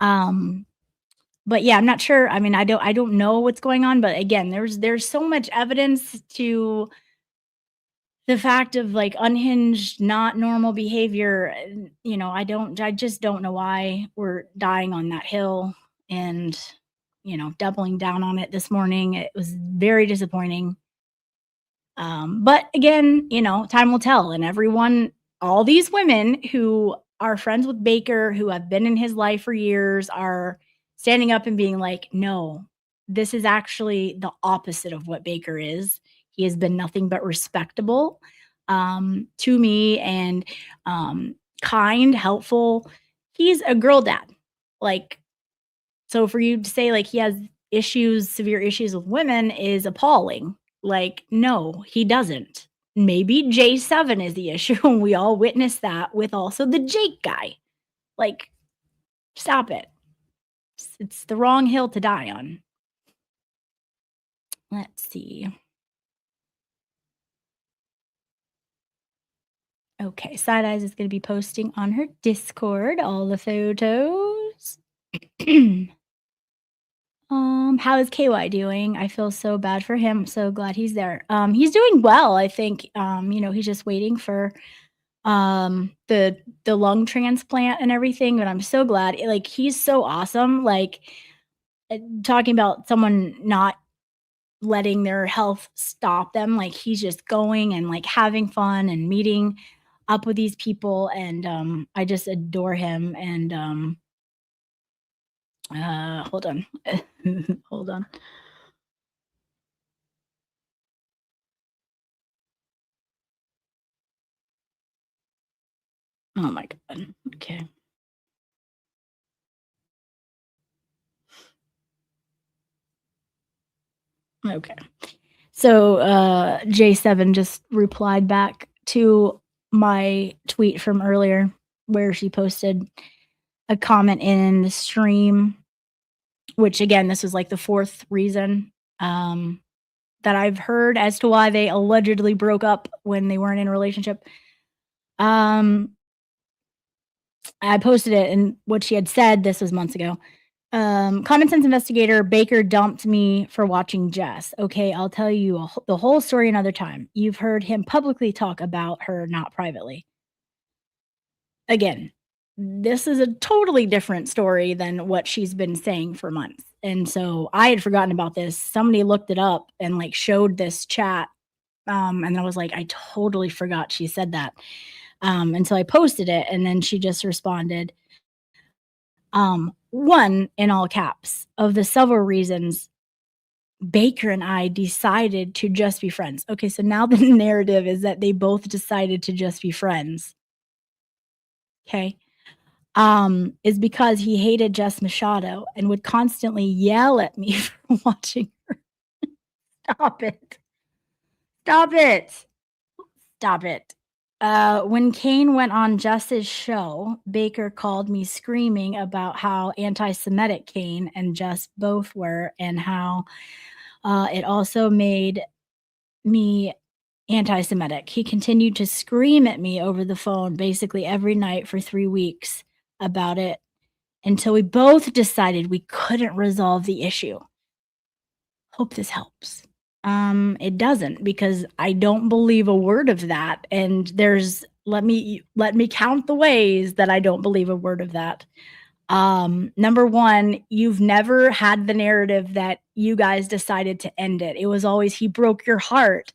But yeah, I'm not sure. I mean, I don't know what's going on. But again, there's so much evidence to the fact of like unhinged, not normal behavior, you know, I just don't know why we're dying on that hill and, you know, doubling down on it this morning. It was very disappointing. But again, you know, time will tell. And everyone, all these women who are friends with Baker, who have been in his life for years, are standing up and being like, no, this is actually the opposite of what Baker is. He has been nothing but respectable to me and kind, helpful. He's a girl dad. Like, so for you to say like he has issues, severe issues with women is appalling. Like, no, he doesn't. Maybe J7 is the issue, and we all witnessed that with also the Jake guy. Like, stop it. It's the wrong hill to die on. Let's see. Okay, Side Eyes is going to be posting on her Discord all the photos. How is KY doing? I feel so bad for him. I'm so glad he's there. He's doing well. I think, you know, he's just waiting for the lung transplant and everything, but I'm so glad. Like, he's so awesome. Like, talking about someone not letting their health stop them, like he's just going and like having fun and meeting up with these people, and I just adore him. And hold on. Hold on. Oh my god. Okay. Okay. So J7 just replied back to my tweet from earlier where she posted a comment in the stream, which again, this was like the fourth reason that I've heard as to why they allegedly broke up when they weren't in a relationship. I posted it, and what she had said, this was months ago. Common sense investigator Baker dumped me for watching Jess. Okay, I'll tell you the whole story another time. You've heard him publicly talk about her, not privately. Again, this is a totally different story than what she's been saying for months. And so I had forgotten about this. Somebody looked it up and like showed this chat. And I was like, I totally forgot she said that. And so I posted it, and then she just responded, one, in all caps, of the several reasons Baker and I decided to just be friends. Okay, so now the narrative is that they both decided to just be friends. Okay. Is because he hated Jess Machado and would constantly yell at me for watching her. Stop it. Stop it. Stop it. When Kane went on Jess's show, Baker called me screaming about how anti-Semitic Kane and Jess both were, and how it also made me anti-Semitic. He continued to scream at me over the phone basically every night for 3 weeks about it until we both decided we couldn't resolve the issue. Hope this helps. It doesn't, because I don't believe a word of that. And there's, let me count the ways that I don't believe a word of that. Number one, you've never had the narrative that you guys decided to end it. It was always, he broke your heart.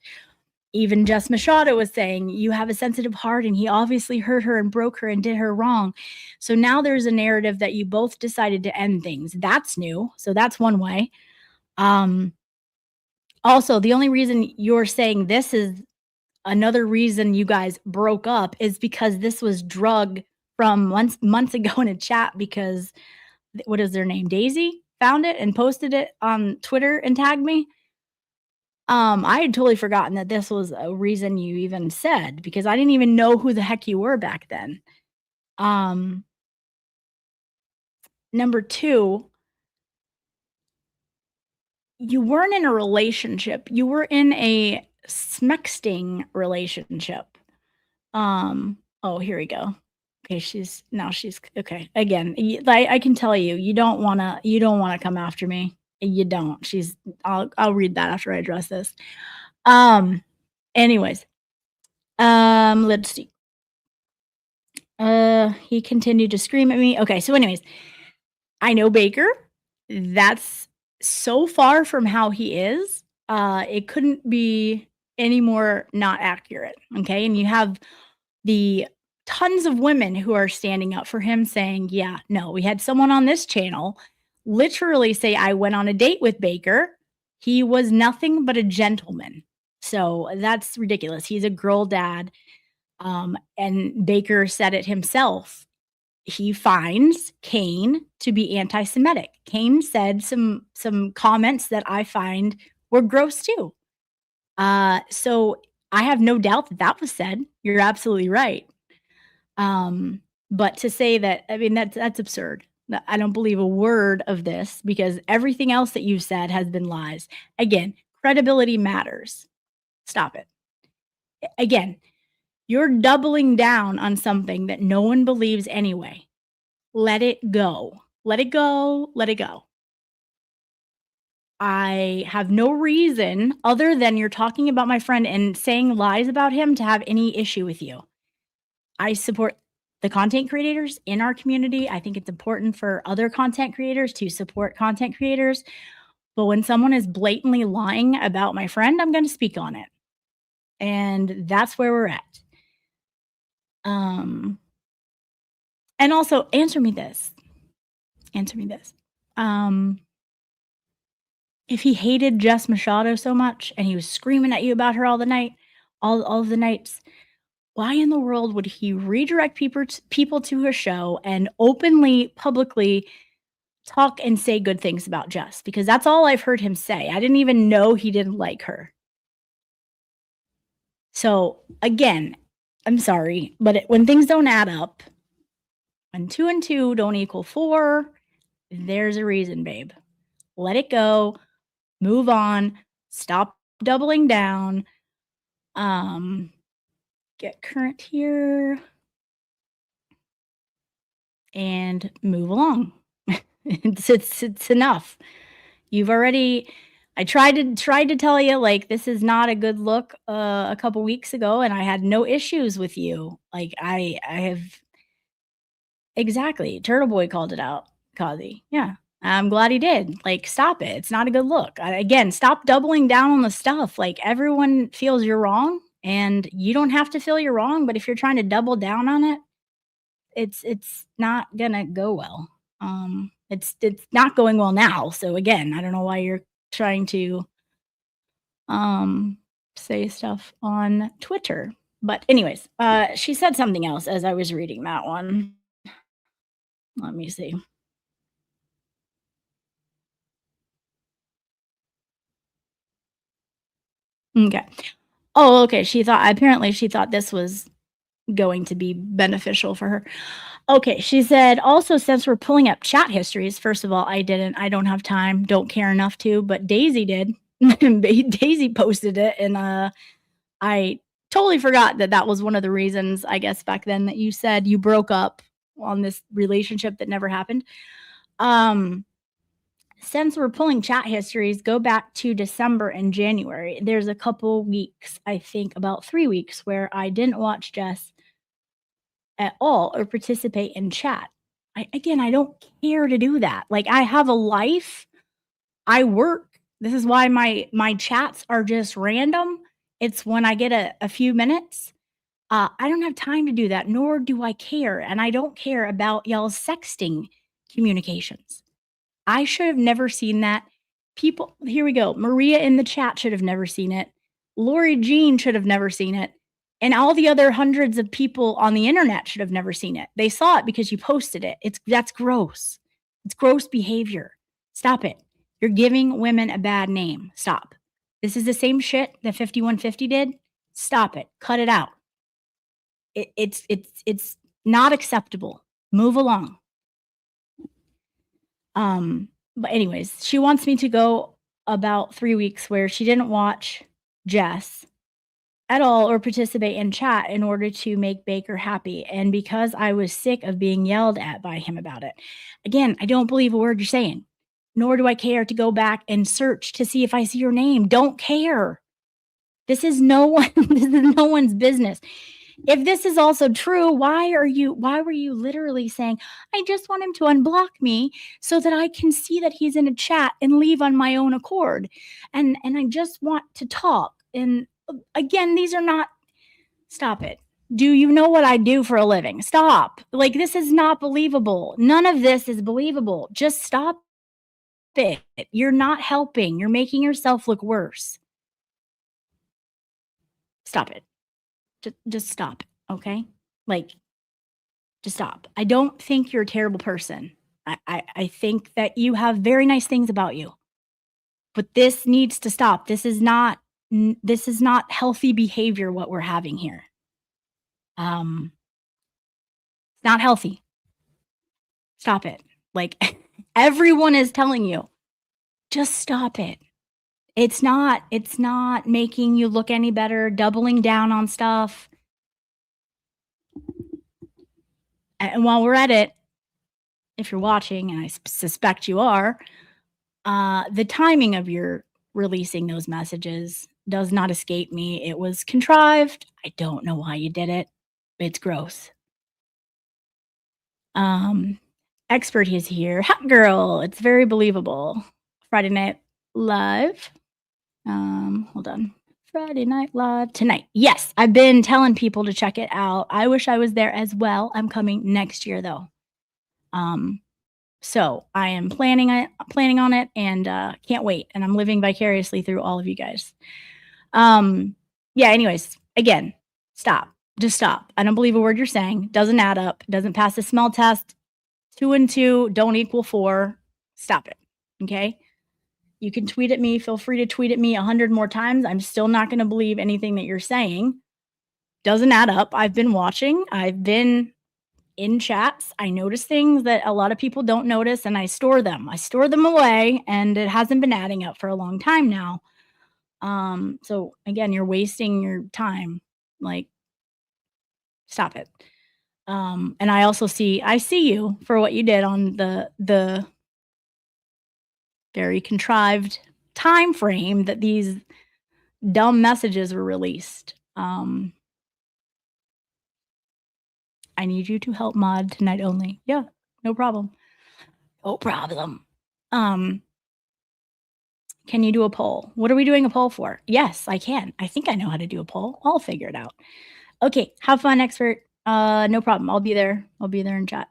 Even Jess Machado was saying, you have a sensitive heart, and he obviously hurt her and broke her and did her wrong. So now there's a narrative that you both decided to end things. That's new. So that's one way. Also, the only reason you're saying this is another reason you guys broke up is because this was drug from months ago in a chat, because what is their name? Daisy found it and posted it on Twitter and tagged me. I had totally forgotten that this was a reason you even said, because I didn't even know who the heck you were back then. Number two, you weren't in a relationship. You were in a smexting relationship. Oh, here we go. Okay, she's okay. Again, I can tell you, you don't wanna come after me. You don't. I'll read that after I address this. Anyways, Let's see. He continued to scream at me. Okay, so anyways, I know Baker. That's so far from how he is. It couldn't be any more not accurate. Okay, and you have the tons of women who are standing up for him saying, yeah, no, we had someone on this channel literally say, I went on a date with Baker. He was nothing but a gentleman. So that's ridiculous. He's a girl dad. And Baker said it himself. He finds Kane to be anti-Semitic. Kane said some comments that I find were gross too. So I have no doubt that that was said. You're absolutely right. But to say that, I mean, that's absurd. I don't believe a word of this because everything else that you've said has been lies. Again, credibility matters. Stop it. Again, you're doubling down on something that no one believes anyway. Let it go. Let it go. Let it go. I have no reason other than you're talking about my friend and saying lies about him to have any issue with you. I support the content creators in our community. I think it's important for other content creators to support content creators. But when someone is blatantly lying about my friend, I'm going to speak on it. And that's where we're at. And also answer me this. If he hated Jess Machado so much and he was screaming at you about her all of the nights, why in the world would he redirect people to her show and openly, publicly talk and say good things about Jess? Because that's all I've heard him say. I didn't even know he didn't like her. So again, I'm sorry, but when things don't add up, when 2 and 2 don't equal 4, there's a reason, babe. Let it go. Move on. Stop doubling down. Get current here. And move along. It's enough. You've already, I tried to tell you, like, this is not a good look a couple weeks ago, and I had no issues with you. Like, I have, exactly. Turtle Boy called it out, Kazi. Yeah. I'm glad he did. Like, stop it. It's not a good look. Again, stop doubling down on the stuff. Like, everyone feels you're wrong, and you don't have to feel you're wrong, but if you're trying to double down on it, it's not gonna go well. It's not going well now. So again, I don't know why you're trying to say stuff on Twitter. But anyways, she said something else as I was reading that one. Let me see. Okay. Oh, okay. Apparently she thought this was going to be beneficial for her. Okay, she said, also, since we're pulling up chat histories, first of all, I don't have time, don't care enough to, but Daisy did. Daisy posted it, and I totally forgot that was one of the reasons, I guess, back then that you said you broke up on this relationship that never happened. Since we're pulling chat histories, go back to December and January. There's a couple weeks, I think about 3 weeks, where I didn't watch Jess at all or participate in chat. I don't care to do that. Like, I have a life. I work. This is why my chats are just random. It's when I get a few minutes. I don't have time to do that, nor do I care. And I don't care about y'all's sexting communications. I should have never seen that. People, here we go. Maria in the chat should have never seen it. Lori Jean should have never seen it. And all the other hundreds of people on the internet should have never seen it. They saw it because you posted it. That's gross. It's gross behavior. Stop it. You're giving women a bad name. Stop. This is the same shit that 5150 did. Stop it. Cut it out. It's not acceptable. Move along. But anyways, she wants me to go about 3 weeks where she didn't watch Jess at all or participate in chat in order to make Baker happy. And because I was sick of being yelled at by him about it. Again, I don't believe a word you're saying, nor do I care to go back and search to see if I see your name. Don't care. This is no one, this is no one's business. If this is also true, why were you literally saying, I just want him to unblock me so that I can see that he's in a chat and leave on my own accord. And I just want to talk. And again, these are not, stop it. Do you know what I do for a living? Stop. Like, this is not believable. None of this is believable. Just stop it. You're not helping. You're making yourself look worse. Stop it. Just stop. Okay? Like, just stop. I don't think you're a terrible person. I think that you have very nice things about you. But this needs to stop. This is not healthy behavior what we're having here. It's not healthy. Stop it. Like, everyone is telling you, just stop it. It's not making you look any better, doubling down on stuff. And while we're at it, if you're watching, and I suspect you are, the timing of your releasing those messages does not escape me. It was contrived. I don't know why you did it. It's gross. Expert is here. Hot girl. It's very believable. Friday Night Live. Hold on. Friday Night Live tonight. Yes, I've been telling people to check it out. I wish I was there as well. I'm coming next year though. So I am planning on it and can't wait. And I'm living vicariously through all of you guys. Yeah, anyways, again, stop. Just stop. I don't believe a word you're saying. Doesn't add up. Doesn't pass the smell test. 2 and 2 don't equal 4. Stop it. Okay? You can tweet at me. Feel free to tweet at me 100 more times. I'm still not going to believe anything that you're saying. Doesn't add up. I've been watching. I've been in chats. I notice things that a lot of people don't notice, and I store them. I store them away, and it hasn't been adding up for a long time now. So again, you're wasting your time. Like, stop it. And I see you for what you did on the very contrived time frame that these dumb messages were released. I need you to help mod tonight only. Yeah, no problem. No problem. Can you do a poll? What are we doing a poll for? Yes, I can. I think I know how to do a poll. I'll figure it out. Okay, have fun, expert. No problem. I'll be there. I'll be there in chat.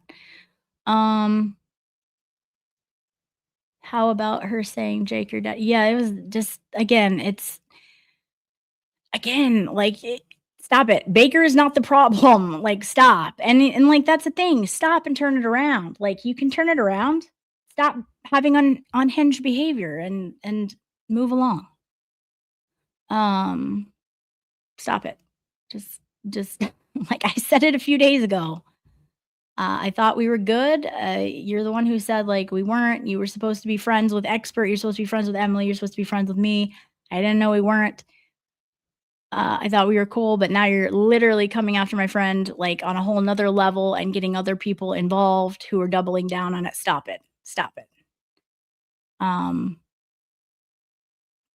How about her saying, Jake, your dad? Yeah, it was just, again, stop it. Baker is not the problem. Like, stop. And like, that's the thing. Stop and turn it around. Like, you can turn it around. Stop having unhinged behavior and move along. Stop it. Just like I said it a few days ago. I thought we were good. You're the one who said, like, we weren't. You were supposed to be friends with Expert. You're supposed to be friends with Emily. You're supposed to be friends with me. I didn't know we weren't. I thought we were cool, but now you're literally coming after my friend, like, on a whole nother level and getting other people involved who are doubling down on it. Stop it. Stop it.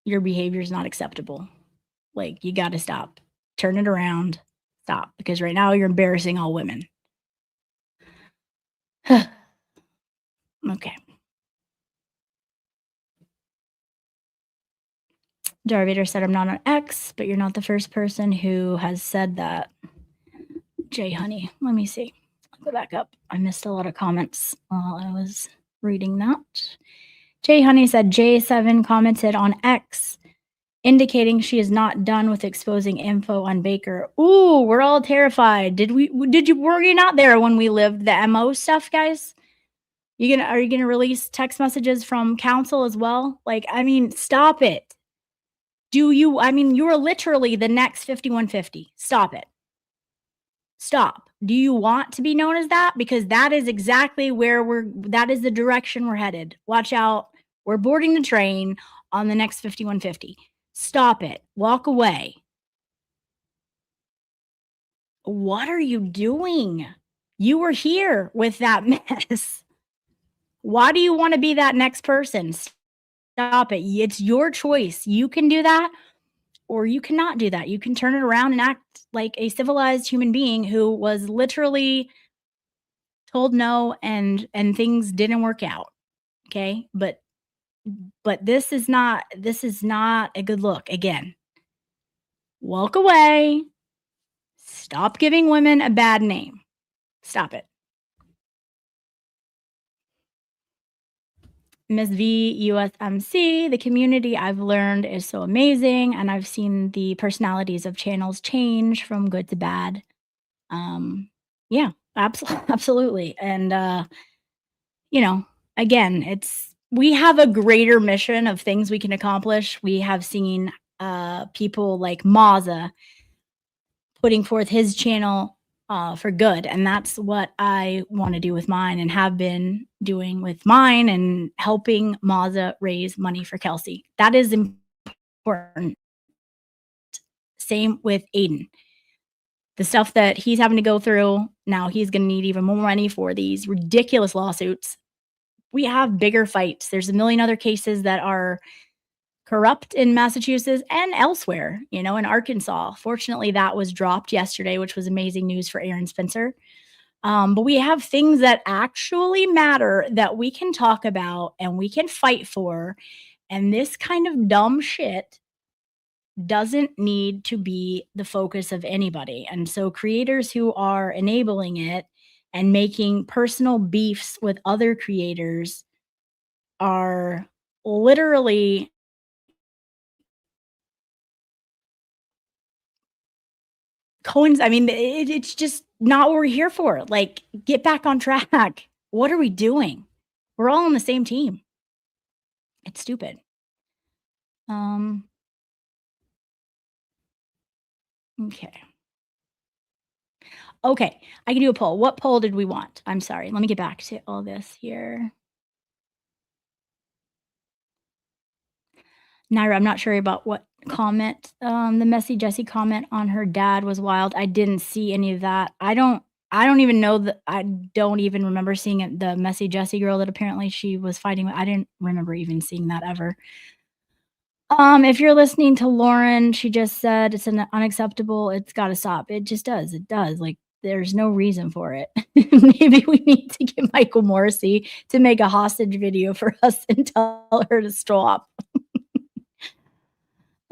Your behavior is not acceptable. Like, you got to stop. Turn it around. Stop. Because right now you're embarrassing all women. Okay. Darvader said, I'm not an ex, but you're not the first person who has said that. Jay Honey, let me see. I'll go back up. I missed a lot of comments while I was reading that. Jay Honey said, J7 commented on X, indicating she is not done with exposing info on Baker. Ooh, we're all terrified. Were you not there when we lived the MO stuff, guys? Are you gonna release text messages from council as well? Like, I mean, stop it. You're literally the next 5150. Stop it. Stop. Do you want to be known as that? Because that is exactly that is the direction we're headed. Watch out. We're boarding the train on the next 5150. Stop it. Walk away. What are you doing? You were here with that mess. Why do you want to be that next person? Stop it. It's your choice. You can do that, or you cannot do that. You can turn it around and act like a civilized human being who was literally told no and things didn't work out. Okay? But this is not a good look. Again, walk away. Stop giving women a bad name. Stop it. Ms. V, USMC, the community I've learned is so amazing, and I've seen the personalities of channels change from good to bad. Yeah, absolutely. And, you know, again, we have a greater mission of things we can accomplish. We have seen people like Maza putting forth his channel for good. And that's what I want to do with mine and have been doing with mine and helping Maza raise money for Kelsey. That is important. Same with Aiden. The stuff that he's having to go through, now he's going to need even more money for these ridiculous lawsuits. We have bigger fights. There's a million other cases that are corrupt in Massachusetts and elsewhere, in Arkansas. Fortunately, that was dropped yesterday, which was amazing news for Aaron Spencer. But we have things that actually matter that we can talk about and we can fight for. And this kind of dumb shit doesn't need to be the focus of anybody. And so creators who are enabling it and making personal beefs with other creators are literally it's just not what we're here for. Like, get back on track. What are we doing? We're all on the same team. It's stupid. Okay, I can do a poll. What poll did we want? I'm sorry. Let me get back to all this here. Naira, I'm not sure about what comment. The Messy Jessie comment on her dad was wild. I didn't see any of that. I don't even know that. I don't even remember seeing it. The Messy Jessie girl that apparently she was fighting with. I didn't remember even seeing that ever. If you're listening to Lauren, she just said it's unacceptable. It's got to stop. It just does. It does. Like, there's no reason for it. Maybe we need to get Michael Morrissey to make a hostage video for us and tell her to stop.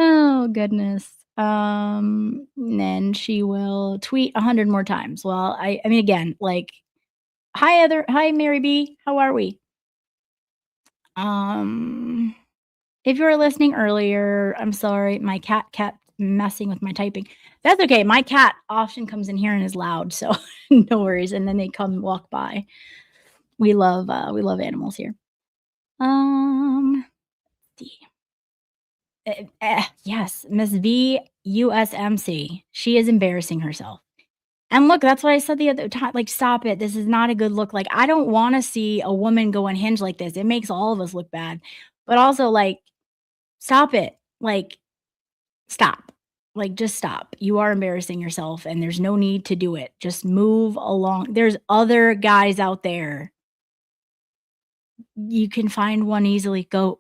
Oh, goodness. Then she will tweet 100 more times. Well, I mean, again, like, hi, Mary B. How are we? If you were listening earlier, I'm sorry. My cat kept messing with my typing. That's okay. My cat often comes in here and is loud, so no worries. And then they come walk by. We love animals here. Let's see. Yes, Miss V, USMC. She is embarrassing herself. And look, that's what I said the other time. Like, stop it. This is not a good look. Like, I don't want to see a woman go unhinged like this. It makes all of us look bad. But also, like, stop it. Like, stop. Like, just stop. You are embarrassing yourself, and there's no need to do it. Just move along. There's other guys out there. You can find one easily. Go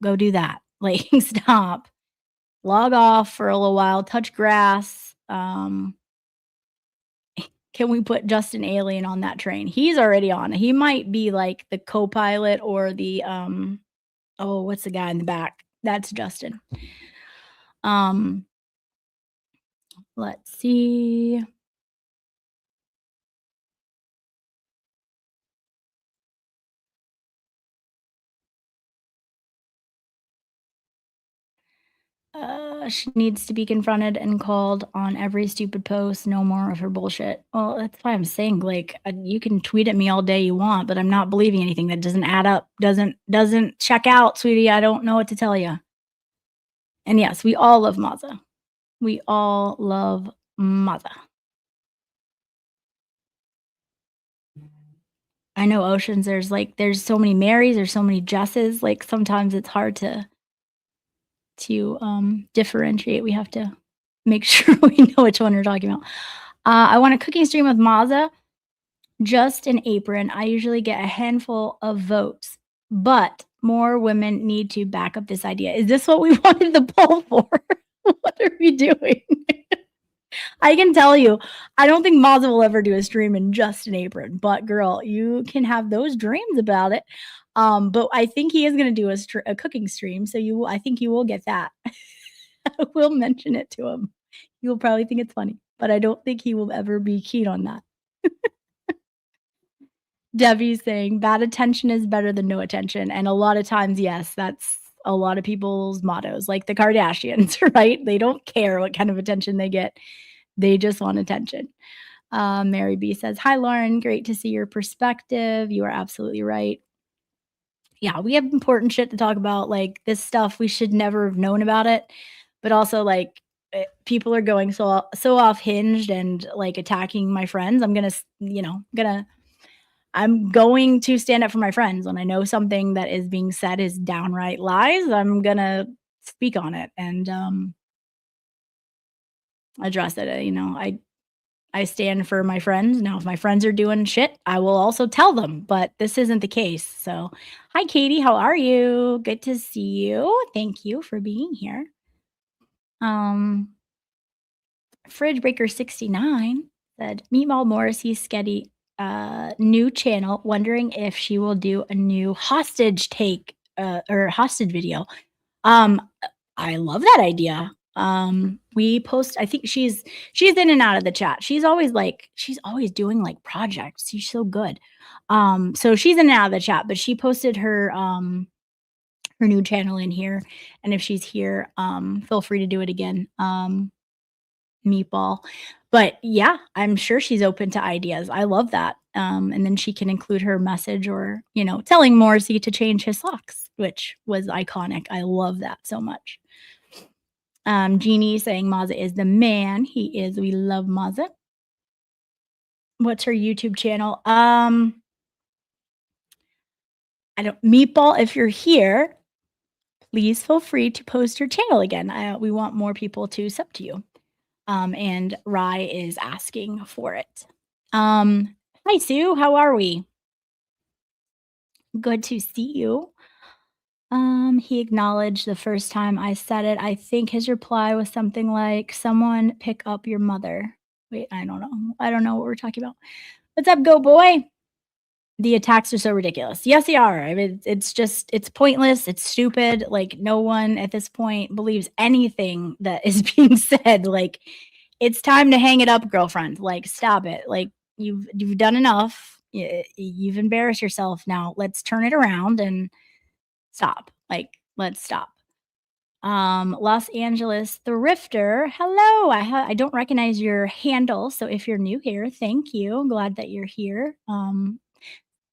do that. Like, stop. Log off for a little while. Touch grass. Can we put Justin Alien on that train? He's already on. He might be like the co-pilot or the oh, what's the guy in the back? That's Justin. Let's see. She needs to be confronted and called on every stupid post. No more of her bullshit. Well, that's why I'm saying, like, you can tweet at me all day you want, but I'm not believing anything that doesn't add up. Doesn't check out, sweetie. I don't know what to tell you. And yes, we all love Maza. We all love Maza. I know Oceans. There's so many Marys. There's so many Jesses. Like, sometimes it's hard to differentiate. We have to make sure we know which one we're talking about. I want a cooking stream with Maza, just an apron. I usually get a handful of votes, but more women need to back up this idea. Is this what we wanted the poll for? What are we doing? I can tell you, I don't think Mazza will ever do a stream in just an apron, but girl, you can have those dreams about it. But I think he is going to do a cooking stream, so I think you will get that. I will mention it to him. He will probably think it's funny, but I don't think he will ever be keen on that. Debbie's saying bad attention is better than no attention, and a lot of times, yes, that's a lot of people's mottos, like the Kardashians, right? They don't care what kind of attention they get. They just want attention. Mary B says, hi, Lauren. Great to see your perspective. You are absolutely right. Yeah, we have important shit to talk about. Like this stuff, we should never have known about it. But also, like, people are going so off hinged and like attacking my friends. I'm going to stand up for my friends. When I know something that is being said is downright lies, I'm going to speak on it and address it. I stand for my friends. Now, if my friends are doing shit, I will also tell them, but this isn't the case. So, hi, Katie. How are you? Good to see you. Thank you for being here. Fridge Breaker 69 said, Meatball Morrissey's Sketty new channel, wondering if she will do a new hostage take or hostage video. I love that idea. We post, I think she's in and out of the chat. She's always doing like projects. She's so good. So she's in and out of the chat, but she posted her new channel in here. And if she's here, feel free to do it again. Meatball. But yeah, I'm sure she's open to ideas. I love that. And then she can include her message or, telling Morrissey to change his socks, which was iconic. I love that so much. Jeannie saying Mazza is the man. He is. We love Mazza. What's her YouTube channel? Meatball, if you're here, please feel free to post your channel again. We want more people to sub to you. And Rye is asking for it. Hi, Sue. How are we? Good to see you. He acknowledged the first time I said it. I think his reply was something like, someone pick up your mother. Wait, I don't know. I don't know what we're talking about. What's up, Go Boy? The attacks are so ridiculous. Yes, they are. I mean, it's pointless. It's stupid. Like, no one at this point believes anything that is being said. Like, it's time to hang it up, girlfriend. Like, stop it. Like, you've done enough. You've embarrassed yourself. Now let's turn it around and stop. Like, let's stop. Los Angeles Thrifter. Hello. I don't recognize your handle. So if you're new here, thank you. I'm glad that you're here.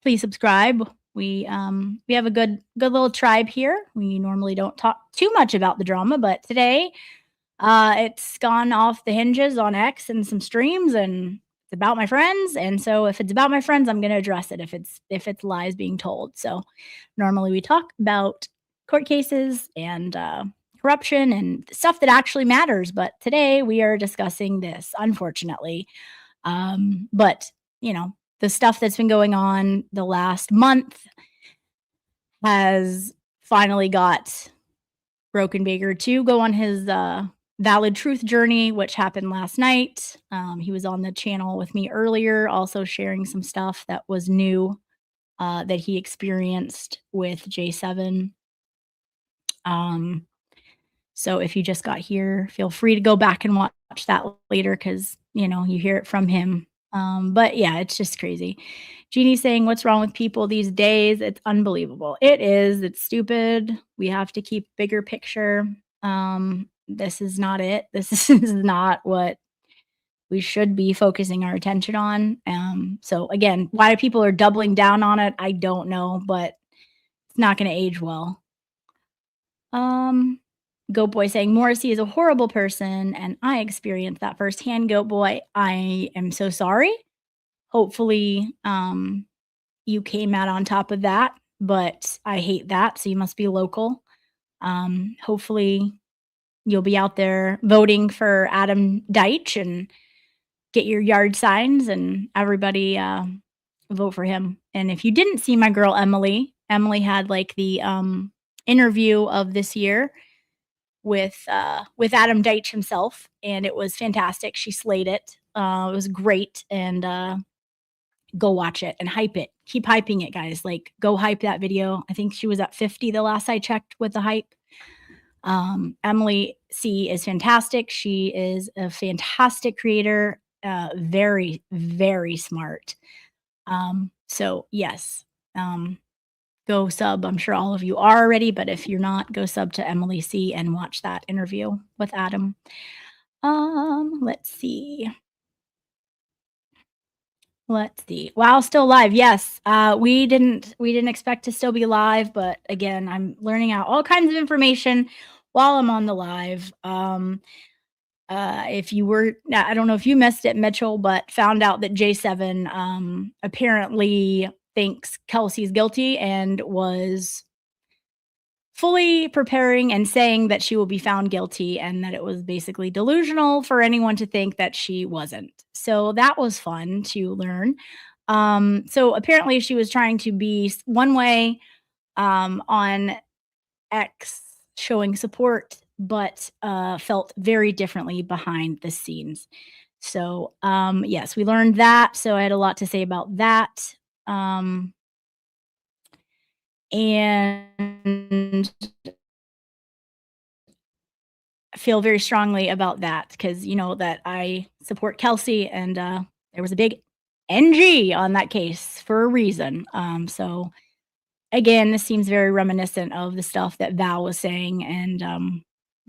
Please subscribe. We have a good little tribe here. We normally don't talk too much about the drama, but today it's gone off the hinges on X and some streams, and it's about my friends. And so if it's about my friends, I'm going to address it if it's lies being told. So normally we talk about court cases and corruption and stuff that actually matters, but today we are discussing this, unfortunately. But the stuff that's been going on the last month has finally got Broken Baker to go on his Valid Truth journey, which happened last night. He was on the channel with me earlier, also sharing some stuff that was new that he experienced with J7. So if you just got here, feel free to go back and watch that later because, you hear it from him. But yeah, it's just crazy. Jeannie saying, what's wrong with people these days? It's unbelievable. It is. It's stupid. We have to keep bigger picture. This is not it. This is not what we should be focusing our attention on. So again, why people are doubling down on it, I don't know, but it's not going to age well. Goat Boy saying Morrissey is a horrible person, and I experienced that firsthand. Goat Boy, I am so sorry. Hopefully, you came out on top of that, but I hate that. So you must be local. Hopefully, you'll be out there voting for Adam Deitch and get your yard signs, and everybody vote for him. And if you didn't see my girl Emily had like the interview of this year. with Adam Deitch himself, and it was fantastic. She slayed it. It was great, and go watch it and hype it. Keep hyping it, guys. Like, go hype that video. I think she was at 50 the last I checked with the hype. Emily C is fantastic. She is a fantastic creator, very, very smart. So yes, go sub. I'm sure all of you are already, but if you're not, go sub to Emily C and watch that interview with Adam. Let's see. Wow, still live. Yes. We didn't expect to still be live, but again, I'm learning out all kinds of information while I'm on the live. If you were, I don't know if you missed it, Mitchell, but found out that J7 apparently thinks Kelsey's guilty and was fully preparing and saying that she will be found guilty, and that it was basically delusional for anyone to think that she wasn't. So that was fun to learn. So apparently she was trying to be one way on X, showing support, but felt very differently behind the scenes. So yes, we learned that. So I had a lot to say about that. And I feel very strongly about that because you know that I support Kelsey, and there was a big NG on that case for a reason. So again, this seems very reminiscent of the stuff that Val was saying, and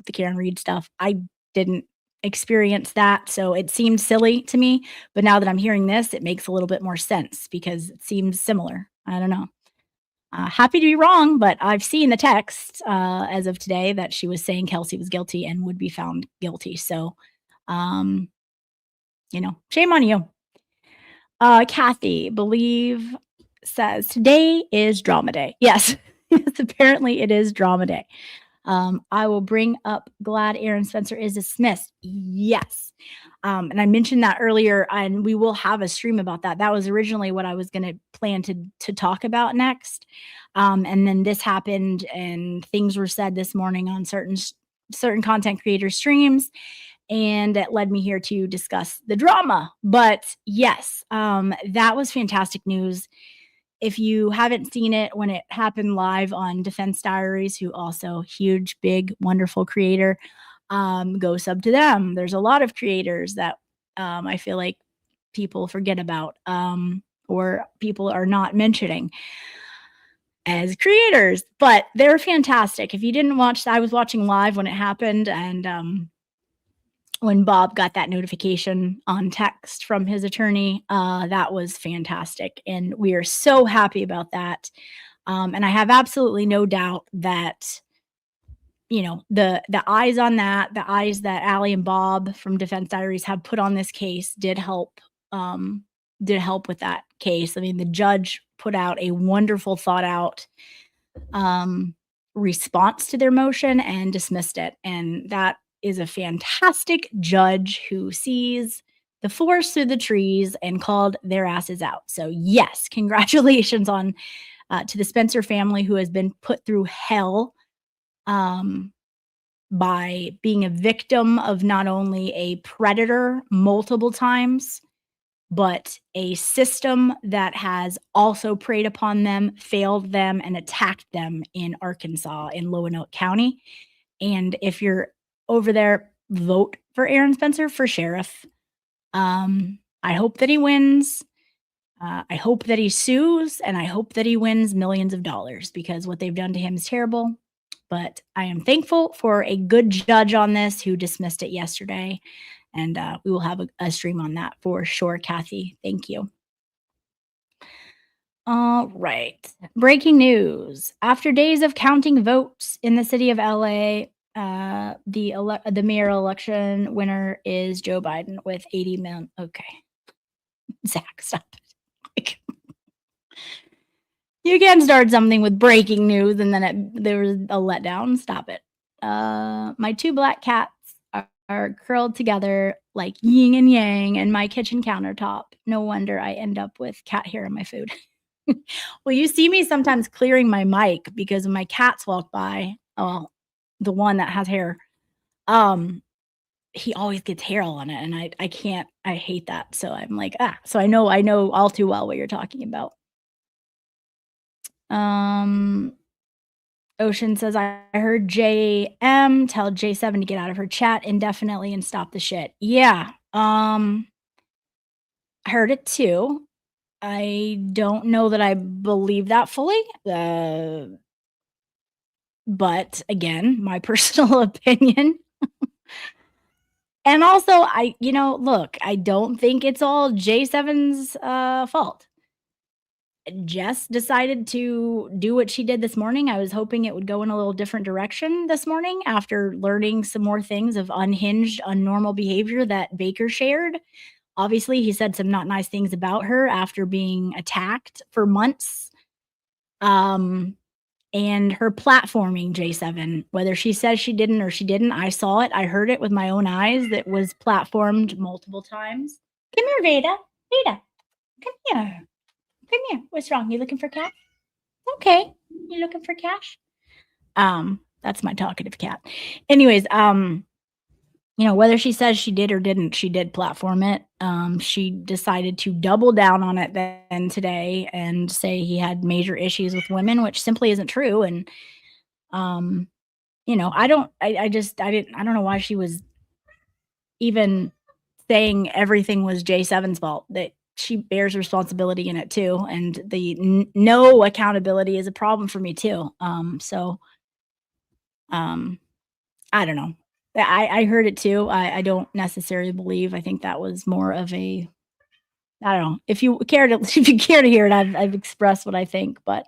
the Karen Reed stuff. I didn't experience that, so it seemed silly to me. But now that I'm hearing this, it makes a little bit more sense because it seems similar. I don't know. Happy to be wrong, but I've seen the text as of today that she was saying Kelsey was guilty and would be found guilty. So, you know, shame on you. Kathy, believe, says today is drama day. Yes, yes, apparently it is drama day. I will bring up glad Aaron Spencer is dismissed. Yes. And I mentioned that earlier, and we will have a stream about that. That was originally what I was going to plan to talk about next. And then this happened, and things were said this morning on certain content creator streams, and it led me here to discuss the drama. But yes, that was fantastic news. If you haven't seen it when it happened live on Defense Diaries, who also huge, big, wonderful creator, go sub to them. There's a lot of creators that I feel like people forget about, or people are not mentioning as creators, but they're fantastic. If you didn't watch, I was watching live when it happened, and when Bob got that notification on text from his attorney, that was fantastic. And we are so happy about that. And I have absolutely no doubt that, you know, the eyes on that, the eyes that Allie and Bob from Defense Diaries have put on this case did help with that case. I mean, the judge put out a wonderful thought out response to their motion and dismissed it. And that is a fantastic judge who sees the forest through the trees and called their asses out. So yes, congratulations on to the Spencer family, who has been put through hell by being a victim of not only a predator multiple times, but a system that has also preyed upon them, failed them, and attacked them in Arkansas, in Lonoke County. And if you're over there, vote for Aaron Spencer for sheriff. I hope that he wins. I hope that he sues, and I hope that he wins millions of dollars, because what they've done to him is terrible. But I am thankful for a good judge on this who dismissed it yesterday. And we will have a stream on that for sure, Kathy. Thank you. All right. Breaking news. After days of counting votes in the city of LA, the mayoral election winner is Joe Biden with 80 million. Okay. Zach, stop it. You can start something with breaking news and then there was a letdown. Stop it. My two black cats are curled together like yin and yang in my kitchen countertop. No wonder I end up with cat hair in my food. Well, you see me sometimes clearing my mic because when my cats walk by, the one that has hair he always gets hair all on it, and I hate that. So I'm like, so I know all too well what you're talking about. Ocean says, I heard JM tell J7 to get out of her chat indefinitely and stop the shit. Yeah. I heard it too. I don't know that I believe that fully. But again, my personal opinion. And also, look, I don't think it's all J7's fault. Jess decided to do what she did this morning. I was hoping it would go in a little different direction this morning after learning some more things of unhinged, unnormal behavior that Baker shared. Obviously, he said some not nice things about her after being attacked for months. And her platforming, J7, whether she says she didn't or she didn't, I saw it. I heard it with my own eyes. That was platformed multiple times. Come here, Veda. Veda, come here. Come here. What's wrong? You looking for cash? Okay. You looking for cash? That's my talkative cat. Anyways, whether she says she did or didn't, she did platform it. She decided to double down on it then today and say he had major issues with women, which simply isn't true. And, I don't know why she was even saying everything was J7's fault. That she bears responsibility in it too. And the no accountability is a problem for me too. I don't know. I heard it too. I don't necessarily believe. I think that was more of a, I don't know. If you care to hear it, I've expressed what I think, but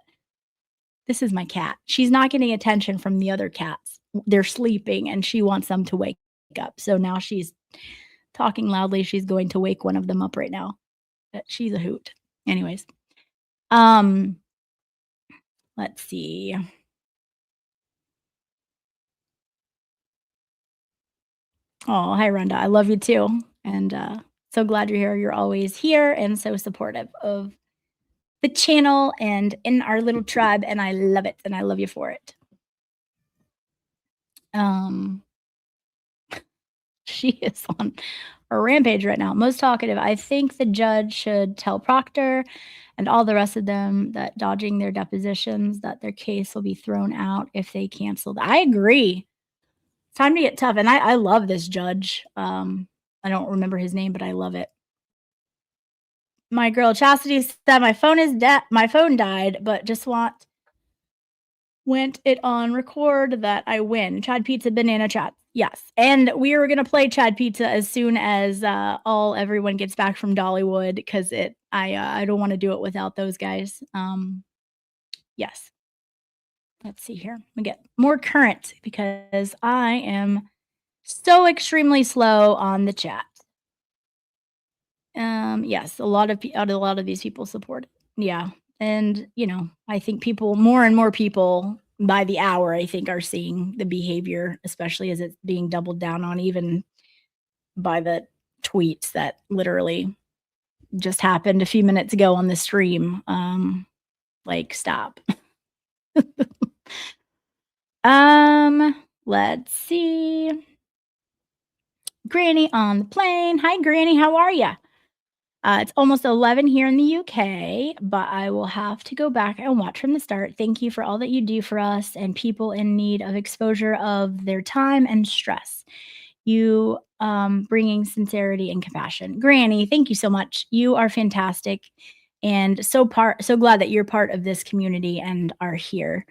this is my cat. She's not getting attention from the other cats. They're sleeping and she wants them to wake up. So now she's talking loudly. She's going to wake one of them up right now. She's a hoot. Anyways. Let's see. Oh, hi, Rhonda. I love you too. And so glad you're here. You're always here and so supportive of the channel and in our little tribe. And I love it. And I love you for it. She is on a rampage right now. Most talkative. I think the judge should tell Proctor and all the rest of them that dodging their depositions, that their case will be thrown out if they cancel. I agree. It's time to get tough. And I love this judge. I don't remember his name, but I love it. My girl Chastity said my phone died, but just went it on record that I win. Chad Pizza Banana Chat. Yes. And we were gonna play Chad Pizza as soon as everyone gets back from Dollywood, because I don't want to do it without those guys. Yes. Let's see here. We get more current because I am so extremely slow on the chat. Yes, a lot of these people support it. Yeah. And, I think more and more people by the hour, I think, are seeing the behavior, especially as it's being doubled down on, even by the tweets that literally just happened a few minutes ago on the stream. Stop. Let's see. Granny on the plane. Hi, Granny. How are you? It's almost 11 here in the UK, but I will have to go back and watch from the start. Thank you for all that you do for us and people in need of exposure of their time and stress. You bringing sincerity and compassion. Granny, thank you so much. You are fantastic, and so glad that you're part of this community and are here.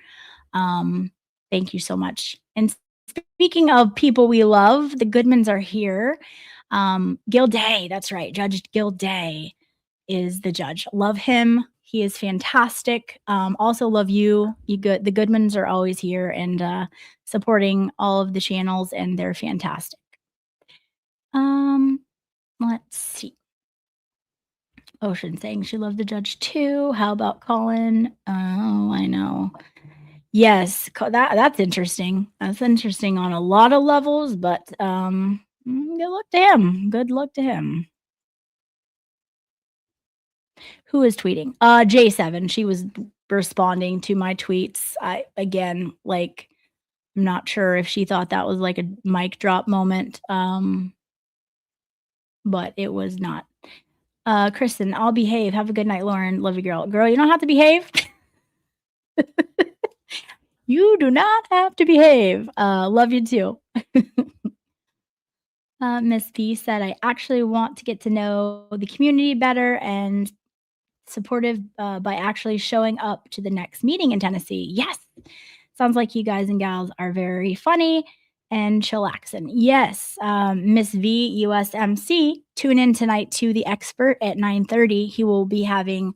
Thank you so much. And speaking of people we love, the Goodmans are here. Gil Day, that's right. Judge Gil Day is the judge. Love him. He is fantastic. Also love you. The Goodmans are always here and supporting all of the channels, and they're fantastic. Let's see. Ocean saying she loved the judge too. How about Colin? Oh, I know. Yes, that's interesting. That's interesting on a lot of levels, but good luck to him. Good luck to him. Who is tweeting? J7. She was responding to my tweets. I'm not sure if she thought that was like a mic drop moment, but it was not. Kristen, I'll behave. Have a good night, Lauren. Love you, girl. Girl, you don't have to behave. You do not have to behave. Love you too. Miss B said, I actually want to get to know the community better and supportive by actually showing up to the next meeting in Tennessee. Yes. Sounds like you guys and gals are very funny and chillaxing. Yes. Miss V, USMC, tune in tonight to The Expert at 9:30. He will be having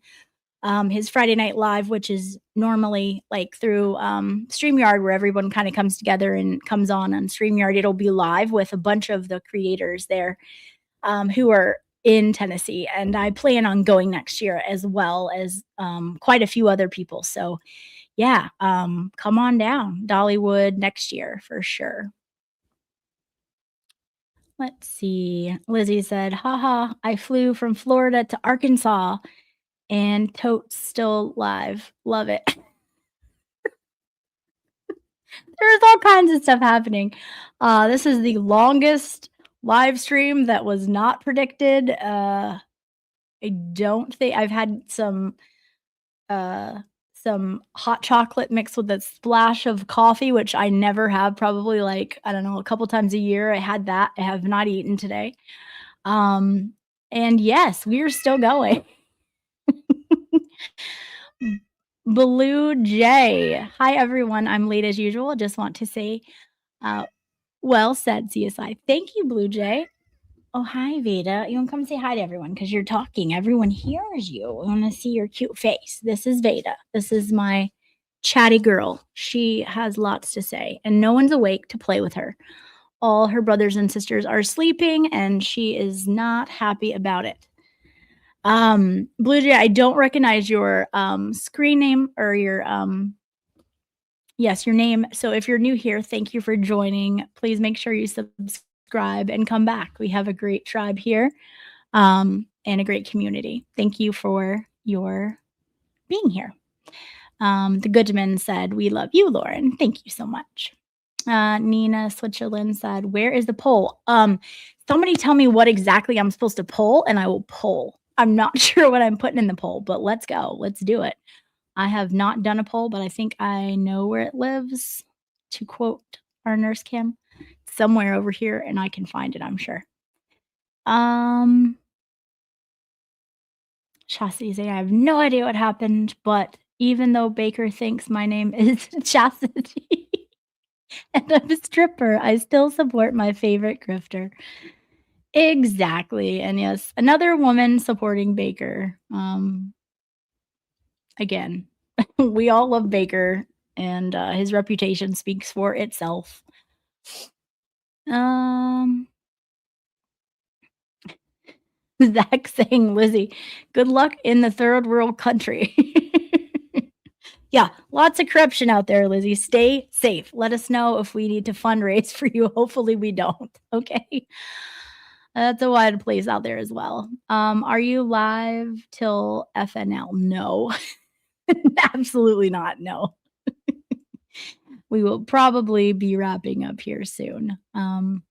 his Friday Night Live, which is normally like through StreamYard, where everyone kind of comes together and comes on StreamYard. It'll be live with a bunch of the creators there who are in Tennessee. And I plan on going next year, as well as quite a few other people. So yeah, come on down. Dollywood next year for sure. Let's see. Lizzie said, haha, I flew from Florida to Arkansas and Tote's still live. Love it. There's all kinds of stuff happening. This is the longest live stream that was not predicted. I don't think I've had some hot chocolate mixed with a splash of coffee, which I never have, probably like, I don't know, a couple times a year. I had that. I have not eaten today. And yes, we're still going. Blue Jay. Hi, everyone. I'm late as usual. Just want to say, well said, CSI. Thank you, Blue Jay. Oh, hi, Veda. You want to come say hi to everyone because you're talking. Everyone hears you. I want to see your cute face. This is Veda. This is my chatty girl. She has lots to say, and no one's awake to play with her. All her brothers and sisters are sleeping, and she is not happy about it. Blue Jay, I don't recognize your screen name or your yes, your name. So if you're new here, thank you for joining. Please make sure you subscribe and come back. We have a great tribe here and a great community. Thank you for your being here. The Goodman said, we love you, Lauren. Thank you so much. Nina Switzerland said, where is the poll? Somebody tell me what exactly I'm supposed to poll and I will poll. I'm not sure what I'm putting in the poll, but let's go. Let's do it. I have not done a poll, but I think I know where it lives, to quote our nurse Kim. Somewhere over here, and I can find it, I'm sure. Chastity saying, I have no idea what happened, but even though Baker thinks my name is Chastity and I'm a stripper, I still support my favorite grifter. Exactly. And yes, another woman supporting Baker. Again, we all love Baker, and his reputation speaks for itself. Zach saying, Lizzie, good luck in the third world country. Yeah, lots of corruption out there, Lizzie. Stay safe. Let us know if we need to fundraise for you. Hopefully we don't. Okay. That's a wide place out there as well. Are you live till FNL? No. Absolutely not. No. We will probably be wrapping up here soon. I'm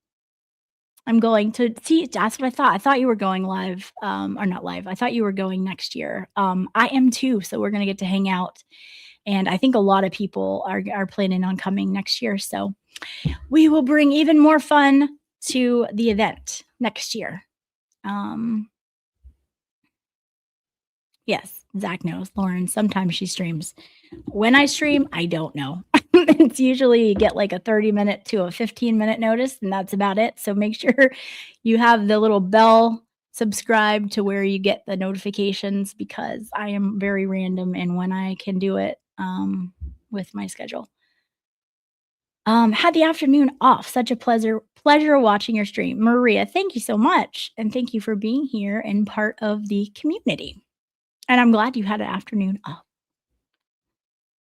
going to see. That's what I thought. I thought you were going live, or not live. I thought you were going next year. I am too. So we're going to get to hang out. And I think a lot of people are planning on coming next year. So we will bring even more fun to the event next year. Yes, Zach knows. Lauren, sometimes she streams. When I stream, I don't know. It's usually you get like a 30-minute to a 15-minute notice, and that's about it. So make sure you have the little bell subscribed to where you get the notifications, because I am very random in when I can do it with my schedule. Had the afternoon off. Such a pleasure watching your stream. Maria, thank you so much. And thank you for being here and part of the community. And I'm glad you had an afternoon off.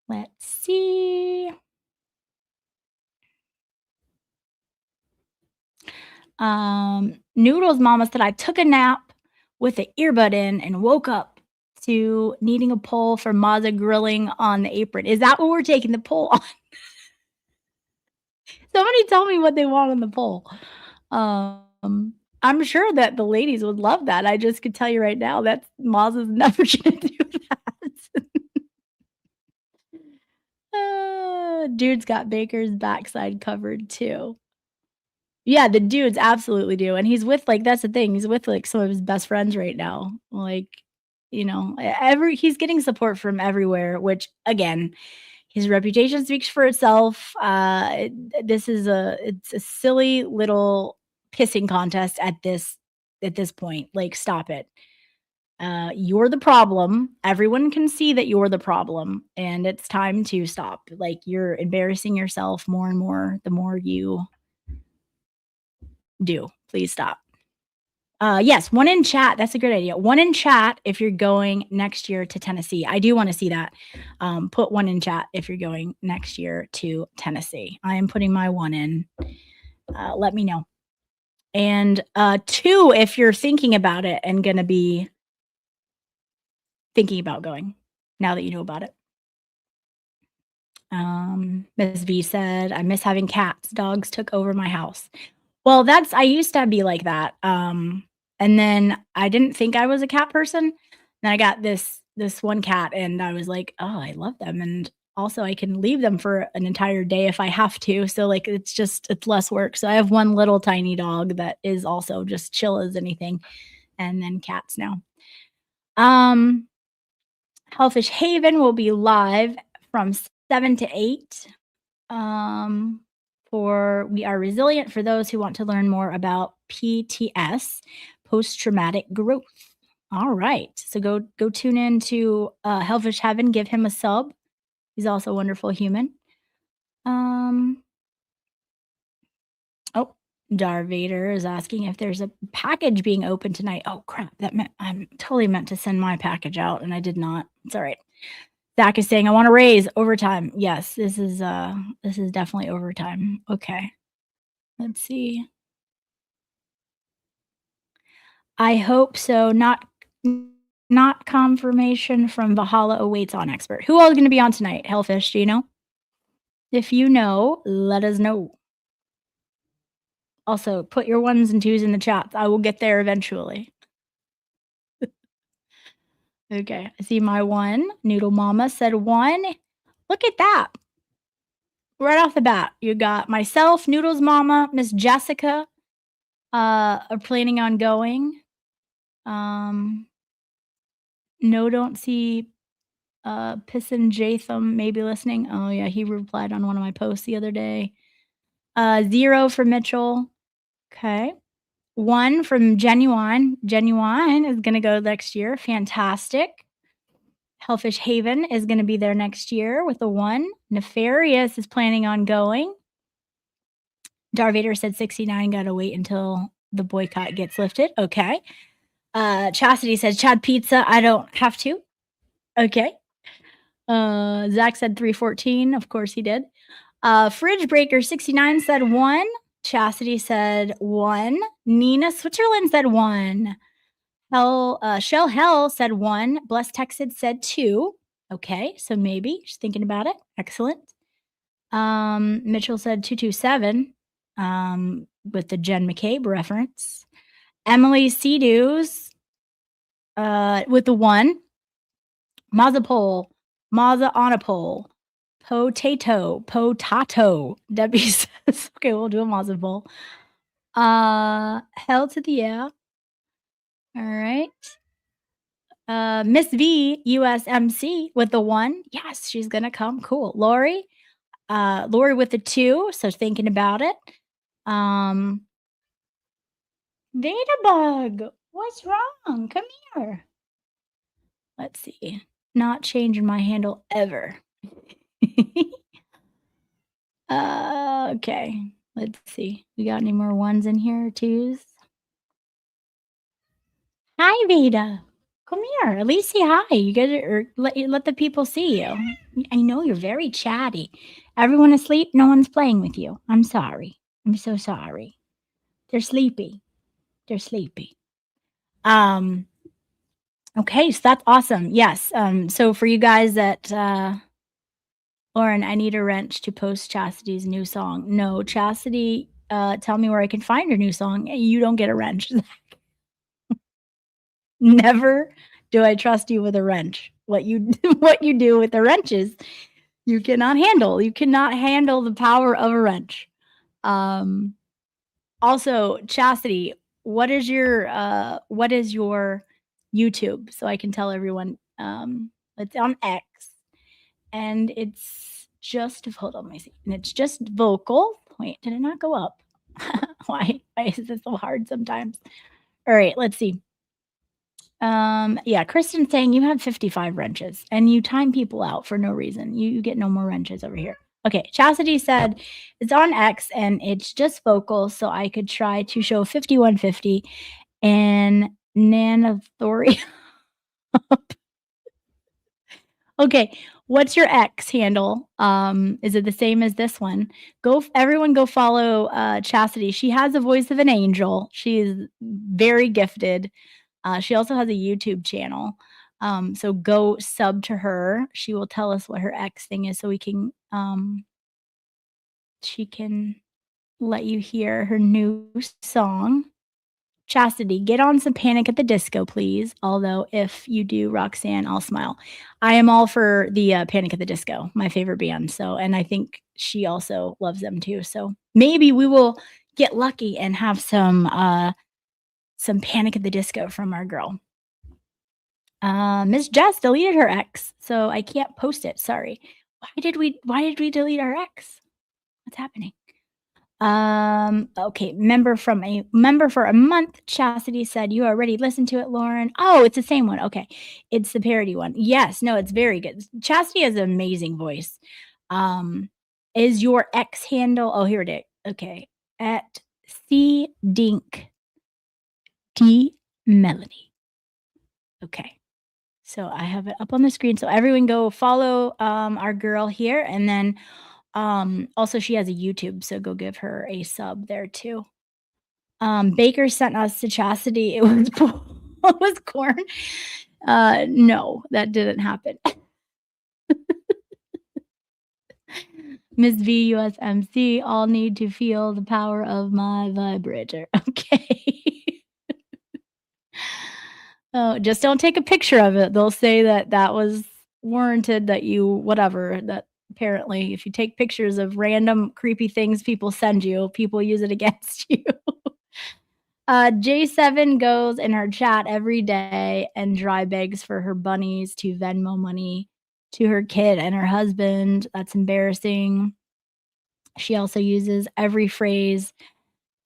Let's see. Noodles Mama said, I took a nap with an earbud in and woke up to needing a poll for Mazza grilling on the apron. Is that what we're taking the poll on? Somebody tell me what they want on the poll. I'm sure that the ladies would love that. I just could tell you right now that Moz is never going to do that. Dude's got Baker's backside covered too. Yeah, the dudes absolutely do. And he's with like, that's the thing. He's with like some of his best friends right now. Like, you know, he's getting support from everywhere, which again, his reputation speaks for itself. It's a silly little pissing contest at this point. Like, stop it. You're the problem. Everyone can see that you're the problem, and it's time to stop. Like, you're embarrassing yourself more and more the more you do. Please stop. Yes, one in chat. That's a good idea. One in chat if you're going next year to Tennessee. I do want to see that. Put one in chat if you're going next year to Tennessee. I am putting my one in. Let me know. And two, if you're thinking about it and going to be thinking about going now that you know about it. Ms. V said, I miss having cats. Dogs took over my house. Well, I used to be like that. And then I didn't think I was a cat person. Then I got this one cat and I was like, oh, I love them. And also I can leave them for an entire day if I have to. So like, it's less work. So I have one little tiny dog that is also just chill as anything. And then cats now. Hellfish Haven will be live from 7 to 8. For We Are Resilient, for those who want to learn more about PTS, post-traumatic growth. All right. So go tune in to Hellfish Heaven. Give him a sub. He's also a wonderful human. Dar Vader is asking if there's a package being opened tonight. Oh, crap. I totally meant to send my package out, and I did not. It's all right. Zach is saying, I want to raise overtime. Yes, this is definitely overtime. Okay. Let's see. I hope so. Not confirmation from Valhalla awaits on expert. Who all is going to be on tonight? Hellfish, do you know? If you know, let us know. Also, put your ones and twos in the chat. I will get there eventually. Okay, I see my one. Noodle Mama said 1. Look at that. Right off the bat, you got myself, Noodles Mama, Miss Jessica are planning on going. No, don't see Pissin Jatham maybe listening. Oh yeah, he replied on one of my posts the other day. 0 for Mitchell. Okay. 1 from Genuine. Genuine is going to go next year. Fantastic. Hellfish Haven is going to be there next year with a 1. Nefarious is planning on going. Darvader said 69. Got to wait until the boycott gets lifted. Okay. Chastity says Chad Pizza. I don't have to. Okay. Zach said 314. Of course he did. Fridge Breaker 69 said 1. Chastity said 1. Nina Switzerland said 1. Shell Hell said 1. Blessed Texas said 2. Okay, so maybe just thinking about it. Excellent. Mitchell said 227 with the Jen McCabe reference. Emily Seadoos with the 1. Mazapole, Maza on a pole. Potato. Debbie says, okay, we'll do a Mazapole. Hell to the air. All right. Miss V, USMC with the 1. Yes, she's going to come. Cool. Lori with the 2. So thinking about it. Databug, what's wrong? Come here. Let's see. Not changing my handle ever. Okay. Let's see. We got any more 1s in here or 2s? Hi, Veda. Come here. At least say hi. You guys let the people see you. I know you're very chatty. Everyone asleep? No one's playing with you. I'm sorry. I'm so sorry. They're sleepy. They're sleepy. Okay, so that's awesome. Yes. So for you guys that Lauren, I need a wrench to post Chastity's new song. No, Chastity, tell me where I can find her new song. You don't get a wrench. Never do I trust you with a wrench. What you do with the wrenches, you cannot handle. You cannot handle the power of a wrench. Also, Chastity, what is your YouTube? So I can tell everyone. It's on X, and it's just, hold on, let me see. And it's just vocal. Wait, did it not go up? Why is this so hard sometimes? All right, let's see. Yeah, Kristen's saying you have 55 wrenches and you time people out for no reason. You get no more wrenches over here. Okay, Chastity said it's on X and it's just vocal, so I could try to show 5150 and Nanathori. Okay, what's your X handle? Is it the same as this one? Everyone go follow Chastity. She has the voice of an angel. She is very gifted. She also has a YouTube channel. So go sub to her. She will tell us what her X thing is so we can she can let you hear her new song. Chastity, get on some Panic at the Disco, please. Although if you do Roxanne, I'll smile. I am all for the Panic at the Disco, my favorite band. So, and I think she also loves them too. So maybe we will get lucky and have some Panic at the Disco from our girl. Miss Jess deleted her X, so I can't post it. Sorry. Why did we delete our X? What's happening? Okay, member for a month. Chastity said you already listened to it, Lauren. Oh, it's the same one. Okay. It's the parody one. Yes, no, it's very good. Chastity has an amazing voice. Is your X handle? Oh, here it is. Okay. At C Dink D Melody. Okay. So I have it up on the screen. So everyone go follow our girl here. And then also she has a YouTube, so go give her a sub there too. Baker sent us to Chastity. It was it was corn. No, that didn't happen. Miss V USMC, all need to feel the power of my vibrator. Okay. Oh, just don't take a picture of it. They'll say that was warranted, that you whatever, that apparently if you take pictures of random creepy things people send you, people use it against you. J7 goes in her chat every day and dry begs for her bunnies to Venmo money to her kid and her husband. That's embarrassing. She also uses every phrase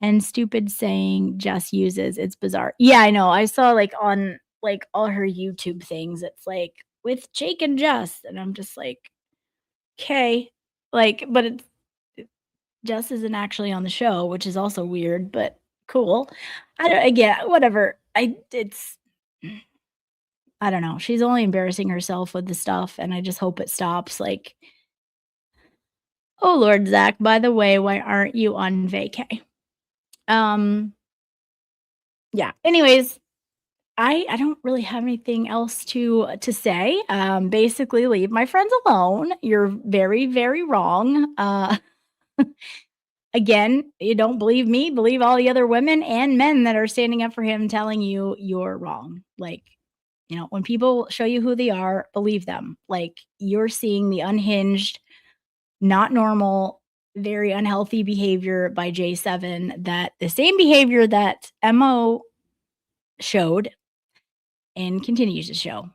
and stupid saying Jess uses. It's bizarre. Yeah, I know. I saw on all her YouTube things, it's like with Jake and Jess, and I'm just like, okay, but it's Jess isn't actually on the show, which is also weird, but cool. Whatever. I don't know. She's only embarrassing herself with the stuff, and I just hope it stops. Oh Lord, Zach, by the way, why aren't you on vacay? Yeah. Anyways, I don't really have anything else to say. Basically, leave my friends alone. You're very, very wrong. Again, you don't believe me, believe all the other women and men that are standing up for him telling you you're wrong. When people show you who they are, believe them. You're seeing the unhinged, not normal, very unhealthy behavior by J7, that the same behavior that MO showed and continues to show.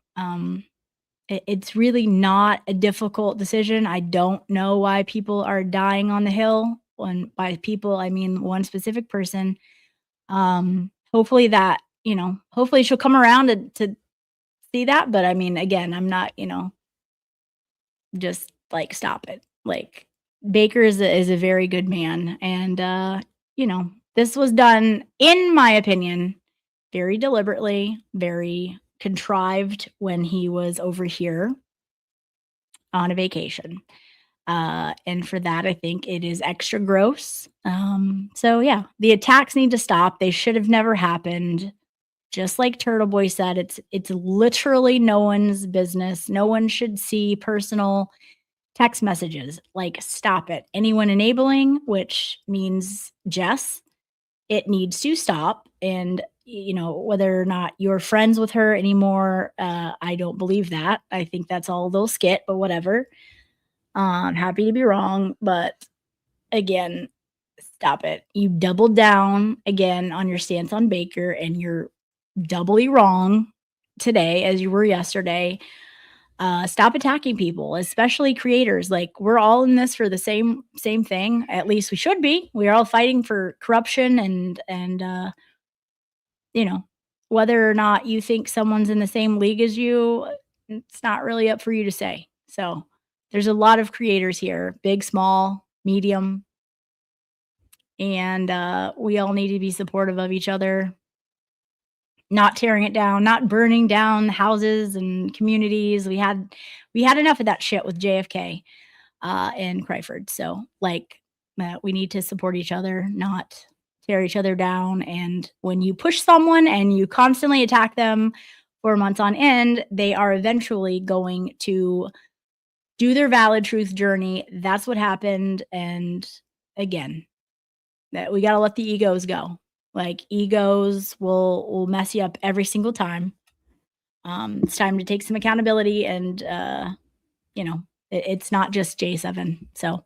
It's really not a difficult decision. I don't know why people are dying on the Hill. When by people, I mean one specific person. Hopefully hopefully she'll come around to see that. But I mean, again, I'm not, just stop it. Baker is a very good man. And, this was done, in my opinion, very deliberately, very contrived when he was over here on a vacation. And for that, I think it is extra gross. So yeah, the attacks need to stop. They should have never happened. Just like Turtle Boy said, it's literally no one's business. No one should see personal text messages, like, stop it. Anyone enabling, which means Jess, it needs to stop. And, whether or not you're friends with her anymore, I don't believe that. I think that's all a little skit, but whatever. I'm happy to be wrong, but again, stop it. You doubled down again on your stance on Baker, and you're doubly wrong today as you were yesterday. Stop attacking people, especially creators. Like, we're all in this for the same thing. At least we should be. We're all fighting for corruption, and whether or not you think someone's in the same league as you, it's not really up for you to say. So there's a lot of creators here, big, small, medium, and we all need to be supportive of each other, not tearing it down, not burning down houses and communities. We had enough of that shit with JFK and Cryford. So, we need to support each other, not tear each other down. And when you push someone and you constantly attack them for months on end, they are eventually going to do their valid truth journey. That's what happened. And again, that we got to let the egos go. Like, egos will mess you up every single time. It's time to take some accountability, and it's not just J7. So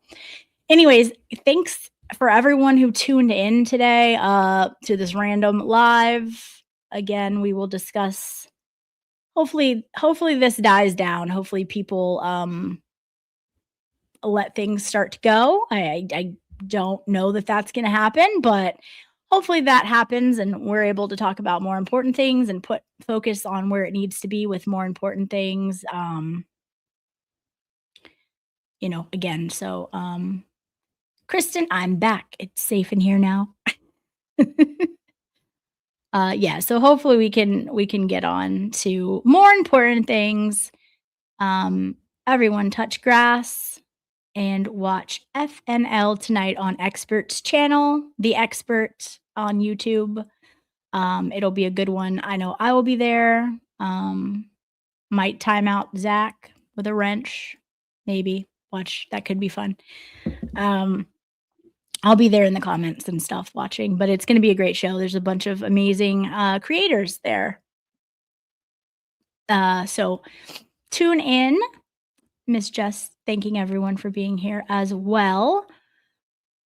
anyways, thanks for everyone who tuned in today to this random live. Again, we will discuss, hopefully this dies down. Hopefully people let things start to go. I don't know that that's going to happen, but hopefully that happens and we're able to talk about more important things and put focus on where it needs to be with more important things. Again, so Kristen, I'm back. It's safe in here now. Yeah, so hopefully we can get on to more important things. Everyone touch grass and watch FNL tonight on Expert's channel, The Expert on YouTube. It'll be a good one. I know I will be there. Might time out Zach with a wrench, maybe. Watch, that could be fun. I'll be there in the comments and stuff watching, but it's going to be a great show. There's a bunch of amazing creators there. So tune in. Miss Jess, thanking everyone for being here as well.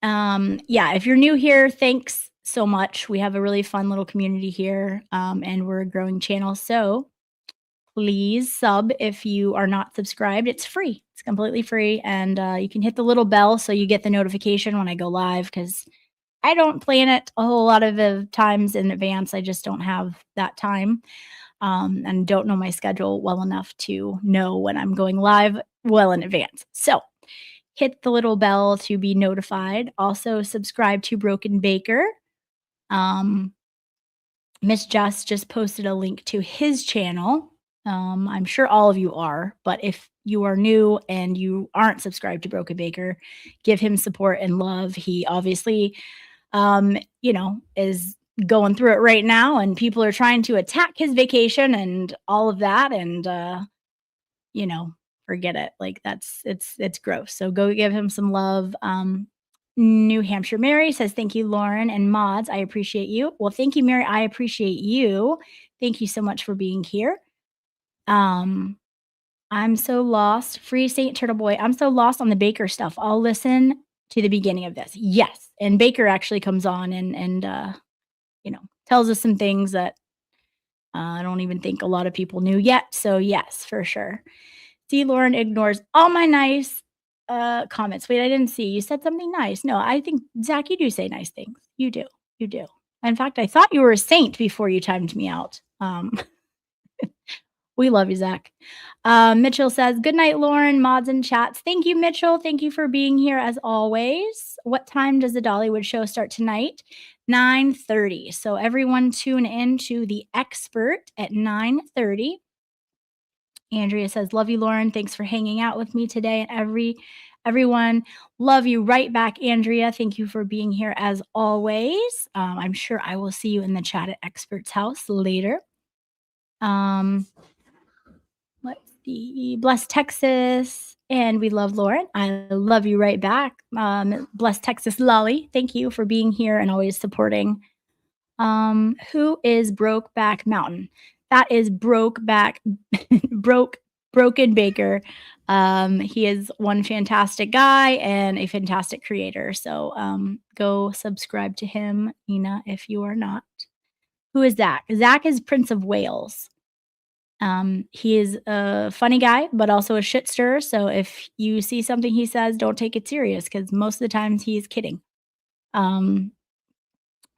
Yeah, if you're new here, thanks so much. We have a really fun little community here, and we're a growing channel. So please sub if you are not subscribed. It's free. It's completely free. And you can hit the little bell so you get the notification when I go live, because I don't plan it a whole lot of the times in advance. I just don't have that time, and don't know my schedule well enough to know when I'm going live well in advance. So hit the little bell to be notified. Also subscribe to Broken Baker. Miss Jess just posted a link to his channel. I'm sure all of you are, but if you are new and you aren't subscribed to Broken Baker, give him support and love. He obviously, is going through it right now, and people are trying to attack his vacation and all of that. And, forget it. Like, it's gross. So go give him some love. New Hampshire Mary says, thank you, Lauren and mods. I appreciate you. Well, thank you, Mary. I appreciate you. Thank you so much for being here. I'm so lost. Free Saint Turtle Boy. I'm so lost on the Baker stuff. I'll listen to the beginning of this. Yes. And Baker actually comes on and tells us some things that I don't even think a lot of people knew yet. So yes, for sure. See, Lauren ignores all my nice comments. Wait, I didn't see. You said something nice. No, I think, Zach, you do say nice things. You do. You do. In fact, I thought you were a saint before you timed me out. We love you, Zach. Mitchell says, good night, Lauren, mods and chats. Thank you, Mitchell. Thank you for being here as always. What time does the Dollywood show start tonight? 9:30. So everyone tune in to The Expert at 9:30. Andrea says, love you, Lauren. Thanks for hanging out with me today. And everyone, love you right back, Andrea. Thank you for being here as always. I'm sure I will see you in the chat at Expert's house later. Let's see. Bless Texas. And we love Lauren. I love you right back. Bless Texas Lolly. Thank you for being here and always supporting. Who is Brokeback Mountain? That is Broken Baker. He is one fantastic guy and a fantastic creator. So go subscribe to him, Nina, if you are not. Who is Zach? Zach is Prince of Wales. He is a funny guy, but also a shit stirrer. So if you see something he says, don't take it serious because most of the times he's kidding.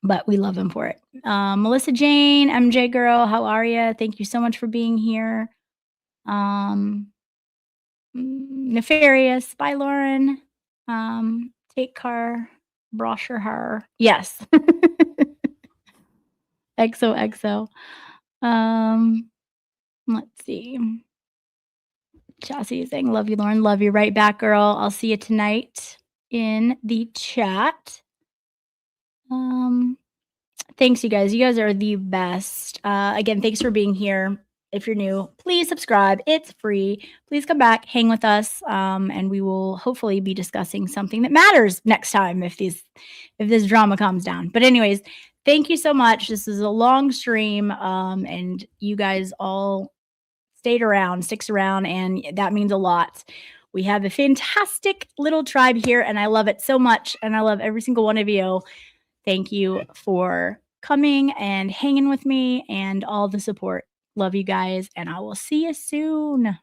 But we love him for it. Melissa Jane, MJ girl, how are you? Thank you so much for being here. Nefarious, bye Lauren. Take car, brochure her. Yes. XOXO. Let's see. Chassis is saying, love you, Lauren. Love you right back, girl. I'll see you tonight in the chat. Thanks, you guys. You guys are the best. Again, thanks for being here. If you're new, please subscribe. It's free. Please come back, hang with us, and we will hopefully be discussing something that matters next time if this drama calms down. But anyways, thank you so much. This is a long stream, and you guys all sticks around, and that means a lot. We have a fantastic little tribe here, and I love it so much, and I love every single one of you. Thank you for coming and hanging with me and all the support. Love you guys, and I will see you soon.